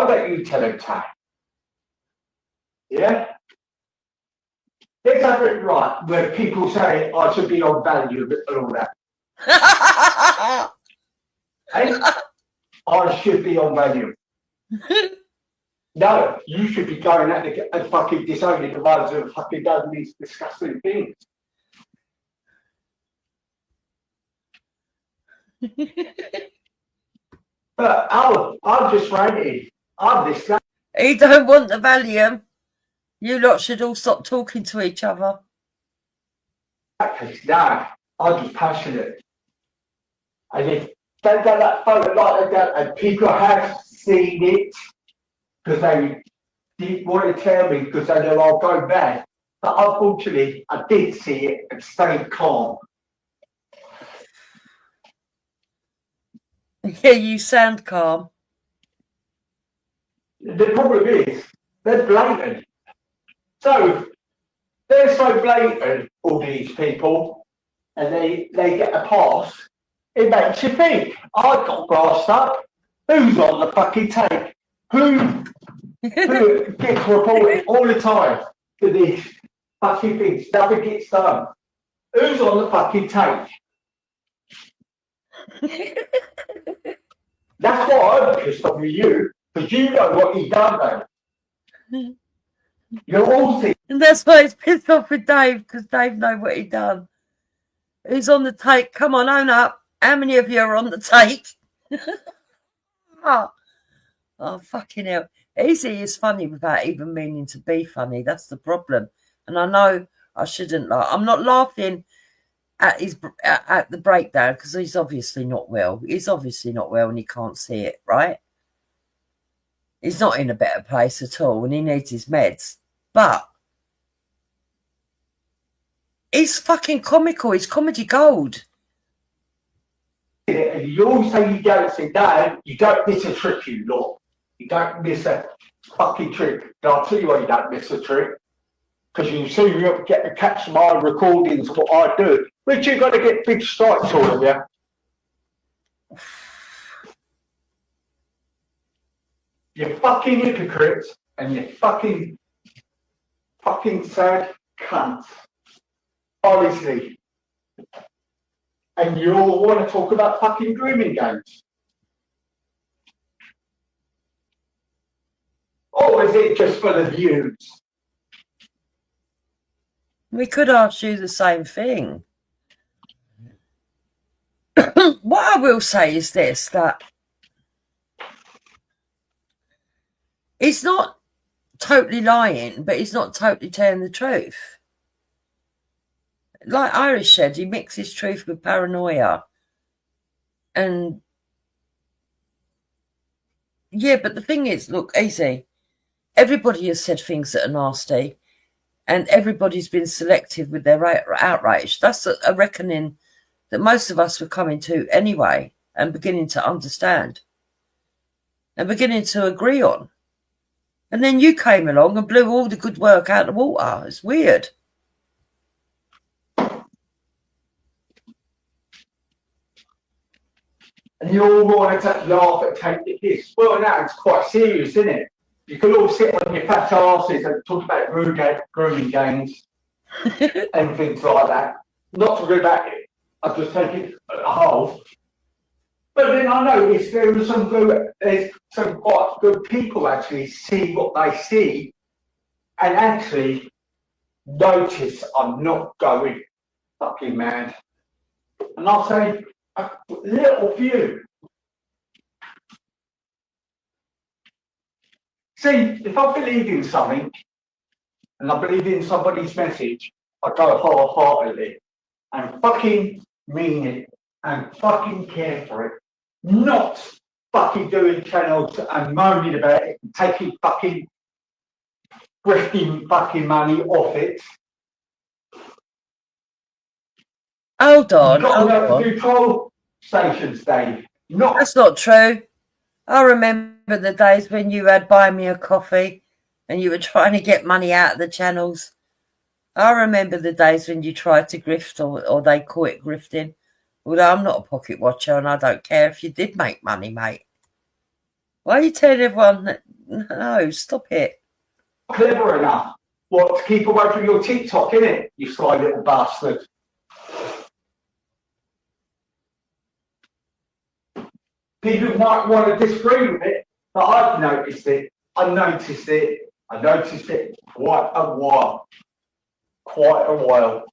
[SPEAKER 7] don't you tell him, Tay? Yeah? Let's have it right, where people say I should be on value and all that. Hey? I should be on value. No, you should be going out and fucking disowning the ones who have fucking done these disgusting things. But I'm just ranting. I'm disgusted.
[SPEAKER 1] He don't want the Valium. You lot should all stop talking to each other.
[SPEAKER 7] No, I'm just passionate. And if they've done that photo like that, and people have seen it, because they didn't want to tell me because they know I'll go bad. But unfortunately, I did see it and stayed calm.
[SPEAKER 1] Yeah, you sound calm.
[SPEAKER 7] The problem is, they're blatant. So, they're so blatant, all these people, and they get a pass. It makes you think, I got grassed up. Who's on the fucking take? Who gets reported all the time for these fucking things? Nothing gets done. Who's on the fucking take? That's why I'm pissed off with you, because you know what he done, though. You're all seeing.
[SPEAKER 1] And that's why he's pissed off with Dave, because Dave know what he done. Who's on the take? Come on, own up. How many of you are on the take? Oh, fucking hell. Easy is funny without even meaning to be funny. That's the problem. And I know I shouldn't laugh. I'm not laughing at the breakdown because he's obviously not well. He's obviously not well and he can't see it, right? He's not in a better place at all and he needs his meds. But he's fucking comical. He's comedy gold.
[SPEAKER 7] And you all say you don't say that, you don't miss a trick, you lot. You don't miss a fucking trick. And I'll tell you why you don't miss a trick. Because you see you get to catch my recordings of what I do. Which you've got to get big strikes, all of you. You fucking hypocrites and you fucking sad cunts. Honestly. And you all want to talk about fucking grooming games. Or is it just for the views?
[SPEAKER 1] We could ask you the same thing. What I will say is this, that he's not totally lying, but he's not totally telling the truth. Like Irish said, he mixes truth with paranoia. And yeah, but the thing is, look, easy. Everybody has said things that are nasty and everybody's been selective with their outrage. That's a reckoning that most of us were coming to anyway and beginning to understand and beginning to agree on. And then you came along and blew all the good work out of the water. It's weird.
[SPEAKER 7] And you all want to laugh and take the piss. Well, now it's quite serious, isn't it? You could all sit on your fat asses and talk about grooming games and things like that. Not to go back it. I'll just take it at a whole. But then I noticed there's some quite good people actually see what they see and actually notice I'm not going fucking mad. And I'll say, a little few. See, if I believe in something and I believe in somebody's message, I go wholeheartedly and fucking mean it and fucking care for it. Not fucking doing channels and moaning about it and taking fucking grifting fucking money off it.
[SPEAKER 1] Hold on.
[SPEAKER 7] You've got to do troll stations, Dave.
[SPEAKER 1] That's not true. I remember the days when you had Buy Me a Coffee and you were trying to get money out of the channels. I remember the days when you tried to grift or they call it grifting. Although I'm not a pocket watcher and I don't care if you did make money, mate. Why are you telling everyone that? No, stop it.
[SPEAKER 7] Clever enough. What, to keep away from your TikTok, innit? You sly little bastard. People might want to disagree with it, but I've noticed it. I noticed it quite a while. Quite a while.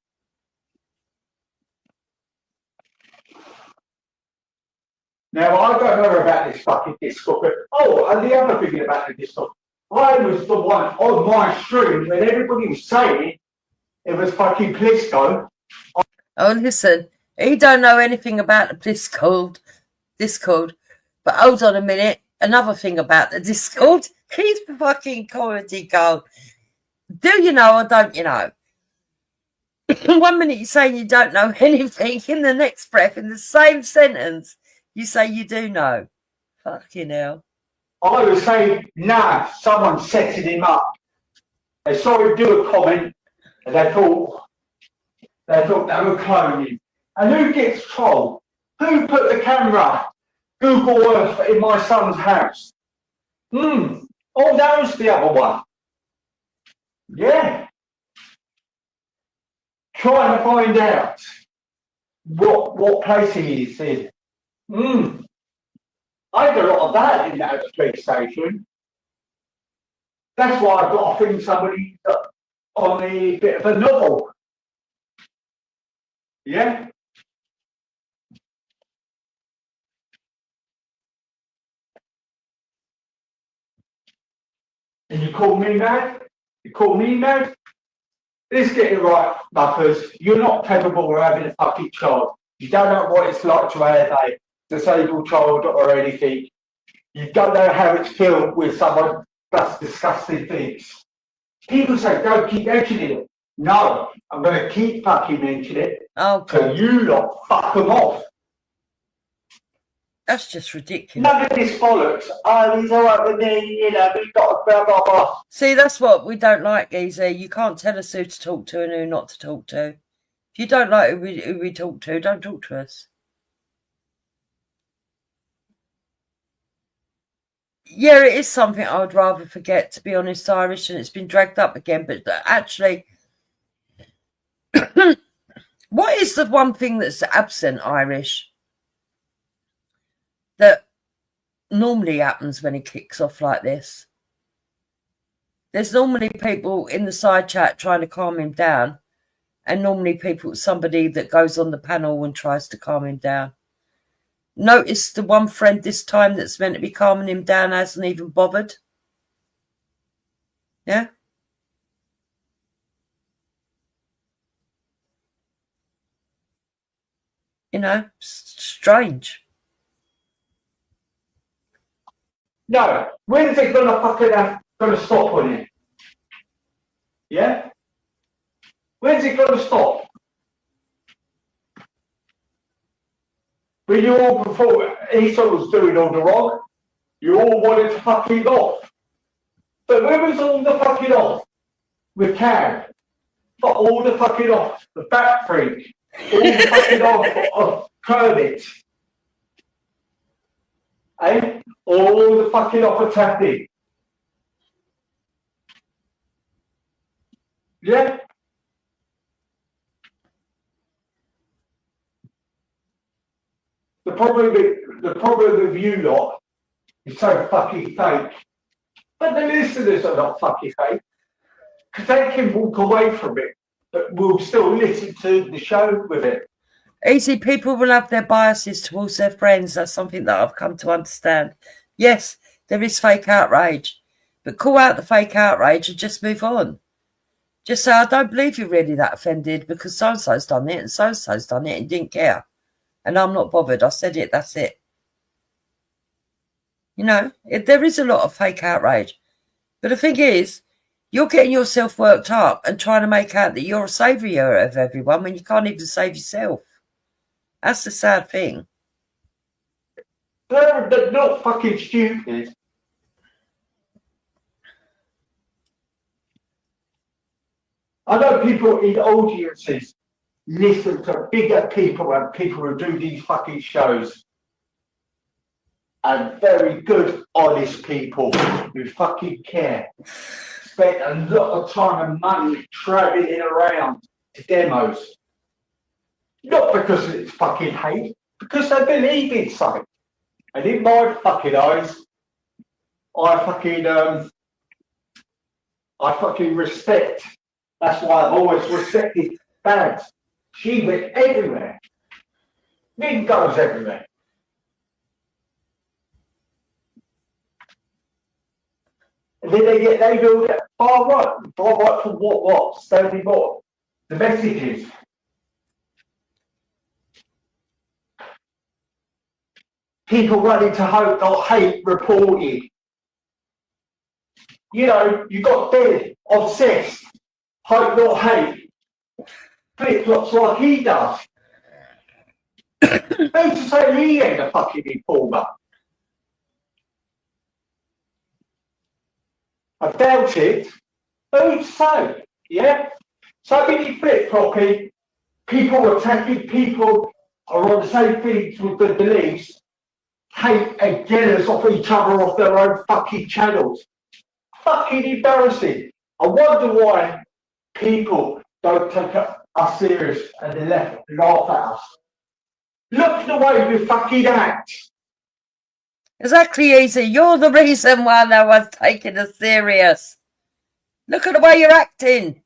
[SPEAKER 7] Now, I don't know about this fucking Discord. Oh, and the other thing about the Discord, I was the one on my stream when everybody was saying it was fucking Plisco.
[SPEAKER 1] Oh, listen, he don't know anything about the Discord. But hold on a minute. Another thing about the Discord, he's fucking comedy gold. Do you know or don't you know? 1 minute you're saying you don't know anything, in the next breath, in the same sentence, you say you do know. Fucking hell.
[SPEAKER 7] I was saying, nah, someone's setting him up. They saw him do a comment and they thought they were cloning him. And who gets trolled? Who put the camera, Google Earth, in my son's house? Oh, that was the other one. Yeah. Trying to find out what place he is in. I had a lot of that in that police station. That's why I've got to think somebody on a bit of a novel. Yeah? And you call me mad? You call me mad? let's get it right, because you're not capable of having a fucking child. You don't know what it's like to have a disabled child or anything. You don't know how it's filled with someone that's disgusting things. People say, don't keep mentioning it. No, I'm going to keep fucking mentioning it.
[SPEAKER 1] Oh,
[SPEAKER 7] So
[SPEAKER 1] God.
[SPEAKER 7] you lot fuck them off.
[SPEAKER 1] That's just ridiculous.
[SPEAKER 7] None of this bollocks. Oh, he's all right with me, you know, we've got blah, blah, blah.
[SPEAKER 1] See, that's what we don't like, Easy. You can't tell us who to talk to and who not to talk to. If you don't like who we talk to, don't talk to us. Yeah, it is something I would rather forget, to be honest, Irish, and it's been dragged up again. But actually, what is the one thing that's absent, Irish, that normally happens when he kicks off like this? There's normally people in the side chat trying to calm him down, and normally somebody that goes on the panel and tries to calm him down. Notice the one friend this time that's meant to be calming him down hasn't even bothered. Yeah? You know, strange.
[SPEAKER 7] No, when's it gonna stop on it? Yeah? When's it gonna stop? When you all, before Esau was doing all the wrong, you all wanted to fucking off. But when was all the fucking off? With Cam. But all the fucking off. The back freak. All the fucking off of Kermit. Eh? All the fucking off of Tappy. Yeah? The problem with you lot is so fucking fake. But the listeners are not fucking fake. Because they can walk away from it, but we'll still listen to the show with it.
[SPEAKER 1] Easy, people will have their biases towards their friends. That's something that I've come to understand. Yes, there is fake outrage, but call out the fake outrage and just move on. Just say, I don't believe you're really that offended because so-and-so's done it and so-and-so's done it and didn't care. And I'm not bothered. I said it, that's it. You know, there is a lot of fake outrage. But the thing is, you're getting yourself worked up and trying to make out that you're a saviour of everyone when you can't even save yourself. That's the sad thing.
[SPEAKER 7] They're not fucking stupid. I know people in audiences listen to bigger people and people who do these fucking shows. And very good, honest people who fucking care. Spent a lot of time and money travelling around to demos. Not because it's fucking hate, because they believe in something. And in my fucking eyes, I fucking respect. That's why I've always respected Babs. She went everywhere. Min goes everywhere. And then they get labelled far right. Far right from what? Standing what? The messages. People running to hope, not hate, reported. You know, you got dead, obsessed, hope, not hate. Flip-flops like he does. Who's to say he ain't a fucking informer? I doubt it. Who's to say? Yeah? So many flip-flopping, people attacking people are on the same things with the beliefs, hate and jealous of each other off their own fucking channels. Fucking embarrassing. I wonder why people don't take us serious and they laugh at us. Look the way we fucking act.
[SPEAKER 1] Exactly, Easy. You're the reason why no one's taking us serious. Look at the way you're acting.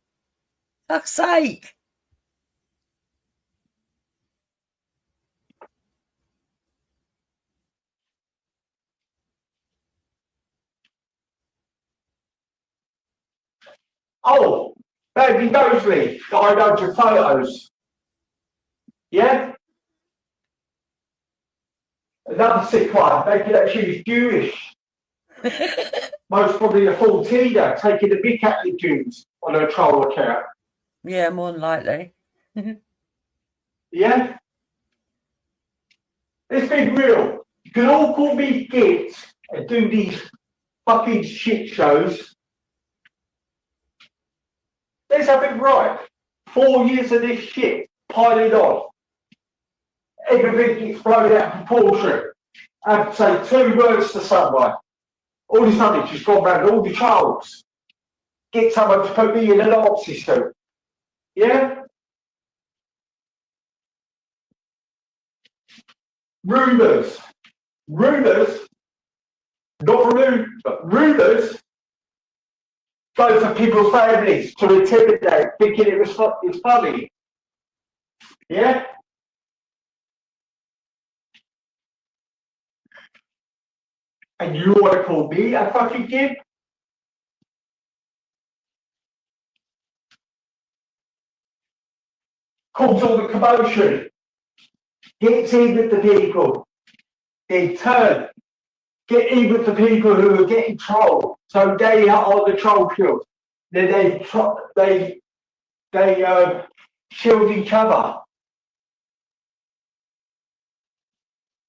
[SPEAKER 1] Fuck's sake.
[SPEAKER 7] Oh, Baby Mosley, got loads of photos. Yeah? Another sick one, making that she was Jewish. Most probably a 14er, taking the big at the Jews on her troll account.
[SPEAKER 1] Yeah, more than likely.
[SPEAKER 7] Yeah? Let's be real. You can all call me gits and do these fucking shit shows. Let's have it right. 4 years of this shit piling on. Everything gets blown out of proportion. I have to say 2 words to someone. All of a sudden, she's gone round all the trolls. Get someone to put me in an Nazi suit. Yeah? Rumours. Rumours. Not rumours, but rumours go for people's families to intimidate, thinking it's funny. Yeah? And you want to call me a fucking gimp? Cause all the commotion. Gets in with the people. They turn. Get in with the people who are getting trolled. So they are the troll killed. Then they shield each other.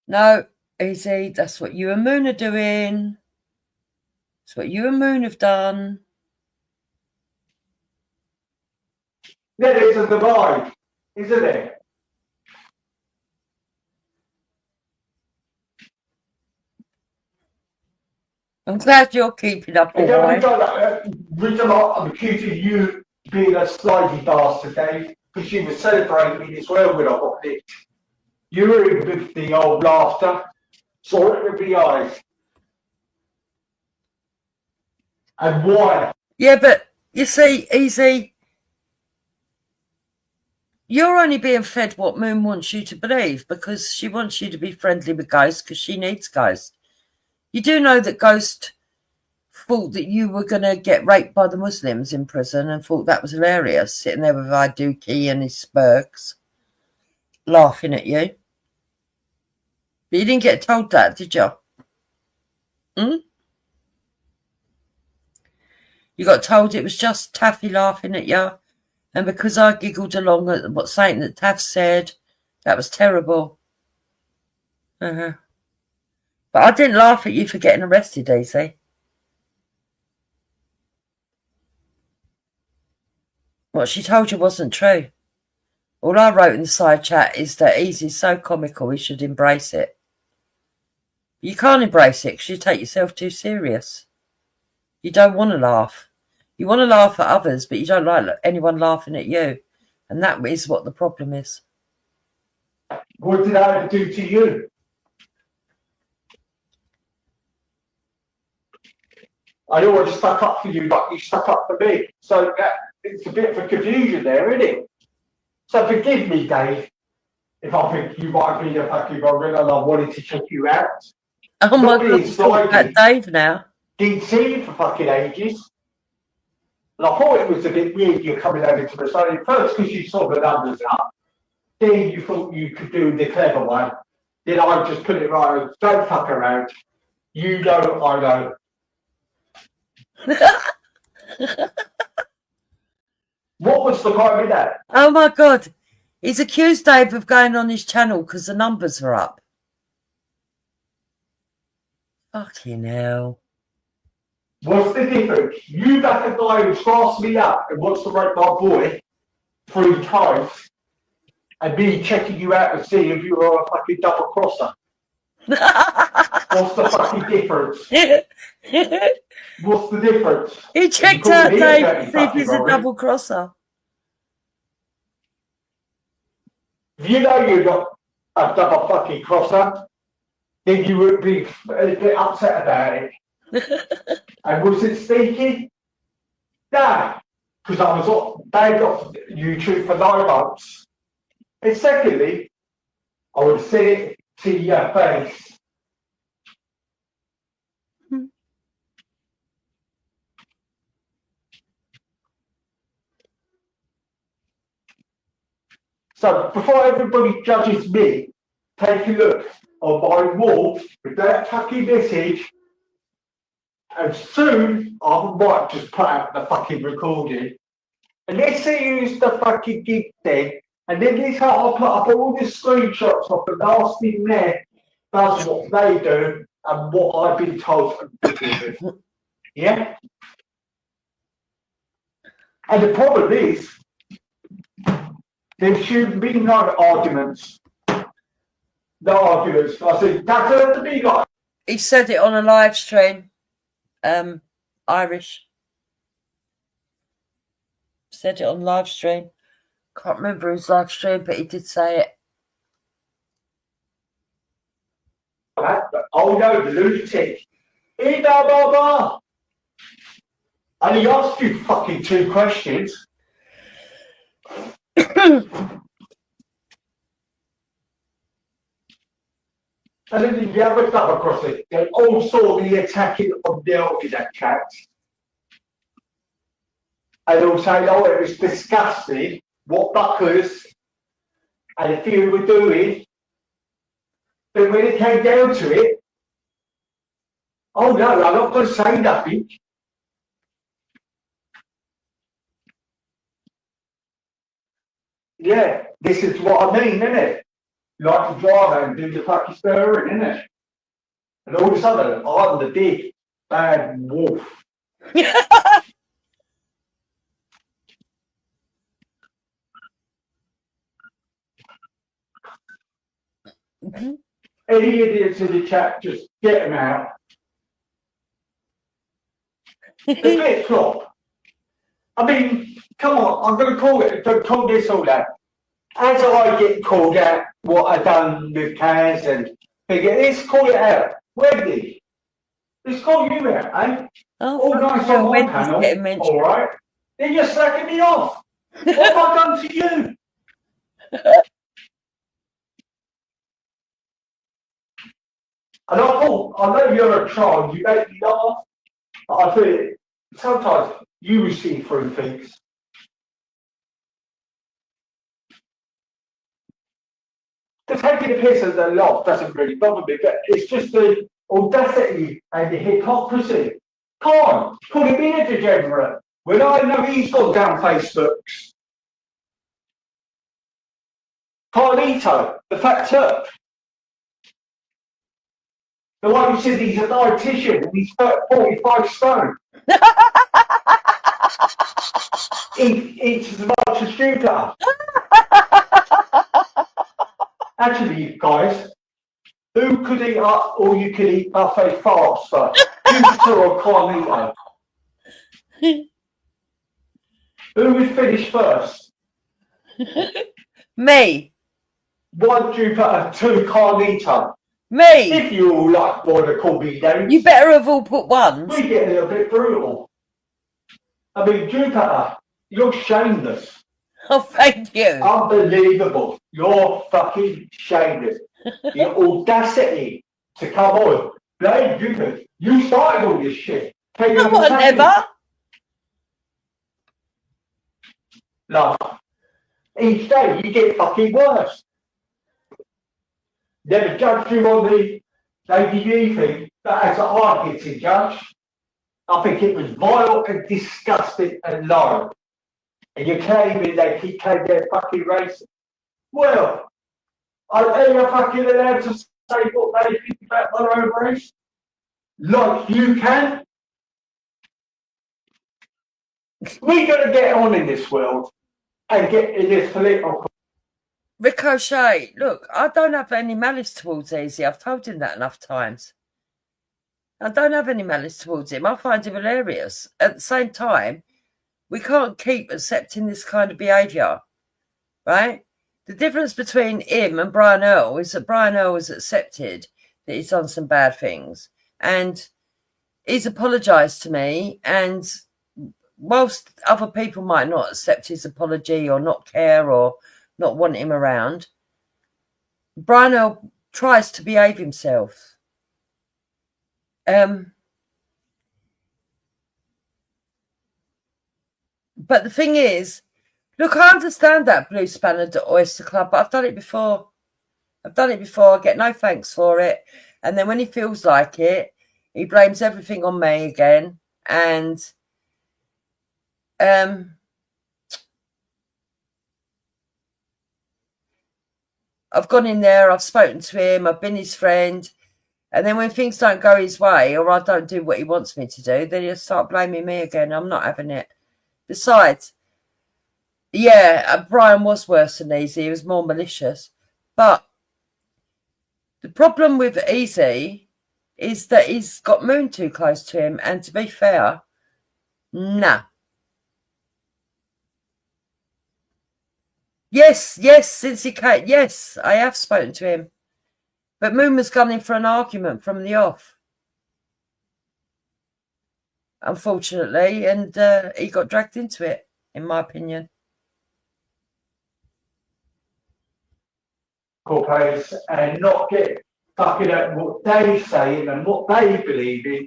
[SPEAKER 1] No, easy. That's what you and Moon are doing. That's what you and Moon have done.
[SPEAKER 7] Then there's a divide, isn't there?
[SPEAKER 1] I'm glad you're keeping up all
[SPEAKER 7] And don't
[SPEAKER 1] right.
[SPEAKER 7] forget that reason I'm accusing you being a slidey bastard, Dave, because you were celebrating me as well when I got it. You were in with the old laughter, saw it with the eyes. And why?
[SPEAKER 1] Yeah, but you see, Easy, you're only being fed what Moon wants you to believe because she wants you to be friendly with Ghost because she needs Ghost. You do know that Ghost thought that you were going to get raped by the Muslims in prison and thought that was hilarious, sitting there with Iduki and his spurks laughing at you. But you didn't get told that, did you? You got told it was just Taffy laughing at you, and because I giggled along at what something that Taff said, that was terrible. But I didn't laugh at you for getting arrested, Easy. What she told you wasn't true. All I wrote in the side chat is that Easy's so comical we should embrace it. You can't embrace it because you take yourself too serious. You don't want to laugh. You want to laugh at others, but you don't like anyone laughing at you. And that is what the problem is.
[SPEAKER 7] What did I do to you? I always stuck up for you like you stuck up for me. So it's a bit of a confusion there, isn't it? So forgive me, Dave, if I think you might be a fucking wrong and I wanted to check you out.
[SPEAKER 1] Oh my God, it's about Dave now.
[SPEAKER 7] Didn't see you for fucking ages. And I thought it was a bit weird you coming over to the side. First because you saw the numbers up. Then you thought you could do the clever one. Then I just put it right. Don't fuck around. You know I know. What was the crime with that?
[SPEAKER 1] Oh my God. He's accused Dave of going on his channel because the numbers are up. Fucking hell.
[SPEAKER 7] What's the difference? You got the guy who crossed me up and wants to rape my boy 3 times, and me checking you out and seeing if you are a fucking double crosser. What's the fucking difference? What's the difference?
[SPEAKER 1] He checked out Dave to see if he's a double crosser.
[SPEAKER 7] If you know you're not a double fucking crosser, then you would be a bit upset about it. And was it sneaky? No, because I was banned off YouTube for 9 months. And secondly, I would have said it to your face. So before everybody judges me, take a look on my wall with that fucking message, and soon I might just put out the fucking recording. And let's see who's the fucking gig then. And then this how I'll put up all the screenshots of the last thing there does what they do and what I've been told to do. Yeah? And the problem is, there shouldn't be no arguments. No arguments. I said, that's it to be like.
[SPEAKER 1] He said it on a live stream. Irish. Said it on live stream. Can't remember his live stream, but he did say it.
[SPEAKER 7] Oh no, the lunatic. Blah, blah, blah. And he asked you fucking 2 questions. And then the other stuff across it, they all saw the attacking of Dell in that chat. And they'll say, oh, it was disgusting what Buckers and a few were doing. But when it came down to it, oh no, I'm not going to say nothing. Yeah, this is what I mean, isn't it? You like to drive and do the fucking stirring, isn't it? And all of a sudden, I'm the big bad wolf. Any idiots in the chat, just get them out. The flip flop. I mean, come on, I'm going to call it, don't call this all that. As I get called out what I've done with Kaz and figure, let's call it out. Wendy, let's call you out, eh?
[SPEAKER 1] Oh,
[SPEAKER 7] all nice on my panel, all right? Then you're slacking me off. What have I done to you? And I thought, I know you're a child, you make me laugh, but I feel sometimes you see through things. The taking the piss and the laugh doesn't really bother me, but it's just the audacity and the hypocrisy. Come on, calling me a degenerate when I know he's gone down Facebooks. Carlito, the fat Turk. The one who said he's a dietitian and he's 45 stone. He eats as much as Jupiter. Actually, guys, who could eat up or you could eat buffet faster? Jupiter or Carlito? Who would finish first?
[SPEAKER 1] Me.
[SPEAKER 7] 1 Jupiter, 2 Carlito.
[SPEAKER 1] Me.
[SPEAKER 7] If you all like want to call me names,
[SPEAKER 1] you better have all put ones.
[SPEAKER 7] We get a little bit brutal. I mean, Jupiter, you're shameless.
[SPEAKER 1] Oh, thank you.
[SPEAKER 7] Unbelievable. You're fucking shameless. The audacity to come on. Blame Jupiter. You started all this shit.
[SPEAKER 1] No, I never.
[SPEAKER 7] No. Each day you get fucking worse. Never judged you on the ADD thing, but as I get to judge, I think it was vile and disgusting and low. And you're claiming they keep claiming they're fucking racist. Well, are you fucking allowed to say what they think about their own race? Like you can? We're going to get on in this world and get in this political.
[SPEAKER 1] Ricochet, look, I don't have any malice towards Easy. I've told him that enough times. I don't have any malice towards him. I find him hilarious. At the same time, we can't keep accepting this kind of behaviour, right? The difference between him and Brian Earl is that Brian Earl has accepted that he's done some bad things. And he's apologised to me. And whilst other people might not accept his apology or not care or not want him around, Brian Earl tries to behave himself. But the thing is, Look, I understand that Blue Spanner Oyster Club, but I've done it before. I get no thanks for it. And then when he feels like it, he blames everything on me again. And I've gone in there, I've spoken to him, I've been his friend. And then when things don't go his way or I don't do what he wants me to do, then he'll start blaming me again. I'm not having it. Besides, yeah, Brian was worse than Easy. He was more malicious. But the problem with Easy is that he's got Moon too close to him. And to be fair, nah. Yes, since he came. Yes, I have spoken to him. But Moon was gunning for an argument from the off. Unfortunately. And he got dragged into it, in my opinion.
[SPEAKER 7] Place and not get fucking at what they say and what they believe in,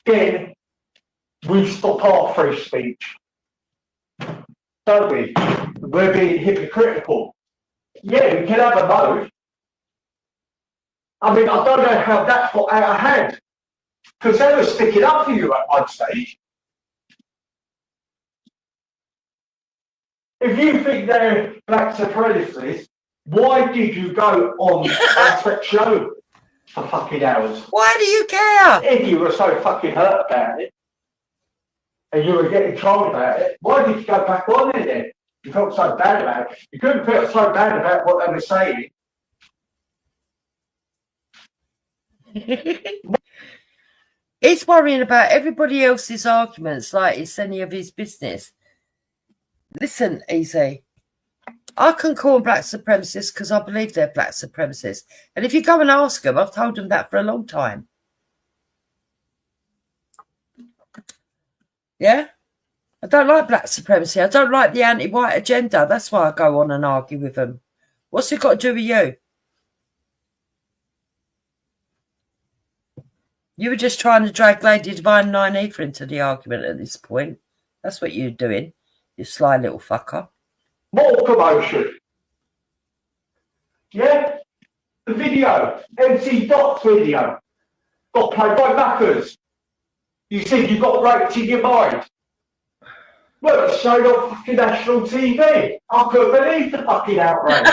[SPEAKER 7] then we stop our free speech, don't we? We're being hypocritical. Yeah, we can have a vote. I mean, I don't know how that got out of hand, because they were sticking up for you at one stage. If you think they're black supremacists, why did you go on that show for fucking hours?
[SPEAKER 1] Why do you care?
[SPEAKER 7] If you were so fucking hurt about it, and you were getting trolled about it, why did you go back on it then? You felt so bad about it. You couldn't feel so bad about what they were saying.
[SPEAKER 1] He's worrying about everybody else's arguments like it's any of his business. Listen, Easy. I can call them black supremacists because I believe they're black supremacists. And if you go and ask them, I've told them that for a long time. Yeah? I don't like black supremacy. I don't like the anti-white agenda. That's why I go on and argue with them. What's it got to do with you? You were just trying to drag Lady Divine Nine Ether into the argument at this point. That's what you're doing, you sly little fucker.
[SPEAKER 7] More commotion. Yeah? The video, MC Dot's video, got played by backers. You said you got raped in your mind. Well, it showed on fucking national TV. I couldn't believe the fucking outrage.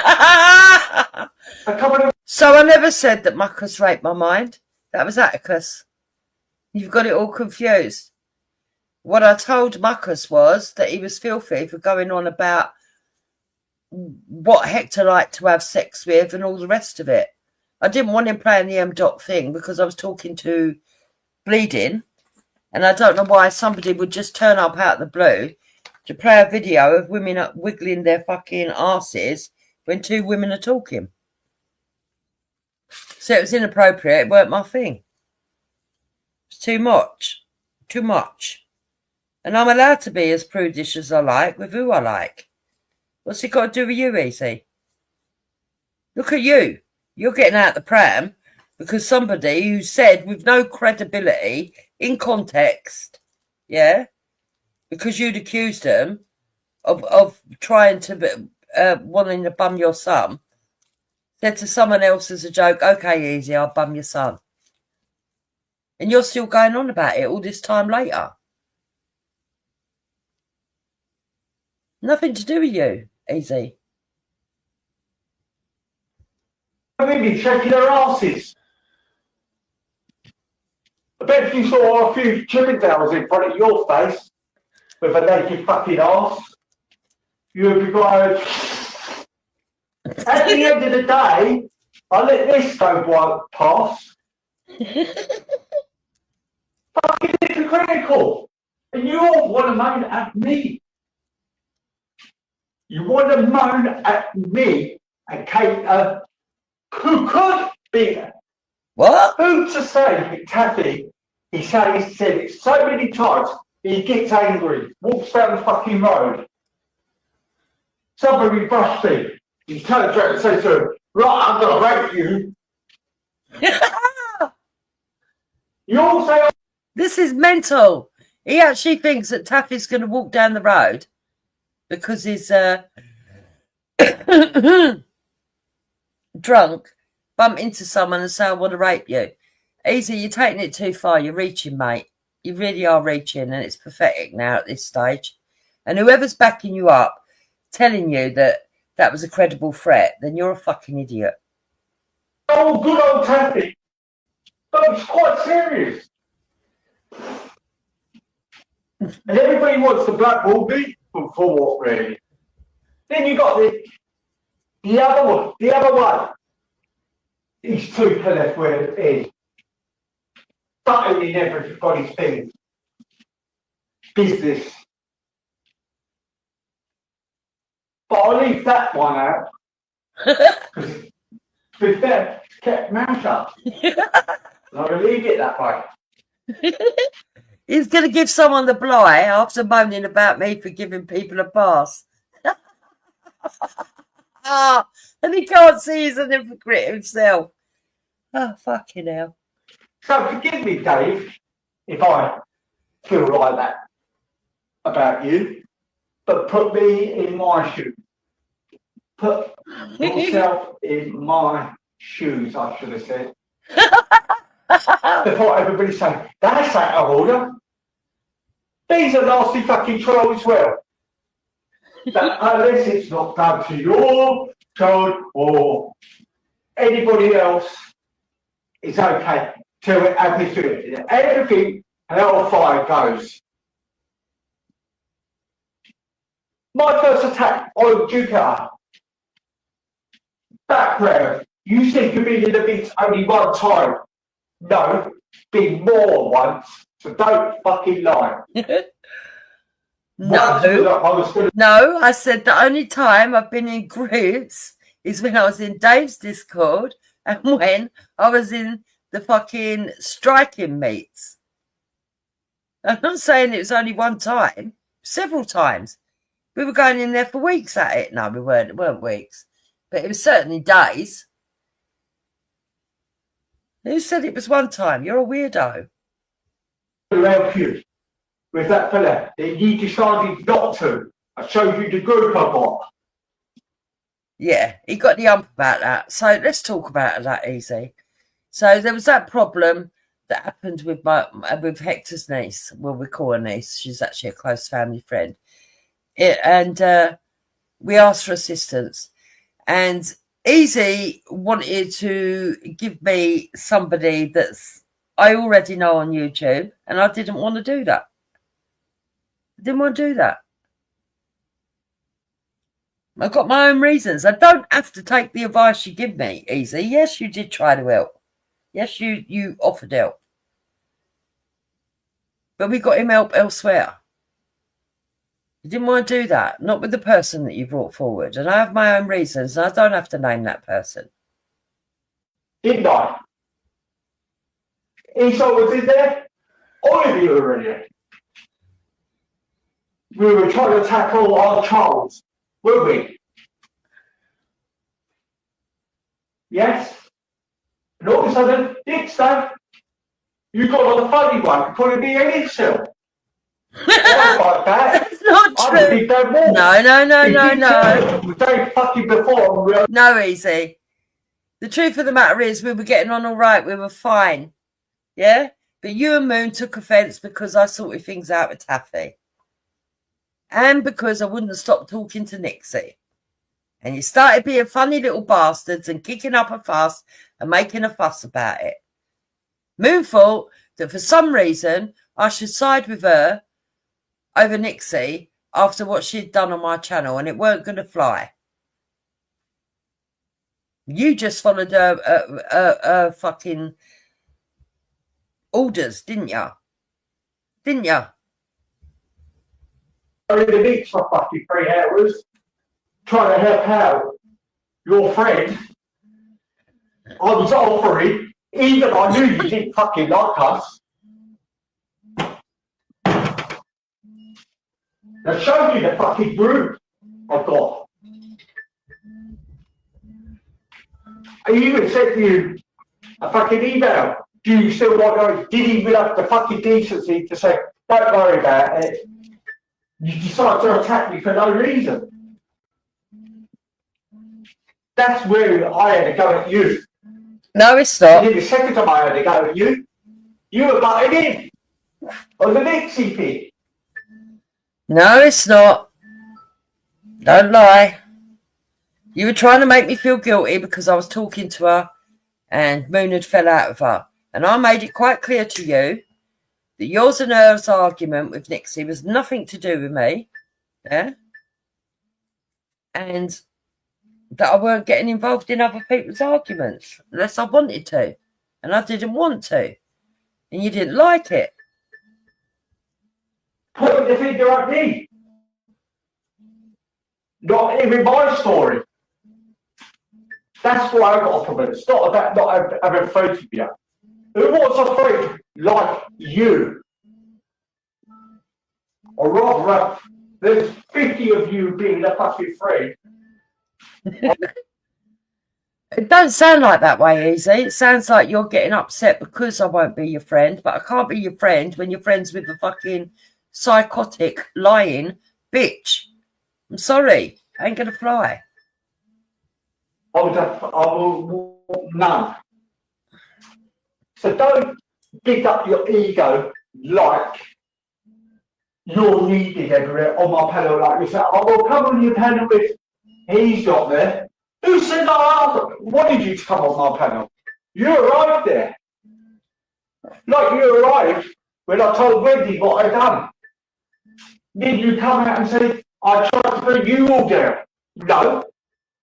[SPEAKER 1] So I never said that Muckers raped my mind. That was Atticus. You've got it all confused. What I told Muckers was that he was filthy for going on about what Hector liked to have sex with and all the rest of it. I didn't want him playing the M. thing because I was talking to Bleeding, and I don't know why somebody would just turn up out of the blue to play a video of women wiggling their fucking arses when two women are talking. So it was inappropriate. It weren't my thing. It's too much. Too much. And I'm allowed to be as prudish as I like with who I like. What's it got to do with you, Easy? Look at you. You're getting out the pram because somebody who said with no credibility, in context, yeah, because you'd accused them of trying to, wanting to bum your son, said to someone else as a joke, okay, Easy, I'll bum your son. And you're still going on about it all this time later. Nothing to do with you, Easy.
[SPEAKER 7] Women shaking their asses. I bet if you saw a few Chippendales in front of your face with a naked fucking ass, you'd be going, at the end of the day, I let this go past. Fucking hypocritical. And you all want to moan at me. You want to moan at me and Kate, who could be.
[SPEAKER 1] What?
[SPEAKER 7] Who to say, Kathy, he said it so many times, he gets angry, walks down the fucking road. Somebody brushed him. He turns around and says to him, right, I'm going to rape you. You all say...
[SPEAKER 1] This is mental. He actually thinks that Taffy's going to walk down the road because he's drunk, bump into someone and say, I want to rape you. Easy, you're taking it too far. You're reaching, mate. You really are reaching, and it's pathetic now at this stage. And whoever's backing you up, telling you that that was a credible threat, then you're a fucking idiot.
[SPEAKER 7] Oh, good old Taffy. But it's quite serious. And everybody wants to blackball me for what, really? Then you got the other one. These two to left where the pin. Button in everybody's thing. Business. But I'll leave that one out. Because to be fair, kept mouth up. I'll leave it that way.
[SPEAKER 1] He's going to give someone the bligh after moaning about me for giving people a pass. And he can't see he's an hypocrite himself. Oh, fucking hell.
[SPEAKER 7] So forgive me, Dave, if I feel like that about you, but put me in my shoes. Put yourself in my shoes, I should have said. Before everybody say, that's out of order. These are nasty fucking trolls as well. That unless it's not done to your child or anybody else, it's okay to have this to it. Everything hellfire goes. My first attack on Jupiter. Background. You seem to be in the mix only one time. No, been more once. So don't fucking lie.
[SPEAKER 1] No, I said the only time I've been in groups is when I was in Dave's Discord and when I was in the fucking striking meets. I'm not saying it was only one time, several times. We were going in there for weeks at it. No, we weren't. It weren't weeks. But it was certainly days. Who said it was one time? You're a weirdo.
[SPEAKER 7] Help you with that fella that you decided not to. I showed you the group I got.
[SPEAKER 1] Yeah, he got the ump about that. So let's talk about that easy. So there was that problem that happened with with Hector's niece. Well, we call her niece. She's actually a close family friend. We asked for assistance. And Easy wanted to give me somebody that's I already know on YouTube, and I didn't want to do that. I didn't want to do that. I've got my own reasons. I don't have to take the advice you give me, Easy. Yes, you did try to help. Yes, you offered help. But we got him help elsewhere. You didn't want to do that. Not with the person that you brought forward. And I have my own reasons, and I don't have to name that person.
[SPEAKER 7] Didn't I? Esau was in there. All of you were in there. We were trying to tackle our Charles, were we? Yes? And all of a sudden, Dick Stag, you got on the funny one, putting me in himself. Like that.
[SPEAKER 1] That's not true. No.
[SPEAKER 7] They fucking before.
[SPEAKER 1] No, Easy. The truth of the matter is we were getting on all right. We were fine. Yeah? But you and Moon took offence because I sorted things out with Taffy. And because I wouldn't stop talking to Nixie. And you started being funny little bastards and kicking up a fuss and making a fuss about it. Moon thought that for some reason I should side with her over Nixie after what she'd done on my channel, and it weren't going to fly. You just followed her fucking orders, didn't you? Didn't you?
[SPEAKER 7] I was in the beach for fucking 3 hours trying to help out your friend. I was offering, even I knew you didn't fucking like us. I showed you the fucking group I got. I even sent you a fucking email. Do you still want to? Did he even have the fucking decency to say, Don't worry about it. You decide to attack me for no reason. That's where I had to go at you.
[SPEAKER 1] No, it's
[SPEAKER 7] And
[SPEAKER 1] not.
[SPEAKER 7] then the second time I had to go at you, you were butting in on the Nixie thing.
[SPEAKER 1] No, it's not. Don't lie. You were trying to make me feel guilty because I was talking to her and Moon had fell out of her. And I made it quite clear to you that yours and hers argument with Nixie was nothing to do with me. Yeah? And that I weren't getting involved in other people's arguments unless I wanted to. And I didn't want to. And you didn't like it.
[SPEAKER 7] Put the finger at me. Not even my story. That's why I got a problem. It's not about not having faith in you. Who wants a freak like you? Or rather, there's 50 of you being a fucking freak.
[SPEAKER 1] It don't sound like that way, Easy. It sounds like you're getting upset because I won't be your friend, but I can't be your friend when you're friends with a fucking psychotic, lying bitch. I'm sorry. I ain't gonna fly.
[SPEAKER 7] I will none. So don't pick up your ego like you're needed everywhere on my panel like you said. I will come on your panel if he's not there. Who said I wanted you to come on my panel? You arrived there. Like you arrived when I told Wendy what I'd done. Then you come out and say, I tried to bring you all down. No.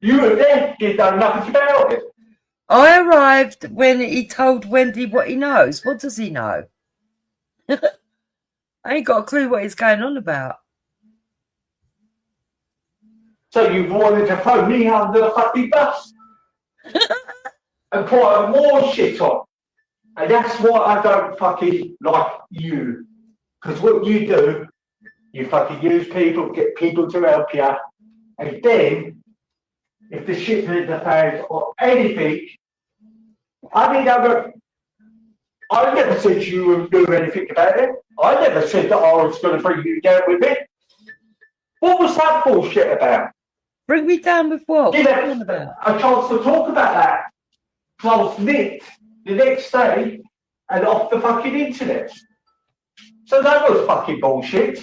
[SPEAKER 7] You were there, you done nothing about it.
[SPEAKER 1] I arrived when he told Wendy what he knows. What does he know? I ain't got a clue what he's going on about.
[SPEAKER 7] So you wanted to throw me under the fucking bus and put more shit on. And that's why I don't fucking like you. Because what you do, you fucking use people, get people to help you. And then, if the shit hits the fan or anything, I never said you wouldn't do anything about it. I never said that I was going to bring you down with it. What was that bullshit about?
[SPEAKER 1] Bring me down with what?
[SPEAKER 7] Give
[SPEAKER 1] What are you on about?
[SPEAKER 7] a chance to talk about that. So I was nicked the next day and off the fucking internet. So that was fucking bullshit.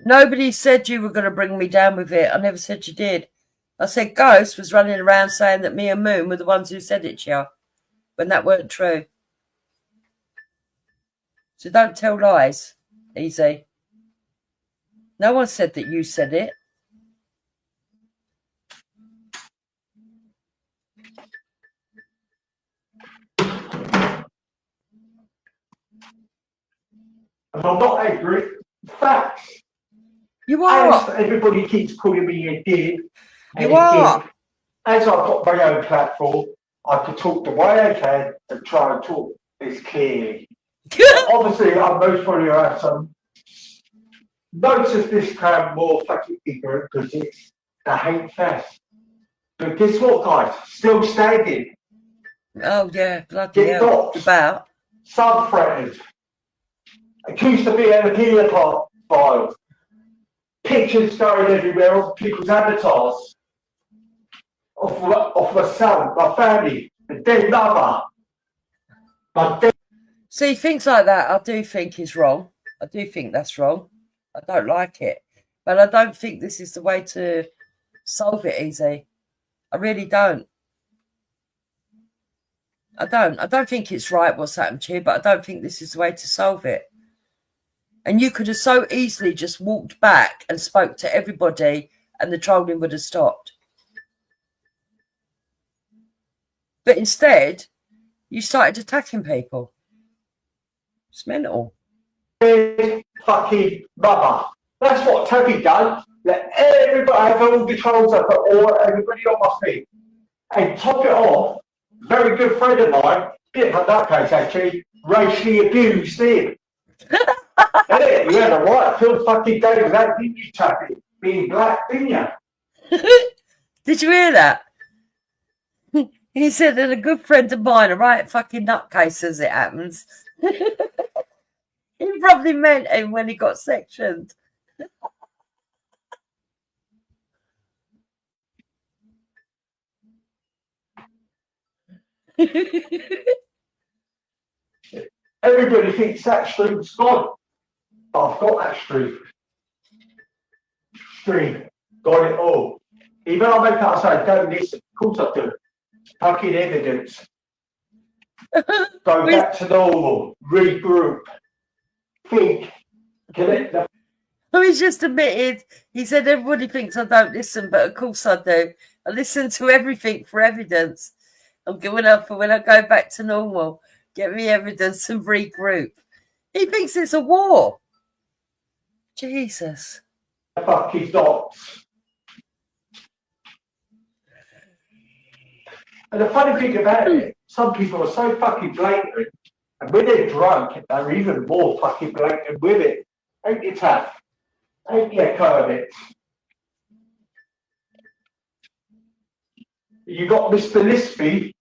[SPEAKER 1] Nobody said you were going to bring me down with it. I never said you did. I said Ghost was running around saying that me and Moon were the ones who said it to you, when that weren't true. So don't tell lies, Easy. No one said that you said it.
[SPEAKER 7] And I'm not angry. Facts.
[SPEAKER 1] You are.
[SPEAKER 7] As everybody keeps calling me a dick.
[SPEAKER 1] You are.
[SPEAKER 7] As I've got my own platform, I can talk the way I can and try and talk this clearly. Obviously, I'm most probably have some notice this time more fucking ignorant because it's the hate fest. But guess what, guys? Still standing.
[SPEAKER 1] Oh, yeah. Bloody
[SPEAKER 7] Get
[SPEAKER 1] hell.
[SPEAKER 7] doxed.
[SPEAKER 1] About.
[SPEAKER 7] Some threatened. Accused of being a paedophile. Pictures going everywhere of people's avatars. Of my son, my family, the dead mother.
[SPEAKER 1] See, things like that I do think is wrong. I do think that's wrong. I don't like it. But I don't think this is the way to solve it, Easy. I really don't. I don't think it's right what's happened to you, but I don't think this is the way to solve it. And you could have so easily just walked back and spoke to everybody and the trolling would have stopped. But instead, you started attacking people. It's mental.
[SPEAKER 7] Fucking mother. That's what Toby done. Let everybody have all the trolls up or everybody on my feet. And top it off, very good friend of mine, bit of a nutcase actually, racially abused him. You had a right Phil fucking day with that, didn't you, Toby? Being black, didn't you?
[SPEAKER 1] Did you hear that? He said that a good friend of mine, a right fucking nutcase as it happens. He probably meant him when he got sectioned.
[SPEAKER 7] Everybody thinks that stream's gone. I've got that stream. Got it all. Even I make out say, don't listen. Of course I do. Fucking evidence. Go back to normal. Regroup. Think. Get it?
[SPEAKER 1] He's just admitted. He said everybody thinks I don't listen, but of course I do. I listen to everything for evidence. I'm giving up for when I go back to normal. Get me evidence and regroup. He thinks it's a war. Jesus.
[SPEAKER 7] Fucking dots. And the funny thing about it, some people are so fucking blatant, and when they're drunk, they're even more fucking blatant with it. Ain't you tough? Ain't you, Kermit? You got Mr. Lispy.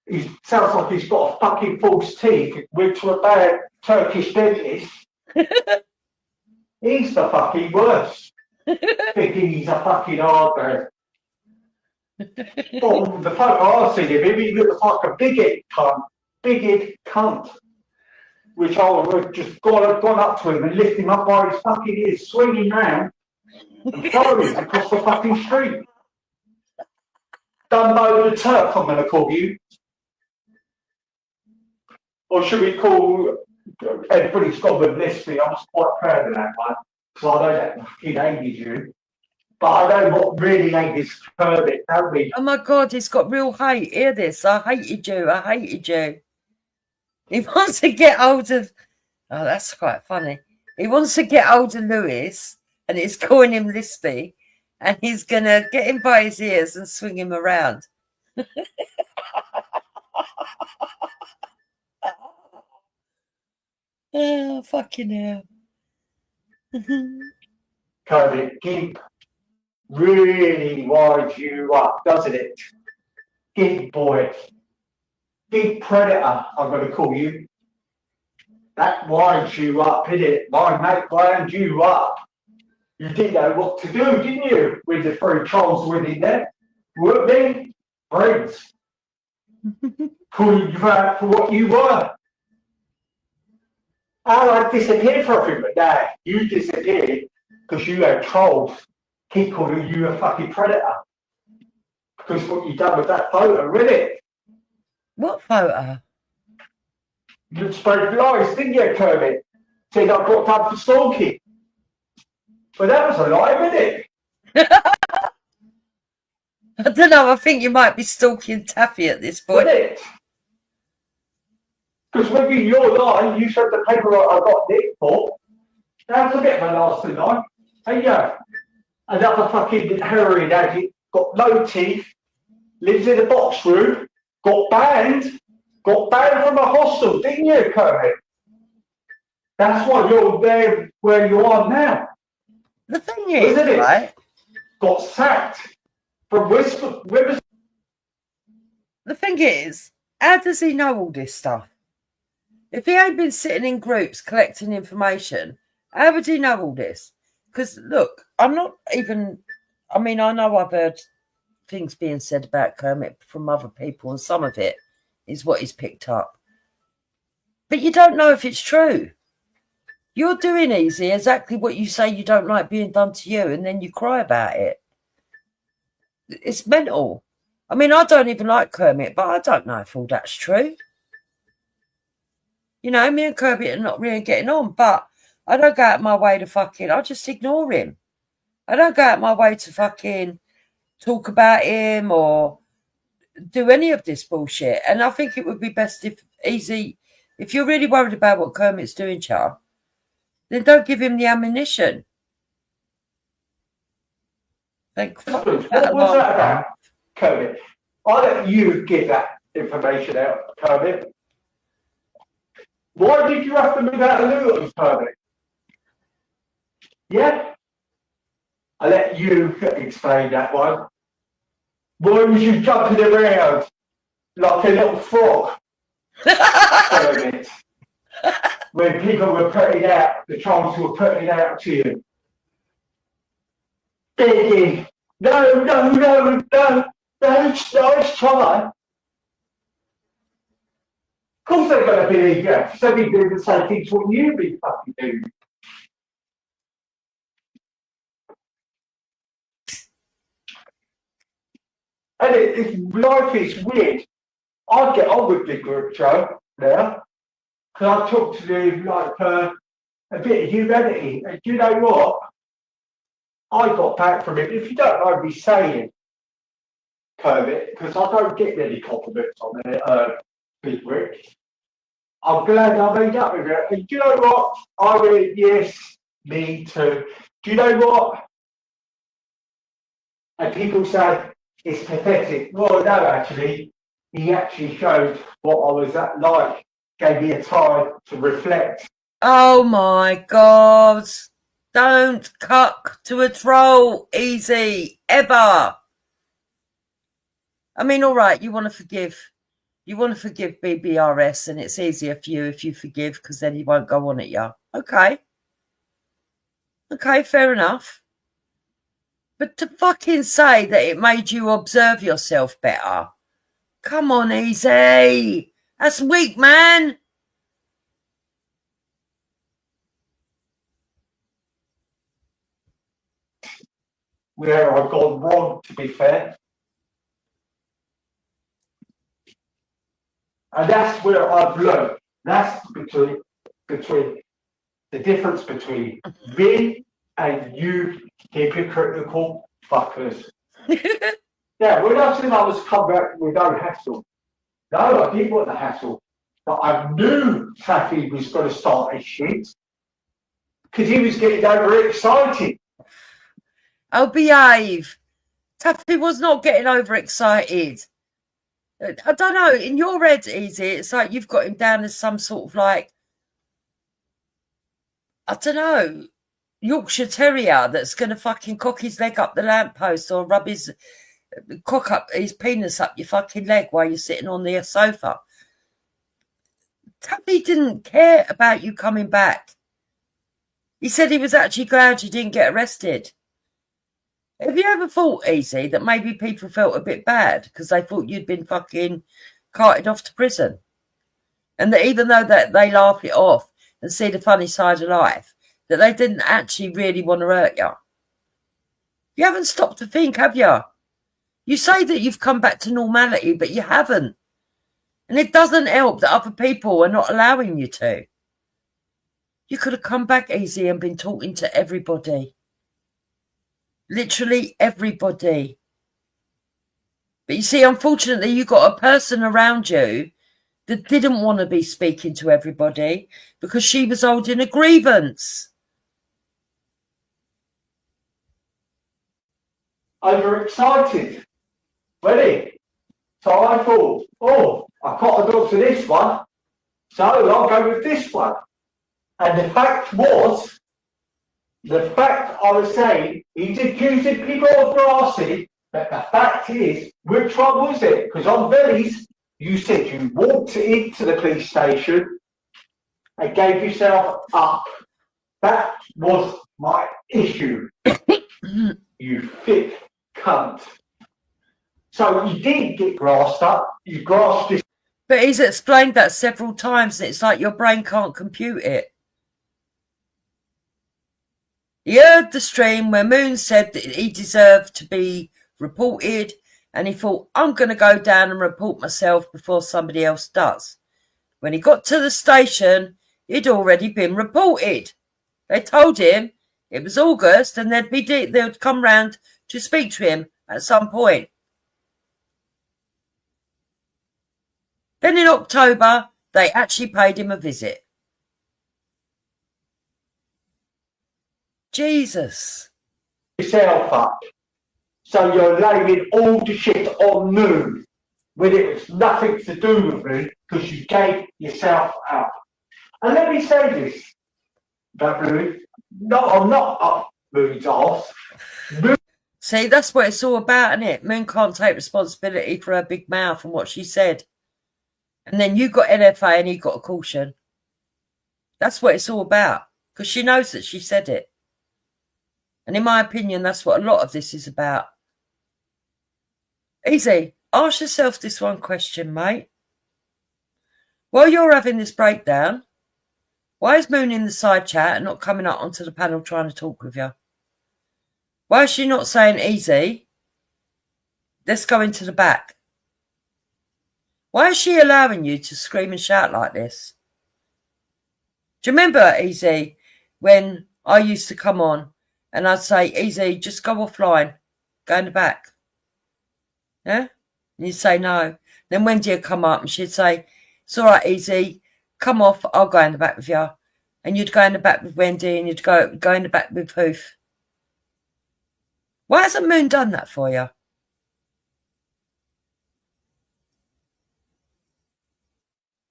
[SPEAKER 7] He sounds like he's got a fucking false teeth. Went to a bad Turkish dentist. He's the fucking worst. Thinking he's a fucking hard man. Well, the photo I've seen of him, he looks like a big-head cunt. Which I would have just gone up to him and lift him up by his fucking ears, swing him round, and throw him across the fucking street. Dumbo the Turk, I'm going to call you. Or should we call everybody's gone with Lispy? I was quite proud of that one, because I know that fucking hated you. But I know what really hated is Kermit, don't we?
[SPEAKER 1] Oh my God, he's got real hate. Hear this. I hated you. He wants to get hold of... Oh, that's quite funny. He wants to get hold of Lewis, and he's calling him Lispy, and he's going to get him by his ears and swing him around. Oh, fucking hell.
[SPEAKER 7] Kermit, Gimp really winds you up, doesn't it? Gimp boy. Big predator, I'm going to call you. That winds you up, innit? My mate wound you up. You didn't know what to do, didn't you? With the three trolls winning there. Weren't they? Friends. Calling you out for what you were. I disappeared for everything, but no, you disappeared because you had trolls keep calling you a fucking predator. Because what you done with that photo, innit?
[SPEAKER 1] What photo?
[SPEAKER 7] You spread lies, didn't you, Kermit? Said I got done for stalking. But that was a lie, wasn't it?
[SPEAKER 1] I don't know. I think you might be stalking Taffy at this point.
[SPEAKER 7] Wasn't it? Because with your lie, you said the paperwork I got nicked for. That was a bit of a nasty lie. Hey, yeah. Another fucking heroin addict, got no teeth, lives in a box room, got banned from a hostel, didn't you, Kermit? That's why you're there where you are now.
[SPEAKER 1] The thing is,
[SPEAKER 7] isn't it?
[SPEAKER 1] Right?
[SPEAKER 7] Got sacked from Rivers.
[SPEAKER 1] The thing is, how does he know all this stuff? If he ain't been sitting in groups collecting information, how would he know all this? Because, look, I'm not even... I mean, I know I've heard things being said about Kermit from other people, and some of it is what he's picked up. But you don't know if it's true. You're doing easy exactly what you say you don't like being done to you, and then you cry about it. It's mental. I mean, I don't even like Kermit, but I don't know if all that's true. You know, me and Kermit are not really getting on, but I don't go out my way to fucking... I just ignore him. I don't go out my way to fucking talk about him or do any of this bullshit. And I think it would be best if you're really worried about what Kermit's doing, Char, then don't give him the ammunition.
[SPEAKER 7] What was that about, Kermit? I let you give that information out, Kermit. Why did you have to move out of Luton, Kermit? Yeah? I let you explain that one. Why was you jumping around like a little frog? Kermit. when people were putting out, the trolls were putting out to you, begging, no, it's try. Of course they're going to believe you. So they're doing the same thing to what you've been fucking doing. And life is weird. I get on with Big Group Joe now, because I talk to them like a bit of humanity. And do you know what? I got back from it. If you don't mind me saying, Kermit, because I don't get many compliments on it, Big Rick. I'm glad I made up with it. And do you know what? I went, yes, me too. Do you know what? And people say it's pathetic. Well, no, actually, he actually showed what I was like, gave me a time to reflect.
[SPEAKER 1] Oh my God. Don't cuck to a troll easy, ever. I mean, all right, you want to forgive BBRS, and it's easier for you if you forgive, because then he won't go on at you. Okay, fair enough. But to fucking say that it made you observe yourself better, come on, easy. That's weak, man.
[SPEAKER 7] Where I've gone wrong, to be fair. And that's where I've learned. That's between the difference between me and you hypocritical fuckers. Yeah, when I said I was coming back with no hassle, no, I didn't want the hassle. But I knew Taffy was going to start his shit because he was getting overexcited.
[SPEAKER 1] Oh, behave. Taffy was not getting overexcited. I don't know. In your head, Easy, it's like you've got him down as some sort of like, I don't know, Yorkshire Terrier that's going to fucking cock his leg up the lamppost or rub his penis up your fucking leg while you're sitting on the sofa. Taffy didn't care about you coming back. He said he was actually glad you didn't get arrested. Have you ever thought, Easy, that maybe people felt a bit bad because they thought you'd been fucking carted off to prison? And that even though that they laugh it off and see the funny side of life, that they didn't actually really want to hurt you? You haven't stopped to think, have you? You say that you've come back to normality, but you haven't. And it doesn't help that other people are not allowing you to. You could have come back, Easy, and been talking to everybody. Literally everybody. But you see, unfortunately, you got a person around you that didn't want to be speaking to everybody because she was holding a grievance.
[SPEAKER 7] Overexcited. Ready? So I thought, oh, I got to go to this one, so I'll go with this one. And the fact I was saying, he's accusing people of veracity, but the fact is, which one was it? Because on Billy's, you said you walked into the police station and gave yourself up. That was my issue. You thick cunt. So you didn't get grasped up, you grasped this.
[SPEAKER 1] But he's explained that several times, and it's like your brain can't compute it. He heard the stream where Moon said that he deserved to be reported, and he thought, I'm going to go down and report myself before somebody else does. When he got to the station, he'd already been reported. They told him it was August and they'd come round to speak to him at some point. Then in October, they actually paid him a visit. Jesus.
[SPEAKER 7] Yourself up. So you're laying all the shit on Moon when it was nothing to do with me because you gave yourself up. And let me say this, Moon. No, I'm not up Moon's arse.
[SPEAKER 1] See, that's what it's all about, isn't it? Moon can't take responsibility for her big mouth and what she said. And then you got NFA and he got a caution. That's what it's all about. Because she knows that she said it. And in my opinion, that's what a lot of this is about. Easy. Ask yourself this one question, mate. While you're having this breakdown, why is Moon in the side chat and not coming up onto the panel trying to talk with you? Why is she not saying, easy, let's go into the back? Why is she allowing you to scream and shout like this? Do you remember, Easy, when I used to come on and I'd say, Easy, just go offline, go in the back? Yeah? And you'd say no. Then Wendy would come up and she'd say, it's all right, Easy, come off, I'll go in the back with you. And you'd go in the back with Wendy and you'd go in the back with Hoof. Why hasn't Moon done that for you?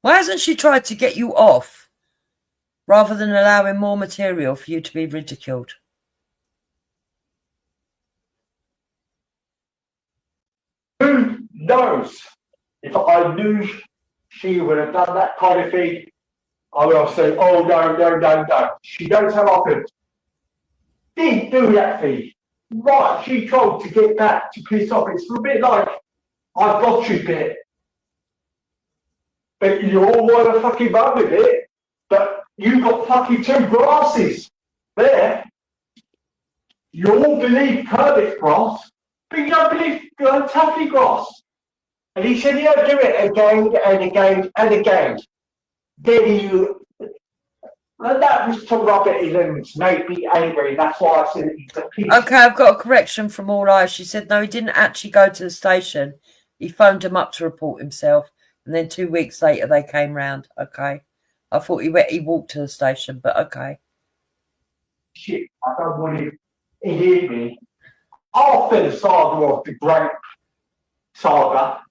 [SPEAKER 1] Why hasn't she tried to get you off rather than allowing more material for you to be ridiculed?
[SPEAKER 7] Who knows? If I knew she would have done that kind of thing, I would have said, oh, no. She knows how I could. Didn't do that thing. Right, she tried to get back to piss off. It's a bit like, I've got you bit. But you all want to fucking run with it. But you got fucking two grasses there. You all believe Kermit's grass, but you don't believe Taffy grass. And he said he'll do it again and again and again. Then you, and that was to rub it in and make me angry. That's why I said he's a piece.
[SPEAKER 1] Okay, I've got a correction from All Eyes. She said, no, he didn't actually go to the station. He phoned him up to report himself. And then 2 weeks later, they came round. Okay. I thought he walked to the station, but okay.
[SPEAKER 7] Shit, I don't want him to hear me. After the saga of the Great Saga,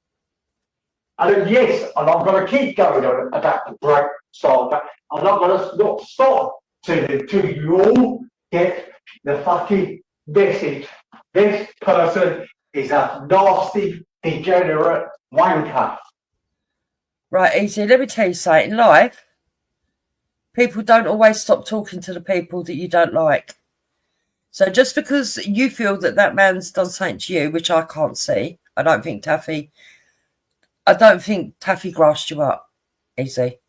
[SPEAKER 7] and yes, and I'm going to keep going on about the Great Saga. I'm not going to not stop till you all get the fucking message. This person is a nasty, degenerate wanker.
[SPEAKER 1] Right, Easy, let me tell you something. In life, people don't always stop talking to the people that you don't like. So just because you feel that that man's done something to you, which I can't see, I don't think Taffy grassed you up, Easy.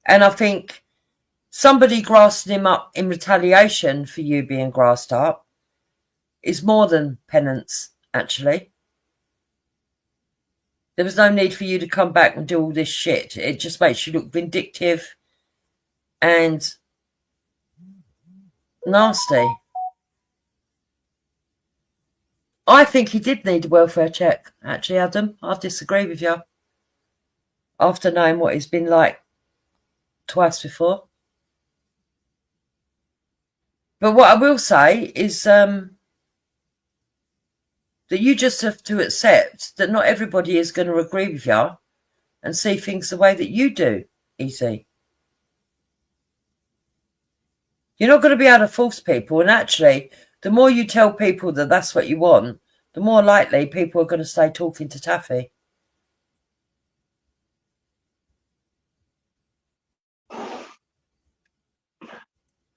[SPEAKER 1] And I think somebody grassing him up in retaliation for you being grassed up is more than penance, actually. There was no need for you to come back and do all this shit. It just makes you look vindictive and nasty. I think he did need a welfare check, actually, Adam. I disagree with you. After knowing what he's been like twice before. But what I will say is that you just have to accept that not everybody is going to agree with you and see things the way that you do, Easy. You're not going to be able to force people. And actually, the more you tell people that that's what you want, the more likely people are going to stay talking to Taffy.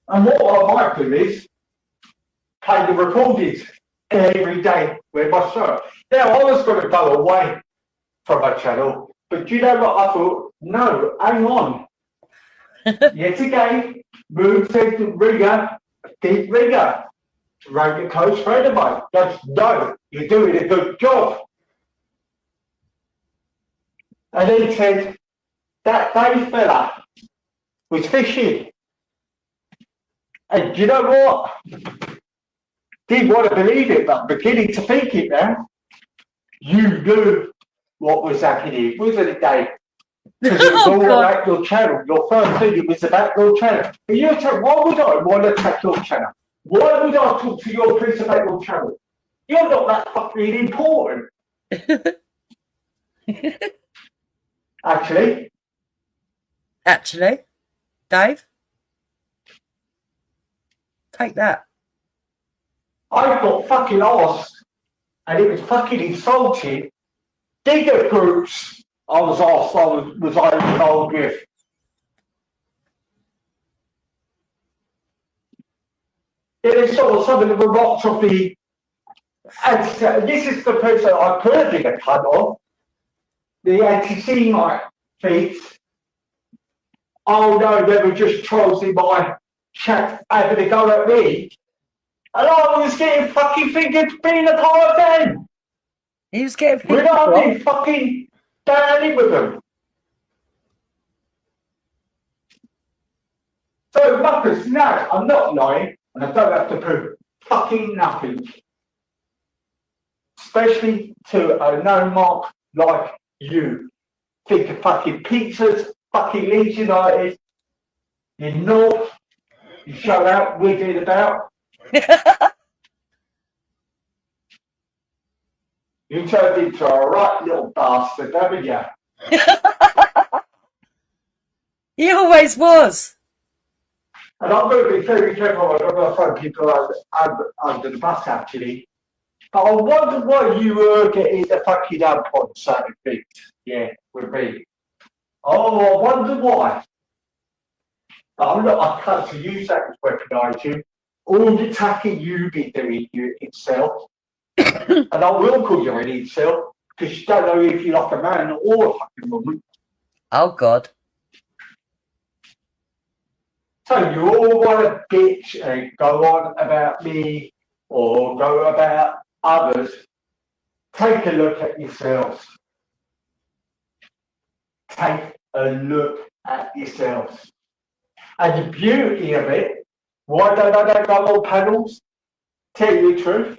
[SPEAKER 7] And what I might do is play the recordings every day with my show. Now, I was going to go away from my channel, but you know what? I thought, no, hang on. Yet again, Moon said to Rigger, Deep Rigger, wrote a close friend of mine. Goes, no, you're doing a good job. And then he said, that Dave fella was fishing. And you know what? Didn't want to believe it, but beginning to think it now. You knew what was happening, wasn't it, Dave? Because it was all about your channel. Your first video was about your channel. And you said, why would I want to attack your channel? Why would I talk to your piece about your channel? You're not that fucking important. Actually,
[SPEAKER 1] Dave, take that.
[SPEAKER 7] I got fucking asked, and it was fucking insulting. Digger groups I was asked, was I involved with. Yeah, they saw some of the rocks of the. This is the person I could have been a cut of. The anti-Semite feats. Oh no, they were just trolls in my chat having a go at me. And I was getting fucking fingered being a part of them.
[SPEAKER 1] He was getting
[SPEAKER 7] We're
[SPEAKER 1] picked
[SPEAKER 7] not
[SPEAKER 1] on.
[SPEAKER 7] being fucking down in with them. So, Marcus, no, I'm not lying, and I don't have to prove fucking nothing. Especially to a no-mark like you. Think of fucking pizzas, fucking Leeds United, you North, you show out, wiggling about. You turned into a right little bastard, haven't you?
[SPEAKER 1] He always was.
[SPEAKER 7] And I'm going to be very careful, I'm not going to throw people under the bus actually. But I wonder why you were getting the fucking up on certain things, yeah, with me. Oh, I wonder why. But I'm not, I can't use that as weaponise you. All the attacking you've been doing you itself. And I will call you an incel, because you don't know if you're like a man or a fucking woman.
[SPEAKER 1] Oh, God.
[SPEAKER 7] So you all want to bitch and go on about me or go about others. Take a look at yourselves. Take a look at yourselves. And the beauty of it, why don't I go on panels? Tell you the truth,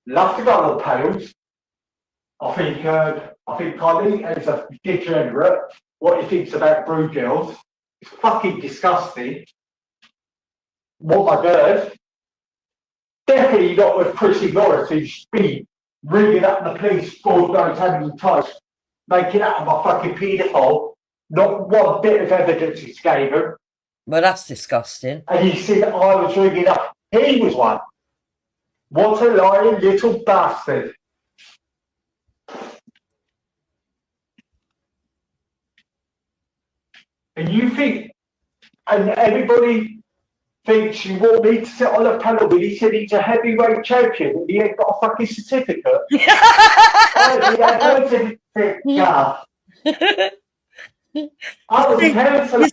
[SPEAKER 7] love to go on panels. I think Connie is a degenerate. What he thinks about brew girls is fucking disgusting. What I've heard, definitely not with Chrissy Norris, who's been ringing up the police, God knows how many times, making out of a fucking paedophile. Not one bit of evidence he's gave him.
[SPEAKER 1] Well, that's disgusting.
[SPEAKER 7] And he said I was ringing up. He was one. What a lying little bastard. And you think, and everybody thinks you want me to sit on a panel when he said he's a heavyweight champion and he ain't got a fucking certificate.
[SPEAKER 1] You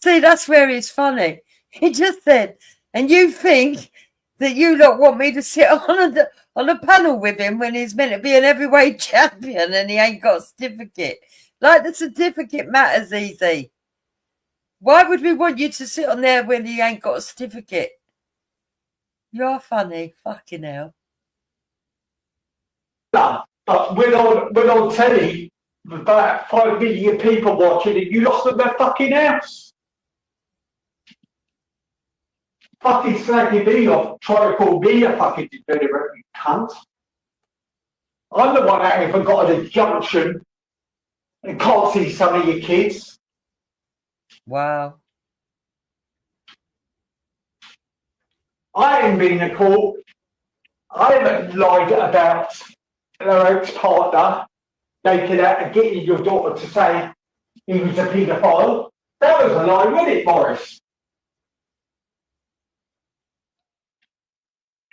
[SPEAKER 1] see, that's where it's funny. He just said, and you think that you lot want me to sit on a panel with him when he's meant to be an heavyweight champion and he ain't got a certificate. Like the certificate matters, easy. Why would we want you to sit on there when he ain't got a certificate? You're funny. Fucking hell.
[SPEAKER 7] But we're on telly, with about 5 million people watching it, you lost them their fucking house. Fucking slagging me off, trying to call me a fucking degenerate, you cunt. I'm the one that even got an injunction and can't see some of your kids.
[SPEAKER 1] Wow.
[SPEAKER 7] I haven't been in court. I haven't lied about their ex-partner making out and getting your daughter to say he was a paedophile. That was a lie, wasn't it, Morris?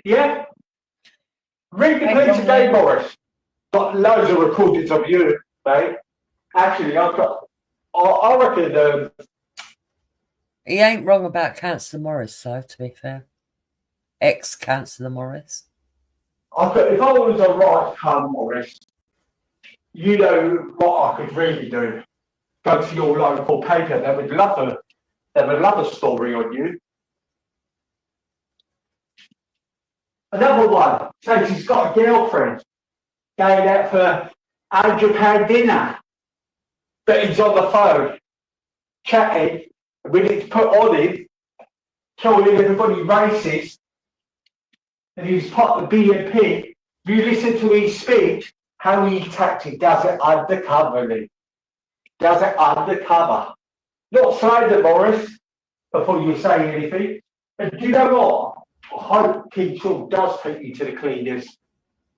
[SPEAKER 7] Yeah? Read the piece again, Morris. Got loads of recordings of you, mate. Actually, I reckon...
[SPEAKER 1] he ain't wrong about Councillor Morris, though, to be fair. Ex-Councillor Morris.
[SPEAKER 7] If I was a right cunt, Morris, you know what I could really do. Go to your local paper. They would love a story on you. Another one says he's got a girlfriend going out for £100 dinner, but he's on the phone chatting. When it's put on him, calling everybody racist, and he's part of the BNP. If you listen to his speech, how he attacks, he does it undercoverly. Does it undercover. Not say that, Morris, before you say anything. And do you know what? I hope King Sean does take you to the cleaners.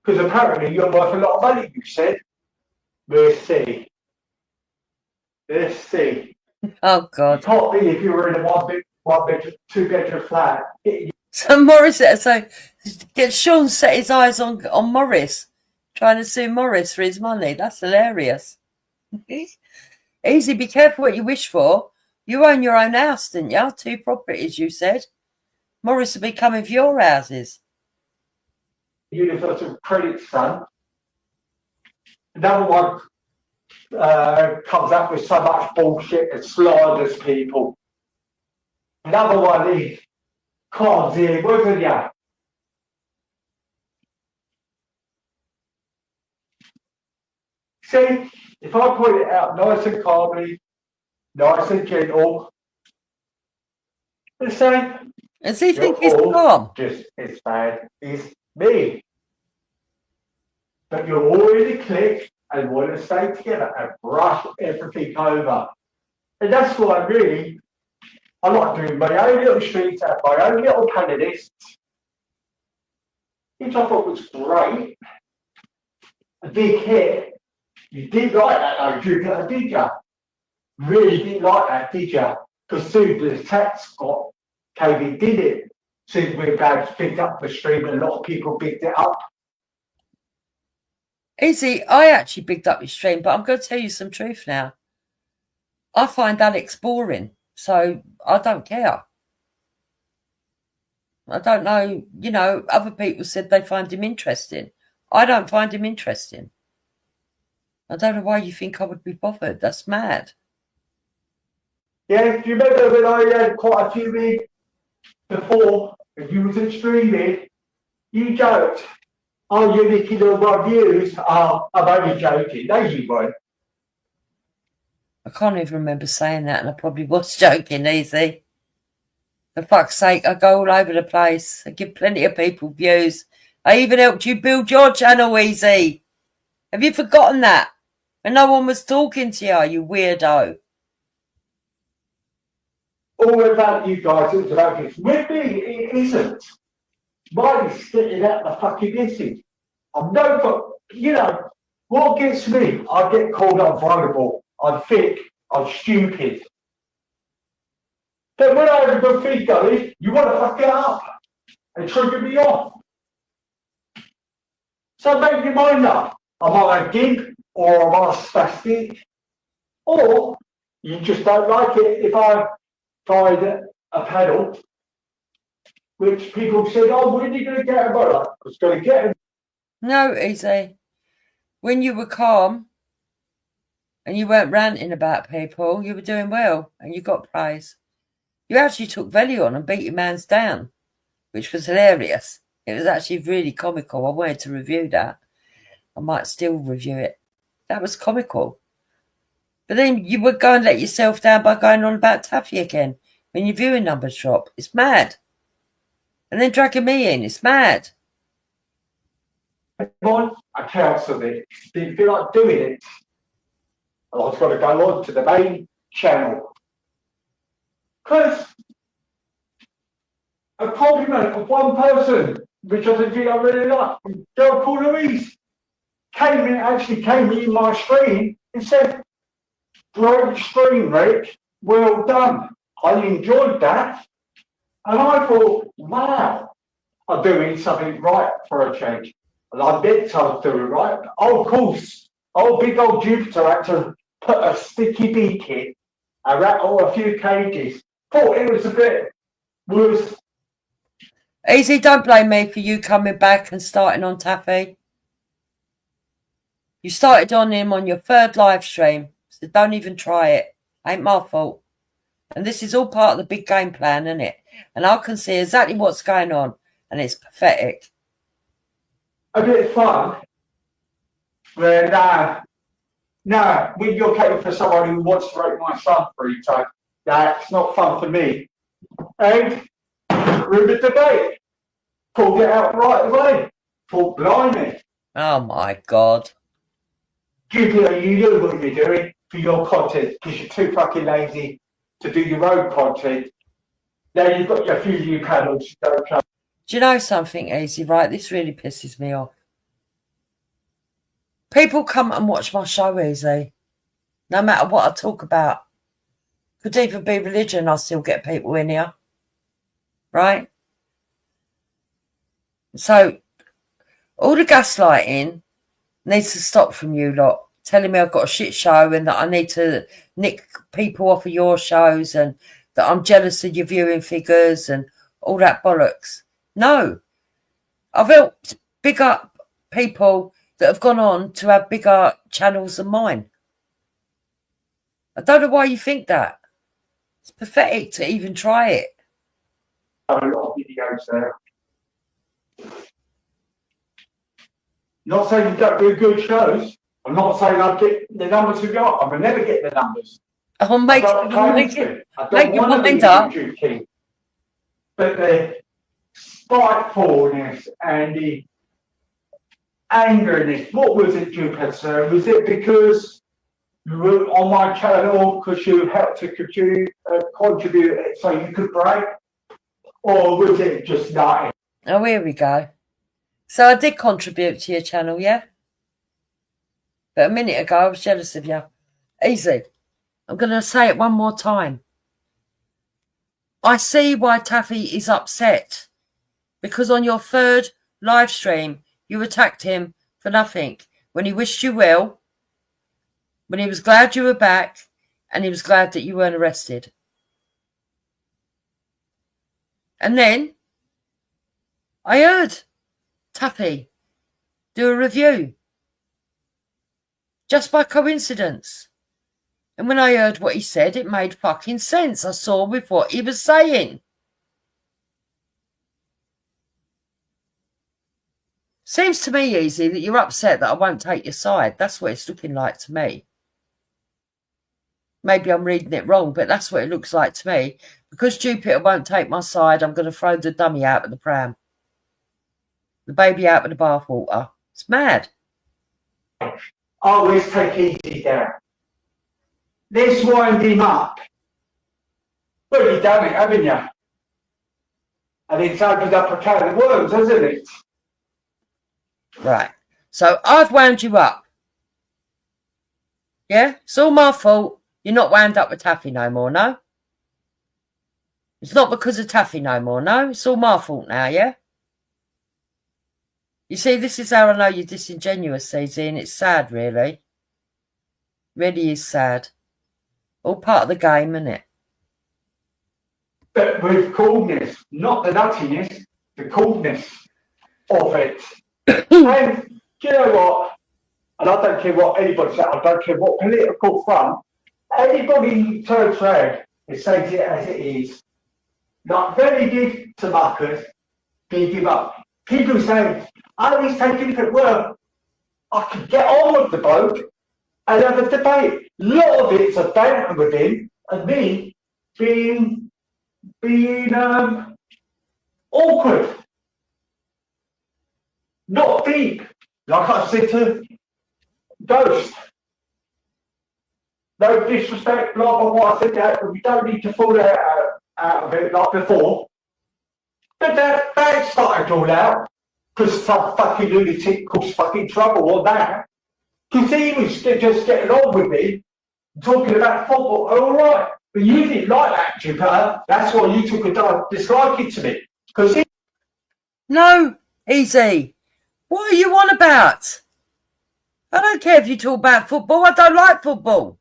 [SPEAKER 7] Because apparently you're worth a lot of money, you said. We'll see. Let's see.
[SPEAKER 1] Oh,
[SPEAKER 7] You
[SPEAKER 1] God.
[SPEAKER 7] can't be if you were in a one bedroom, 2 bedroom flat.
[SPEAKER 1] So Morris, so Sean set his eyes on Morris, trying to sue Morris for his money. That's hilarious. Easy, be careful what you wish for. You own your own house, didn't you? 2 properties, you said. Morris will be coming for your houses.
[SPEAKER 7] Universal credit fund. Another one comes up with so much bullshit and slanders people. Another one is comes in, wasn't ya? See, if I put it out nice and calmly, nice and gentle, they say,
[SPEAKER 1] Does he think
[SPEAKER 7] you're
[SPEAKER 1] he's
[SPEAKER 7] all
[SPEAKER 1] calm?
[SPEAKER 7] just as bad as me. But you're all in a clique and want to stay together and brush everything over. And that's why really, I like doing my own little streets, have my own little panelists, which I thought was great. A big hit. You did like that though, Jupiter, did you? Really didn't like that, did you? Because soon the tax got came in, did it? Soon we're glad picked up the stream and a lot of people picked it up.
[SPEAKER 1] Easy, I actually bigged up his stream, but I'm going to tell you some truth now. I find Alex boring, so I don't care. I don't know, other people said they find him interesting. I don't find him interesting. I don't know why you think I would be bothered. That's mad.
[SPEAKER 7] Yeah, do you remember when I had quite a few in before, and you wasn't streaming, you joked, oh, you're making all my views. Oh, I'm only joking. No, you weren't.
[SPEAKER 1] I can't even remember saying that, and I probably was joking, Easy. For fuck's sake, I go all over the place. I give plenty of people views. I even helped you build your channel, Easy. Have you forgotten that? When no one was talking to you weirdo.
[SPEAKER 7] All about you guys, it's about this. With me, it isn't. Mine is sticking out the fucking message. I'm no, what gets me? I get called unvulnerable. I'm thick. I'm stupid. Then when I have a good feed going, you want to fuck it up and trigger me off. So make your mind up. Am I a gimp or am I a spastic? Or you just don't like it if I find a panel which people said, oh, when are you going to get him? I was going to get him.
[SPEAKER 1] No, Easy. When you were calm and you weren't ranting about people, you were doing well and you got praise. You actually took Velion and beat your mans down, which was hilarious. It was actually really comical. I wanted to review that. I might still review it. That was comical. But then you would go and let yourself down by going on about Taffy again when your viewing numbers drop. It's mad. And then dragging me in. It's mad.
[SPEAKER 7] I cancelled it. Didn't feel like doing it. And I was going to go on to the main channel. Because a compliment of one person, which I think I really like, a girl called Louise, actually came in my stream and said, great stream, Rick. Well done. I enjoyed that. And I thought, wow, I'm doing something right for a change. And I meant I was doing right. Oh, of course, big old Jupiter had to put a sticky beak in and rattle a few cages. Thought it was a bit was.
[SPEAKER 1] Easy, don't blame me for you coming back and starting on Taffy. You started on him on your 3rd live stream, so don't even try it. Ain't my fault. And this is all part of the big game plan, isn't it? And I can see exactly what's going on, and it's pathetic.
[SPEAKER 7] A bit of fun. When when you're catered for someone who wants to rape my son 3 times, that's not fun for me. And room of debate. Pulled it out right away. Thought, blimey.
[SPEAKER 1] Oh my God.
[SPEAKER 7] Jupiter, you know what you're doing for your content because you're too fucking lazy to do your own content. Now you've got your few new panels.
[SPEAKER 1] Do you know something, Easy, right? This really pisses me off. People come and watch my show, Easy. No matter what I talk about. Could even be religion, I'll still get people in here. Right? So, all the gaslighting needs to stop from you lot. Telling me I've got a shit show and that I need to nick people off of your shows and that I'm jealous of your viewing figures and all that bollocks. No. I've helped big up people that have gone on to have bigger channels than mine. I don't know why you think that. It's pathetic to even try it.
[SPEAKER 7] A lot of videos there. Not saying you don't do good shows. I'm not saying I'll get the numbers we got. I will never get the numbers.
[SPEAKER 1] I'll
[SPEAKER 7] I
[SPEAKER 1] make
[SPEAKER 7] don't claim to. I
[SPEAKER 1] make
[SPEAKER 7] don't
[SPEAKER 1] your
[SPEAKER 7] want to be
[SPEAKER 1] mind
[SPEAKER 7] a
[SPEAKER 1] up.
[SPEAKER 7] YouTube king. But the spitefulness and the anger in it, what was it, Jupiter? Was it because you were on my channel because you helped to contribute so you could break? Or was it just nothing?
[SPEAKER 1] Oh, here we go. So I did contribute to your channel, yeah? But a minute ago, I was jealous of you. Easy. I'm going to say it one more time. I see why Taffy is upset. Because on your third live stream, you attacked him for nothing. When he wished you well, when he was glad you were back, and he was glad that you weren't arrested. And then I heard Taffy do a review. Just by coincidence. And when I heard what he said, it made fucking sense. I saw with what he was saying. Seems to me, Easy, that you're upset that I won't take your side. That's what it's looking like to me. Maybe I'm reading it wrong, but that's what it looks like to me. Because Jupiter won't take my side, I'm going to throw the dummy out of the pram. The baby out of the bathwater. It's mad.
[SPEAKER 7] Always take easy down. Let's wind him up. Well, you've done it, haven't you? And it's opened up a can of worms, hasn't it?
[SPEAKER 1] Right. So I've wound you up. Yeah? It's all my fault. You're not wound up with Taffy no more, no? It's not because of Taffy no more, no? It's all my fault now, yeah? You see, this is how I know you're disingenuous, CZ, and it's sad, really. Really is sad. All part of the game, isn't it?
[SPEAKER 7] But with coolness, not the nuttiness, the coolness of it. And do you know what? And I don't care what anybody says, I don't care what political front, anybody turns around and says it as it is. Like very did to Marcus, they give up. People say, oh, he's taking it at work. I could get on with the bloke and have a debate. A lot of it's a banter with him and me being awkward. Not deep. Like I said to Ghost. No disrespect, blah blah blah. I said that we don't need to fall out of it like before. But that started all out because some fucking lunatic caused fucking trouble on that. Because he was just getting on with me, talking about football. All right, but you didn't like that, Jupiter. That's why you took a disliking to me. Because
[SPEAKER 1] No, Easy. What are you on about? I don't care if you talk about football. I don't like football.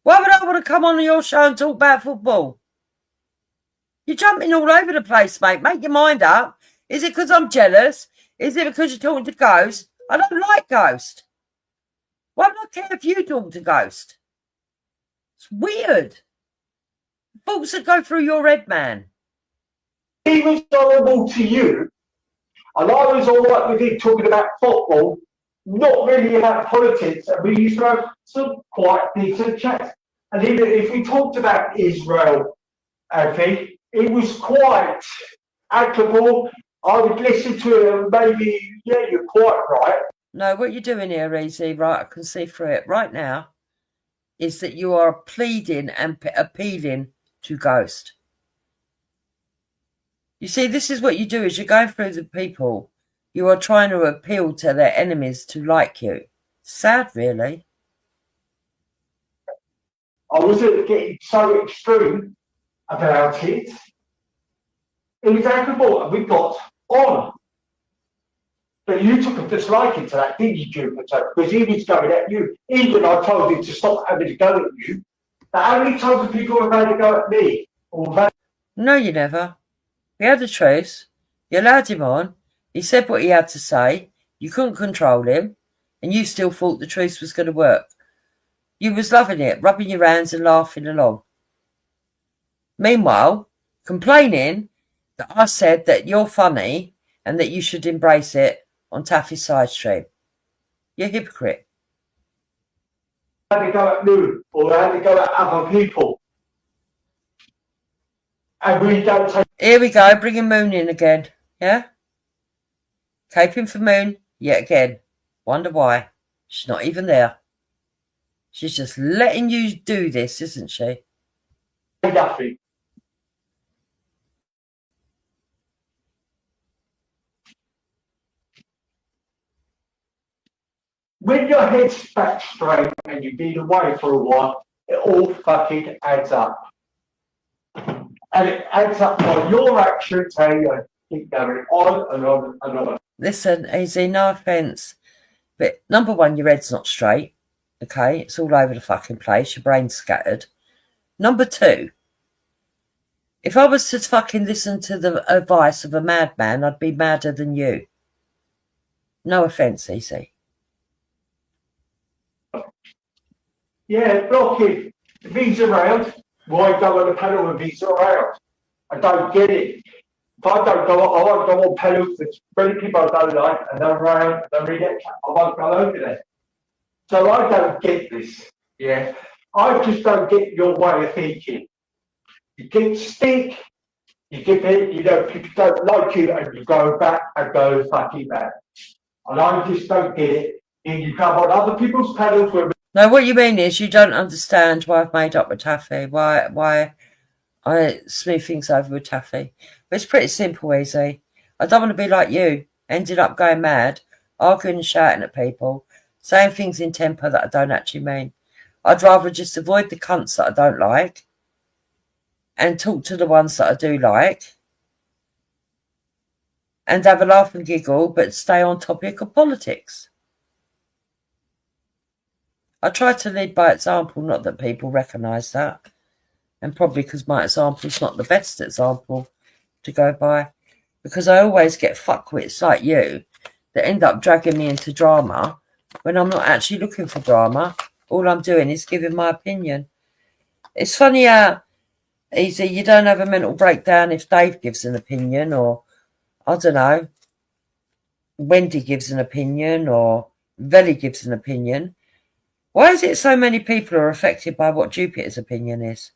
[SPEAKER 1] Why would I want to come on your show and talk about football? You're jumping all over the place, mate. Make your mind up. Is it because I'm jealous? Is it because you're talking to Ghost? I don't like Ghost. Why would I care if you talk to Ghost? It's weird. Thoughts that go through your head, man.
[SPEAKER 7] he was horrible to you, and I was all right with him talking about football, not really about politics, and we used to have some quite decent chats. And even if we talked about Israel, I think it was quite applicable. I would listen to it and maybe, yeah, you're quite right.
[SPEAKER 1] No, what you're doing here, Easy, right, I can see through it right now, is that you are pleading and appealing to Ghost. You see, this is what you do, is you're going through the people. You are trying to appeal to their enemies to like you. Sad, really.
[SPEAKER 7] I wasn't getting so extreme about it. It was amicable and we got on. But you took a disliking to that, didn't you, Jupiter? Because he was going at you. Even I told him to stop having to go at you. But how many times have people have had to go at me?
[SPEAKER 1] No, you never. We had the truth. You allowed him on. He said what he had to say. You couldn't control him. And you still thought the truth was going to work. You was loving it, rubbing your hands and laughing along. Meanwhile, complaining that I said that you're funny and that you should embrace it on Taffy's side stream. You're a hypocrite.
[SPEAKER 7] Had to go at you or had to go at other people. And we don't take...
[SPEAKER 1] Here we go, bringing Moon in again. Yeah? Caping for Moon yet again. Wonder why. She's not even there. She's just letting you do this, isn't she?
[SPEAKER 7] Nothing. When your head's back straight and you've been away for a while, it all fucking adds up. And it adds up by your actions, how you keep going on and on and on.
[SPEAKER 1] Listen, Easy, no offence, but number one, your head's not straight. Okay, it's all over the fucking place. Your brain's scattered. Number two, if I was to fucking listen to the advice of a madman, I'd be madder than you. No offence, Easy.
[SPEAKER 7] Yeah, block him. If he's around, why go on a panel if he's around? I don't get it. If I don't go, I won't go on panels with many people I don't like, and they're around, and they read it, I won't go over there. So I don't get this. Yeah, I just don't get your way of thinking. You get stick, you give it, you know, people don't like you, and you go back and go fucking back. And I just don't get it. And you come on other people's panels with...
[SPEAKER 1] No, what you mean is you don't understand why I've made up with Taffy, why I smooth things over with Taffy. But it's pretty simple, Easy. I don't want to be like you, ended up going mad, arguing and shouting at people, saying things in temper that I don't actually mean. I'd rather just avoid the cunts that I don't like and talk to the ones that I do like and have a laugh and giggle, but stay on topic of politics. I try to lead by example, not that people recognise that. And probably because my example's not the best example to go by. Because I always get fuckwits like you that end up dragging me into drama when I'm not actually looking for drama. All I'm doing is giving my opinion. It's funny how easy you don't have a mental breakdown if Dave gives an opinion or, I don't know, Wendy gives an opinion or Velly gives an opinion. Why is it so many people are affected by what Jupiter's opinion is?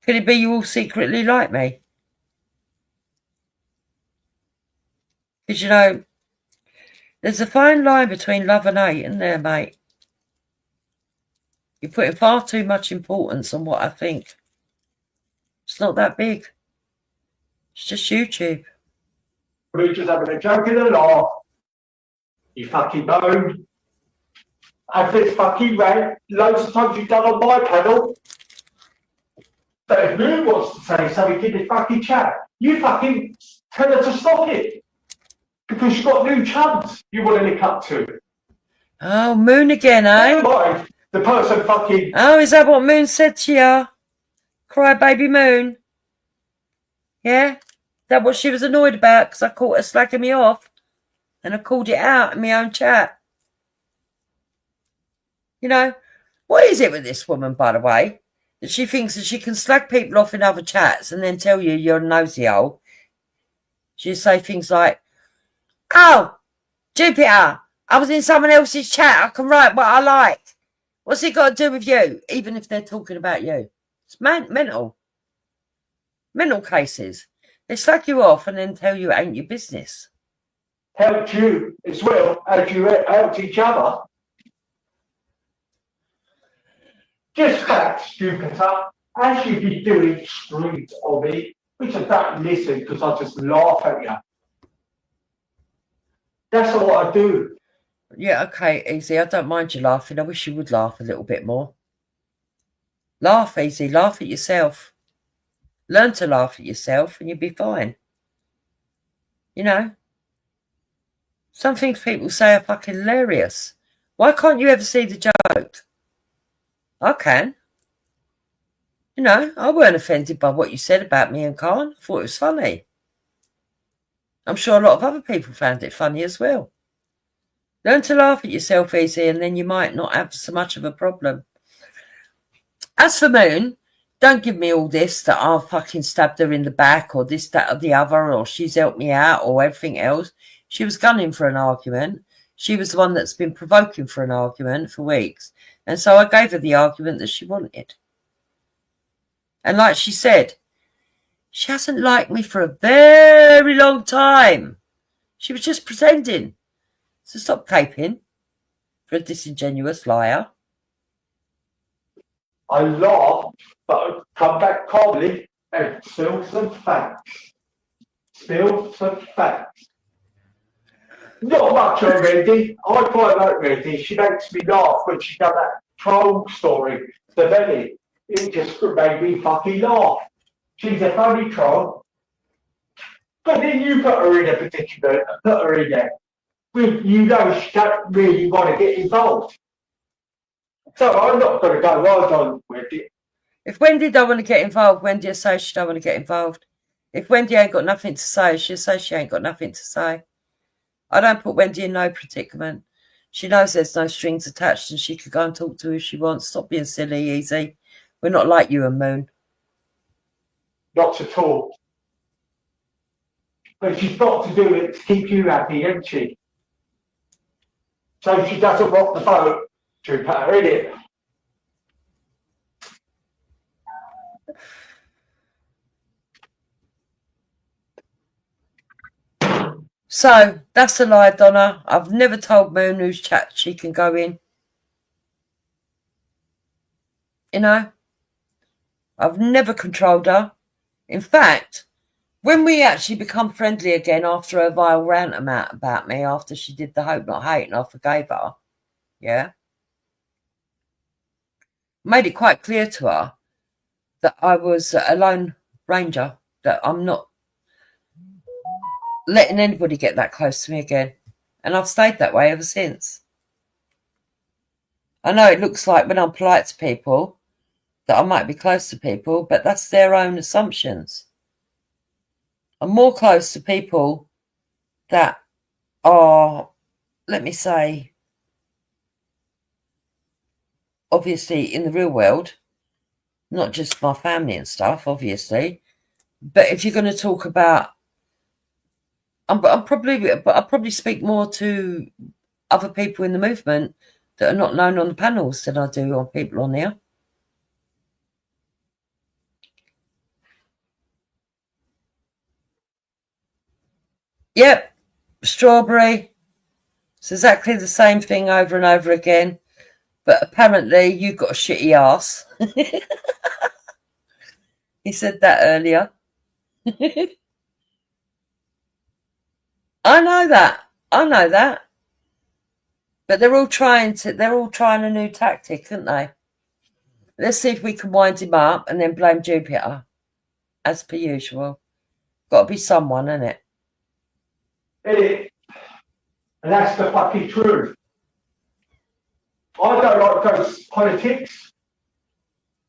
[SPEAKER 1] Could it be you all secretly like me? Because, you know, there's a fine line between love and hate, isn't there, mate? You're putting far too much importance on what I think. It's not that big. It's just YouTube.
[SPEAKER 7] We're just having a joke and a laugh. You fucking moan. And this fucking rant, loads of times you've done on my panel. But if Lou wants to say something in the fucking chat, you fucking tell her to stop it. Because you've got new chums you want to lick up to.
[SPEAKER 1] Oh, Moon again, eh?
[SPEAKER 7] Never mind. The person fucking...
[SPEAKER 1] Oh, is that what Moon said to you? Cry baby Moon? Yeah? Is that what she was annoyed about? Because I caught her slacking me off. And I called it out in my own chat. You know, what is it with this woman, by the way? That she thinks that she can slag people off in other chats and then tell you you're a nosy hole. She'll say things like, oh, Jupiter, I was in someone else's chat. I can write what I like. What's it got to do with you? Even if they're talking about you. It's mental. Mental cases. They slag you off and then tell you it ain't your business.
[SPEAKER 7] Helped you as well as you helped each other. Just facts, Jupiter, as you be doing streams of me, which I don't listen because I just laugh at you. That's all I do.
[SPEAKER 1] Yeah, okay, easy. I don't mind you laughing. I wish you would laugh a little bit more. Laugh easy. Laugh at yourself. Learn to laugh at yourself and you'll be fine. You know? Some things people say are fucking hilarious. Why can't you ever see the joke? I can. You know, I weren't offended by what you said about me and Khan. I thought it was funny. I'm sure a lot of other people found it funny as well. Learn to laugh at yourself easy and then you might not have so much of a problem. As for Moon, don't give me all this that I've fucking stabbed her in the back or this, that or the other or she's helped me out or everything else. She was gunning for an argument. She was the one that's been provoking for an argument for weeks. And so I gave her the argument that she wanted. And like she said, she hasn't liked me for a very long time. She was just pretending. So stop caping for a disingenuous liar.
[SPEAKER 7] I laugh, but I come back calmly and spill some facts. Spill some facts. Not much on Randy. I quite like Randy. She makes me laugh when she does that troll story, the belly. It just made me fucking laugh. She's a funny troll. But then you put her in a predicament and put her in there. You know she don't really want to get involved. So I'm not going to go right on Wendy.
[SPEAKER 1] If Wendy don't want to get involved, Wendy will say she don't want to get involved. If Wendy ain't got nothing to say, she'll say she ain't got nothing to say. I don't put Wendy in no predicament. She knows there's no strings attached and she could go and talk to who she wants. Stop being silly, easy. We're not like you and Moon.
[SPEAKER 7] Not at all. But she's got to do it to keep you happy, hasn't she? So she doesn't rock the boat to put her in it.
[SPEAKER 1] So, that's a lie, Donna. I've never told Moon whose chat she can go in. You know? I've never controlled her. In fact, when we actually become friendly again after her vile rant about me, after she did the hope not hate and I forgave her, yeah, made it quite clear to her that I was a lone ranger, that I'm not letting anybody get that close to me again. And I've stayed that way ever since. I know it looks like when I'm polite to people that I might be close to people, but that's their own assumptions. I'm more close to people that are, let me say, obviously in the real world, not just my family and stuff, obviously. But if you're going to talk about, I'll probably speak more to other people in the movement that are not known on the panels than I do on people on here. Yep, strawberry. It's exactly the same thing over and over again. But apparently you've got a shitty ass. He said that earlier. I know that. But they're all trying a new tactic, aren't they? Let's see if we can wind him up and then blame Jupiter. As per usual. Got to be someone, isn't it?
[SPEAKER 7] And that's the fucking truth. I don't like those politics.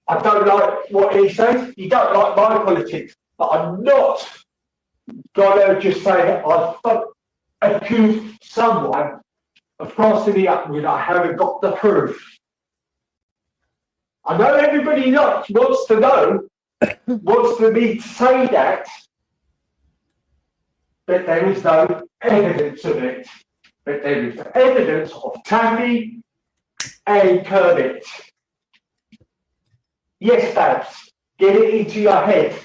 [SPEAKER 7] I don't like what he says. You don't like my politics. But I'm not going to just say I accuse someone of crossing me up when I haven't got the proof. I know everybody wants to know, wants for me to say that, but there is no evidence of it. But there is evidence of Taffy and Kermit. Yes, Babs, get it into your head.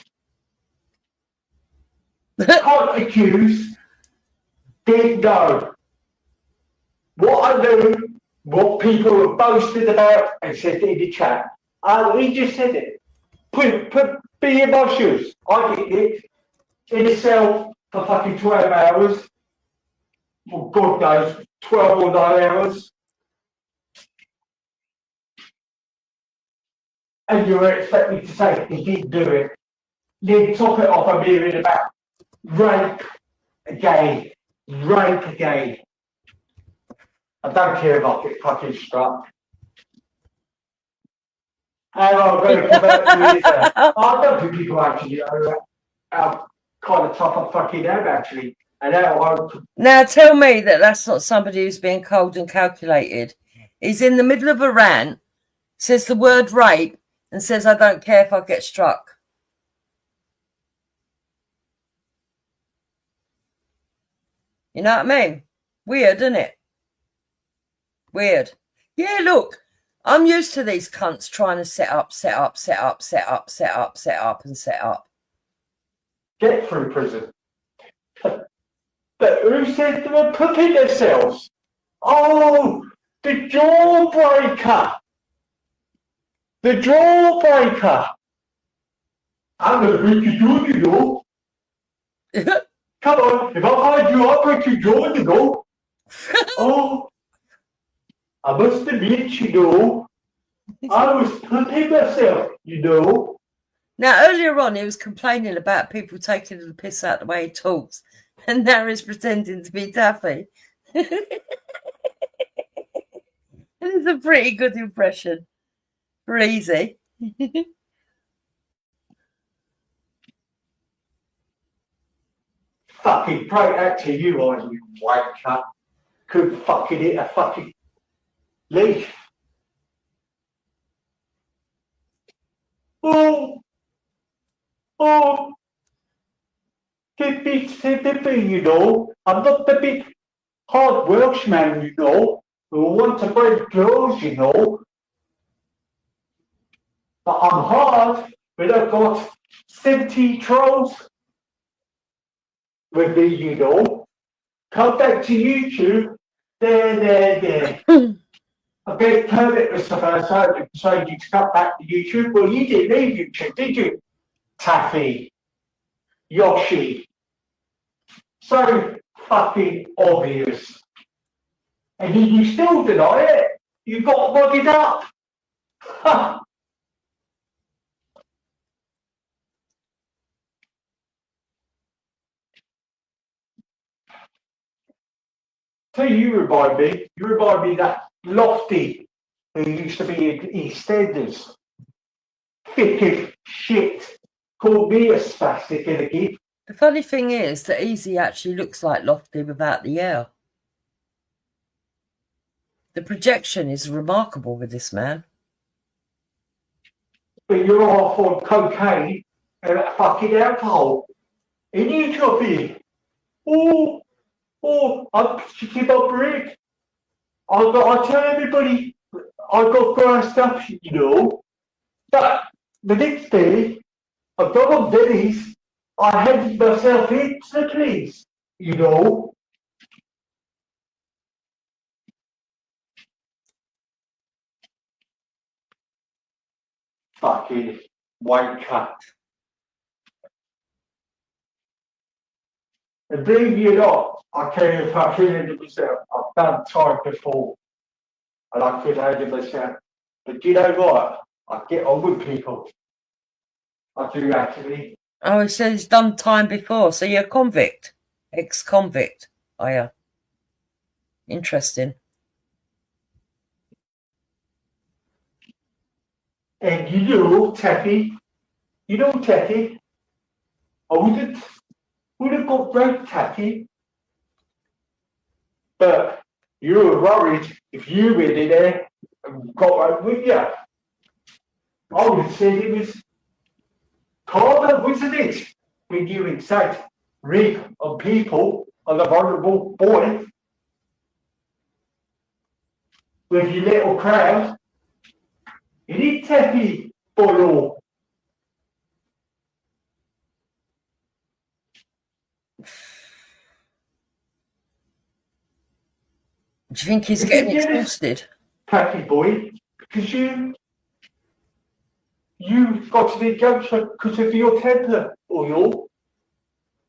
[SPEAKER 7] Can't accuse, didn't know. What I knew, what people have boasted about and said in the chat. He just said it. Be in my shoes. I did it in a cell for fucking 12 hours. Well, God knows, 12 or 9 hours. and you expect me to say he didn't do it. Then top it off, I'm hearing about rape again. Rape again. I don't care if I get fucking struck. And I'm going to convert to his. I don't think people actually know how kind of tough I fucking am, actually. And how
[SPEAKER 1] Now tell me that that's not somebody who's being cold and calculated. He's in the middle of a rant, says the word rape, and says, I don't care if I get struck. You know what I mean? Weird, isn't it? Weird. Yeah, look, I'm used to these cunts trying to set up, and set up.
[SPEAKER 7] get through prison. But who said they were cooking themselves? Oh, the jawbreaker. The jawbreaker. I'm going to break your jaw, you know. Come on, if I find you, I'll break your jaw, you know. Oh, I must admit, you know, I was cooking myself, you know.
[SPEAKER 1] Now, earlier on, he was complaining about people taking the piss out the way he talks, and now he's pretending to be Daffy. It's a pretty good impression. Pretty easy.
[SPEAKER 7] Fucking break that to you, you wanker. Couldn't fucking hit a fucking leaf. Oh, give me sympathy, you know. I'm not the big hard Welshman, you know, who want to break girls, you know. But I'm hard when I've got 70 trolls with me, you know. Come back to YouTube. There. I bet Kermit was the first time to persuade you to come back to YouTube. Well, you didn't leave YouTube, did you? Taffy. Yoshi. So fucking obvious. And you still deny it. You got mugged up. Ha! So you remind me of that Lofty who used to be in EastEnders. Thick as shit. Called me a spastic in a gig.
[SPEAKER 1] The funny thing is that Easy actually looks like Lofty without the air. The projection is remarkable with this man.
[SPEAKER 7] But you're off on cocaine and that fucking alcohol. In each of you. I'm keep up break. I tell everybody I got grassed up, you know. But the next day, I got on Denny's, I handed myself in to the police, you know. Fucking wanker. And believe me or not, I can't fucking handle myself. I've done time before. And I could handle myself. But you know what? I get on with people. I do actually.
[SPEAKER 1] Oh, he says he's done time before. So you're a convict. Ex-convict. Oh, yeah. Interesting.
[SPEAKER 7] And you know, Taffy, I would have got raped, Taffy. But you were worried if you went in there and got raped with you. I would have said it was karma, wasn't it? When you incite rape on people, on a vulnerable boy, with your little crowd. You need Taffy, boy.
[SPEAKER 1] Do you think he's getting exhausted?
[SPEAKER 7] Taffy boy, because you got to the junction because of your temper, Boyle.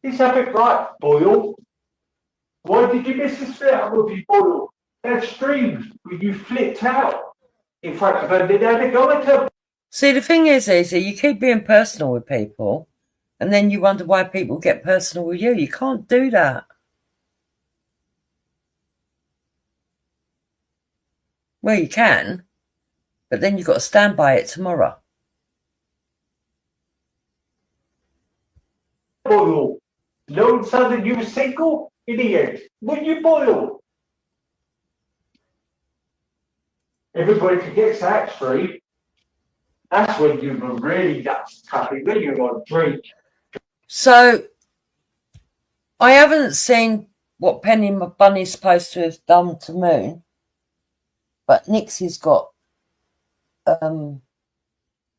[SPEAKER 7] Let's have it right, Boyle. Why did you miss the split up with you, Boyle? That stream when you flipped out in front of her, did have a go at her.
[SPEAKER 1] See, the thing is, Izzy, you keep being personal with people, and then you wonder why people get personal with you. You can't do that. Well, you can, but then you've got to stand by it tomorrow.
[SPEAKER 7] Boyle. No one said that you were single, idiot. When you boil. Everybody forgets that, actually. That's when you were really happy, when you were on drink.
[SPEAKER 1] So, I haven't seen what Penny Bunny's supposed to have done to Moon, but Nixie's got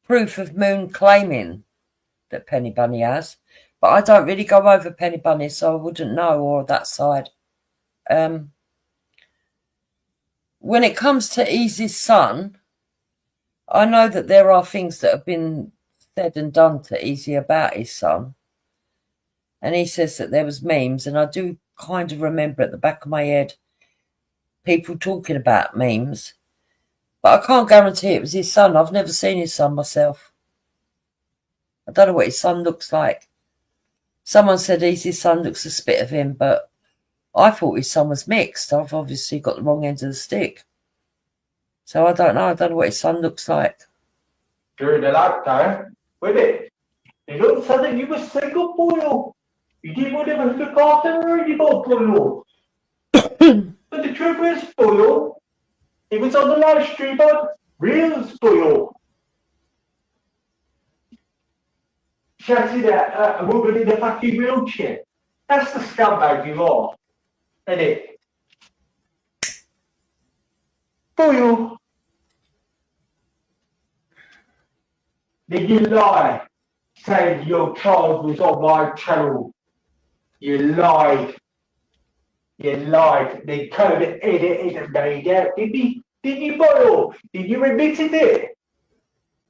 [SPEAKER 1] proof of Moon claiming that Penny Bunny has. But I don't really go over Penny Bunny, so I wouldn't know, or that side. When it comes to Easy's son, I know that there are things that have been said and done to Easy about his son. And he says that there was memes, and I do kind of remember at the back of my head people talking about memes. But I can't guarantee it was his son. I've never seen his son myself. I don't know what his son looks like. Someone said Easy's son looks a spit of him, but I thought his son was mixed. I've obviously got the wrong end of the stick. So I don't know. I don't know what his son looks like.
[SPEAKER 7] During the lockdown, with it. You don't say that you were single, boy. You didn't want to look after her anymore, boy. But the truth is, boy, it was on the live stream on Reels, boy. Shouting at a woman in a fucking wheelchair. That's the scumbag you are, isn't it? Boy. Then you lie, saying your child was on my channel. You lied. You lied. They coded, edited, and made out. Didn't you, Boyle? Did you admit it?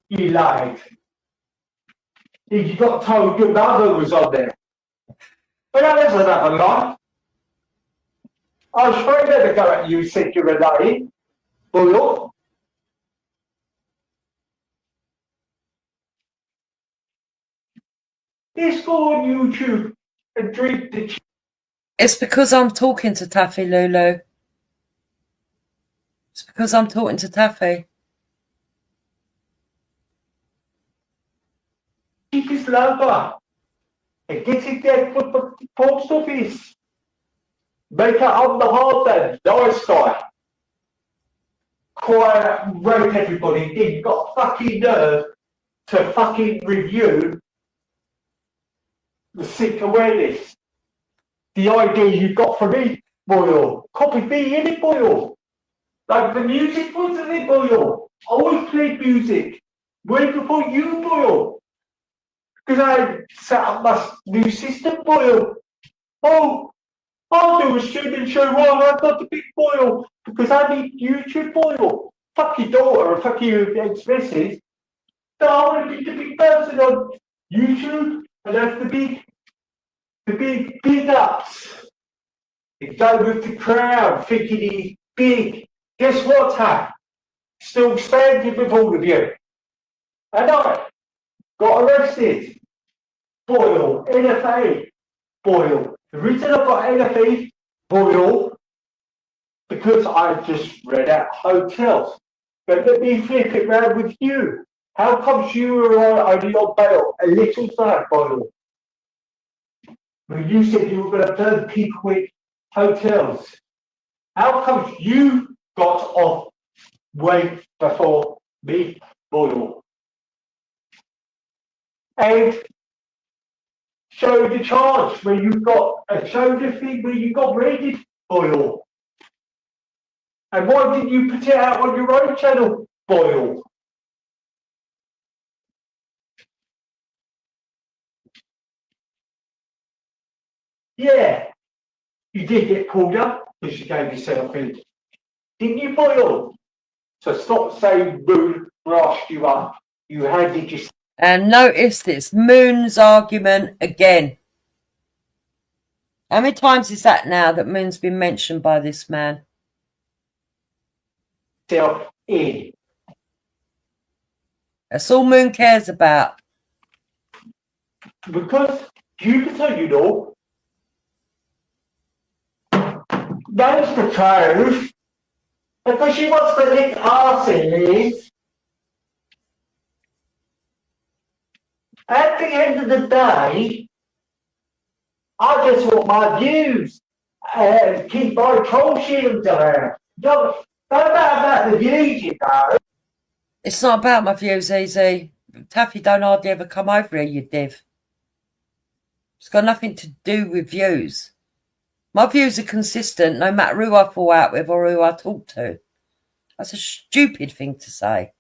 [SPEAKER 7] You lied. Did you got told your mother was on there? But that was another lie. I was afraid to go at you and said you were lying. Boyle. Let's go on YouTube and drink the.
[SPEAKER 1] It's because I'm talking to Taffy, Lulu. It's because I'm talking to Taffy.
[SPEAKER 7] Cheapest lover. And get it there for the post office. Make it on the hard then. Nice guy. Quiet, rape everybody. You've got fucking nerve to fucking review the sick awareness. The idea you got from me, Boyle. Copy me in it, Boyle. Like the music wasn't it, Boyle. I always played music. Way before you, Boyle. Because I set up my new system, Boyle. Oh, I'll do a streaming show while I've got the big Boyle. Because I need YouTube, Boyle. Fuck your daughter and fuck your ex-missus. So I want to be the big person on YouTube and have the big ups. And go with the crowd thinking he's big. Guess what, Ham? Still standing with all of you. And I got arrested. Boyle, NFA. Boyle. The reason I got NFA, Boyle, because I just read out hotels. But let me flip it round with you. How comes you were only on bail a little time, Boyle? When you said you were going to turn people with hotels. How comes you got off way before me, Boyle? And show the charge where you got, show the thing where you got raided, Boyle. And why didn't you put it out on your own channel, Boyle? Yeah, you did get pulled up because you gave yourself in. Didn't you, Boyle? So stop saying Moon brushed you up. You handed yourself.
[SPEAKER 1] And notice this Moon's argument again. How many times is that now that Moon's been mentioned by this man?
[SPEAKER 7] In.
[SPEAKER 1] That's all Moon cares about.
[SPEAKER 7] Because Jupiter, you know, knows the truth. Because she wants to lick arses. At the end of the day, I just want my views. Keep my troll shields around. Don't matter about the views, you know.
[SPEAKER 1] It's not about my views, Easy. Taffy don't hardly ever come over here, you div. It's got nothing to do with views. My views are consistent no matter who I fall out with or who I talk to. That's a stupid thing to say.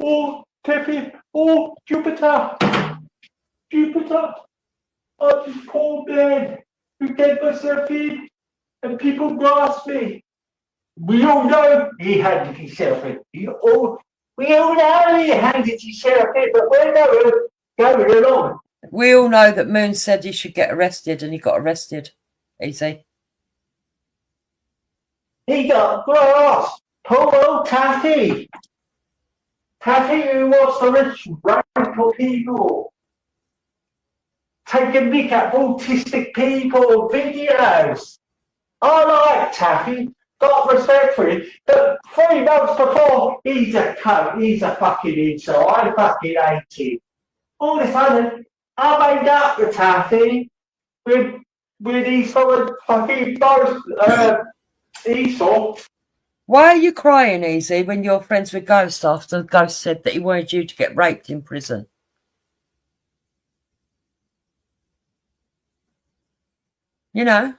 [SPEAKER 7] Oh, Tiffy, oh, Jupiter, oh, this poor man who gave myself in and people grasp me. We all know he handed himself in. We all know he handed himself in, but we're going along.
[SPEAKER 1] We all know that Moon said he should get arrested and he got arrested. Easy.
[SPEAKER 7] He got grasped. Poor old Taffy. Taffy who wants to reach radical people. Take a mick at autistic people videos. I like Taffy, got respect for him, but 3 months before, he's a cunt, he's a fucking insult, I fucking hate him. All of a sudden, I made up with Taffy, with his sort of fucking boast, Esau.
[SPEAKER 1] Why are you crying, Easy, when you're friends with Ghost after Ghost said that he wanted you to get raped in prison? You know,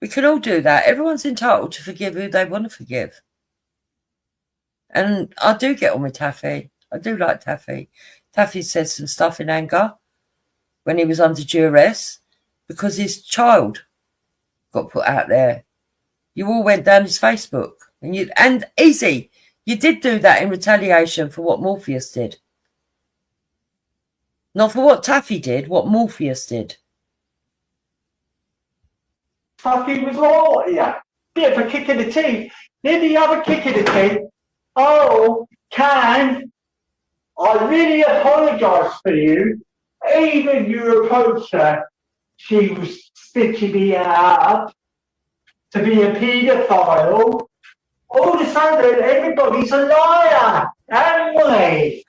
[SPEAKER 1] we can all do that. Everyone's entitled to forgive who they want to forgive. And I do get on with Taffy. I do like Taffy. Taffy said some stuff in anger when he was under duress because his child got put out there. You all went down his Facebook. And Easy, you did do that in retaliation for what Morpheus did. Not for what Taffy did, what Morpheus did.
[SPEAKER 7] Fucking was all, yeah. Bit of a kick in the teeth. Then the other kick in the teeth. Oh, Can, I really apologise for you. Even you approached her, she was stitching me up to be a paedophile. All of a sudden, everybody's a liar, haven't we?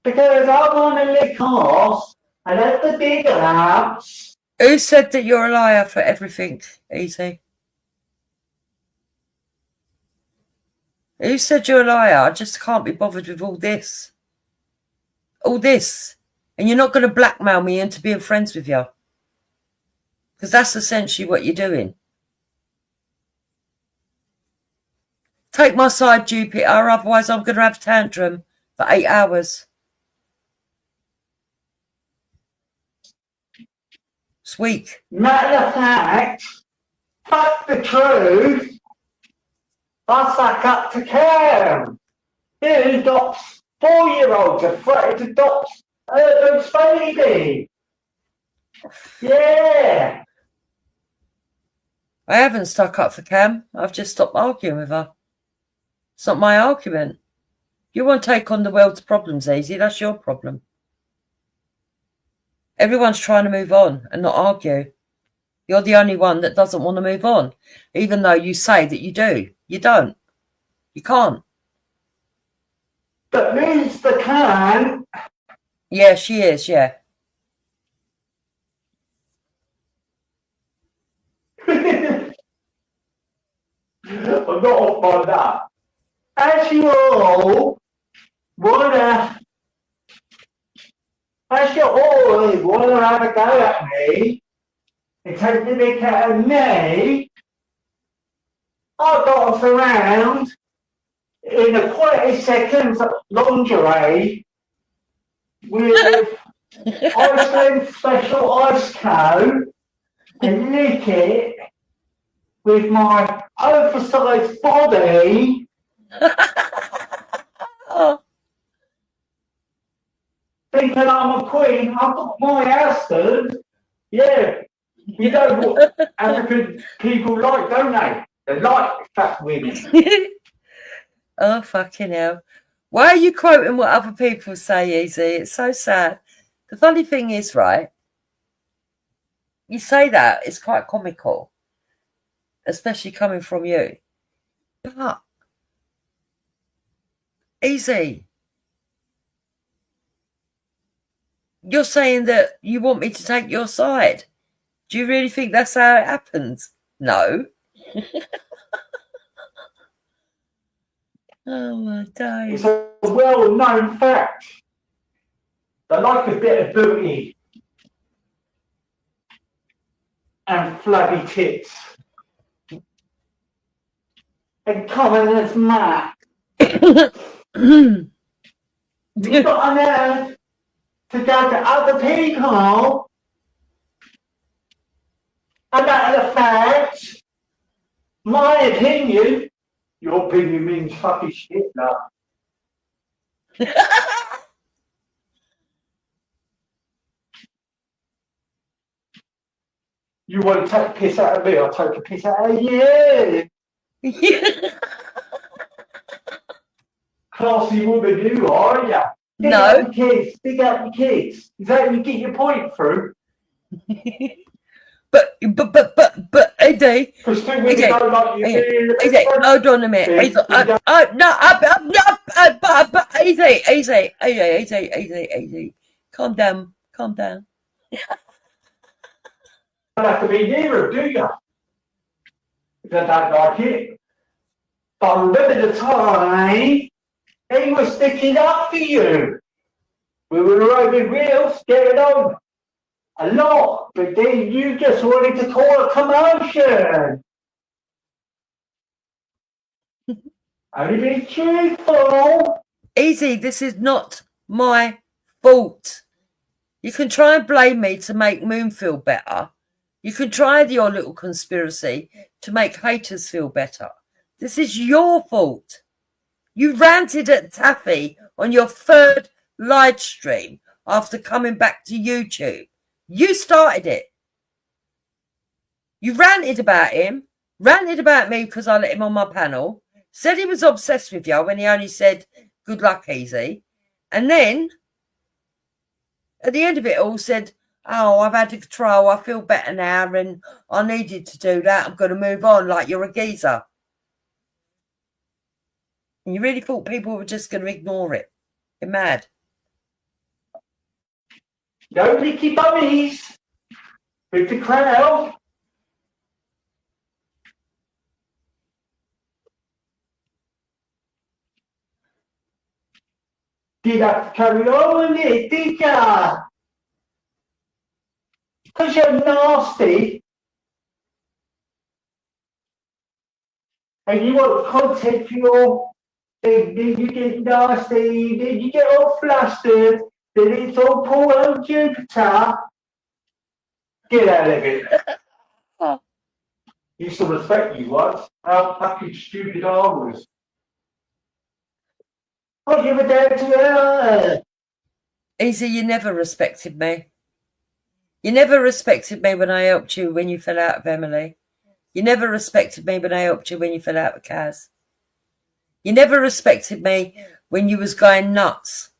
[SPEAKER 7] Because I want to lick off and have the big ups.
[SPEAKER 1] Who said that you're a liar for everything, Easy? Who said you're a liar? I just can't be bothered with all this. All this. And you're not going to blackmail me into being friends with you. Because that's essentially what you're doing. Take my side, Jupiter, otherwise I'm going to have a tantrum for 8 hours. It's weak.
[SPEAKER 7] Matter of fact, fuck the truth. I suck up to Cam. Who adopts 4-year-olds afraid to adopt Urban's baby. Yeah.
[SPEAKER 1] I haven't stuck up for Cam. I've just stopped arguing with her. It's not my argument. You want to take on the world's problems, Easy. That's your problem. Everyone's trying to move on and not argue. You're the only one that doesn't want to move on, even though you say that you do. You don't. You can't.
[SPEAKER 7] But Mr. Can.
[SPEAKER 1] Yeah, she is, yeah.
[SPEAKER 7] I'm not off on that. As you all wanna have a go at me and take the mick out of me, I got off around in a 30 seconds lingerie with Iceland special ice coat and lick it with my oversized body.
[SPEAKER 1] Oh.
[SPEAKER 7] thinking I'm a queen. I've got my husband. Yeah. You know what African people like, don't they? They like fat women.
[SPEAKER 1] Oh, fucking hell. Why are you quoting what other people say, Easy? It's so sad. The funny thing is, right, you say that, it's quite comical, especially coming from you. But, Easy, you're saying that you want me to take your side. Do you really think that's how it happens? No. Oh, my
[SPEAKER 7] It's
[SPEAKER 1] days.
[SPEAKER 7] a well-known fact. They like a bit of booty and flabby tits. And common as Matt. You've got enough to go to other people. And matter of fact, my opinion, your opinion means fucking shit, love. You want to take a piss out of me, I'll take a piss out of you. Classy woman you are, aren't you? Big
[SPEAKER 1] No.
[SPEAKER 7] up your kids, big up your kids. Is that how you get your point through?
[SPEAKER 1] But, AJ,
[SPEAKER 7] Because two women don't like you being
[SPEAKER 1] AJ, hold on a minute. AJ, calm down.
[SPEAKER 7] You don't have to be near him, do you? If they don't like it. But remember the time he was sticking up for you. We were over wheels getting on a lot, but then you just wanted to call a commotion. Only be truthful.
[SPEAKER 1] Easy, this is not my fault. You can try and blame me to make Moon feel better. You can try your little conspiracy to make haters feel better. This is your fault. You ranted at Taffy on your third live stream after coming back to YouTube. You started it. You ranted about him, ranted about me because I let him on my panel, said he was obsessed with you when he only said, good luck, Easy. And then, at the end of it all, said, oh, I've had control, I feel better now, and I needed to do that, I'm going to move on, like you're a geezer. And you really thought people were just going to ignore it. You're mad.
[SPEAKER 7] No licky bummies with the crowd. Did have to carry on with it, did ya? Because you're nasty. And you want content for your thing, then you get nasty, then you get all flustered, then it's all Paul on Jupiter. Get out of it. Used to respect you once. How fucking stupid I was. I'll give it down to her.
[SPEAKER 1] Easy, you never respected me. You never respected me when I helped you when you fell out of Emily. You never respected me when I helped you when you fell out with Kaz. You never respected me when you was going nuts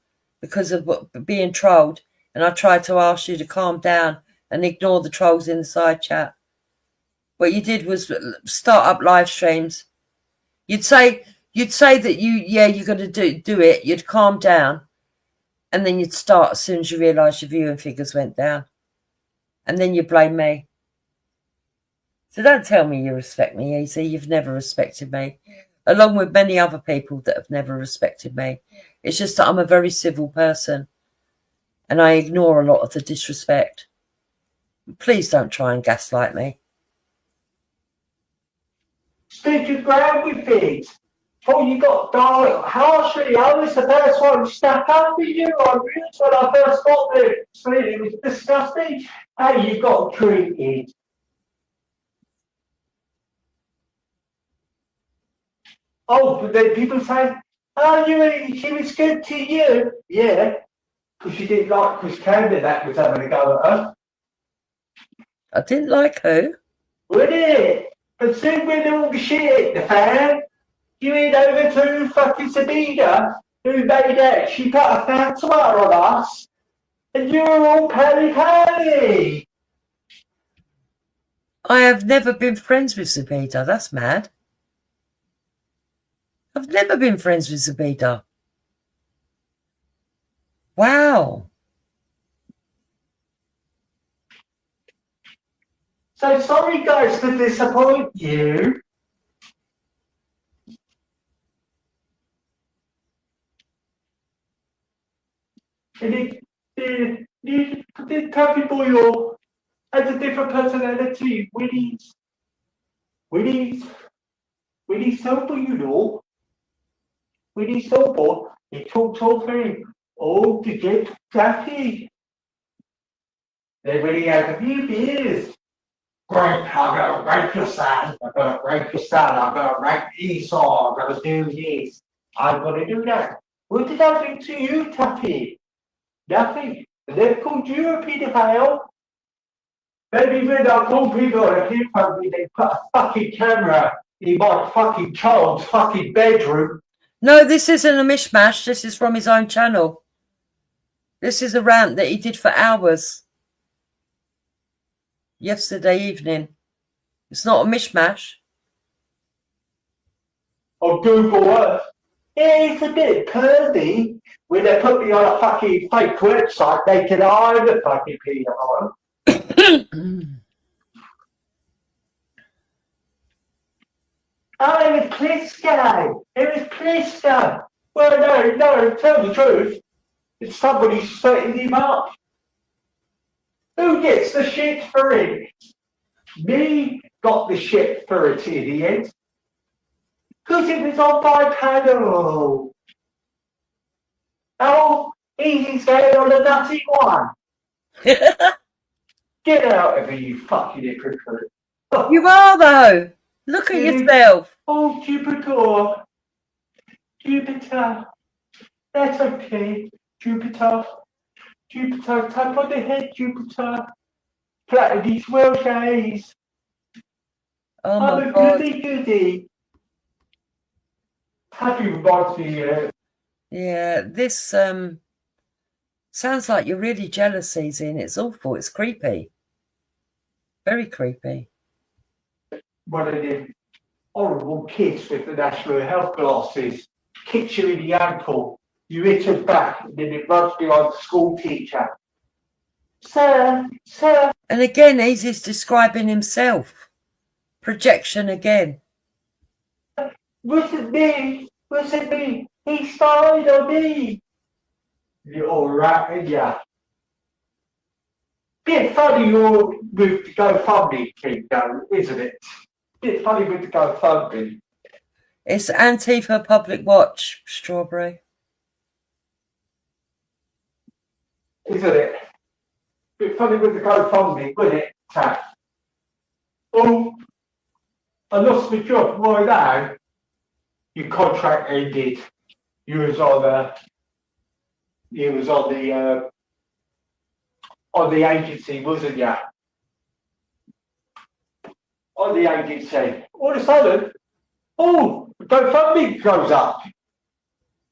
[SPEAKER 1] because of being trolled, and I tried to ask you to calm down and ignore the trolls in the side chat. What you did was start up live streams. You'd say that you're going to do it. You'd calm down, and then you'd start as soon as you realised your viewing figures went down, and then you blame me. So don't tell me you respect me, Easy. You've never respected me, along with many other people that have never respected me. It's just that I'm a very civil person, and I ignore a lot of the disrespect. Please don't try and gaslight me.
[SPEAKER 7] Stood your ground with it. Before you got died harshly, I was the first one to stack up for you. I realised when I first got there, it was disgusting how you got treated. Oh, but then people say, oh, she was good to you. Yeah, Because she didn't like Chris Camden that was having a go at her.
[SPEAKER 1] I didn't like who?
[SPEAKER 7] Would it? But soon when all the shit hit the fan, you went over to fucking Sabina, who made out she put a fatwa on us, and you were all pally.
[SPEAKER 1] I have never been friends with Zabida. That's mad. I've never been friends with Zabida. Wow.
[SPEAKER 7] So sorry guys to disappoint you. And the Taffy Boy has a different personality. Winnie's sober, you know. Winnie's sober. He talks over him. Oh, to get Taffy. Then when he has a few beers. Great, I'm gonna rape your son. I'm gonna rape your son. I'm gonna rape Esau. I'm gonna do this. I'm gonna do that. What did I do to you, Taffy? Nothing. They've called you a paedophile. Maybe when I call people on a phone, they put a fucking camera in my fucking child's fucking bedroom.
[SPEAKER 1] No, this isn't a mishmash. This is from his own channel. This is a rant that he did for hours yesterday evening. It's not a mishmash.
[SPEAKER 7] On Google Earth. Yeah, it's a bit pervy. When they put me on a fucking fake website, they can I'm the fucking paedophile. Oh, it was Plisco. It was Plisco. Well, no, tell the truth. It's somebody setting him up. Who gets the shit for it? Me got the shit for it in the end. Because it was on my panel. Oh, easy going on a nutty one. Get out of here, you fucking hypocrite.
[SPEAKER 1] You are, though. Look at yourself.
[SPEAKER 7] Oh, Jupiter. That's okay. Jupiter, tap on the head, Jupiter. Flatten these Welsh eyes.
[SPEAKER 1] Oh,
[SPEAKER 7] I'm
[SPEAKER 1] my
[SPEAKER 7] a
[SPEAKER 1] God.
[SPEAKER 7] goody. Happy reminds me,
[SPEAKER 1] Yeah, this sounds like you're really jealous, Susan. It's awful. It's creepy. Very creepy.
[SPEAKER 7] one of them horrible kids with the national health glasses. Kicks you in the ankle. You hit him back, and then it runs behind the school teacher. Sir.
[SPEAKER 1] And again, he's describing himself. Projection again.
[SPEAKER 7] Wasn't me. He spied on me. Little rat, ain't ya? Bit funny with the GoFundMe thing, though, isn't it? Bit funny with the GoFundMe.
[SPEAKER 1] It's Antifa Public Watch, Strawberry.
[SPEAKER 7] Isn't it? Bit funny with the GoFundMe, wasn't it, Taff? Oh, I lost my job. Why now? Your contract ended. You was on the agency, wasn't you? On the agency. All of a sudden, the GoFundMe goes up.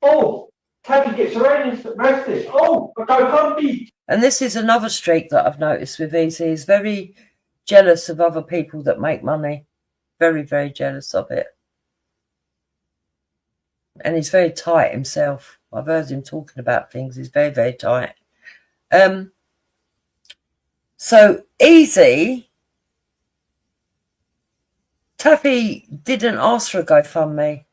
[SPEAKER 7] Oh, Taffy gets arrested. Oh, a GoFundMe.
[SPEAKER 1] And this is another streak that I've noticed with Easy. He's very jealous of other people that make money. Very, very jealous of it. And he's very tight himself. I've heard him talking about things. He's very, very tight. So Easy, Taffy didn't ask for a GoFundMe.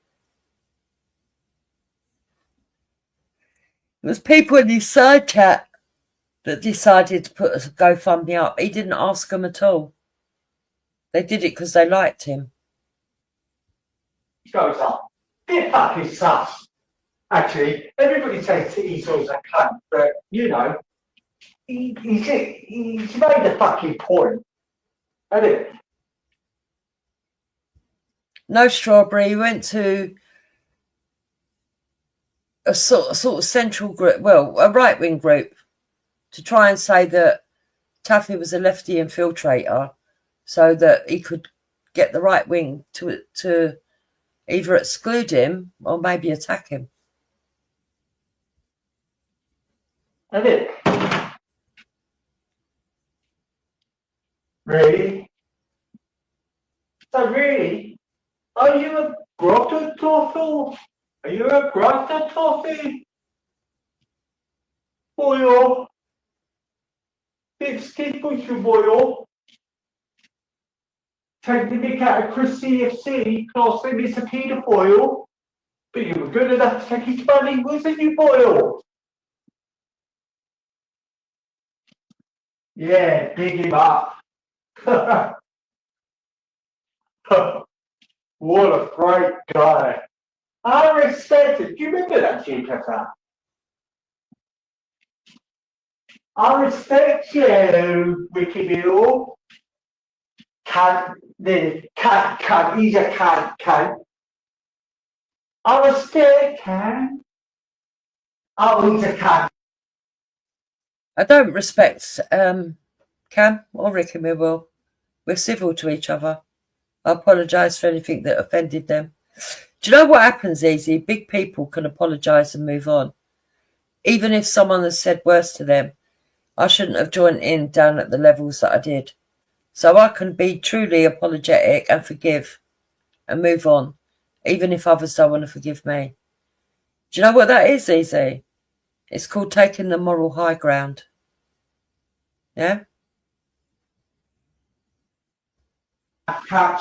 [SPEAKER 1] It was people in his side chat that decided to put a GoFundMe up. He didn't ask them at all. They did it because they liked him.
[SPEAKER 7] Goes up. Bit fucking sus. Actually, everybody says Esau's a cunt, but you know, he's made a fucking point, hasn't it?
[SPEAKER 1] No, Strawberry. He went to a sort of central group, well, a right-wing group, to try and say that Taffy was a lefty infiltrator so that he could get the right wing to either exclude him or maybe attack him.
[SPEAKER 7] Is it? Really? So really, are you a grotto toffee? Are you a grotto toffee? Boyo? It's push you, boyo. Take the mick out of Chris CFC, class him as a paedophile. But you were good enough to take his money, wasn't you, boyo? Yeah, big him up. What a great guy. I respect it. Do you remember that, Jim Tata? I respect you, Ricky Bill. Cunt, he's a cunt. I respect cunt. Oh, he's a cunt.
[SPEAKER 1] I don't respect Cam or Ricky Millwall. We're civil to each other. I apologise for anything that offended them. Do you know what happens, Easy? Big people can apologise and move on. Even if someone has said worse to them, I shouldn't have joined in down at the levels that I did. So I can be truly apologetic and forgive and move on, even if others don't want to forgive me. Do you know what that is, Easy? It's called taking the moral high ground. Yeah?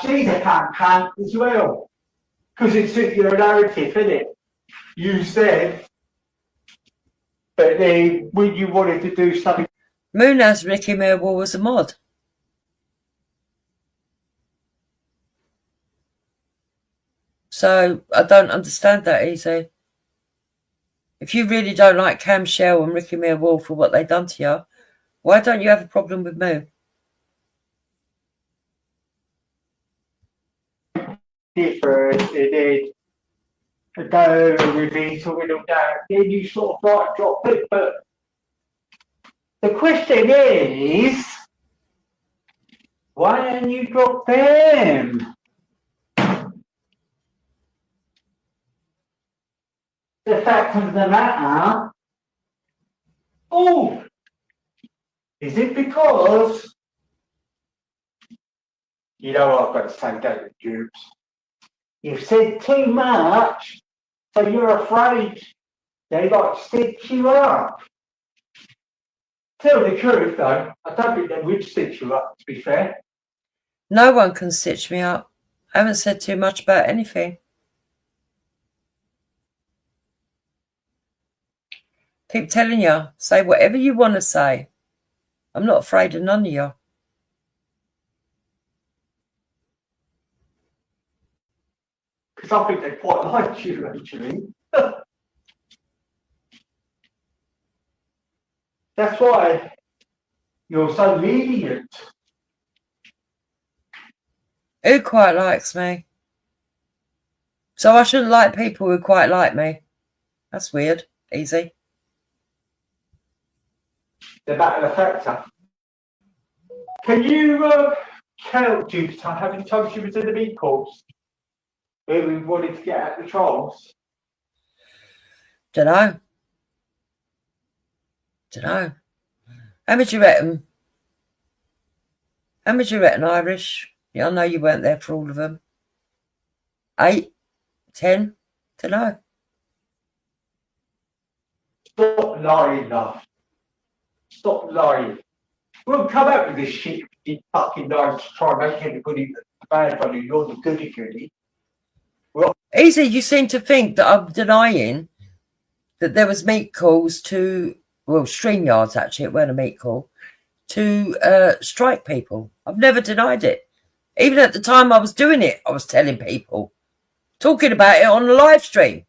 [SPEAKER 7] She's a cunt as well. Because it suits your narrative, innit? You said, but then when you wanted to do something.
[SPEAKER 1] Munaz Ricky Millwall was a mod. So I don't understand that, Easy. If you really don't like Cam Shell and Ricky Millwall for what they done to you, why don't you have a problem with Moon?
[SPEAKER 7] Different, it did. Go with these sort of down. Then you sort of like drop it, but the question is, why don't you drop them? The fact of the matter, is it because, you know what I've got to say, don't you, Dukes? You've said too much, so you're afraid they like stitch you up. Tell the truth though, I don't think they would stitch you up, to be fair.
[SPEAKER 1] No one can stitch me up. I haven't said too much about anything. Keep telling you, say whatever you want to say. I'm not afraid of none of you.
[SPEAKER 7] Because I think they quite like you, actually. That's why you're so lenient.
[SPEAKER 1] Who quite likes me? So I shouldn't like people who quite like me. That's weird. Easy.
[SPEAKER 7] The matter of factor. Can you count Duke's time? How many times she was in the meat course? Where we wanted to get out the trials?
[SPEAKER 1] Dunno. How much you reckon? How much you reckon, Irish? Yeah, I know you weren't there for all of them. 8, 10? Dunno.
[SPEAKER 7] Stop lying, love. Stop lying. We'll come out with this shit in fucking lies to try and make everybody bad funny. You're the goody-goody. Well,
[SPEAKER 1] Easy, you seem to think that I'm denying that there was meat calls to, well, StreamYards actually, it weren't a meat call, to strike people. I've never denied it. Even at the time I was doing it, I was telling people, talking about it on the live stream.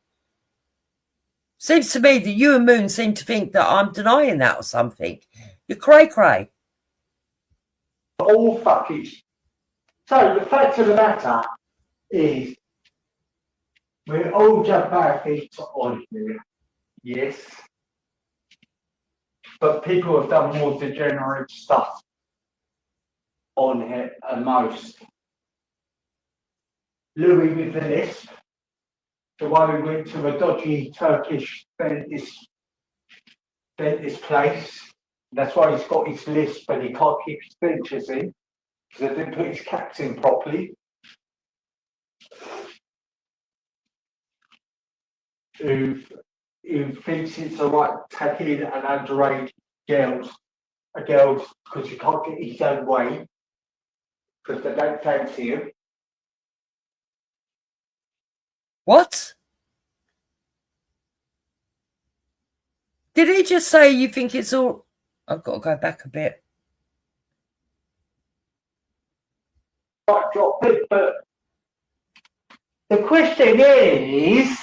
[SPEAKER 1] Seems to me that you and Moon seem to think that I'm denying that or something. You're cray-cray.
[SPEAKER 7] all fucking. So the fact of the matter is, we're all just bad feet on here. Yes. But people have done more degenerate stuff on it than most. Louis with the lisp, the one who went to a dodgy Turkish dentist place. That's why he's got his lisp and he can't keep his dentures in because they didn't put his caps in properly. Who thinks it's all right taking an underage girls because he can't get his own way because they don't fancy him.
[SPEAKER 1] What? Did he just say you think it's all... I've got to go back a bit.
[SPEAKER 7] But the question is,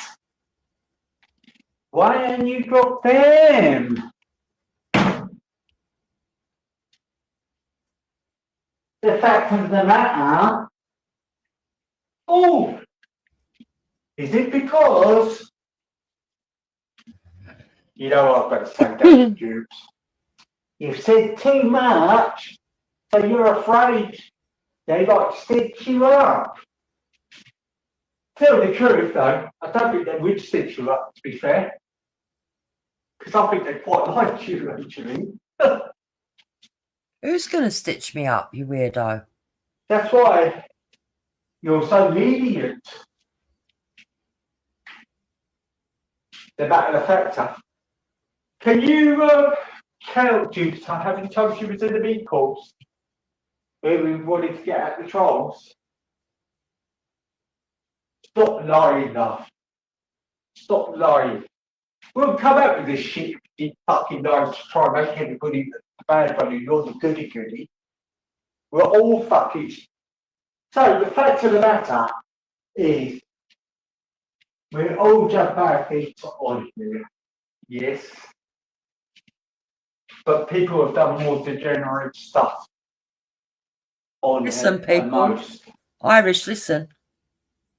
[SPEAKER 7] why don't you drop them? The fact of the matter, is it because, you know what I've got to say, David Dukes? You've said too much, so you're afraid they might stitch you up. Tell the truth though, I don't think they would stitch you up, to be fair. Because I think they quite like you, actually.
[SPEAKER 1] Who's going to stitch me up, you weirdo?
[SPEAKER 7] That's why you're so lenient. The matter of factor. Can you count, Jupiter, how many times she was in the meat course where we wanted to get out the trials? Stop lying, love. Stop lying. We'll come out with this shit, you fucking lies to try and make everybody bad funny. You're the goody-goody. We're all fucking... So, the fact of the matter is, we're all just bad feet on here. Yes. But people have done more degenerate stuff on
[SPEAKER 1] Listen,
[SPEAKER 7] it than
[SPEAKER 1] people.
[SPEAKER 7] most.
[SPEAKER 1] Irish, listen.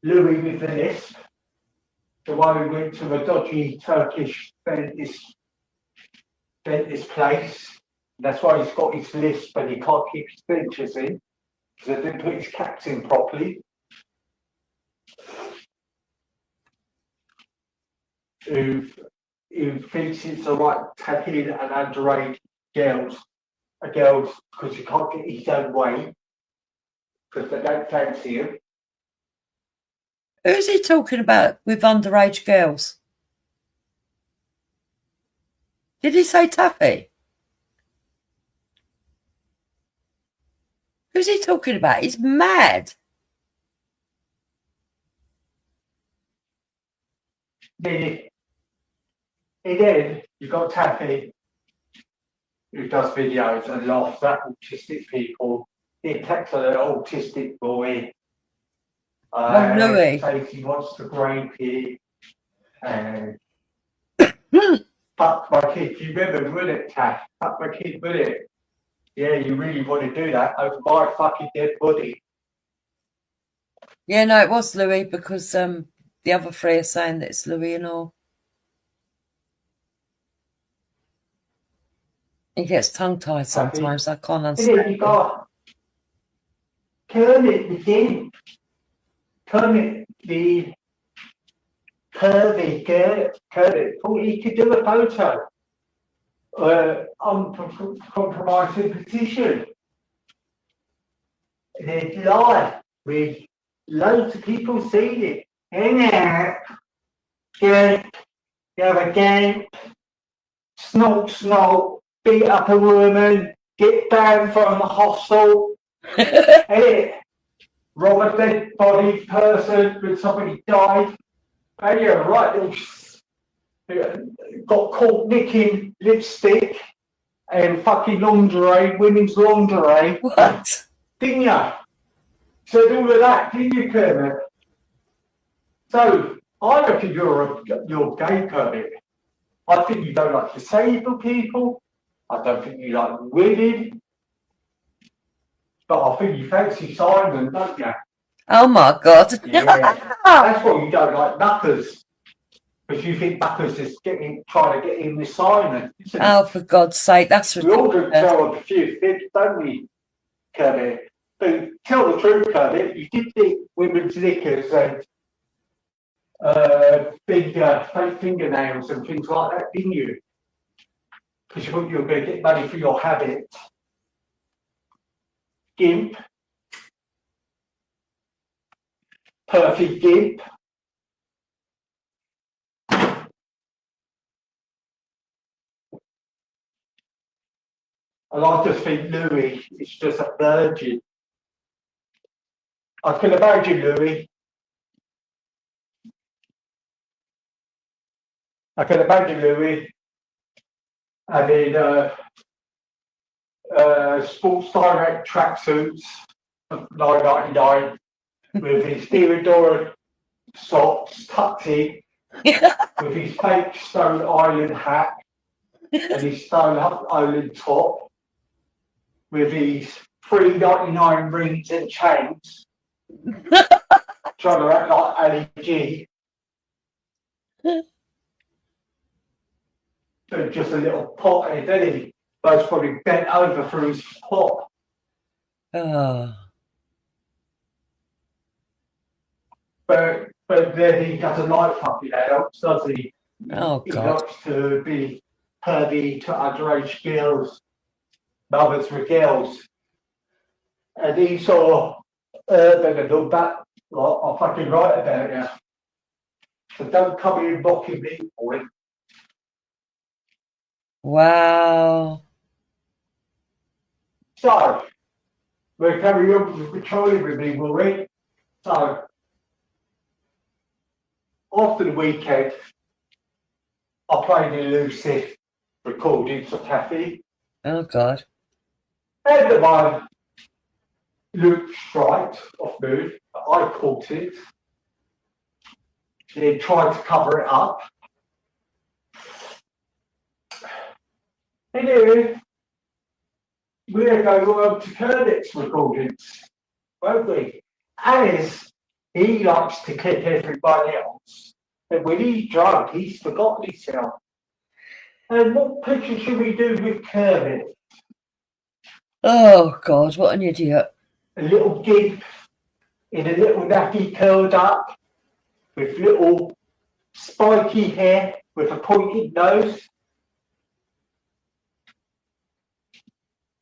[SPEAKER 7] Louis with the lisp, the one who went to a dodgy Turkish dentist place. That's why he's got his lisp and he can't keep his dentures in because they didn't put his caps in properly. Who thinks it's all right taking an underage girls because he can't get his own way because they don't fancy him.
[SPEAKER 1] Who's he talking about with underage girls? Did he say Taffy? Who's he talking about? He's mad.
[SPEAKER 7] He did. You got Taffy, who does videos and laughs at autistic people. He attacks an autistic boy.
[SPEAKER 1] Louis.
[SPEAKER 7] Says he wants to grape it. And fuck my kid. You remember, wouldn't it, Taff? Fuck my kid, wouldn't it? Yeah, you really want to do that over my fucking dead body.
[SPEAKER 1] Yeah, no, it was Louis because the other three are saying that it's Louis and all. He gets tongue-tied sometimes. I can't
[SPEAKER 7] And then
[SPEAKER 1] understand.
[SPEAKER 7] you got Kermit again. Kermit, the curvy Kermit, thought he could do a photo. Uncompromising position. They'd lie with loads of people seeing it. Good. You have a game. Snort, beat up a woman, get banned from the hostel. Hey, rob a dead body person when somebody died. And you're right, got caught nicking lipstick and fucking lingerie, women's lingerie.
[SPEAKER 1] What?
[SPEAKER 7] Didn't you? Said all of that, didn't you, Kermit? So, I reckon you're gay, Kermit. I think you don't like disabled people. I don't think you like women. But I think you fancy Simon, don't you?
[SPEAKER 1] Oh, my God.
[SPEAKER 7] Yeah. That's why you don't like knuckers. Because you think Buckers is trying to get in with Simon.
[SPEAKER 1] Oh, for God's sake, that's
[SPEAKER 7] we all
[SPEAKER 1] ridiculous.
[SPEAKER 7] can tell a few things, don't we, Kermit? But tell the truth, Kermit, you did think women's knickers and fake fingernails and things like that, didn't you? Because you thought you were going to get money for your habit. Gimp. Perfect gimp. And I just think Louis is just a virgin. I can imagine Louis. I can imagine Louis having Sports Direct tracksuits of $9.99 with his Theodora socks tucked in, with his fake Stone Island hat and his Stone Island top, with his $3.99 rings and chains, trying to act like Ali G. So just a little pothead, isn't he? Bo's probably bent over for his pot.
[SPEAKER 1] Oh.
[SPEAKER 7] But then he doesn't like fucking adults, does he?
[SPEAKER 1] Oh,
[SPEAKER 7] He
[SPEAKER 1] God.
[SPEAKER 7] likes to be pervy to underage girls, mothers with girls. And he saw Urban and all that. Like, I'm fucking right about you. So don't come here mocking me, boy.
[SPEAKER 1] Wow.
[SPEAKER 7] So, we're carrying on with patrolling with me, will we? So, after the weekend, I played elusive recordings of Kathy.
[SPEAKER 1] Oh, God.
[SPEAKER 7] And the one looked right off mood. I caught it. Then tried to cover it up. Anyway, we're going on to Kermit's recordings, won't we? As he likes to clip everybody else, and when he's drunk, he's forgotten himself. And what picture should we do with Kermit?
[SPEAKER 1] Oh, God, what an idiot.
[SPEAKER 7] A little gimp in a little nappy curled up with little spiky hair with a pointed nose.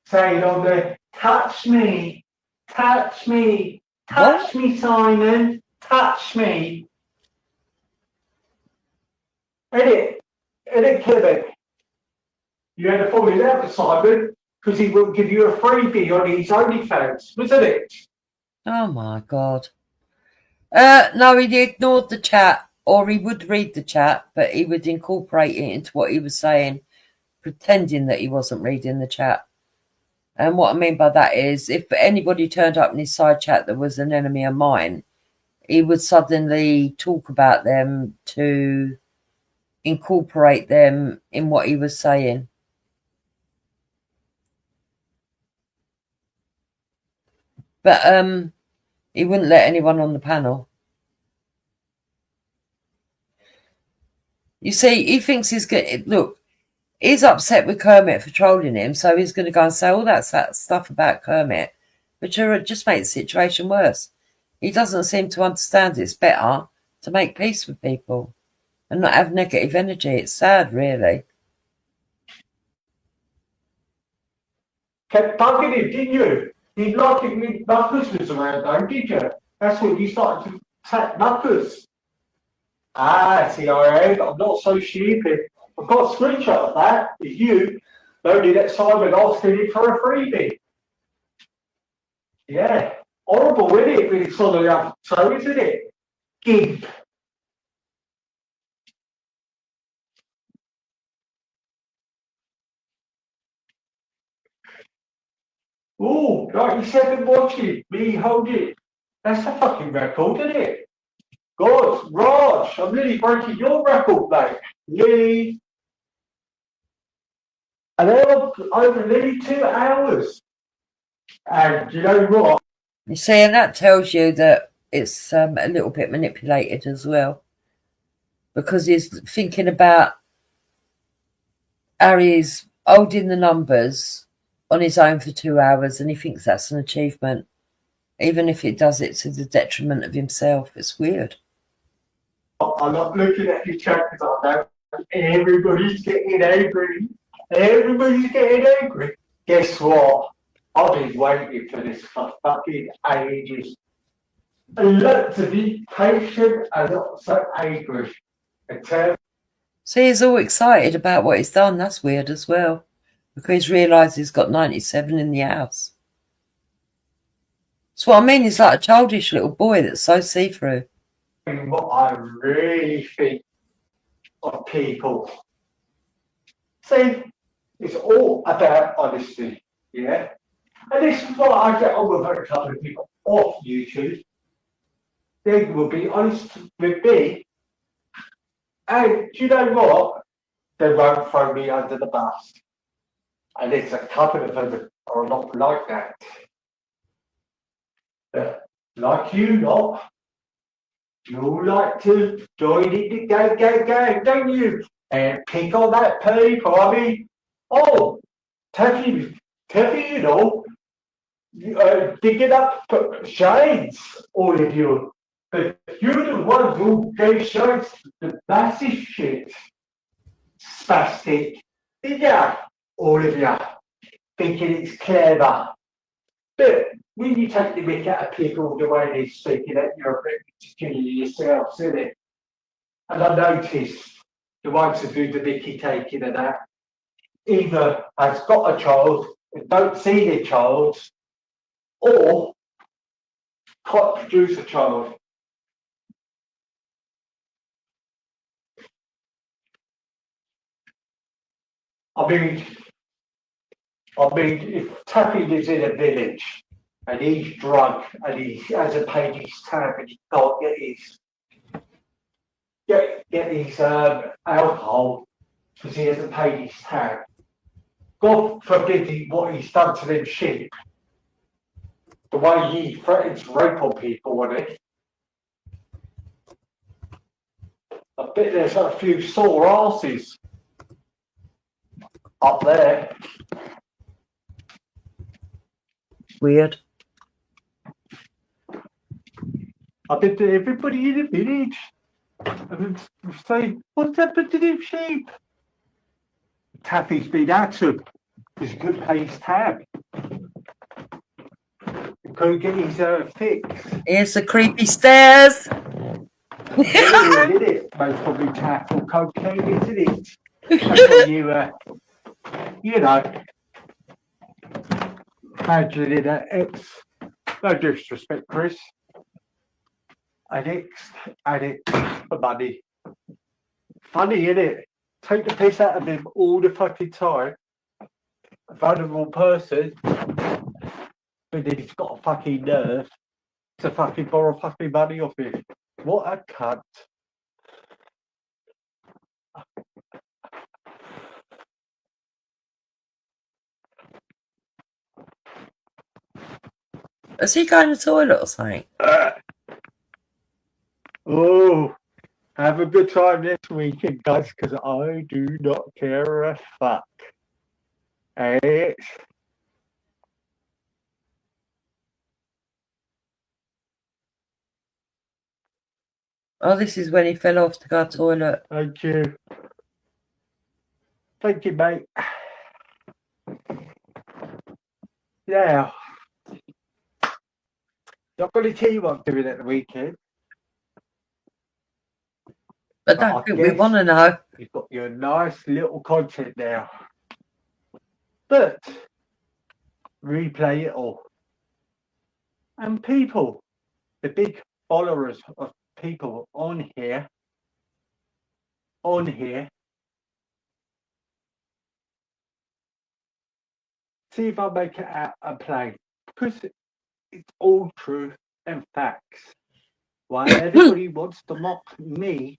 [SPEAKER 7] Saying on there, touch me, touch me, touch me, Simon, touch me. Edit, Kermit. You had a falling out with Simon because he wouldn't give you a freebie on his OnlyFans, wasn't it?
[SPEAKER 1] Oh, my God. No, he ignored the chat, or he would read the chat, but he would incorporate it into what he was saying, pretending that he wasn't reading the chat. And what I mean by that is, if anybody turned up in his side chat that was an enemy of mine, he would suddenly talk about them to incorporate them in what he was saying. But he wouldn't let anyone on the panel. You see, he thinks he's good. Look, he's upset with Kermit for trolling him, so he's going to go and say all that stuff about Kermit, which just makes the situation worse. He doesn't seem to understand it's better to make peace with people and not have negative energy. It's sad, really.
[SPEAKER 7] Kept bugging him, didn't you? You'd like it when Knuckles was around, though, did you? That's when you started to attack Knuckles. Ah, see, I'm not so stupid. I've got a screenshot of that. It's you loaded at Simon asking him for a freebie. Yeah. Horrible, isn't it, when it's on the other toe, isn't it? Gimp. Oh, 97 watching, me hold it. That's a fucking record, isn't it? God, Raj, I'm nearly breaking your record, mate. Nearly. And they're over nearly 2 hours. And you know what?
[SPEAKER 1] You see, and that tells you that it's a little bit manipulated as well. because he's thinking about how he's holding the numbers on his own for 2 hours, and he thinks that's an achievement, even if it does it to the detriment of himself. It's weird.
[SPEAKER 7] I'm not looking at your chat because I know everybody's getting angry. Everybody's getting angry. Guess what? I've been waiting for this for fucking ages. And look, to be patient and not so angry.
[SPEAKER 1] See, he's all excited about what he's done. That's weird as well, because he's realised he's got 97 in the house. That's what I mean. He's like a childish little boy that's so see-through.
[SPEAKER 7] What I really think of people. See, it's all about honesty, yeah? And this is what I get on with a couple of people off YouTube. They will be honest with me. And do you know what? They won't throw me under the bus. And there's a couple of them that are not like that. Like you lot, you like to join in the gang, don't you? And pick on that people. I mean, oh, Taffy, you know, digging up shades, all of you. But you're the ones who gave shades the massive shit. Spastic. Yeah, all of you. Thinking it's clever. But when you take the mick out of people the way they're speaking, that you're a bit particularly yourselves, isn't it? And I noticed the ones who do the mickey taking and that either has got a child and don't see their child, or can't produce a child. I mean, if Taffy lives in a village and he's drunk and he hasn't paid his tab and he can't get his alcohol because he hasn't paid his tab, God forbid what he's done to them sheep. The way he threatens rape on people, on it. I bet there's a few sore asses up there.
[SPEAKER 1] Weird.
[SPEAKER 7] I bet that everybody in the village say, what's happened to them sheep? Taffy's been at him because he couldn't pay his tab. He couldn't get his fix.
[SPEAKER 1] Here's the creepy stairs.
[SPEAKER 7] It is, most probably taff or cocaine, isn't it? That's what you know, imagining an ex, no disrespect, Chris, an ex for money. Funny, innit? Take the piss out of him all the fucking time. A vulnerable person, but then he's got a fucking nerve to fucking borrow fucking money off him. What a cunt.
[SPEAKER 1] Is he going to the toilet or something?
[SPEAKER 7] Oh, have a good time this weekend, guys, because I do not care a fuck. It's
[SPEAKER 1] Oh, this is when he fell off to go to the toilet.
[SPEAKER 7] Thank you. Thank you, mate. Yeah. Not going to tell you what I'm doing at the weekend.
[SPEAKER 1] I don't think we want to know.
[SPEAKER 7] You've got your nice little content now. But replay it all. And people, the big followers of people on here, see if I make it out and play. Because it's all truth and facts. While everybody wants to mock me,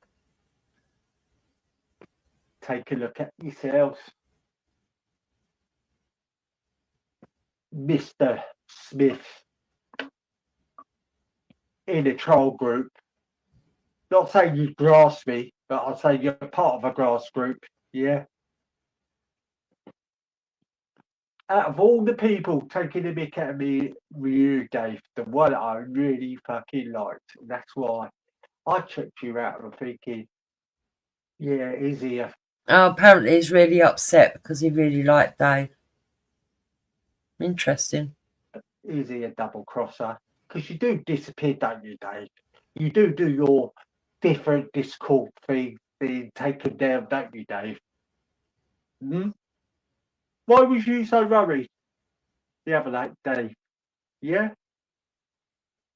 [SPEAKER 7] take a look at yourselves. Mr. Smith in a troll group. Not saying you grasped me, but I'll say you're part of a grass group, yeah. Out of all the people taking a mick at me, you, Dave, the one I really fucking liked. That's why I checked you out and thinking, yeah, is he
[SPEAKER 1] apparently he's really upset because he really liked Dave. Interesting.
[SPEAKER 7] a double crosser? Because you do disappear, don't you, Dave? You do your different Discord thing, take him down, don't you, Dave? Why was you so worried the other night, Dave? Yeah?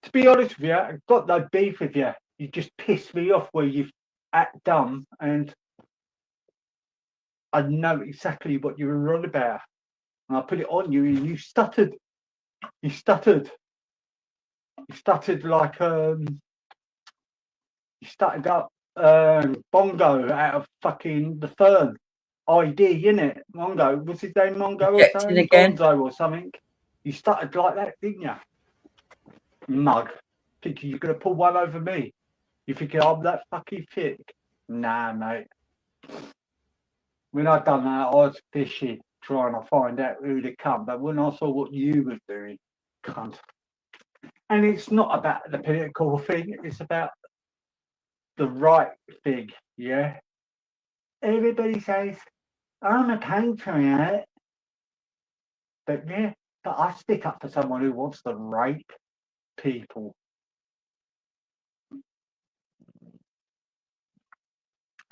[SPEAKER 7] To be honest with you, I've got no beef with you. You just pissed me off where you've act dumb, and I know exactly what you were on about. And I put it on you and you stuttered. You stuttered. You stuttered like you stuttered up Bongo out of fucking the Fern. ID, innit? Mongo. Was his name Mongo or
[SPEAKER 1] Objecting
[SPEAKER 7] something?
[SPEAKER 1] again.
[SPEAKER 7] Gonzo or something. You stuttered like that, didn't you? Mug. Thinking you're gonna pull one over me. You thinking I'm that fucking thick? Nah, mate. When I done that, I was fishing, trying to find out who to come. But when I saw what you were doing, cunt. And it's not about the political thing, it's about the right thing, yeah? Everybody says, I'm a patriot. But yeah, but I stick up for someone who wants to rape people.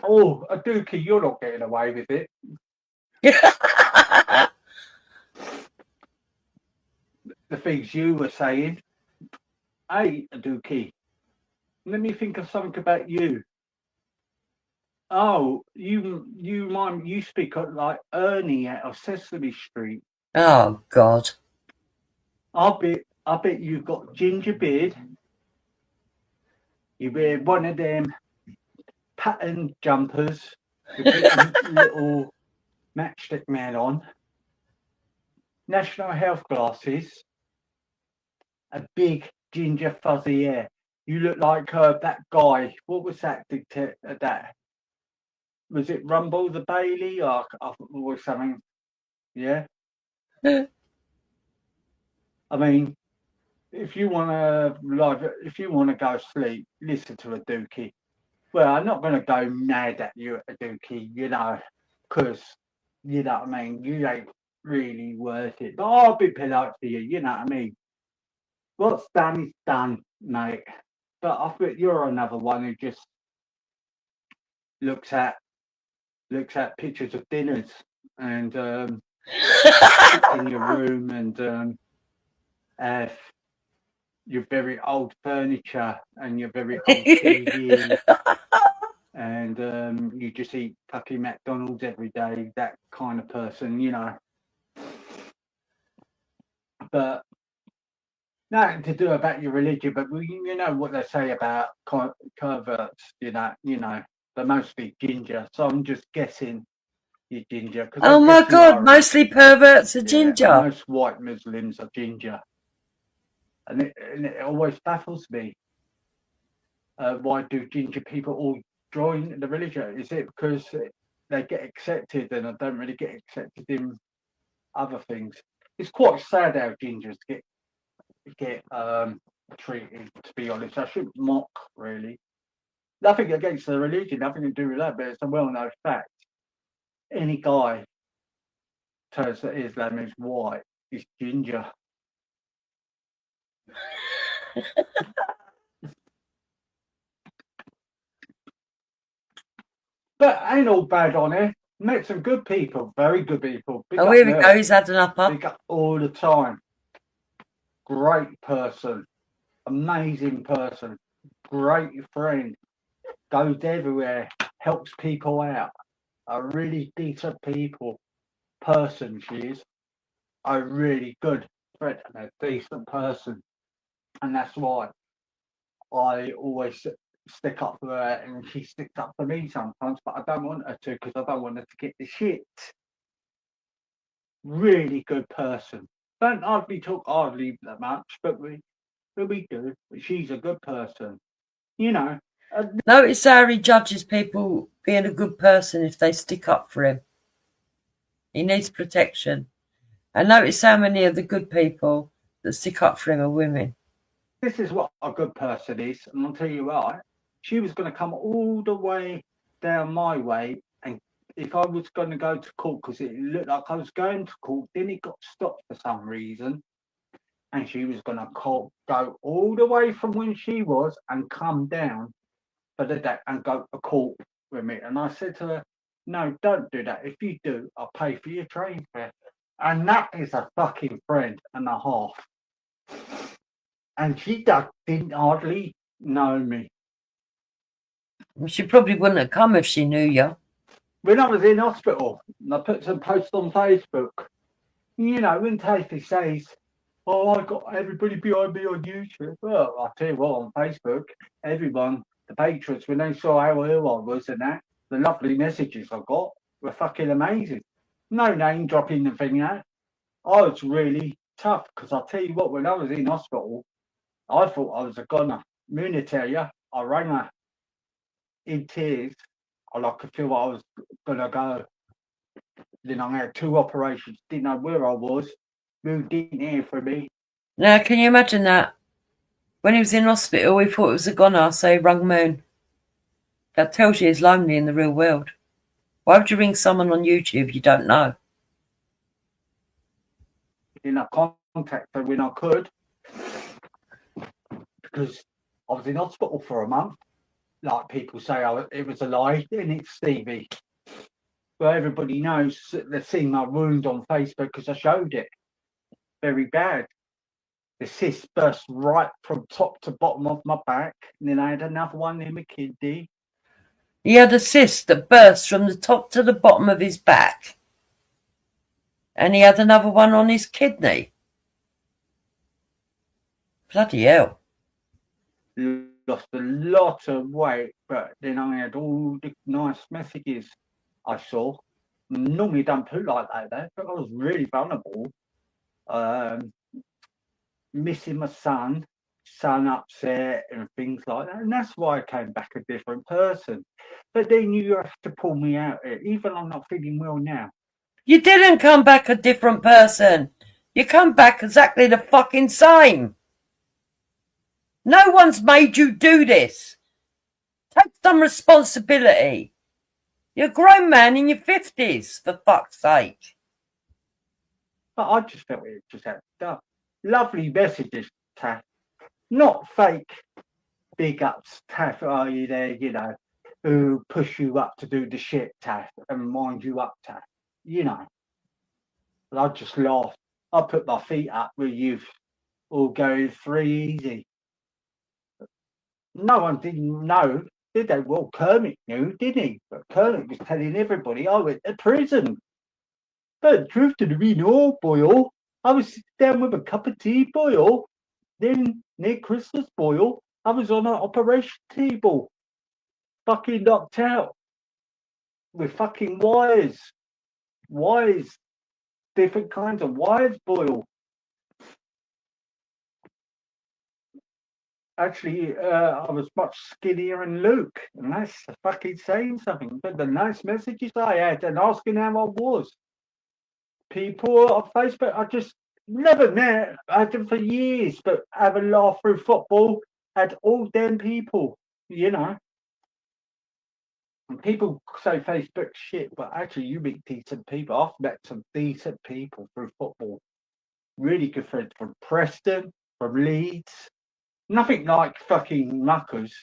[SPEAKER 7] Oh, a dookie, you're not getting away with it. The things you were saying. Hey, a dookie, let me think of something about you. Oh, you speak like Ernie out of Sesame Street.
[SPEAKER 1] Oh God.
[SPEAKER 7] I bet you've got ginger beard. You wear one of them patterned jumpers with little matchstick man on. National health glasses. A big ginger fuzzy hair. You look like that guy. What was that dictator? That was it. Rumble the Bailey or something. Yeah. I mean, if you want to go sleep, listen to a dookie. Well, I'm not going to go mad at you at a dookie, because you know what I mean. You ain't really worth it. But I'll be polite for you. You know what I mean. What's done is done, mate. But I think you're another one who just looks at pictures of dinners and sits in your room and have your very old furniture and your very old TV and you just eat fucking McDonald's every day, that kind of person, But nothing to do about your religion, but you know what they say about converts, they're mostly ginger. So I'm just guessing you're ginger.
[SPEAKER 1] Oh my God, mostly perverts are ginger.
[SPEAKER 7] Most white Muslims are ginger. And it always baffles me. Why do ginger people all join the religion? Is it because they get accepted and I don't really get accepted in other things? It's quite sad how gingers get treated, to be honest. I shouldn't mock, really. Nothing against the religion, nothing to do with that, but it's a well-known fact. Any guy turns to Islam is white, is ginger. But ain't all bad on it. Met some good people, very good people.
[SPEAKER 1] Oh, here we go. He's had an upper.
[SPEAKER 7] Big up all the time. Great person, amazing person, great friend. Goes everywhere, helps people out. A really decent person she is. A really good friend and a decent person. And that's why I always stick up for her and she sticks up for me sometimes, but I don't want her to because I don't want her to get the shit. Really good person. Don't hardly talk hardly that much, but we do. But she's a good person.
[SPEAKER 1] Notice how he judges people being a good person if they stick up for him. He needs protection. And notice how many of the good people that stick up for him are women.
[SPEAKER 7] This is what a good person is, and I'll tell you what, she was going to come all the way down my way, and if I was going to go to court, because it looked like I was going to court, then it got stopped for some reason, and she was going to go all the way from when she was and come down for the day and go to court with me. And I said to her, no, don't do that. If you do, I'll pay for your train fare. And that is a fucking friend and a half. And she didn't hardly know me.
[SPEAKER 1] She probably wouldn't have come if she knew you.
[SPEAKER 7] When I was in hospital, and I put some posts on Facebook, you know, when Tasty says, oh, I got everybody behind me on YouTube. Well, I'll tell you what, on Facebook, everyone, the patriots, when they saw how ill I was and that, the lovely messages I got were fucking amazing. No name dropping the thing out. I was really tough, because I'll tell you what, when I was in hospital, I thought I was a goner. I'm going to tell you, I rang her in tears. I could feel I was going to go. Then I had 2 operations, didn't know where I was. Who didn't hear from me.
[SPEAKER 1] Now, can you imagine that? When he was in hospital, he thought it was a goner, so he rung Moon. That tells you he's lonely in the real world. Why would you ring someone on YouTube you don't know?
[SPEAKER 7] Then I contacted her when I could, because I was in hospital for a month. Like people say, it was a lie, and it's Stevie. But everybody knows, they've seen my wound on Facebook because I showed it. Very bad. The cyst burst right from top to bottom of my back, and then I had another one in my kidney.
[SPEAKER 1] He had a cyst that burst from the top to the bottom of his back. And he had another one on his kidney. Bloody hell.
[SPEAKER 7] Lost a lot of weight, but then I had all the nice messages I saw. Normally don't put like that, but I was really vulnerable. Missing my son upset and things like that. And that's why I came back a different person. But then you have to pull me out here. Even I'm not feeling well now.
[SPEAKER 1] You didn't come back a different person. You come back exactly the fucking same. No one's made you do this. Take some responsibility. You're a grown man in your 50s, for fuck's sake.
[SPEAKER 7] But I just felt it just had done. Lovely messages, Taff. Not fake big ups, Taff. Are you there, you know, who push you up to do the shit, Taff, and wind you up, Taff. You know. But I just laughed. I put my feet up with you all going 3 easy. No one didn't know, did they? Well, Kermit knew, didn't he? But Kermit was telling everybody I went to prison. But the truth to be known, Boyle, I was sitting down with a cup of tea, Boyle. Then, near Christmas, Boyle, I was on an operation table, fucking knocked out, with fucking wires. Wires. Different kinds of wires, Boyle. Actually, I was much skinnier than Luke, and that's fucking saying something. But the nice messages I had and asking how I was. People on Facebook, I just never met. I had them for years, but have a laugh through football. Had all them people, you know. And people say Facebook shit, but actually, you meet decent people. I've met some decent people through football. Really good friends from Preston, from Leeds. Nothing like fucking muckers.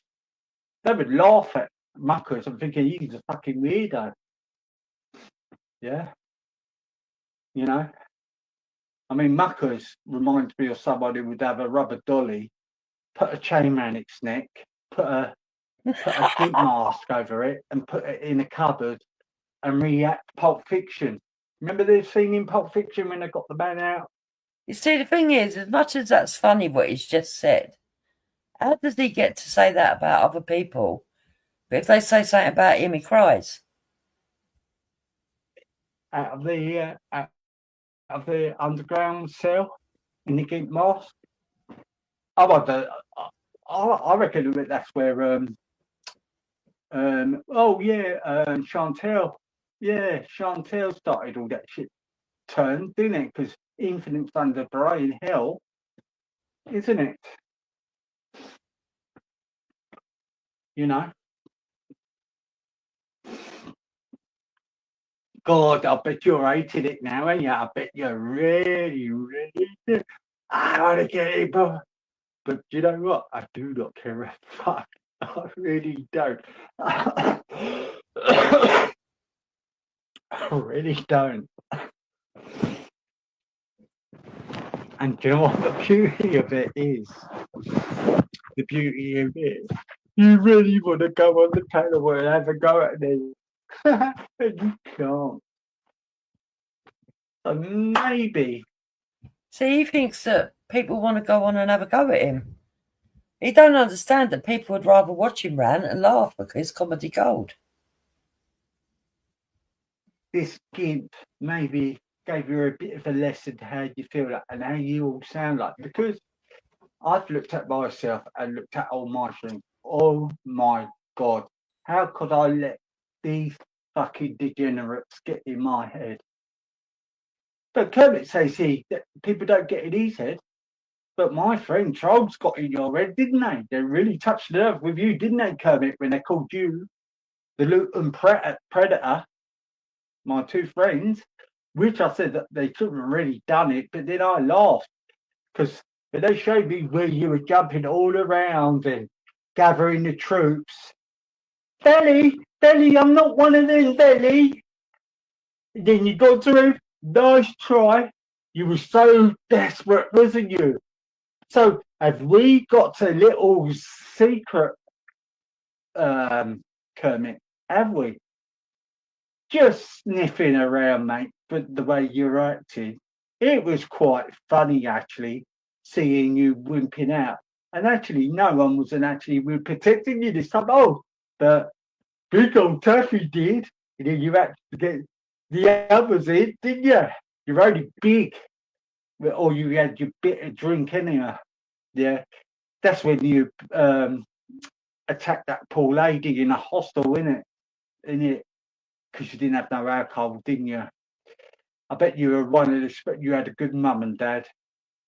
[SPEAKER 7] They would laugh at muckers and thinking he's a fucking weirdo. Yeah. You know? I mean, muckers reminds me of someone who would have a rubber dolly, put a chain around its neck, put a gimp mask over it, and put it in a cupboard and react Pulp Fiction. Remember the scene in Pulp Fiction when they got the man out?
[SPEAKER 1] You see, the thing is, as much as that's funny what he's just said, how does he get to say that about other people? But if they say something about him, he cries.
[SPEAKER 7] Out of the underground cell in the gimp mask. I reckon that's where Chantel. Yeah, Chantel started all that shit turn, didn't it? Because Infinite's under brain hell, isn't it? You know? God, I bet you're hating it now, ain't you? I bet you're really, really. I want to get it, but you know what? I do not care a fuck. I really don't. I really don't. And do you know what the beauty of it is? The beauty of it. You really want to go on the panel and have a go at me. And you can't. So maybe.
[SPEAKER 1] See, he thinks that people want to go on and have a go at him. He don't understand that people would rather watch him rant and laugh because it's comedy gold.
[SPEAKER 7] This gimp maybe gave you a bit of a lesson to how you feel like and how you all sound like. Because I've looked at myself and looked at all my things. Oh my God. How could I let these fucking degenerates get in my head? But Kermit says that people don't get in his head. But my friend Charles got in your head, didn't they? They really touched nerve with you, didn't they, Kermit, when they called you the Luton Predator, my two friends, which I said that they shouldn't have really done it, but then I laughed because they showed me where you were jumping all around and gathering the troops. Belly, I'm not one of them, Belly. Then you got through, nice try. You were so desperate, wasn't you? So have we got a little secret, Kermit? Have we? Just sniffing around, mate. But the way you're acting, it was quite funny actually, seeing you wimping out. And actually, no one wasn't actually protecting you this time. Oh, but big old Taffy did. And then you had to get the others in, didn't you? You're only big, or you had your bit of drink anyhow. Yeah. That's when you attacked that poor lady in a hostel, innit? Because you didn't have no alcohol, didn't you? I bet you were one of the. You had a good mum and dad,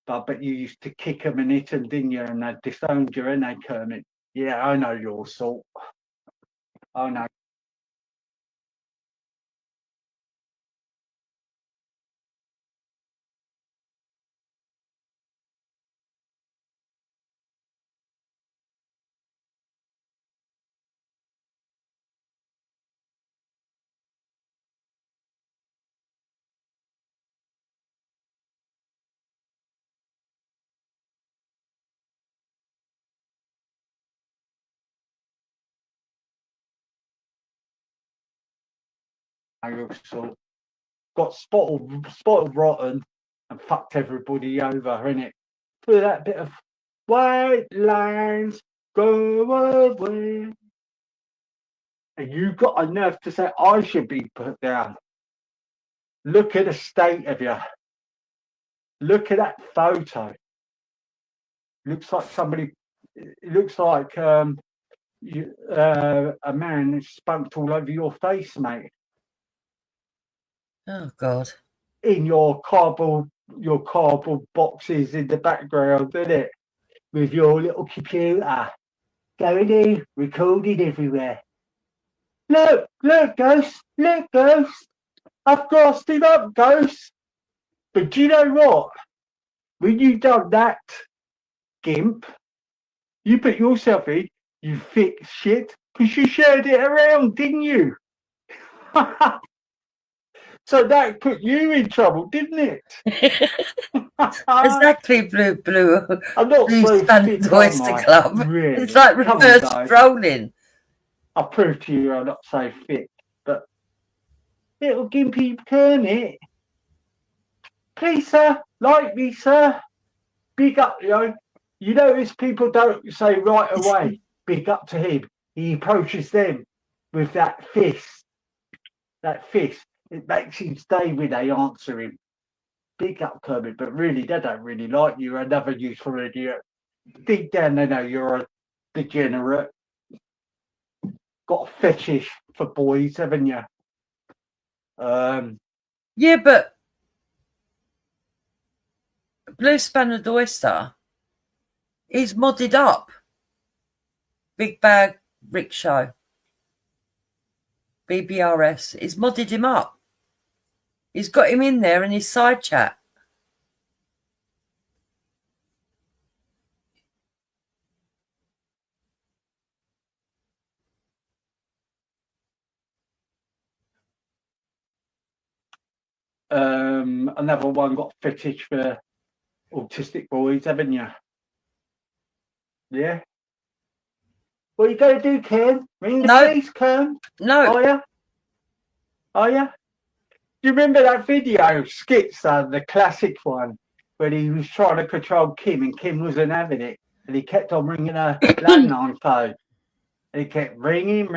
[SPEAKER 7] but I bet you used to kick them and hit them, didn't you? And they disowned you, and they Kermit. Yeah, I know your sort. I know. Your sort. Got spotted rotten, and fucked everybody over, innit? For that bit of white lines go away. And you got enough to say I should be put down. Look at the state of you. Look at that photo. Looks like somebody. It looks like a man spunked all over your face, mate.
[SPEAKER 1] Oh God!
[SPEAKER 7] In your cardboard boxes in the background, isn't it? With your little computer going in, recording everywhere. Look, Ghost, I've crossed him up, Ghost. But do you know what? When you done that, Gimp, you put yourself in, you thick shit, because you shared it around, didn't you? So that put you in trouble, didn't it?
[SPEAKER 1] Exactly, blue.
[SPEAKER 7] I'm not so
[SPEAKER 1] Standard
[SPEAKER 7] thick,
[SPEAKER 1] Oyster Club.
[SPEAKER 7] Really?
[SPEAKER 1] It's like reverse trolling.
[SPEAKER 7] I'll prove to you I'm not so thick, but little gimpy Kermit, please, sir, like me, sir. Big up, You notice people don't say right away, big up to him. He approaches them with that fist. That fist. It makes him stay when they answer him. Big up, Kermit, but really, they don't really like you. Another useful idiot. Deep down, they know you're a degenerate. got a fetish for boys, haven't you?
[SPEAKER 1] Yeah, but Blue Spanner Oyster, he's modded up Big Bag Rickshaw, BBRS. He's modded him up. He's got him in there in his side chat.
[SPEAKER 7] Another one got fetish for autistic boys, haven't you? Yeah. What are you going to do, Ken? Ring the police, Ken?
[SPEAKER 1] No.
[SPEAKER 7] Are you? Do you remember that video, Skitzer, the classic one, when he was trying to control Kim and Kim wasn't having it, and he kept on ringing her landline phone, and he kept ringing,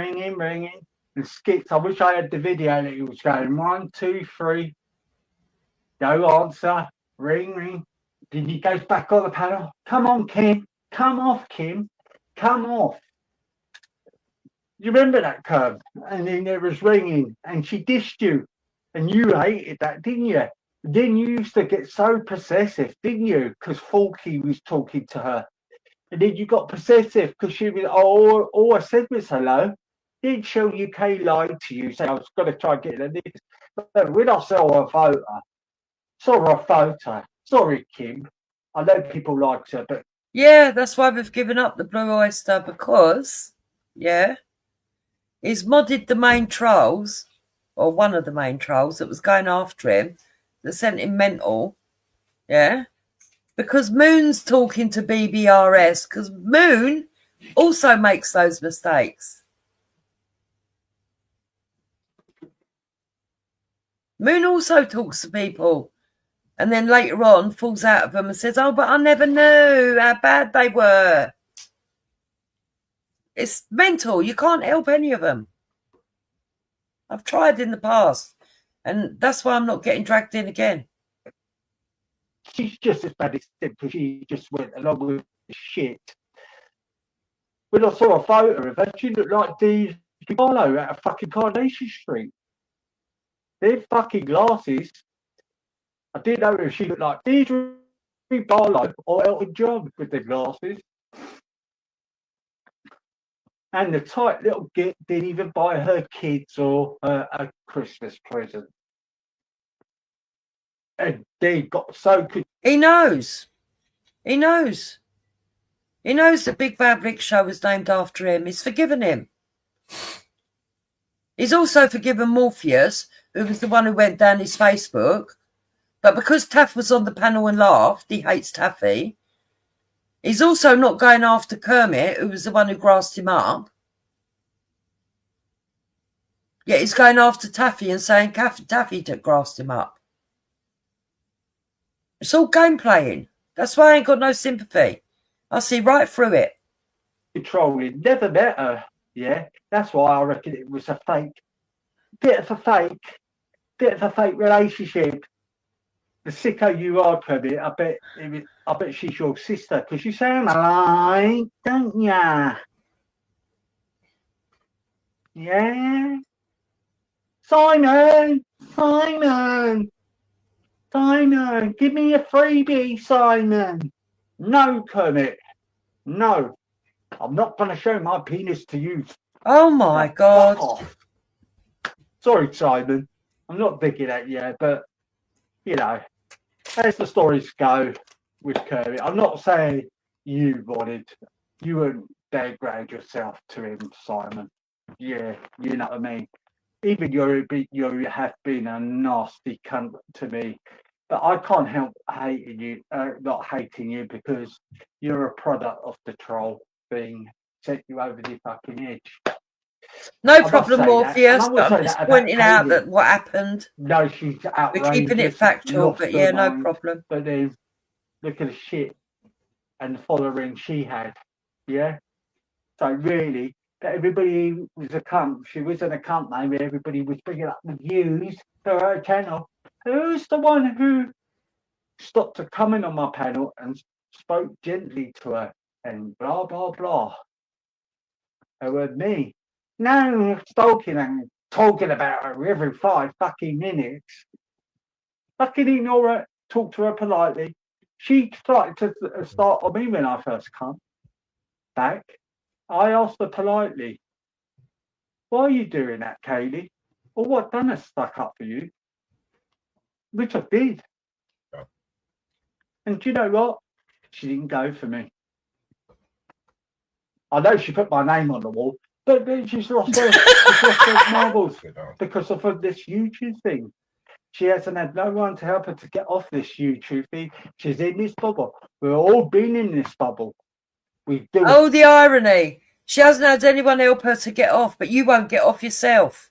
[SPEAKER 7] and Skits, I wish I had the video that he was going 1, 2, 3, no answer, ring. Then he goes back on the panel. Come on, Kim. Come off, Kim. Come off. You remember that, Kerb? And then it was ringing, and she dissed you, and you hated that, didn't you? Then you used to get so possessive, didn't you? Because Forky was talking to her. And then you got possessive because she was, all I said was hello. Did Shell UK lie to you, say I was going to try and get a this? But when I saw a photo, sorry, Kim. I know people like her, but...
[SPEAKER 1] Yeah, that's why we've given up the Blue Oyster, because, yeah, he's modded the main trolls, or one of the main trolls that was going after him, that sent him mental, yeah, because Moon's talking to BBRS, because Moon also makes those mistakes. Moon also talks to people, and then later on falls out of them and says, oh, but I never knew how bad they were. It's mental. You can't help any of them. I've tried in the past, and that's why I'm not getting dragged in again.
[SPEAKER 7] She's just as bad as because she just went along with the shit. When I saw a photo of her, she looked like Dee Barlow out of fucking Carnation Street. Their fucking glasses. I didn't know if she looked like Dee Barlow or Elton John with their glasses. And the tight little git didn't even buy her kids or a Christmas present. And they got so good.
[SPEAKER 1] He knows. He knows. He knows that Big Bad Rickshaw was named after him. He's forgiven him. He's also forgiven Morpheus, who was the one who went down his Facebook. But because Taff was on the panel and laughed, he hates Taffy. He's also not going after Kermit, who was the one who grassed him up. Yet he's going after Taffy and saying Taffy grassed him up. It's all game playing. That's why I ain't got no sympathy. I see right through it.
[SPEAKER 7] Controlling, never met her. Yeah, that's why I reckon it was a bit of a fake relationship. The sicko you are, Kermit, I bet she's your sister because you sound like, don't ya? Yeah. Simon, give me a freebie, Simon. No, Kermit, no. I'm not going to show my penis to you.
[SPEAKER 1] Oh, my God.
[SPEAKER 7] Fuck off. Sorry, Simon. I'm not digging at you, but, you know, as the stories go with Kermit, I'm not saying you wouldn't degrade yourself to him, Simon. Yeah, you know what I mean. Even you have been a nasty cunt to me, but I can't help hating you, not hating you, because you're a product of the troll being sent you over the fucking edge.
[SPEAKER 1] No problem, Morpheus, but I'm just pointing out that what happened.
[SPEAKER 7] No, she's outrageous.
[SPEAKER 1] We're keeping it factual, but yeah, no problem.
[SPEAKER 7] But then look at the shit and the following she had. Yeah. So really, everybody was a cunt. She wasn't a cunt, maybe everybody was bringing up the views to her channel. Who's the one who stopped her coming on my panel and spoke gently to her and blah, blah, blah? It was me. Now stalking and talking about her every 5 fucking minutes. Fucking ignore her, talk to her politely. She started to start on me when I first come back. I asked her politely, why are you doing that, Kaylee? Or what done has stuck up for you? Which I did.
[SPEAKER 5] Yeah.
[SPEAKER 7] And do you know what? She didn't go for me. I know she put my name on the wall, but then she's lost her marbles because of this YouTube thing. She hasn't had no one to help her to get off this YouTube thing. She's in this bubble. We've all been in this bubble. We've done.
[SPEAKER 1] Oh, the irony. She hasn't had anyone help her to get off, but you won't get off yourself.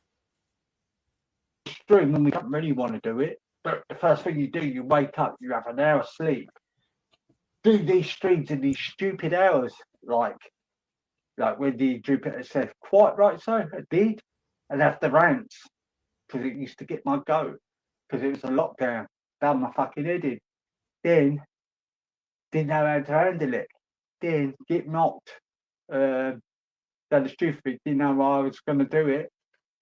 [SPEAKER 7] Stream and we don't really want to do it. But the first thing you do, you wake up, you have an hour sleep. Do these streams in these stupid hours, like when the Jupiter said, quite right, so I did. And have the rants, because it used to get my goat, because it was a lockdown, down my fucking head in. Then, didn't know how to handle it. Then, get knocked. Down the stupid, didn't know why I was going to do it,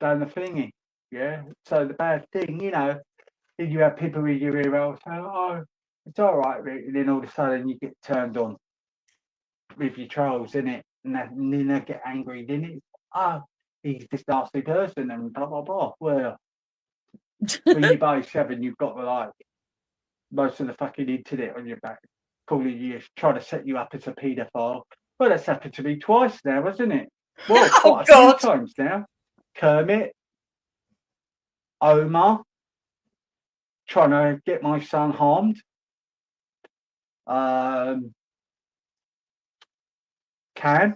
[SPEAKER 7] down the thingy. Yeah, so the bad thing, then you have people in your ear all saying, oh, it's all right, Rick. And then all of a sudden you get turned on with your trolls, innit? And then they get angry, then it's, oh, he's this nasty person and blah, blah, blah. Well, when you're by 7, you've got most of the fucking internet on your back, calling you, trying to set you up as a paedophile. Well, that's happened to me twice now, hasn't it? Well, quite a few times now. Kermit, Omar, trying to get my son harmed. Cam,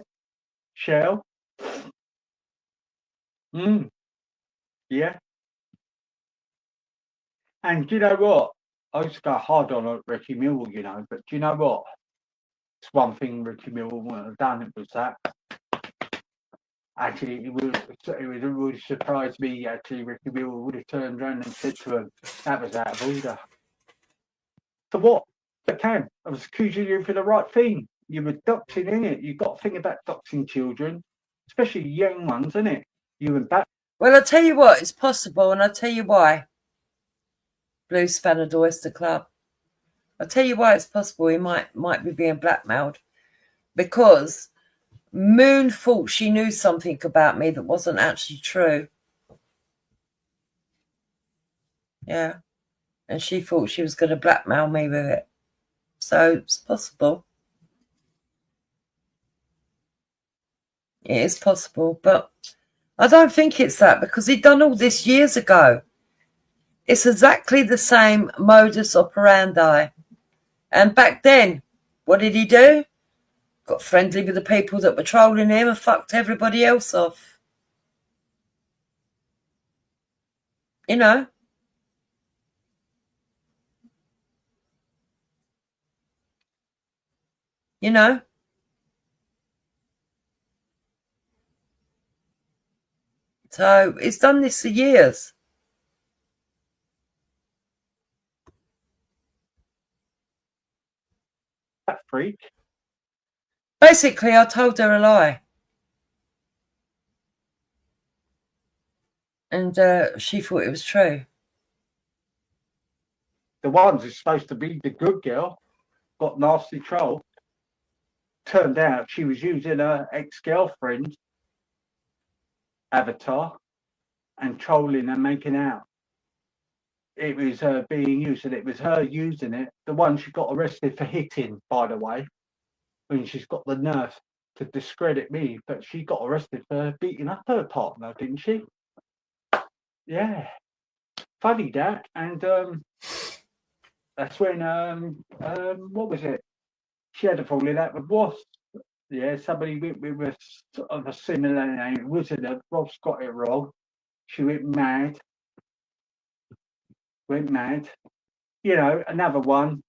[SPEAKER 7] Shell. Yeah. And do you know what? I used to go hard on Ricky Millwall, but do you know what? It's one thing Ricky Millwall wouldn't have done, it was that. Actually, it would really surprise me, actually, Ricky Millwall would have turned around and said to him, that was out of order. So what? But Cam, I was accusing you for the right thing. You were doxing, innit? You've got to think about doxing children, especially young ones, innit? You and back.
[SPEAKER 1] Well, I'll tell you what, it's possible, and I'll tell you why. Blue Spanner Oyster Club. I'll tell you why it's possible he might be being blackmailed. Because Moon thought she knew something about me that wasn't actually true. Yeah. And she thought she was going to blackmail me with it. So it's possible. It is possible, but I don't think it's that, because he'd done all this years ago. It's exactly the same modus operandi. And back then, what did he do? Got friendly with the people that were trolling him and fucked everybody else off. You know? You know? So he's done this for years.
[SPEAKER 7] That freak.
[SPEAKER 1] Basically, I told her a lie. And she thought it was true.
[SPEAKER 7] The ones who's supposed to be the good girl got nasty troll. Turned out she was using her ex-girlfriend avatar and trolling and making out. It was her being used, and it was her using it. The one she got arrested for hitting, by the way, when she's got the nerve to discredit me, but she got arrested for beating up her partner, didn't she? Yeah. Funny that. And that's when what was it? She had a falling out with Wasp. Yeah, somebody with a sort of a similar name. It wasn't her. Rob's got it wrong. She went mad. Another one,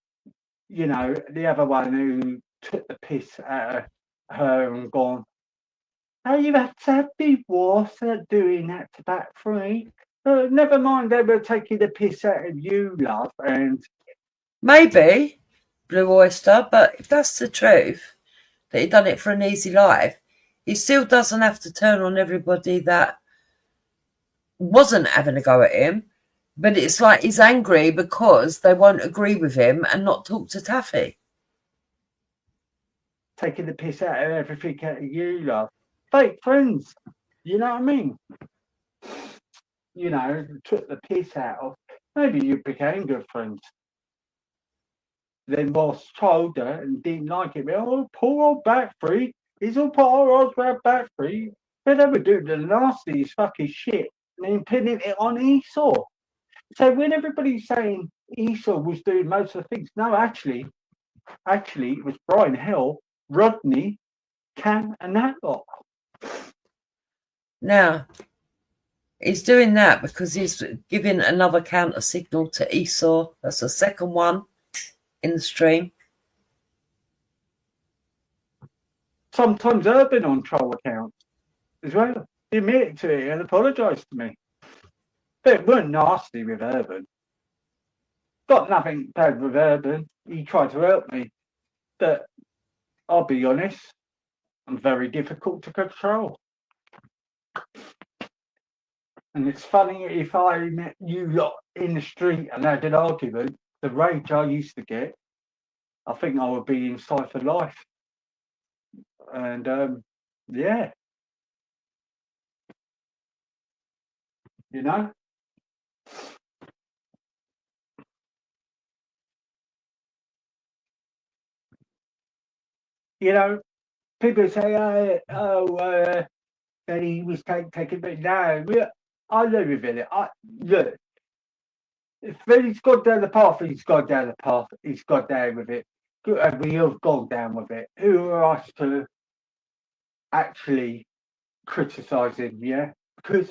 [SPEAKER 7] the other one who took the piss out of her and gone, oh, you have to be worse at doing that to back three. Never mind, they were taking the piss out of you, love. And
[SPEAKER 1] maybe, Blue Oyster, but if that's the truth, that he done it for an easy life, he still doesn't have to turn on everybody that wasn't having a go at him. But it's like he's angry because they won't agree with him and not talk to Taffy.
[SPEAKER 7] Taking the piss out of everything out of you, love. Fake friends. You know what I mean? You know, took the piss out of. Maybe you became good friends. Then Ross told her and didn't like it. Oh, poor old Batfree. He's all poor old Batfree. But they were doing the nastiest fucking shit and then pinning it on Esau. So when everybody's saying Esau was doing most of the things, no, actually, it was Brian Hill, Rodney, Cam, and that lot.
[SPEAKER 1] Now, he's doing that because he's giving another counter signal to Esau. That's the second one in the stream.
[SPEAKER 7] Sometimes I've been on troll accounts as well. He admitted to it and apologised to me. But it weren't nasty with Urban. Got nothing bad with Urban. He tried to help me. But I'll be honest, I'm very difficult to control. And it's funny, if I met you lot in the street and had an argument, the rage I used to get, I think I would be inside for life. And yeah. You know? You know, people say, that he was taken, but no, I live with it. Look, if he's gone down the path, he's gone down the path. He's gone down with it. And we have gone down with it. Who are us to actually criticise him, yeah? Because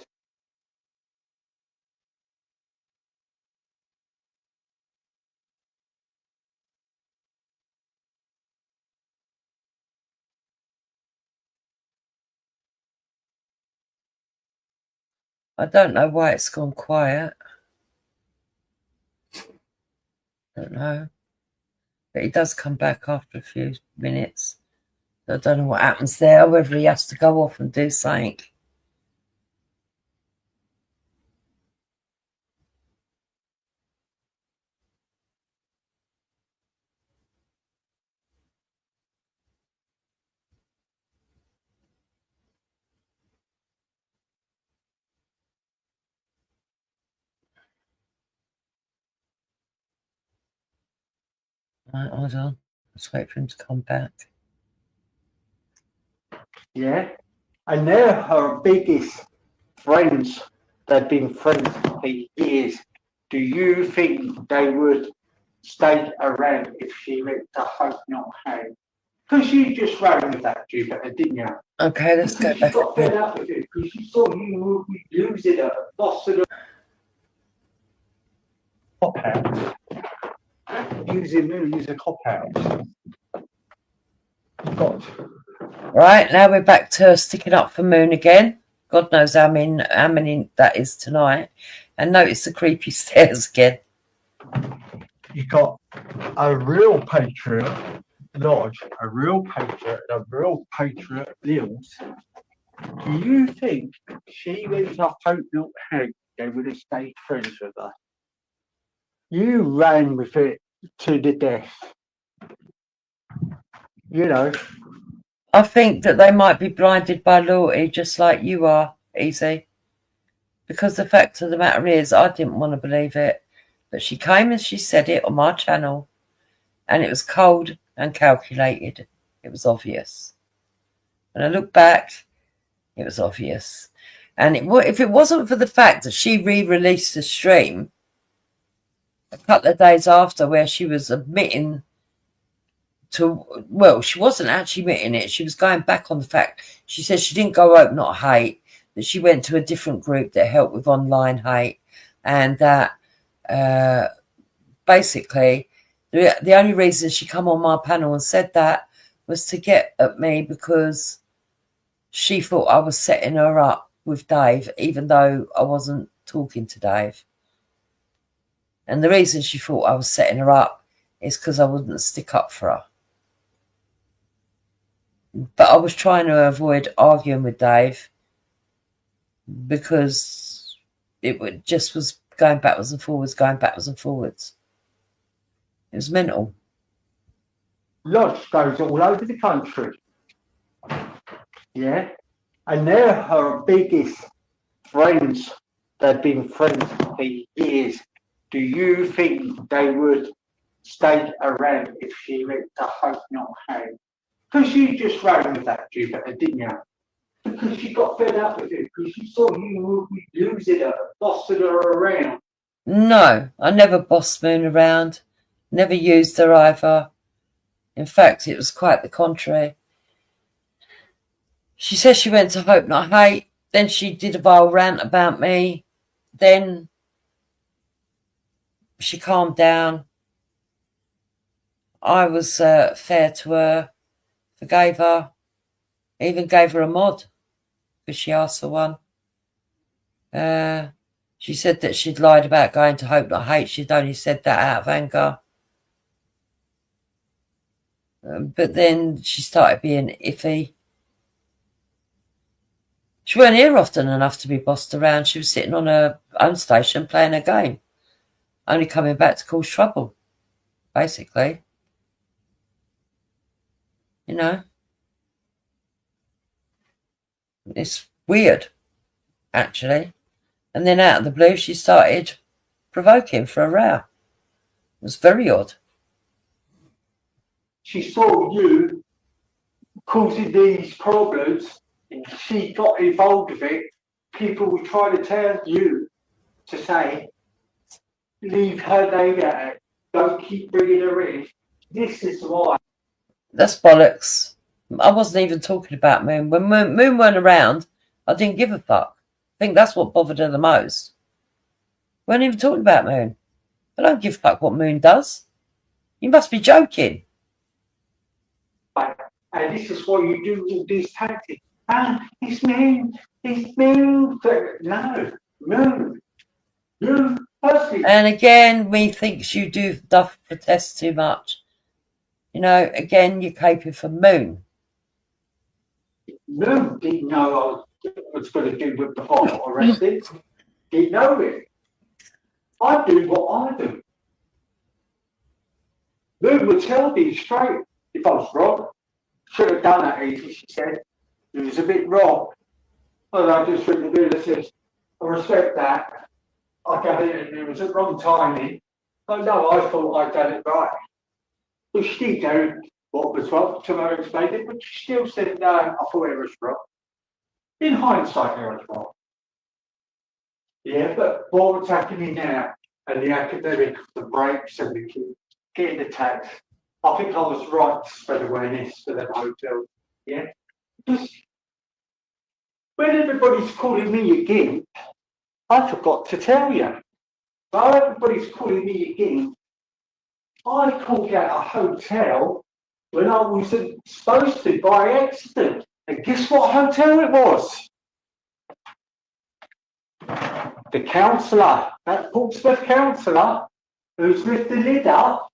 [SPEAKER 1] I don't know why it's gone quiet. Don't know. But he does come back after a few minutes. I don't know what happens there, whether he has to go off and do something. Right, hold on. Let's wait for him to come back.
[SPEAKER 7] yeah, and they're her biggest friends. They've been friends for years. Do you think they would stay around if she went to Hope Not Home? Because you just ran with that, Jupiter, didn't you?
[SPEAKER 1] Okay, let's go back.
[SPEAKER 7] She got fed up with it because she saw you losing her, bossing her cop out. Using me as a cop out.
[SPEAKER 1] Right, now we're back to sticking up for Moon again. God knows how many that is tonight. And notice the creepy stairs again.
[SPEAKER 7] You got a real patriot, Lodge, a real patriot, Lils. Do you think she went to Hope Not Home, they would have stayed friends with her? You ran with it to the death. You know.
[SPEAKER 1] I think that they might be blinded by loyalty just like you are, Easy. Because the fact of the matter is, I didn't want to believe it. But she came and she said it on my channel. And it was cold and calculated. It was obvious. When I look back, it was obvious. And if it wasn't for the fact that she re-released the stream a couple of days after where she was admitting to, well, she wasn't actually admitting it. She was going back on the fact. She said she didn't go Hope Not Hate, that she went to a different group that helped with online hate. And that basically the only reason she come on my panel and said that was to get at me because she thought I was setting her up with Dave, even though I wasn't talking to Dave. And the reason she thought I was setting her up is because I wouldn't stick up for her. But I was trying to avoid arguing with Dave because it just was going backwards and forwards, going backwards and forwards. It was mental.
[SPEAKER 7] Lodge goes all over the country. Yeah. And they're her biggest friends. They've been friends for years. Do you think they would stay around if she went to Hope Not Home? Because you just ran with that Jupiter, didn't you? Because she got fed up with it, because she saw you would be losing her, bossing her around.
[SPEAKER 1] No, I never bossed Moon around. Never used her either. In fact, it was quite the contrary. She said she went to Hope Not Hate. Then she did a vile rant about me. Then she calmed down. I was fair to her. Forgave her. Even gave her a mod because she asked for one. She said that she'd lied about going to Hope Not Hate. She'd only said that out of anger. But then she started being iffy. She weren't here often enough to be bossed around. She was sitting on her own station playing her game. Only coming back to cause trouble, basically. You know? It's weird, actually. And then out of the blue, she started provoking for a row. It was very odd.
[SPEAKER 7] She saw you causing these problems, and she got involved with it. People were trying to tell you to say, leave her name out, don't keep bringing her in. This is why.
[SPEAKER 1] That's bollocks. I wasn't even talking about Moon. When Moon weren't around, I didn't give a fuck. I think that's what bothered her the most. We weren't even talking about Moon. I don't give a fuck what Moon does. You must be joking.
[SPEAKER 7] And this is why you do all these tactics. It's Moon. No, Moon. You personally.
[SPEAKER 1] And again, methinks you do stuff protest too much. You know, again, you're caping for Moon.
[SPEAKER 7] Moon didn't know I was going to do with the hot arrested. Didn't know it. I do what I do. Moon would tell me straight if I was wrong. Should have done that easy, she said. It was a bit wrong. And I just went to the says, I respect that. I got it and it was the wrong timing. But no, I thought I'd done it right. But she didn't know what was wrong. Tomorrow explained it, but she still said, no, I thought it was wrong. In hindsight, it was wrong. Yeah, but what's happening now? And the academic, the breaks and the kids getting attacked. I think I was right to spread awareness for the hotel. Yeah? Because when everybody's calling me again, I forgot to tell you. While everybody's calling me again, I called out a hotel when I wasn't supposed to by accident. And guess what hotel it was? The counsellor, that Portsmouth counsellor who's lifted the lid up.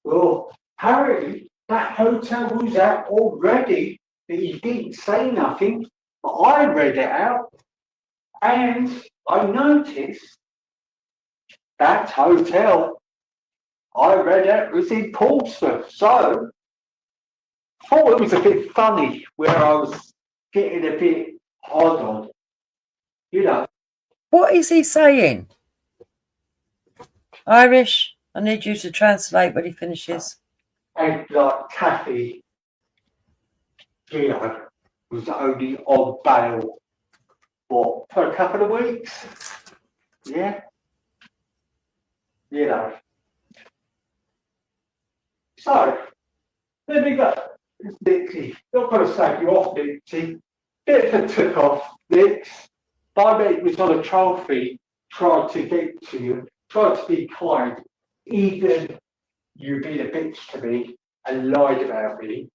[SPEAKER 7] Well, apparently that hotel was out already, but he didn't say nothing. But I read it out, and I noticed that hotel I read it was in Portsmouth. So I thought it was a bit funny where I was getting a bit hard on, you know.
[SPEAKER 1] What is he saying? Irish, I need you to translate when he finishes.
[SPEAKER 7] And like Kathy, you know, was only on bail, what, for a couple of weeks? Yeah. You know. So, then we got Dixie. Not going to slag you off, Dixie. Bit of a took off, Dix. My mate was on a trophy, tried to get to you, tried to be kind, even you being a bitch to me and lied about me.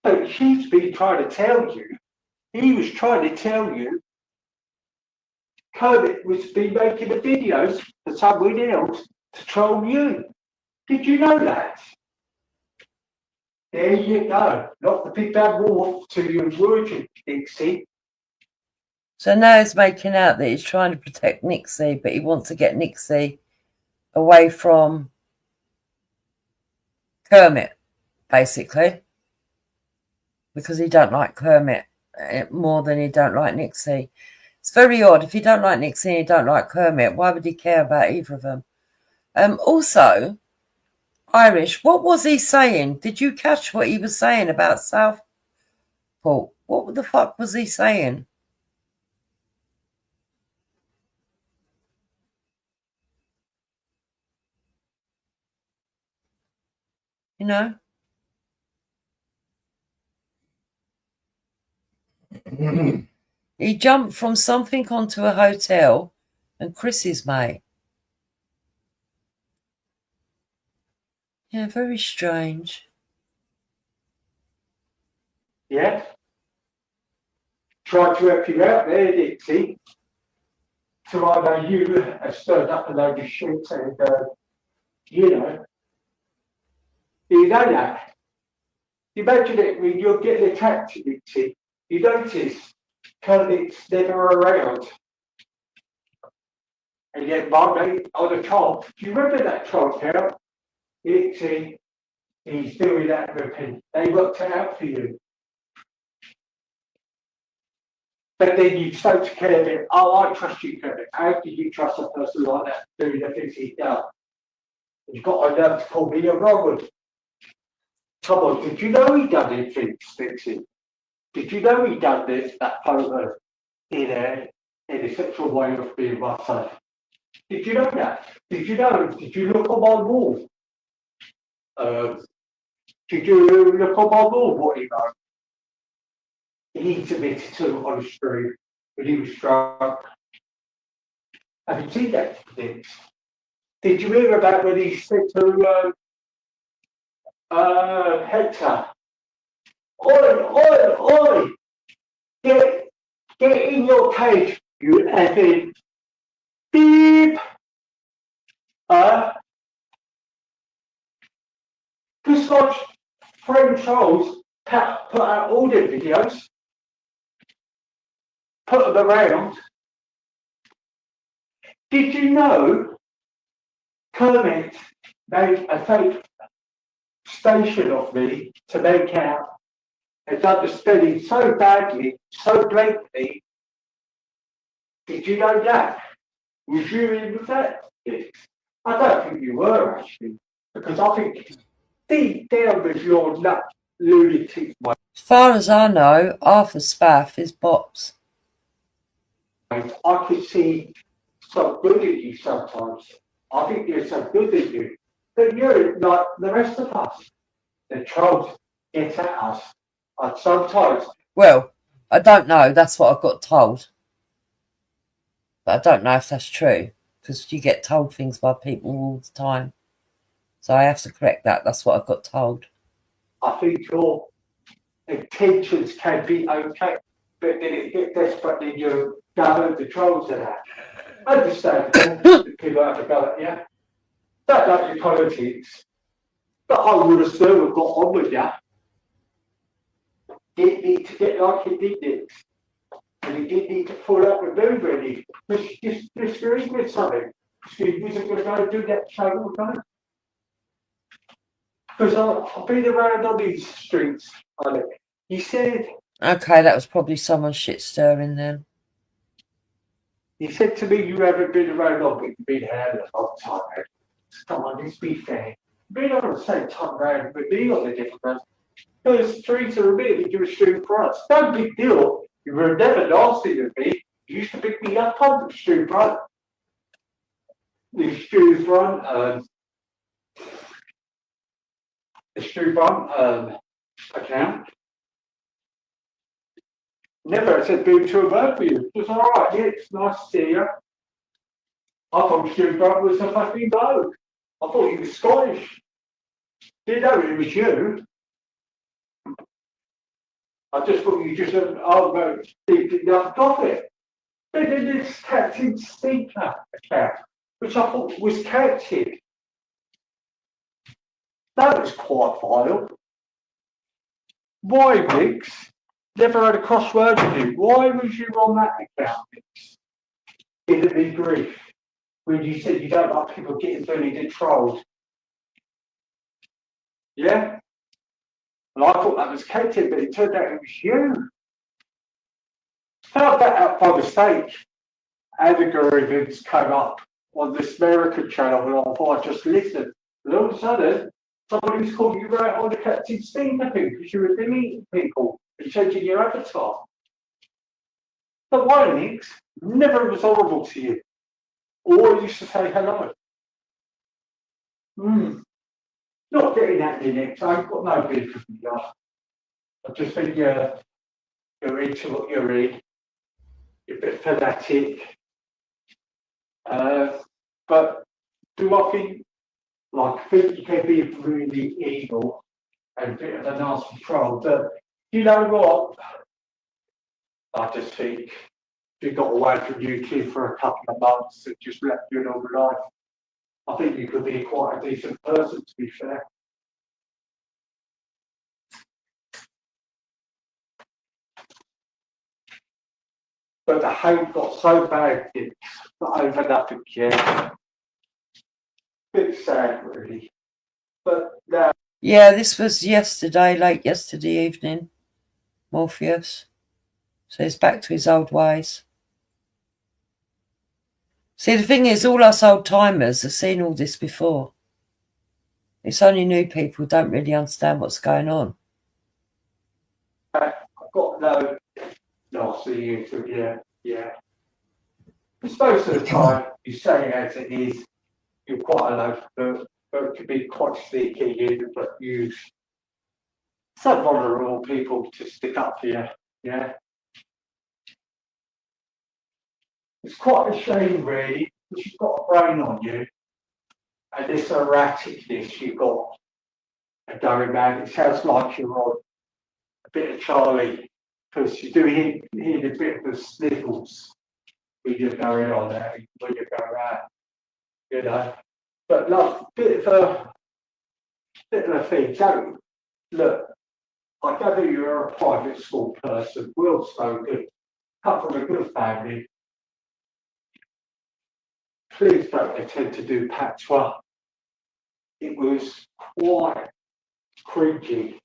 [SPEAKER 7] But he's been trying to tell you, he was trying to tell you, Kermit was been making the videos for someone else to troll you. Did you know that? There you go. Not the big bad wolf to your virgin, Dixie.
[SPEAKER 1] So now he's making out that he's trying to protect Nixie, but he wants to get Nixie away from Kermit, basically, because he don't like Kermit more than he don't like Nixie. It's very odd. If you don't like Nixie and you don't like Kermit, why would he care about either of them? Also, Irish, what was he saying? Did you catch what he was saying about Southport? What the fuck was he saying? You know? He jumped from something onto a hotel and Chris's mate. Yeah, very strange.
[SPEAKER 7] Yeah. Tried to help you out there, Dixie. So I know you have stirred up a load of shit and, you know that. Imagine it when you're getting attacked, Dixie. You notice Kermit's never around. And yet my mate on the top, do you remember that top out? Dixie, he's doing that with him. They worked it out for you. But then you spoke to Kermit, oh, I trust you, Kermit. How did you trust a person like that doing the things he's done? You've got enough to call me a Robert. Come on, did you know he done it, Dixie? Did you know he done this, that photo in a sexual way of being my son? Did you know that? Did you know? Did you look on my wall? Did you look on my wall? What he wrote? He admitted to on the street when he was drunk. Have you seen that? Did you hear about when he said to Hector, oi, get in your cage, you effing beep. This much friend Charles put out all the videos, put them around. Did you know Kermit made a fake station of me to make out and done the spelling so badly, so blatantly? Did you know that? Was you in with that? I don't think you were actually, because I think deep down with your nut lunatic mind,
[SPEAKER 1] As far as I know, Arthur Spaff is bops.
[SPEAKER 7] I could see some good in you sometimes. I think there's some good in you. But you're like the rest of us. The trolls get at us. And sometimes.
[SPEAKER 1] Well, I don't know. That's what I got told. But I don't know if that's true. Because you get told things by people all the time. So I have to correct that. That's what I got told.
[SPEAKER 7] I think your intentions can be okay. But then it gets desperate and you gather the trolls and that. Understandable. People have to go at you. Don't like your politics. But I would have still got on with you. Didn't need to get like he did it. And he didn't need to pull up with everybody. Just disagree with something. He wasn't going to go and do that show all the time. Because I've been around on these streets, Alec. He said.
[SPEAKER 1] Okay, that was probably someone shit stirring then.
[SPEAKER 7] He said to me, you haven't been around long, but you've been around a long time, man. Come on, let's be fair. You've been on the same time around with me on the different rounds. Those streets are a bit of a street for us. No big deal. You were never nasty with me. You used to pick me up on the street front. The street front, account. Never said being too bad for you. It's all right. Yeah, it's nice to see you. I thought Stu Brown was a fucking bloke. I thought he was Scottish. Didn't know it was you. I just thought you just said, oh no, Steve enough got it. But then this Captain Stinker account, which I thought was captain. That was quite vile. Why, Riggs? Never had a crossword with you. Why was you on that account, Riggs? In the big brief, when you said you don't like people getting bullied and trolled. Yeah? And I thought that was Katie, but it turned out it was you. Found that out by mistake. Algorithms came up on this American channel, and I thought I just listened. And all of a sudden, somebody was calling you right on the Captain Speaker thing because you were deleting people and changing your avatar. But why, Nix? Never was horrible to you. Always used to say hello. Not getting at you, Nix. I've got no beef with you. I just think you're into what you're in. You're a bit fanatic. But do I think you can be really evil and a bit of a nasty troll? But you know what? I just think if you got away from YouTube for a couple of months and just left you all life, I think you could be quite a decent person, to be fair. But the hate got so bad, it's not over nothing yet. Bit sad, really. But now.
[SPEAKER 1] Yeah, this was yesterday, late yesterday evening, Morpheus. So he's back to his old ways. See, the thing is, all us old timers have seen all this before. It's only new people who don't really understand what's going on.
[SPEAKER 7] I've got no, see you too, yeah. Most of the time, you say it as it is, you're quite alone, but it can be quite sneaky, but use some vulnerable people to stick up for you, yeah. It's quite a shame, really, because you've got a brain on you, and this erraticness you've got going mad. It sounds like you're on a bit of Charlie, because you do hear a bit of the sniffles when you're going on there, when you go around, you know. But love, bit of a thing. Don't look. I gather you're a private school person, well spoken, come from a good family. Please don't attempt to do patois. It was quite cringy.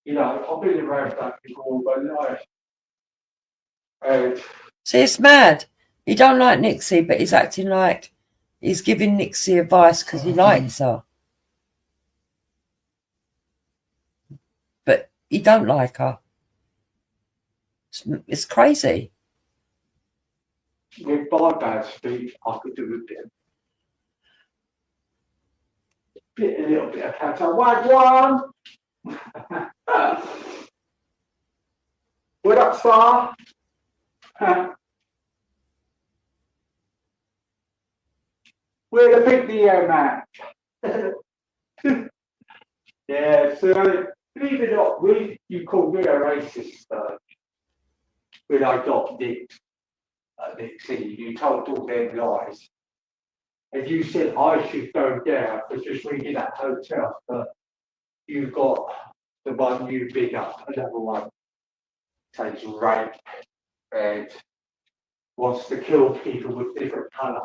[SPEAKER 7] You know, I've been around that before all my life. And
[SPEAKER 1] see, it's mad. He don't like Nixie, but he's acting like he's giving Nixie advice because he likes her. But he don't like her. It's crazy.
[SPEAKER 7] with my bad speech, I could do a little bit of patois. Wagwan! What up, sir? Where the big Leo man? Yeah, so believe it or not, you call me a racist when I got nicked at Nixie. You told all them lies. And you said I should go down for just reading that hotel, but you got the one you big up, another one takes rape and wants to kill people with different colour.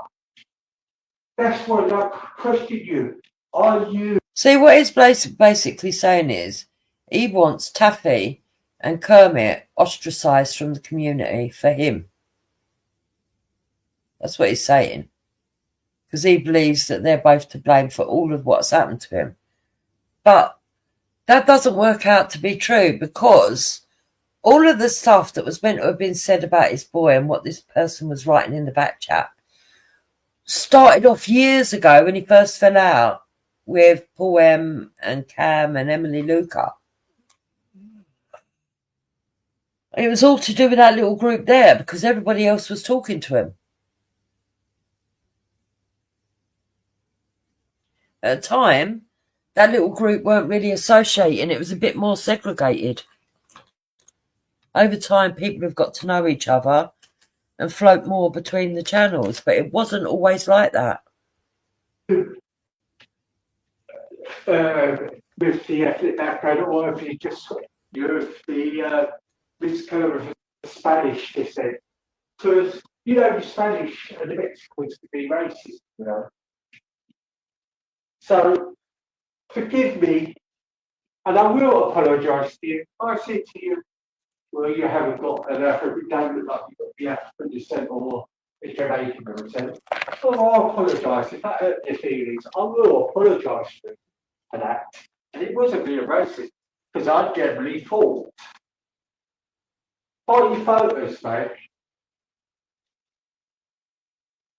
[SPEAKER 7] That's why I question you. Are you?
[SPEAKER 1] See, what he's basically saying is he wants Taffy and Kermit ostracised from the community for him. That's what he's saying. Because he believes that they're both to blame for all of what's happened to him. But that doesn't work out to be true, because all of the stuff that was meant to have been said about his boy and what this person was writing in the back chat started off years ago when he first fell out with Paul M and Cam and Emily Luca. It was all to do with that little group there, because everybody else was talking to him. At the time, that little group weren't really associating. It was a bit more segregated. Over time, people have got to know each other and float more between the channels, but it wasn't always like that.
[SPEAKER 7] with the ethnic background, or if you just you're the this kind of Spanish descent. Because the Spanish and the Mexicans can be racist. So forgive me, and I will apologise to you. I said to you, well, you haven't got an African, don't look like you've got the African descent or the Jamaican descent. Well, I'll apologise if that hurt your feelings. I will apologise for that. And it wasn't being racist, because I generally thought, by your photos, mate,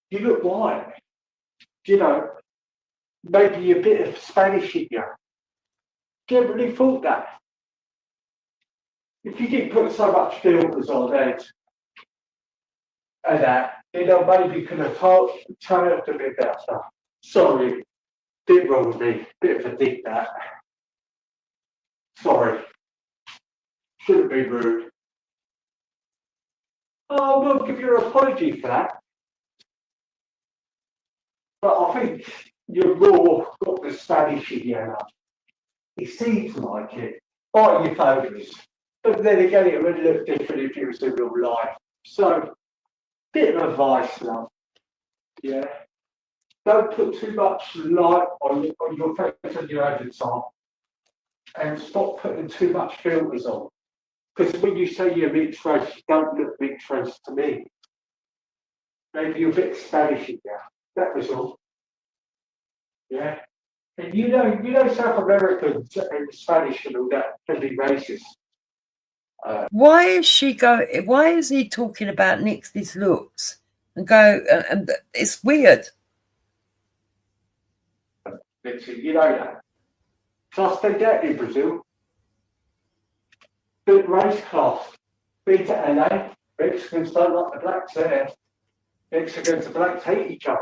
[SPEAKER 7] you look white. Maybe a bit of Spanish in you. Generally thought that. If you didn't put so much filters on it and that, I maybe could have turned a bit better. Sorry, bit wrong with me. Bit of a dig that. Sorry. Shouldn't be rude. I will give you an apology for that. But I think you're raw, got the Spanish in you now. It seems like it. By your photos. But then again, it would look different if it was in real life. So, bit of advice, love. Yeah. Don't put too much light on your face and your avatar. And stop putting too much filters on. Because when you say you're mixed race, you don't look mixed race to me. Maybe you're a bit Spanish in there. That was all. Yeah. And South Americans and Spanish and all that can be racist.
[SPEAKER 1] Why is he talking about Nixie's looks and and it's weird.
[SPEAKER 7] Nixie, that. Plus they get in Brazil. Big race class. Been to LA. Mexicans don't like the blacks there. Mexicans and blacks hate each other.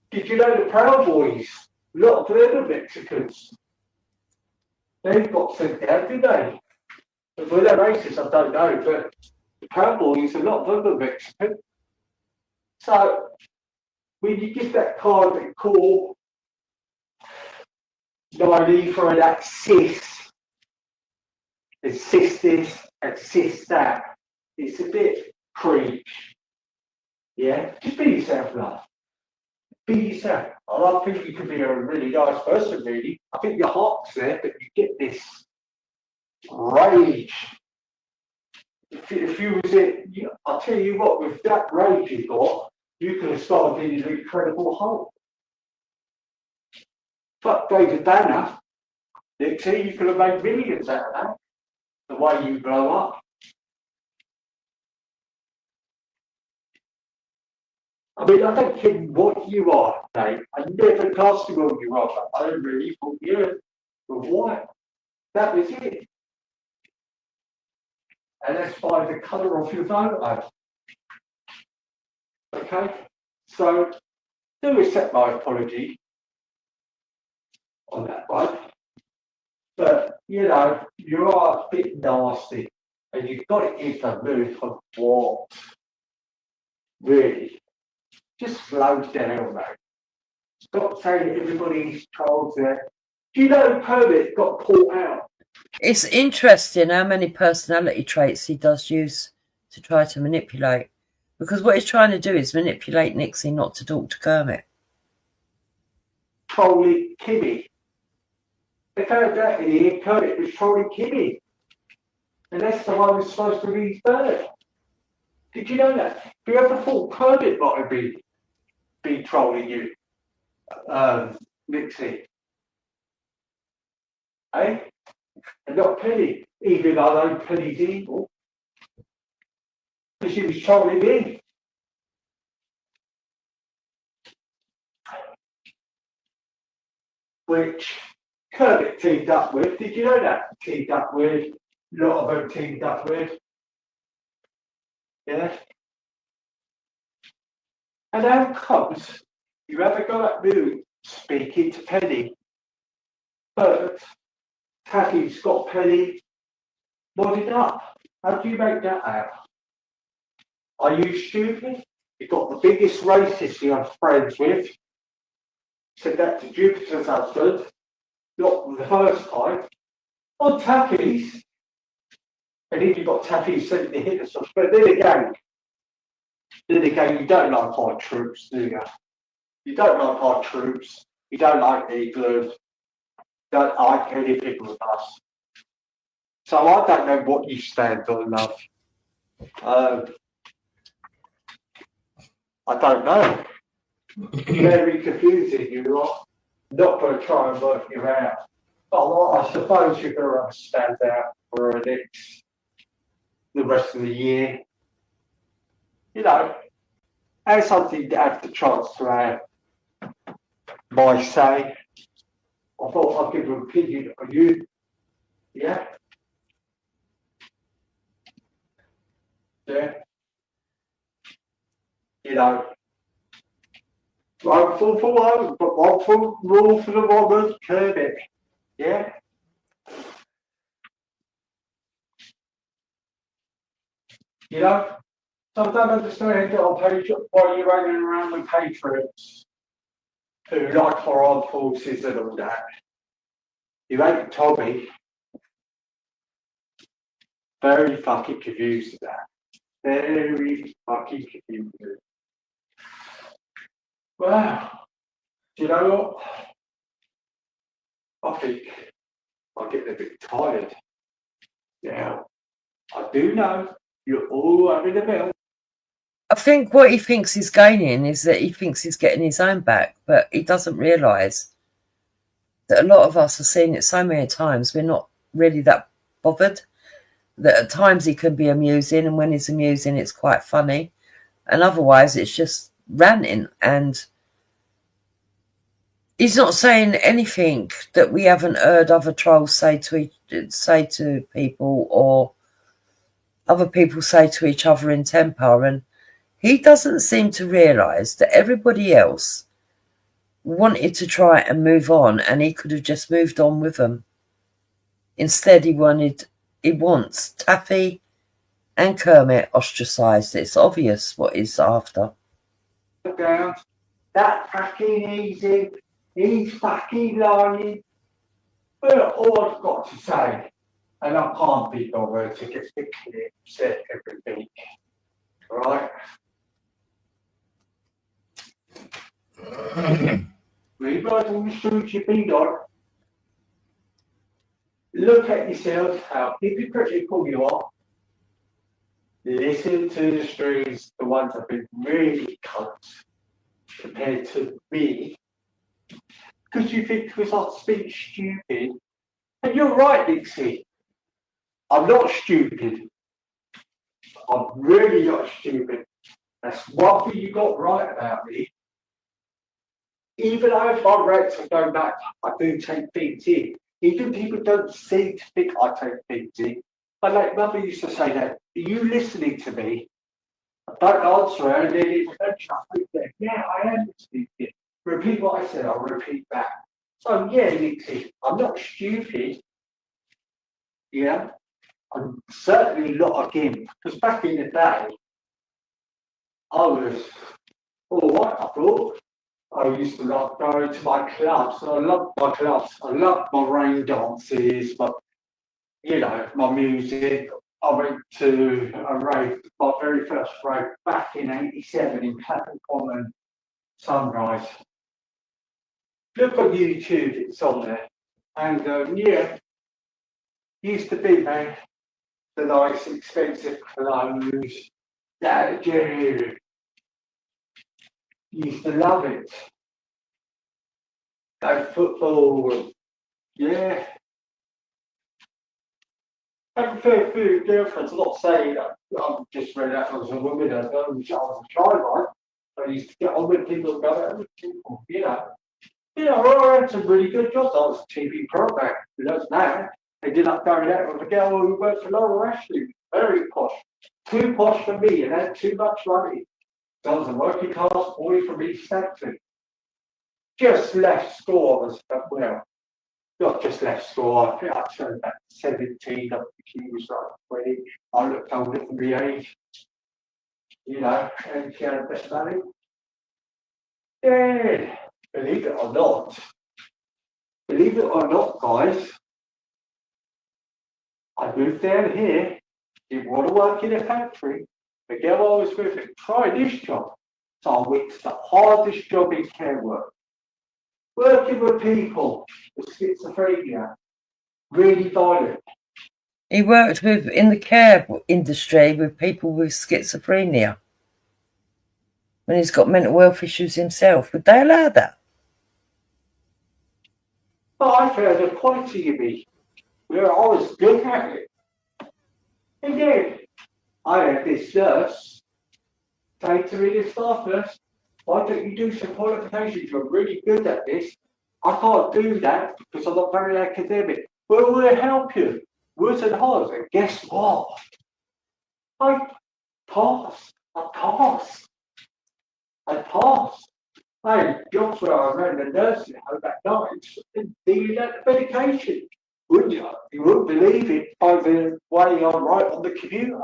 [SPEAKER 7] Did you know the Proud Boys? A lot of them are Mexicans. They've got sent down, did they? Were they racist? I don't know, but the Proud Boys, a lot of them are Mexican. So, when you give that card a call, naive for that cis, and cis this, and cis that, it's a bit preach. Yeah? Just be yourself, love. Be yourself. I don't think you can be a really nice person, really. I think your heart's there, but you get this rage. If you was it, I'll tell you what, with that rage you got, you could have started in an Incredible Hulk. Fuck David Banner. Nixie, you could have made millions out of that. The way you blow up. I mean, I don't care what you are, Dave. I never classed you what you are, but I really thought you were white. That was it. And that's by the colour of your photo. Okay? So, do accept my apology on that one. But, you are a bit nasty. And you've got to get the move from what? Really? Just slow down, mate. Stop saying everybody's trolls there. Do you know Kermit got caught out?
[SPEAKER 1] It's interesting how many personality traits he does use to try to manipulate. Because what he's trying to do is manipulate Nixie not to talk to Kermit.
[SPEAKER 7] Trolling Kimmy. They found out in here Kermit was trolling Kimmy. And that's the one who's supposed to be his bird. Did you know that? Have you ever thought Kermit might have been trolling you? Nixie. Eh? And not Penny, even though I know Penny's evil. Because she was trolling me. Which Kermit teamed up with. Did you know that? Teamed up with. A lot of them teamed up with. Yeah. And how comes you ever got that mood speaking to Penny, but Taffy's got Penny modded up? How do you make that out? Are you stupid? You've got the biggest racist you're friends with. said that to Jupiter's husband, not the first time, on Taffy's. And then you got Taffy sending the hit us. But then again, you don't like our troops, do you? You don't like our troops. You don't like England. Don't like anything with us. So I don't know what you stand on, love. I don't know. Very confusing, you are. Not going to try and work you out. But I suppose you're going to have to stand out for the rest of the year. You know, as something to have the chance to have my say. I thought I'd give an opinion on you. Yeah? Yeah. You know, one fool for one, but one fool rule for the woman, curb it. Yeah? You know? So I don't understand why you're running around with patriots who like our armed forces and all that. You ain't Tommy. Very fucking confused with that. Very fucking confused. Wow. Do you know what? I think I'm getting a bit tired. Now, I do know you're all having a bill.
[SPEAKER 1] I think what he thinks he's gaining is that he thinks he's getting his own back, but he doesn't realise that a lot of us have seen it so many times, we're not really that bothered. That at times he can be amusing, and when he's amusing, it's quite funny. And otherwise, it's just ranting. And he's not saying anything that we haven't heard other trolls say to people, or other people say to each other in temper. And he doesn't seem to realise that everybody else wanted to try and move on, and he could have just moved on with them. Instead, he wants Taffy and Kermit ostracised. It's obvious what he's after.
[SPEAKER 7] That fucking easy. He's fucking lying. But all I've got to say, and I can't be bothered to get the clips and everything, right? Rewrite all the streets you've been on. Look at yourself, how hypocritical you are. Listen to the streams, the ones that have been really cunts compared to me. Because you think because I speak stupid. And you're right, Dixie. I'm not stupid. I'm really not stupid. That's one thing you got right about me. Even though if my rates are going back, I do take things in. Even people don't seem to think I take things in. But like Mother used to say that, are you listening to me? I don't answer her, and then it's eventually, yeah, I am listening to you. Repeat what I said, I'll repeat back. So yeah, Dixie, I'm not stupid. Yeah. I'm certainly not a gimp, because back in the day, I was all right, I thought. I used to love going to my clubs. I loved my clubs. I loved my rain dances, my music. I went to a rave, my very first rave back in '87 in Clapham Common, Sunrise. Look on YouTube, it's on there. And used to be there. The nice, expensive clothes. That dude used to love it. Go football, yeah. Have a fair few girlfriends. I'm not saying that I'm just read out as a woman. I was a child, right? I used to get on with people and go out with people, I had some really good jobs. I was a TV program. Who knows now? I ended up going out with a girl who worked for Laura Ashley. Very posh. Too posh for me and had too much money. So I was a working class boy from East Hampton. Just left school. I was, not just left school. I think I turned back 17. I think he was like 20. I looked older for the age. And she had a bit of money. Yeah. believe it or not, guys, I moved down here, didn't want to work in a factory. The girl I was with tried this job. So I went to the hardest job in care work. Working with people with schizophrenia, really violent.
[SPEAKER 1] He worked in the care industry with people with schizophrenia. When he's got mental health issues himself, would they allow that?
[SPEAKER 7] But I found a quality in me where I was good at it. And then I had this nurse say to me, this staff nurse, why don't you do some qualifications? You're really good at this. I can't do that because I'm not very academic. Well, we'll help you. Words and hard. And guess what? I passed. I had jobs where I ran the nursing home at night and dealing out the medication. Wouldn't you? You wouldn't believe it by the way I write on the computer.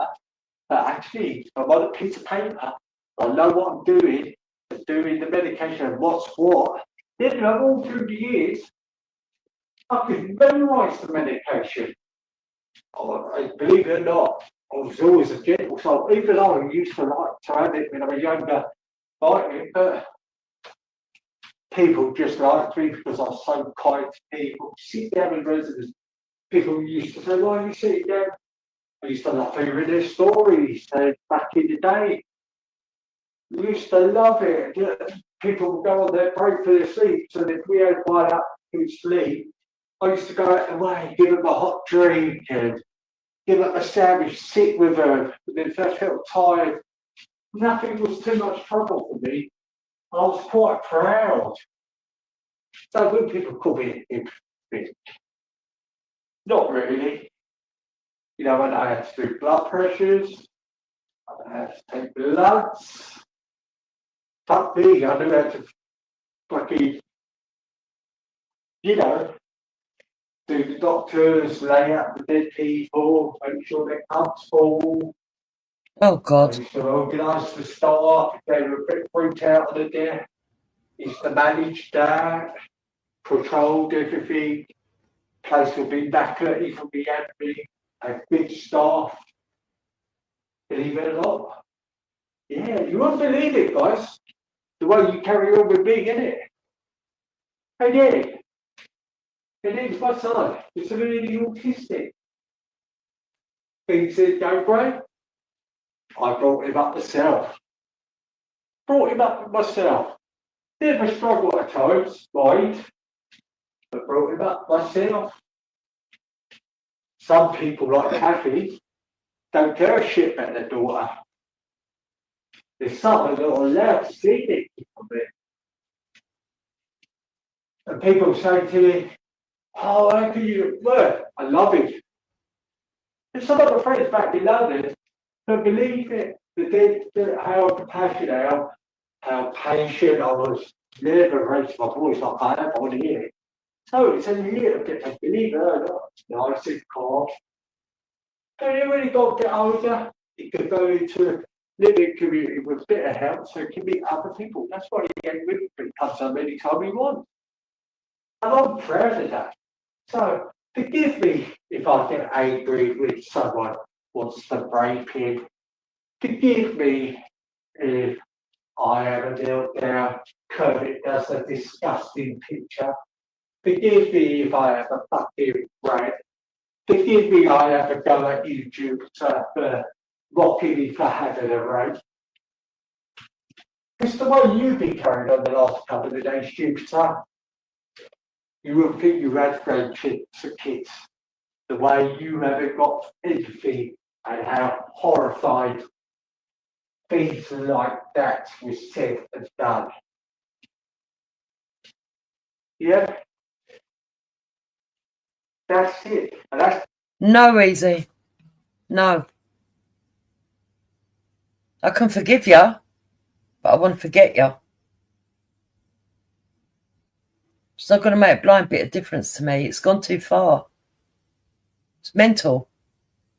[SPEAKER 7] But actually, I'm on a piece of paper. I know what I'm doing the medication and what's what. Then all through the years, I could memorise the medication. Believe it or not, I was always a gentle soul, even though I used to like to have it when I was younger, but people just liked me because I was so kind to people. Sit down in residence, people used to say, why are you sitting down? I used to love hearing their stories back in the day. I used to love it. People would go on their break for their sleeps, and if we had one up to sleep, I used to go out the way, give them a hot drink and give them a sandwich, sit with them. And if I felt tired, nothing was too much trouble for me. I was quite proud. So when people call me a bit, not really. You know, when I had to do blood pressures, I had to take bloods. Fuck me, I knew how to fucking, you know, do the doctors, lay out the dead people, make sure their cups full.
[SPEAKER 1] Oh,
[SPEAKER 7] I
[SPEAKER 1] God.
[SPEAKER 7] used to organise the staff if they were a bit freaked out on the death. Used to manage that, patrolled everything. Place would be immaculate from the admin, had big staff. Believe it or not. Yeah, you won't believe it, guys. The way you carry on with me, innit? And yeah, and then my son, he's really autistic. Things that go great. I brought him up myself. Bit of a struggle at times, right? But brought him up myself. Some people like Kathy don't care a shit about their daughter. There's some that are allowed to see it from it. And people say to me, oh, how can you work? I love it. And some of my friends back in London don't believe it. How compassionate, how patient I was. Never raised my voice like I have on here. So it's a little bit of believe it or not. Nice and calm. And then when he got a bit older, he could go into a living community with a bit of help so he can meet other people. That's why he ain't with me. Comes home anytime he wants. And I'm proud of that. So forgive me if I get angry with someone wants to break in. Forgive me if I have a meltdown. Kermit does a disgusting picture. Forgive me if I have a fucking rant. Forgive me I have a go at YouTube for mocking me for having a rant. It's the way you've been carried on the last couple of days, Jupiter. You wouldn't think you had friendships for kids. The way you haven't got empathy and how horrified things like that was said and done. Yeah, that's it. And that's
[SPEAKER 1] No, Easy. No. I can forgive you, but I want to forget you. It's not going to make a blind bit of difference to me. It's gone too far. It's mental,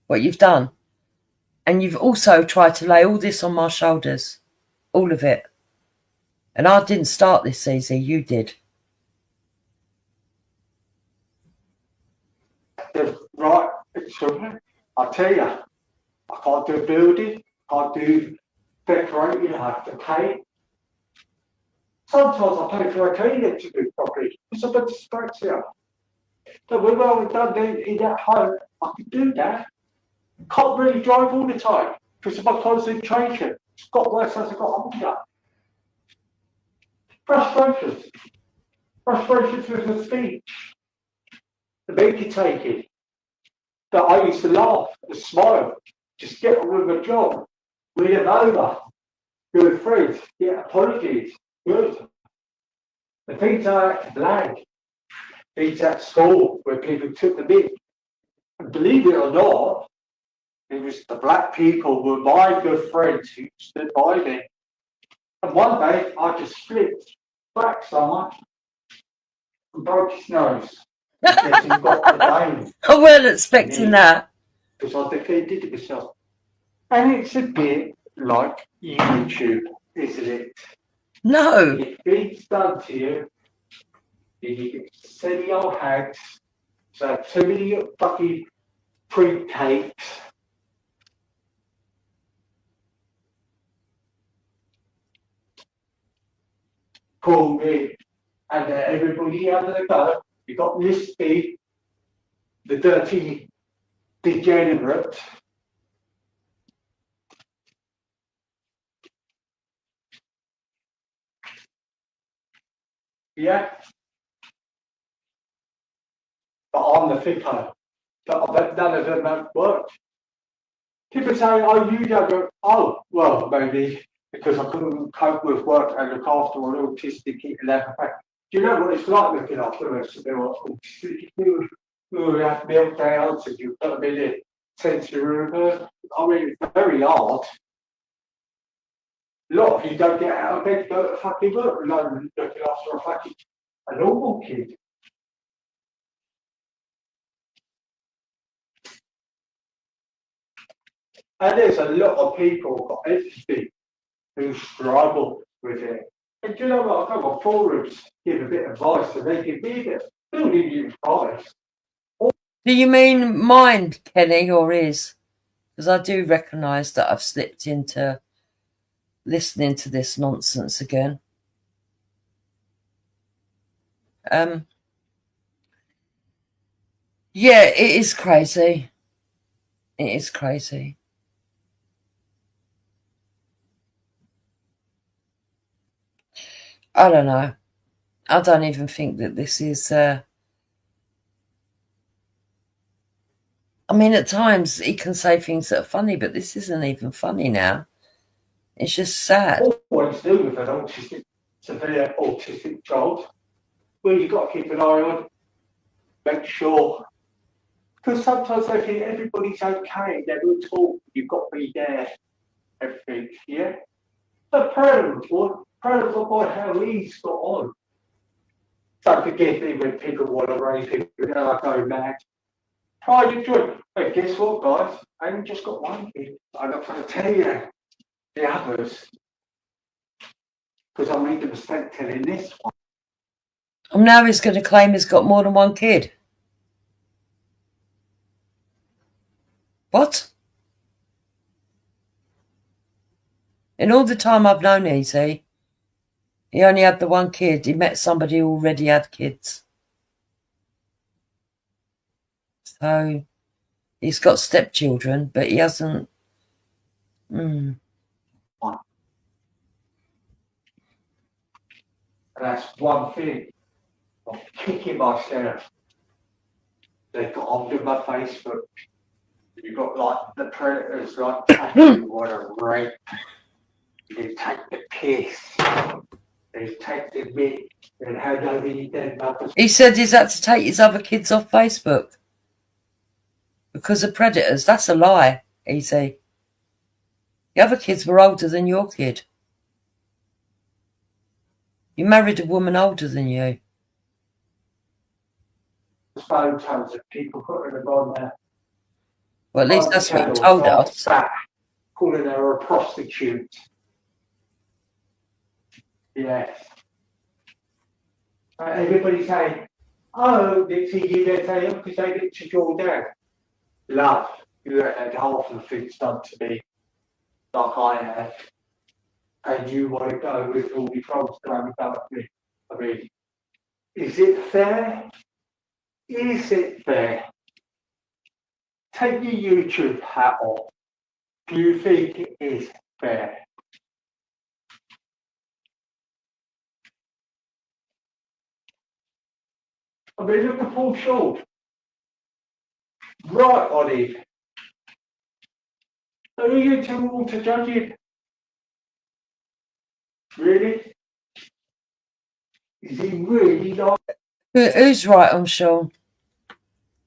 [SPEAKER 1] what you've done. And you've also tried to lay all this on my shoulders. All of it. And I didn't start this, easy. You did.
[SPEAKER 7] Right, it's something. I tell you, I can't do building, can't do decorating, I have to pay. Sometimes I pay for a cleaner to do properly. It's a bit dyspraxia. So when I was done in that home, I could do that. Can't really drive all the time because of my concentration. It's got worse as I got older. Frustrations. Frustrations with the speech. The mickey taking. That I used to laugh and smile. Just get on with a job. Read them over. Good friends. Get apologies. Good. The things I had to blag. Things at school where people took the mick. And believe it or not, it was the black people were my good friends who stood by me. And one day I just flipped back someone and broke his nose. Guess who got the blame?
[SPEAKER 1] I weren't expecting that.
[SPEAKER 7] Because I defended myself. And it's a bit like YouTube, isn't it?
[SPEAKER 1] No.
[SPEAKER 7] If it's done to you, you get silly old hags, so too many fucking pre-tapes. Call me, and everybody having a go. You got this big, the dirty degenerate. Yeah. But I'm the fickle. But I bet none of them have worked. People say, oh, you don't go, oh, well, maybe because I couldn't cope with work and look after an autistic kid and have a fact. Do you know what it's like looking after us? They were autistic who have meltdowns and you've got a million sensory room. I mean, it's very hard. A lot of you don't get out of bed to go to fucking work alone looking after a normal kid. And there's a lot of people who've got everything who struggle with it. And do you know what? I've got forums give a bit of advice and they give me a bit of building advice.
[SPEAKER 1] Do you mean mine, Kenny, or his? Because I do recognise that I've slipped into listening to this nonsense again. Yeah, it is crazy. It is crazy. I don't know. I don't even think that this is... I mean, at times he can say things that are funny, but this isn't even funny now. It's just sad.
[SPEAKER 7] What to do with an severe autistic child? Well, you've got to keep an eye on, make sure. Because sometimes they think everybody's okay, they will talk, you've got to be there, everything, yeah? But proud of how he's got on. Don't forget me when people want to raise him, I go mad. Try to enjoy it. But guess what, guys? I ain't just got one kid. I'm not going to tell you the others. Because I made the mistake telling this one.
[SPEAKER 1] And now he's going to claim he's got more than one kid. What? In all the time I've known Easy, he only had the one kid. He met somebody who already had kids. So he's got stepchildren, but he hasn't...
[SPEAKER 7] And that's one thing. I'm kicking myself. They got onto my Facebook. You got like the predators like tattoo what a rape. They take the piss. They take the meat and how nobody dead mothers.
[SPEAKER 1] He said he's had to take his other kids off Facebook because of predators. That's a lie, Easy. The other kids were older than your kid. You married a woman older than you.
[SPEAKER 7] Photos of people putting them on there.
[SPEAKER 1] Well, at least that's what you told us.
[SPEAKER 7] Calling her a prostitute. Yes. Everybody saying, oh, Nixie, you dare say it because they get to your dad. Love, you had half of the things done to me, like I have, and you want to go with all the trolls going about me. I mean, is it fair? Is it fair? Take your YouTube hat off. Do you think it is fair? I mean, look at Paul Shaw. Right on it. Who are you two all to judge it? Really? Is he really not?
[SPEAKER 1] Who's right on Sean?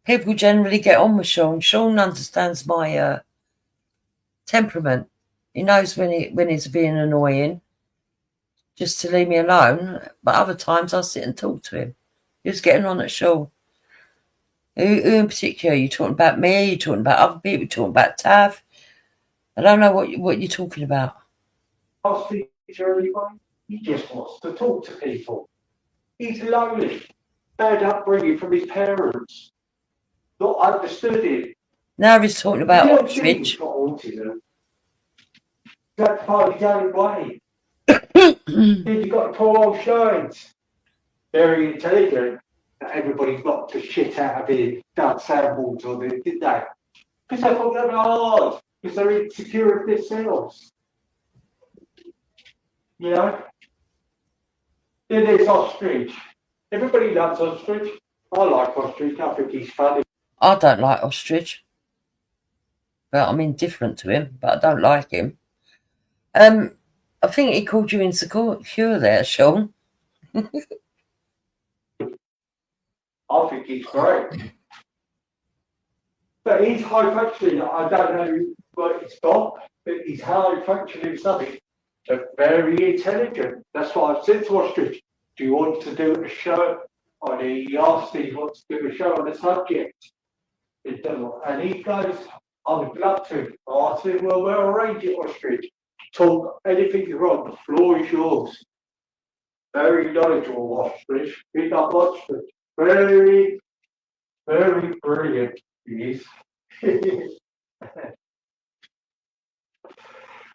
[SPEAKER 1] People generally get on with Sean. Sean understands my temperament. He knows when he's being annoying, just to leave me alone. But other times I'll sit and talk to him. He's getting on at Sean. Who in particular? Are you talking about me? Are you talking about other people? Are you talking about Tav? I don't know what you're talking about.
[SPEAKER 7] I'll speak to everyone. He just wants to talk to people. He's lonely. Bad upbringing from his parents. Not understood it.
[SPEAKER 1] Now he's talking about
[SPEAKER 7] He's
[SPEAKER 1] ostrich.
[SPEAKER 7] got autism. That's part of his own way. Then you got poor old Shines. Very intelligent. Everybody's got the shit out of him, done soundboards on it, didn't they? Because they thought they were hard. Because they're insecure of themselves. You know? Then there's Ostrich. Everybody loves Ostrich. I like Ostrich. I think he's funny.
[SPEAKER 1] I don't like ostrich. But I'm indifferent to him, but I don't like him. I think he called you insecure there, Sean.
[SPEAKER 7] I think he's great. But he's high functioning. I don't know what he's got, but he's high functioning something. But very intelligent. That's why I said to Ostrich, do you want to do a show? And he asked if he wants to do a show on the subject. And he goes, I would love to. I said, well, we'll arrange it, Ostrich. Talk anything you want. The floor is yours. Very knowledgeable, Ostrich. Big up Ostrich. Very, very brilliant, he is.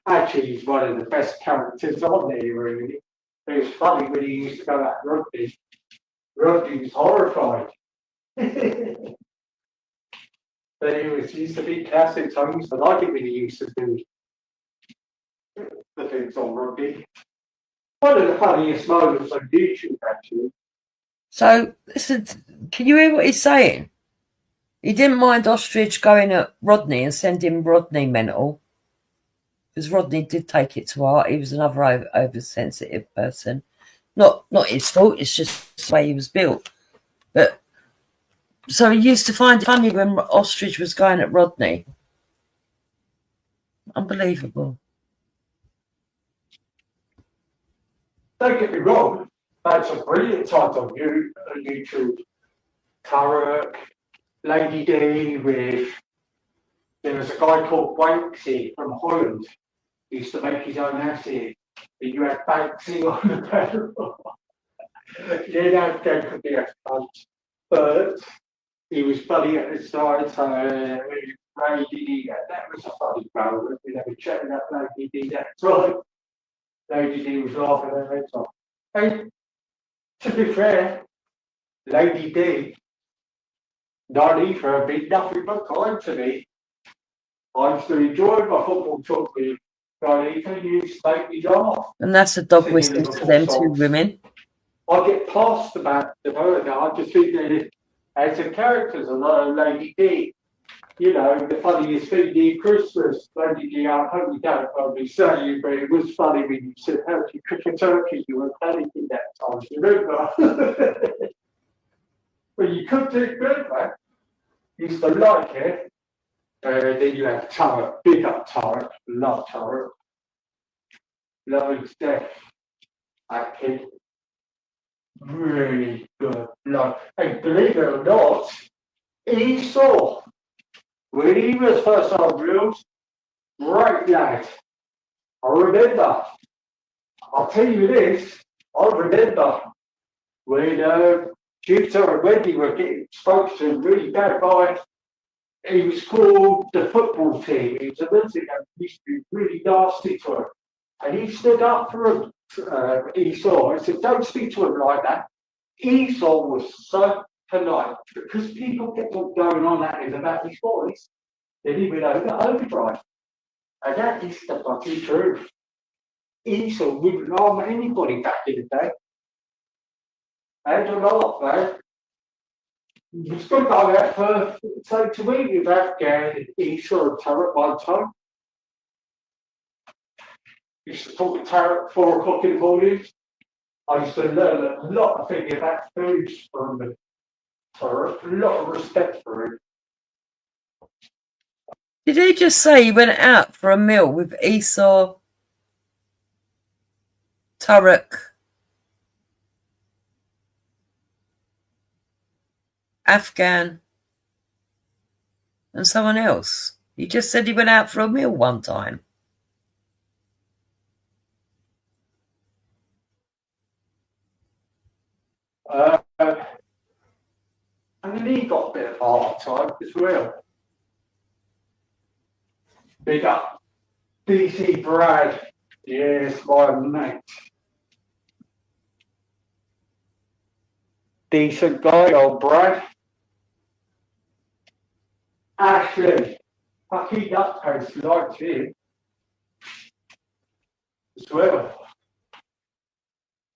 [SPEAKER 7] Actually, he's one of the best characters on there, really. It was funny when he used to go at Rugby. Rugby was horrified. But it used to be classic, so I used to like it when he used to do the things on Rugby. One of the funniest moments on YouTube, actually.
[SPEAKER 1] So, listen, can you hear what he's saying? He didn't mind Ostrich going at Rodney and sending Rodney mental. Because Rodney did take it to heart. He was another oversensitive person. Not his fault, it's just the way he was built. But so he used to find it funny when Ostrich was going at Rodney. Unbelievable.
[SPEAKER 7] Don't get me wrong, that's a brilliant times on YouTube. Tarek, Lady D with. There was a guy called Banksy from Holland. He used to make his own acid. And you had Banksy on the pedal. Then Afghan could be a cunt. But he was funny at the side, so Lady D, that was a funny moment. We never chatting up Lady D that time. Lady D was laughing her head off. And to be fair, Lady D, not even been nothing but kind to me. I used to enjoy my football talk with Ronnie, you used to make me laugh.
[SPEAKER 1] And that's a dog whistle to them two women.
[SPEAKER 7] I get past about the murder. I just think that as the characters, a lot of Lady D, you know, the funniest thing in Christmas, Lady D, I hope you don't probably say you, but it was funny when you said, how do you cook a turkey? You were panicking that time, you remember? Well, you cooked it good, man. Used to like it. Then you have Turret, big up Turret, love Turret. Love his death. That kid. Really good blood. And believe it or not, he saw when he was first on reels, great lad. I remember I'll tell you this, I remember when Jupiter and Wendy were getting spoken to really bad by, he was called the football team. He was a Muslim and he used to be really nasty to him. And he stood up for him, Esau, and said, don't speak to him like that. Esau was so polite because people kept on going on at him about his voice, then he went over overdrive. And that is the fucking truth. Esau wouldn't harm anybody back in the day. And a lot, man. You still go out for so to eat with Afghan and Esau and Tarot one time. Used to talk to Tarot at 4 o'clock in the morning. I used to learn a lot of things about foods from the Tarot, a lot of respect for him.
[SPEAKER 1] Did he just say he went out for a meal with Esau, Turek, Afghan, and someone else? He just said he went out for a meal one time.
[SPEAKER 7] And then he got a bit of a hard time as well. Big up DC Brad. Yes, my mate. Decent guy, old Brad. Ashley. Fucking nutcase liked him as well.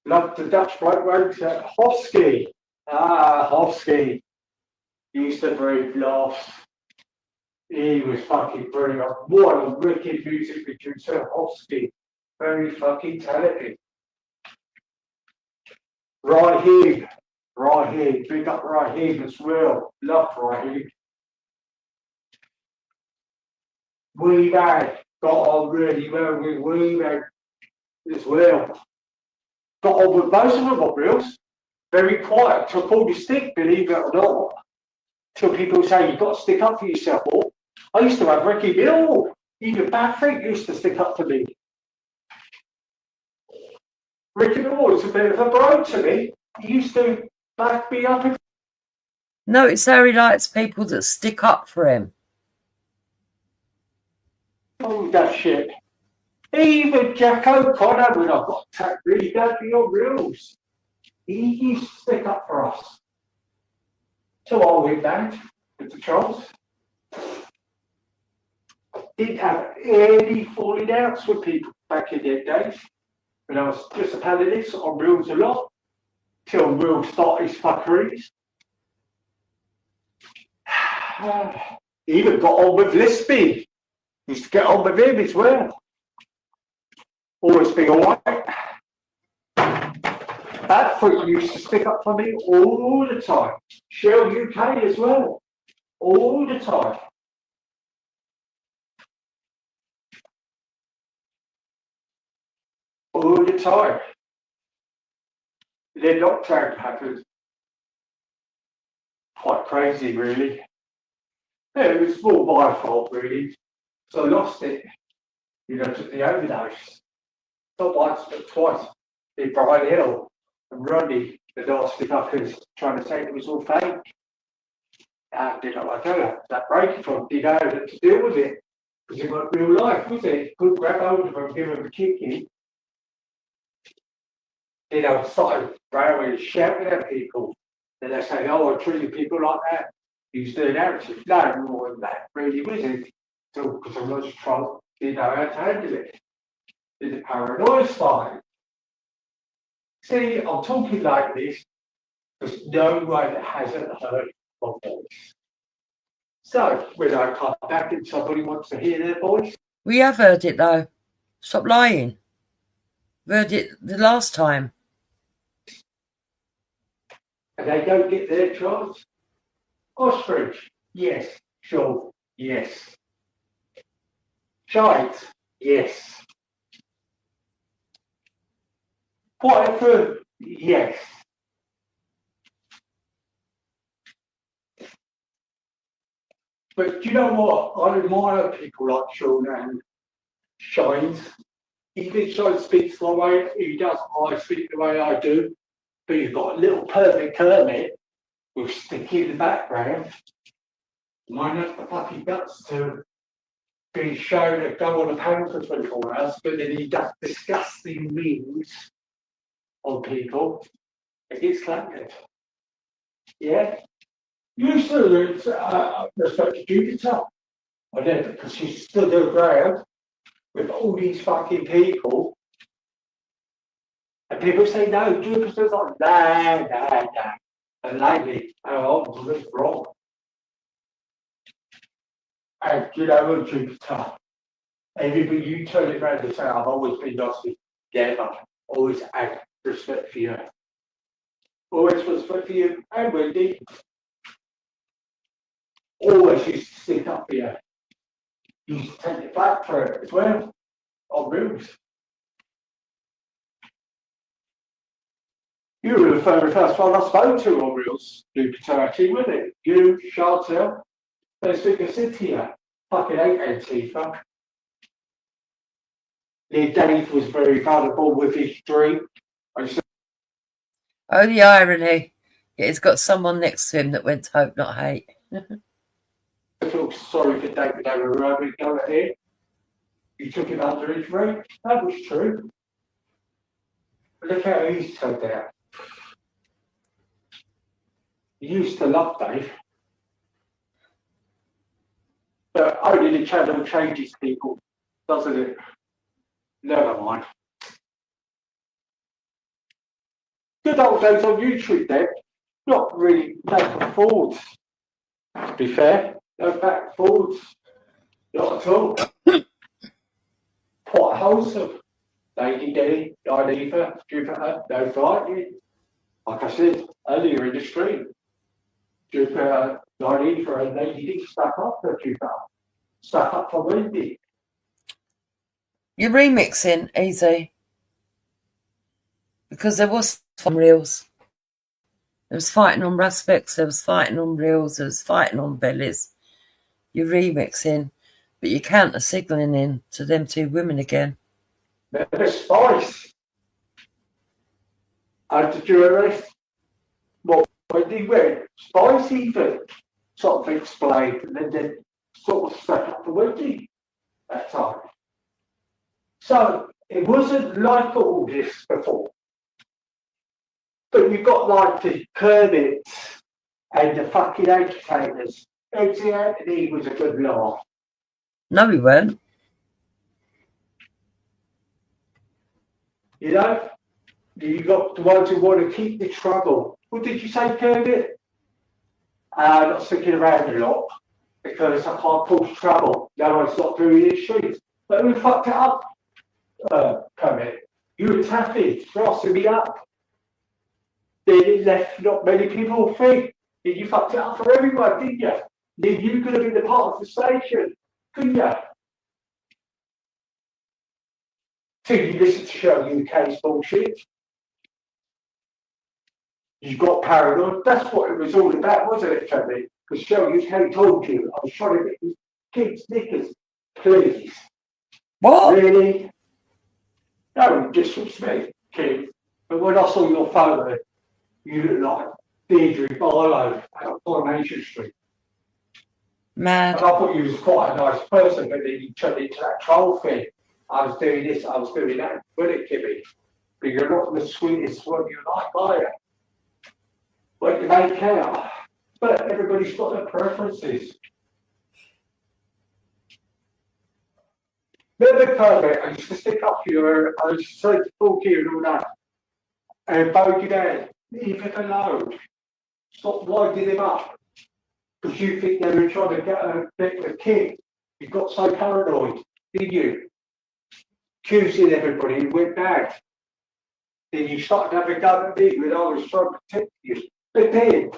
[SPEAKER 7] Loved the Dutch bloke wrote Hofsky. Hofsky. He used to breathe laughs. He was fucking brilliant. What a wicked music producer, Hofsky. Very fucking talented. Raheem. Big up Raheem as well. Love Raheem. Wee Bag. Got on really well with Wee Bag as well. Got on with most of them on reels. Very quiet. Took all the stick, believe it or not. Till people say you've got to stick up for yourself. Or I used to have Ricky Bill. Even Bad Freak used to stick up for me. Ricky Bill was a bit of a bro to me. He used to back me up.
[SPEAKER 1] Notice how he likes people that stick up for him.
[SPEAKER 7] Oh, that shit. Even Jack O'Connor, when I got attacked really badly on reels, he used to stick up for us. So I went back with the trolls. Didn't have any falling outs with people back in their days. When I was just a panelist on reels a lot, till Will started his fuckeries. He even got on with Lispy. Used to get on with him as well. Always been alright. That freak used to stick up for me all the time. Shell UK as well. All the time. All the time. Then lockdown happened. Quite crazy, really. Yeah, it was more my fault, really. So I lost it. You know, took the overdose. Not once, but twice. In Brian Hill and Rodney, the nasty fuckers, trying to say it was all fake. I did not like that breaking point, didn't know how to deal with it. Because it wasn't real life, was it? Couldn't grab hold of them, give them a kick in. Then I started railing and shouting at people. Then they say, oh, I treated people like that. He was doing narrative. No, more than that, really wasn't. So, because I was trying, didn't know how to handle it. Then the paranoia started. See, I'm talking like this because no one hasn't heard my voice. So, when I come back and somebody wants to hear their voice.
[SPEAKER 1] We have heard it though. Stop lying. We heard it the last time.
[SPEAKER 7] And they don't get their chance. Ostrich, yes. Sure, yes. Shite, yes. Quiet food, yes. But do you know what? I admire people like Sean and Shines. He thinks I speak the way he does. I speak the way I do. But you've got a little perfect Kermit with Sticky in the background. Mine has the fucking guts to be shown to go on a panel for 24 hours, but then he does disgusting memes on people. It gets clapped. Yeah? You still respect Jupiter. I did, because she stood her ground with all these fucking people. And people say, no, Jupiter's like, nah. And lately, oh, I was wrong. And you know what, Jupiter? Everybody, you turn it around and say, I've always been nice with Gemma. Always had respect for you. Always respect for you and Wendy. Always used to stick up for you. Used to take it back for it as well. On rules. You were the very first one I spoke to on Reels, Jupiter, actually, wasn't it? You, Chantel, first thing I said to you, fucking hate Antifa. Then Dave was very vulnerable with his drink.
[SPEAKER 1] Oh, the irony. He's got someone next to him that went to Hope Not Hate.
[SPEAKER 7] I feel sorry for David Abercrombie going ahead. He took it under his wing. That was true. But look how he's turned out. He used to love Dave. But only the channel changes people, doesn't it? Never mind. Good old days on YouTube then. Not really back and forwards. To be fair, no back and forwards. Not at all. Quite wholesome. Lady D, Diva, Jupiter, no fighting. Like I said earlier in the stream, Jupiter, Diva, and Lady D stuck up for Jupiter. Stuck up for Wendy.
[SPEAKER 1] You're remixing, easy. Because there was some reels. There was fighting on Raspects, there was fighting on reels, there was fighting on bellies. You're remixing, but you counter signalling in to them two women again.
[SPEAKER 7] Remember Spice? And did you arrest what Wendy went? Spice even sort of explained and then sort of stuck up for Wendy that time. So it wasn't like all this before. But you've got like the Kermits and the fucking agitators. Eddie Anthony was a good laugh.
[SPEAKER 1] No, we weren't.
[SPEAKER 7] You know? You got the ones who want to keep the trouble. What did you say, Kermit? Not sticking around a lot because I can't cause trouble. No one's not doing these streets. But who fucked it up, Kermit? You were taffy, crossing me up. Then it left not many people free. Then you fucked it up for everyone, didn't you? Then you could have been a part of the station, couldn't you? Till you listen to Show UK's bullshit. You got paranoid. That's what it was all about, wasn't it, Tony? Because Show UK told you I was trying to get these kids' knickers. Please.
[SPEAKER 1] What?
[SPEAKER 7] Really? No, disrespect, kid. But when I saw your photo, you look like Deirdre Barlow at Coronation Street.
[SPEAKER 1] Mad.
[SPEAKER 7] And I thought you was quite a nice person, but then you turned into that troll thing. I was doing this, I was doing that. Will it, Kimmy? But you're not the sweetest one you like, are you? But you make out. But everybody's got their preferences. Remember, Kermit, I used to stick up for you, I used to say to talk to you and all that. And bogey down, leave it alone. Stop winding him up. Because you think they were trying to get the kid. You got so paranoid, didn't you? Accusing everybody and went bad. Then you started having a go at me when I was trying to protect you. But then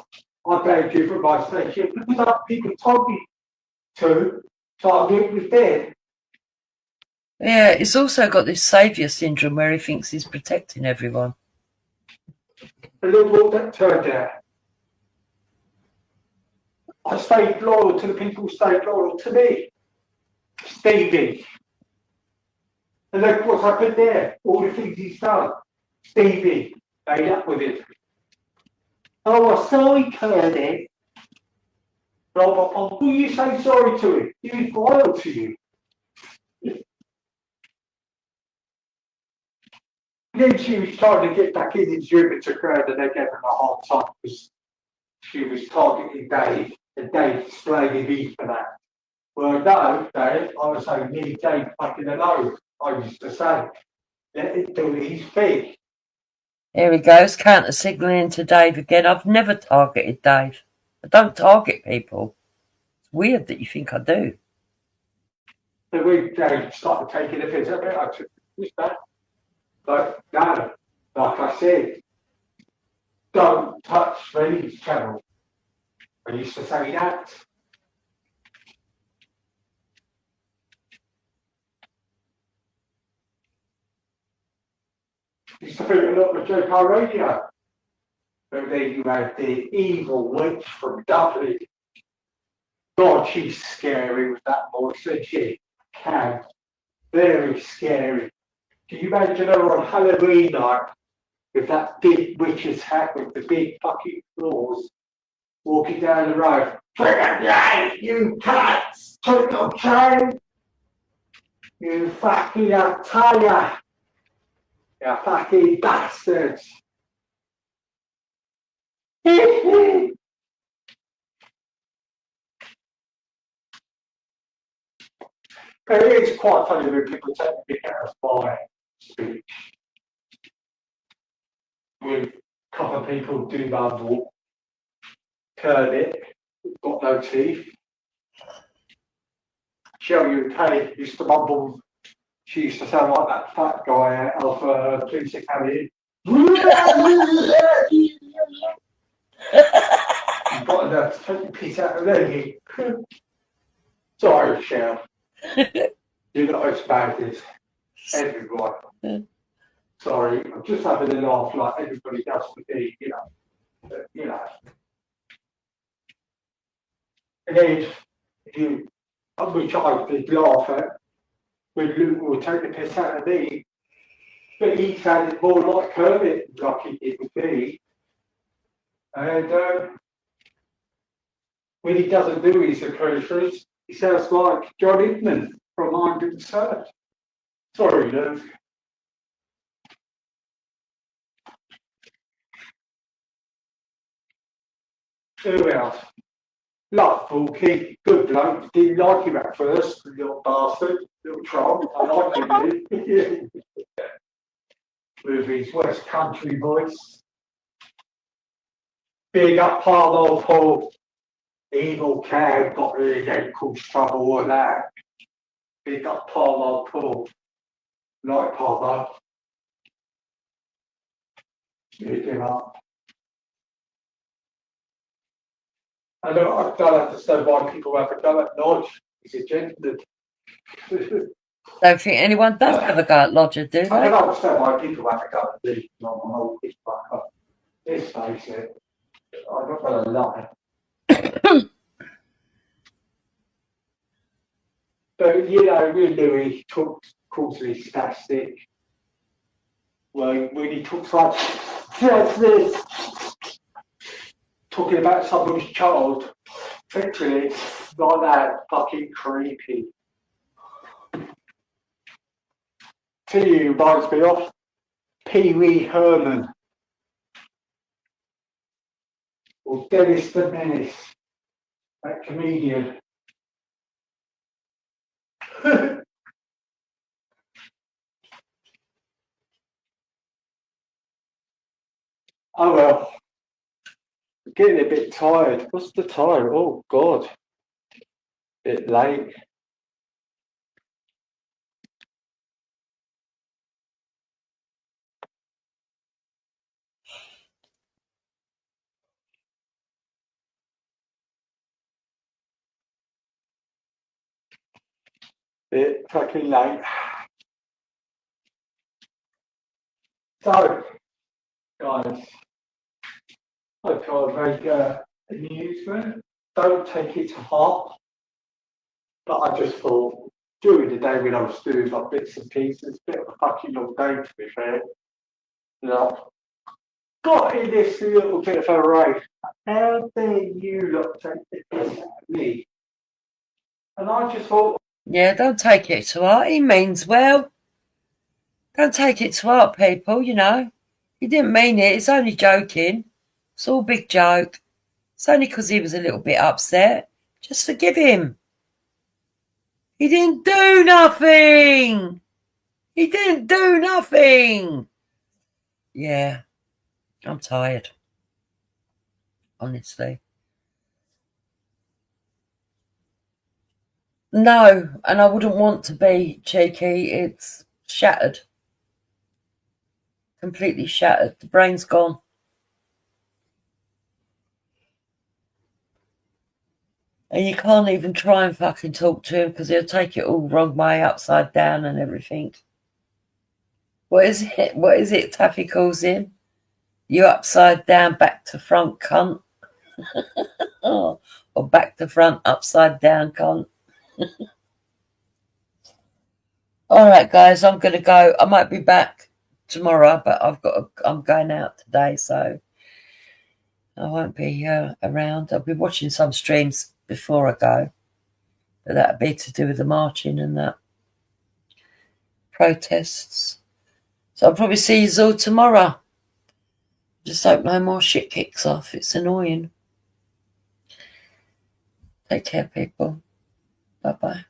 [SPEAKER 7] I blamed you for my station because other people told me to, so I went with them.
[SPEAKER 1] Yeah, he's also got this saviour syndrome where he thinks he's protecting everyone.
[SPEAKER 7] And look what that turned out. I stayed loyal to the people who stayed loyal to me. Stevie. And look what's happened there. All the things he's done. Stevie made up with it. Oh, well, sorry, Curtis. Will you say sorry to him? He was vile to you. Then she was trying to get back in his room and took her and they gave him a hard time because she was targeting Dave and Dave displayed him for that. Well, no, Dave, I was saying, leave Dave fucking alone. I used to say, let him do his thing.
[SPEAKER 1] Here he goes, counter signalling to Dave again. I've never targeted Dave. I don't target people. It's weird that you think I do.
[SPEAKER 7] So we started taking the piss a bit. I took this back. But no, like I said, don't touch Freddie's channel. I used to say that. Used to put a lot of JK radio. But then you had the evil witch from Dublin. God, she's scary with that voice, isn't she? Cam. Very scary. Can you imagine her on Halloween night with that big witch's hat with the big fucking claws walking down the road? You cats! Take your chain! You fucking Italian! You fucking bastards! It is quite funny when people take the big out of my speech. When a couple of people do mumble, turn it, got no teeth. Shell UK used to mumble. She used to sound like that fat guy out of Police Academy. You've got enough to take the piss out of Leggy. Sorry, Shell. You're not as bad as everyone. Sorry, I'm just having a laugh like everybody does with me, you know. And then which I did laugh at, when Luke will take the piss out of me, but he sounded more like Kermit, like he did with me. And when he doesn't do his impressions, he sounds like John Hickman from Mind and Search. Sorry, Luke. Who else? Love Forky, good bloke. Didn't like him at first, little bastard, little troll. I like him. With his West Country voice. Big up Parlo Paul. Evil cow got really get called trouble with that. Big up Parlo Paul. Like Parlo. Big him up. I don't understand why people have a go at Lodge. He's a gentleman.
[SPEAKER 1] Don't think anyone does have a go at Lodger, do they?
[SPEAKER 7] I don't understand why people have a go at me. I'm an old bitch fucker. Let's face it. I'm not going to lie. But, you know, with Louis, calls me spastic. When he talks like this, talking about somebody's child, literally, like that, fucking creepy. To you, reminds me of Pee Wee Herman or Dennis the Menace, that comedian. Oh well, getting a bit tired. What's the time? Oh God, bit late. Bit fucking late. So, guys, I can't make an amusement. Don't take it to heart. But I just thought during the day when I was doing like bits and pieces, a bit of a fucking long day to be fair. You know, got in this little bit of a race. How dare you lot take the piss out of me? And I just thought,
[SPEAKER 1] Yeah, don't take it to heart. He means well. Don't take it to heart, people, you know. He didn't mean it. It's only joking. It's all a big joke. It's only because he was a little bit upset. Just forgive him. He didn't do nothing. He didn't do nothing. Yeah, I'm tired. Honestly. No, and I wouldn't want to be cheeky. It's shattered. Completely shattered. The brain's gone. And you can't even try and fucking talk to him because he'll take it all wrong way, upside down and everything. What is it? What is it Taffy calls him? You upside down, back to front, cunt. Oh, or back to front, upside down, cunt. All right, guys, I'm going to go. I might be back tomorrow, but I'm going out today, so I won't be around. I'll be watching some streams before I go, but that'll be to do with the marching and that protests. So I'll probably see you all tomorrow. Just hope no more shit kicks off. It's annoying. Take care, people. Bye-bye.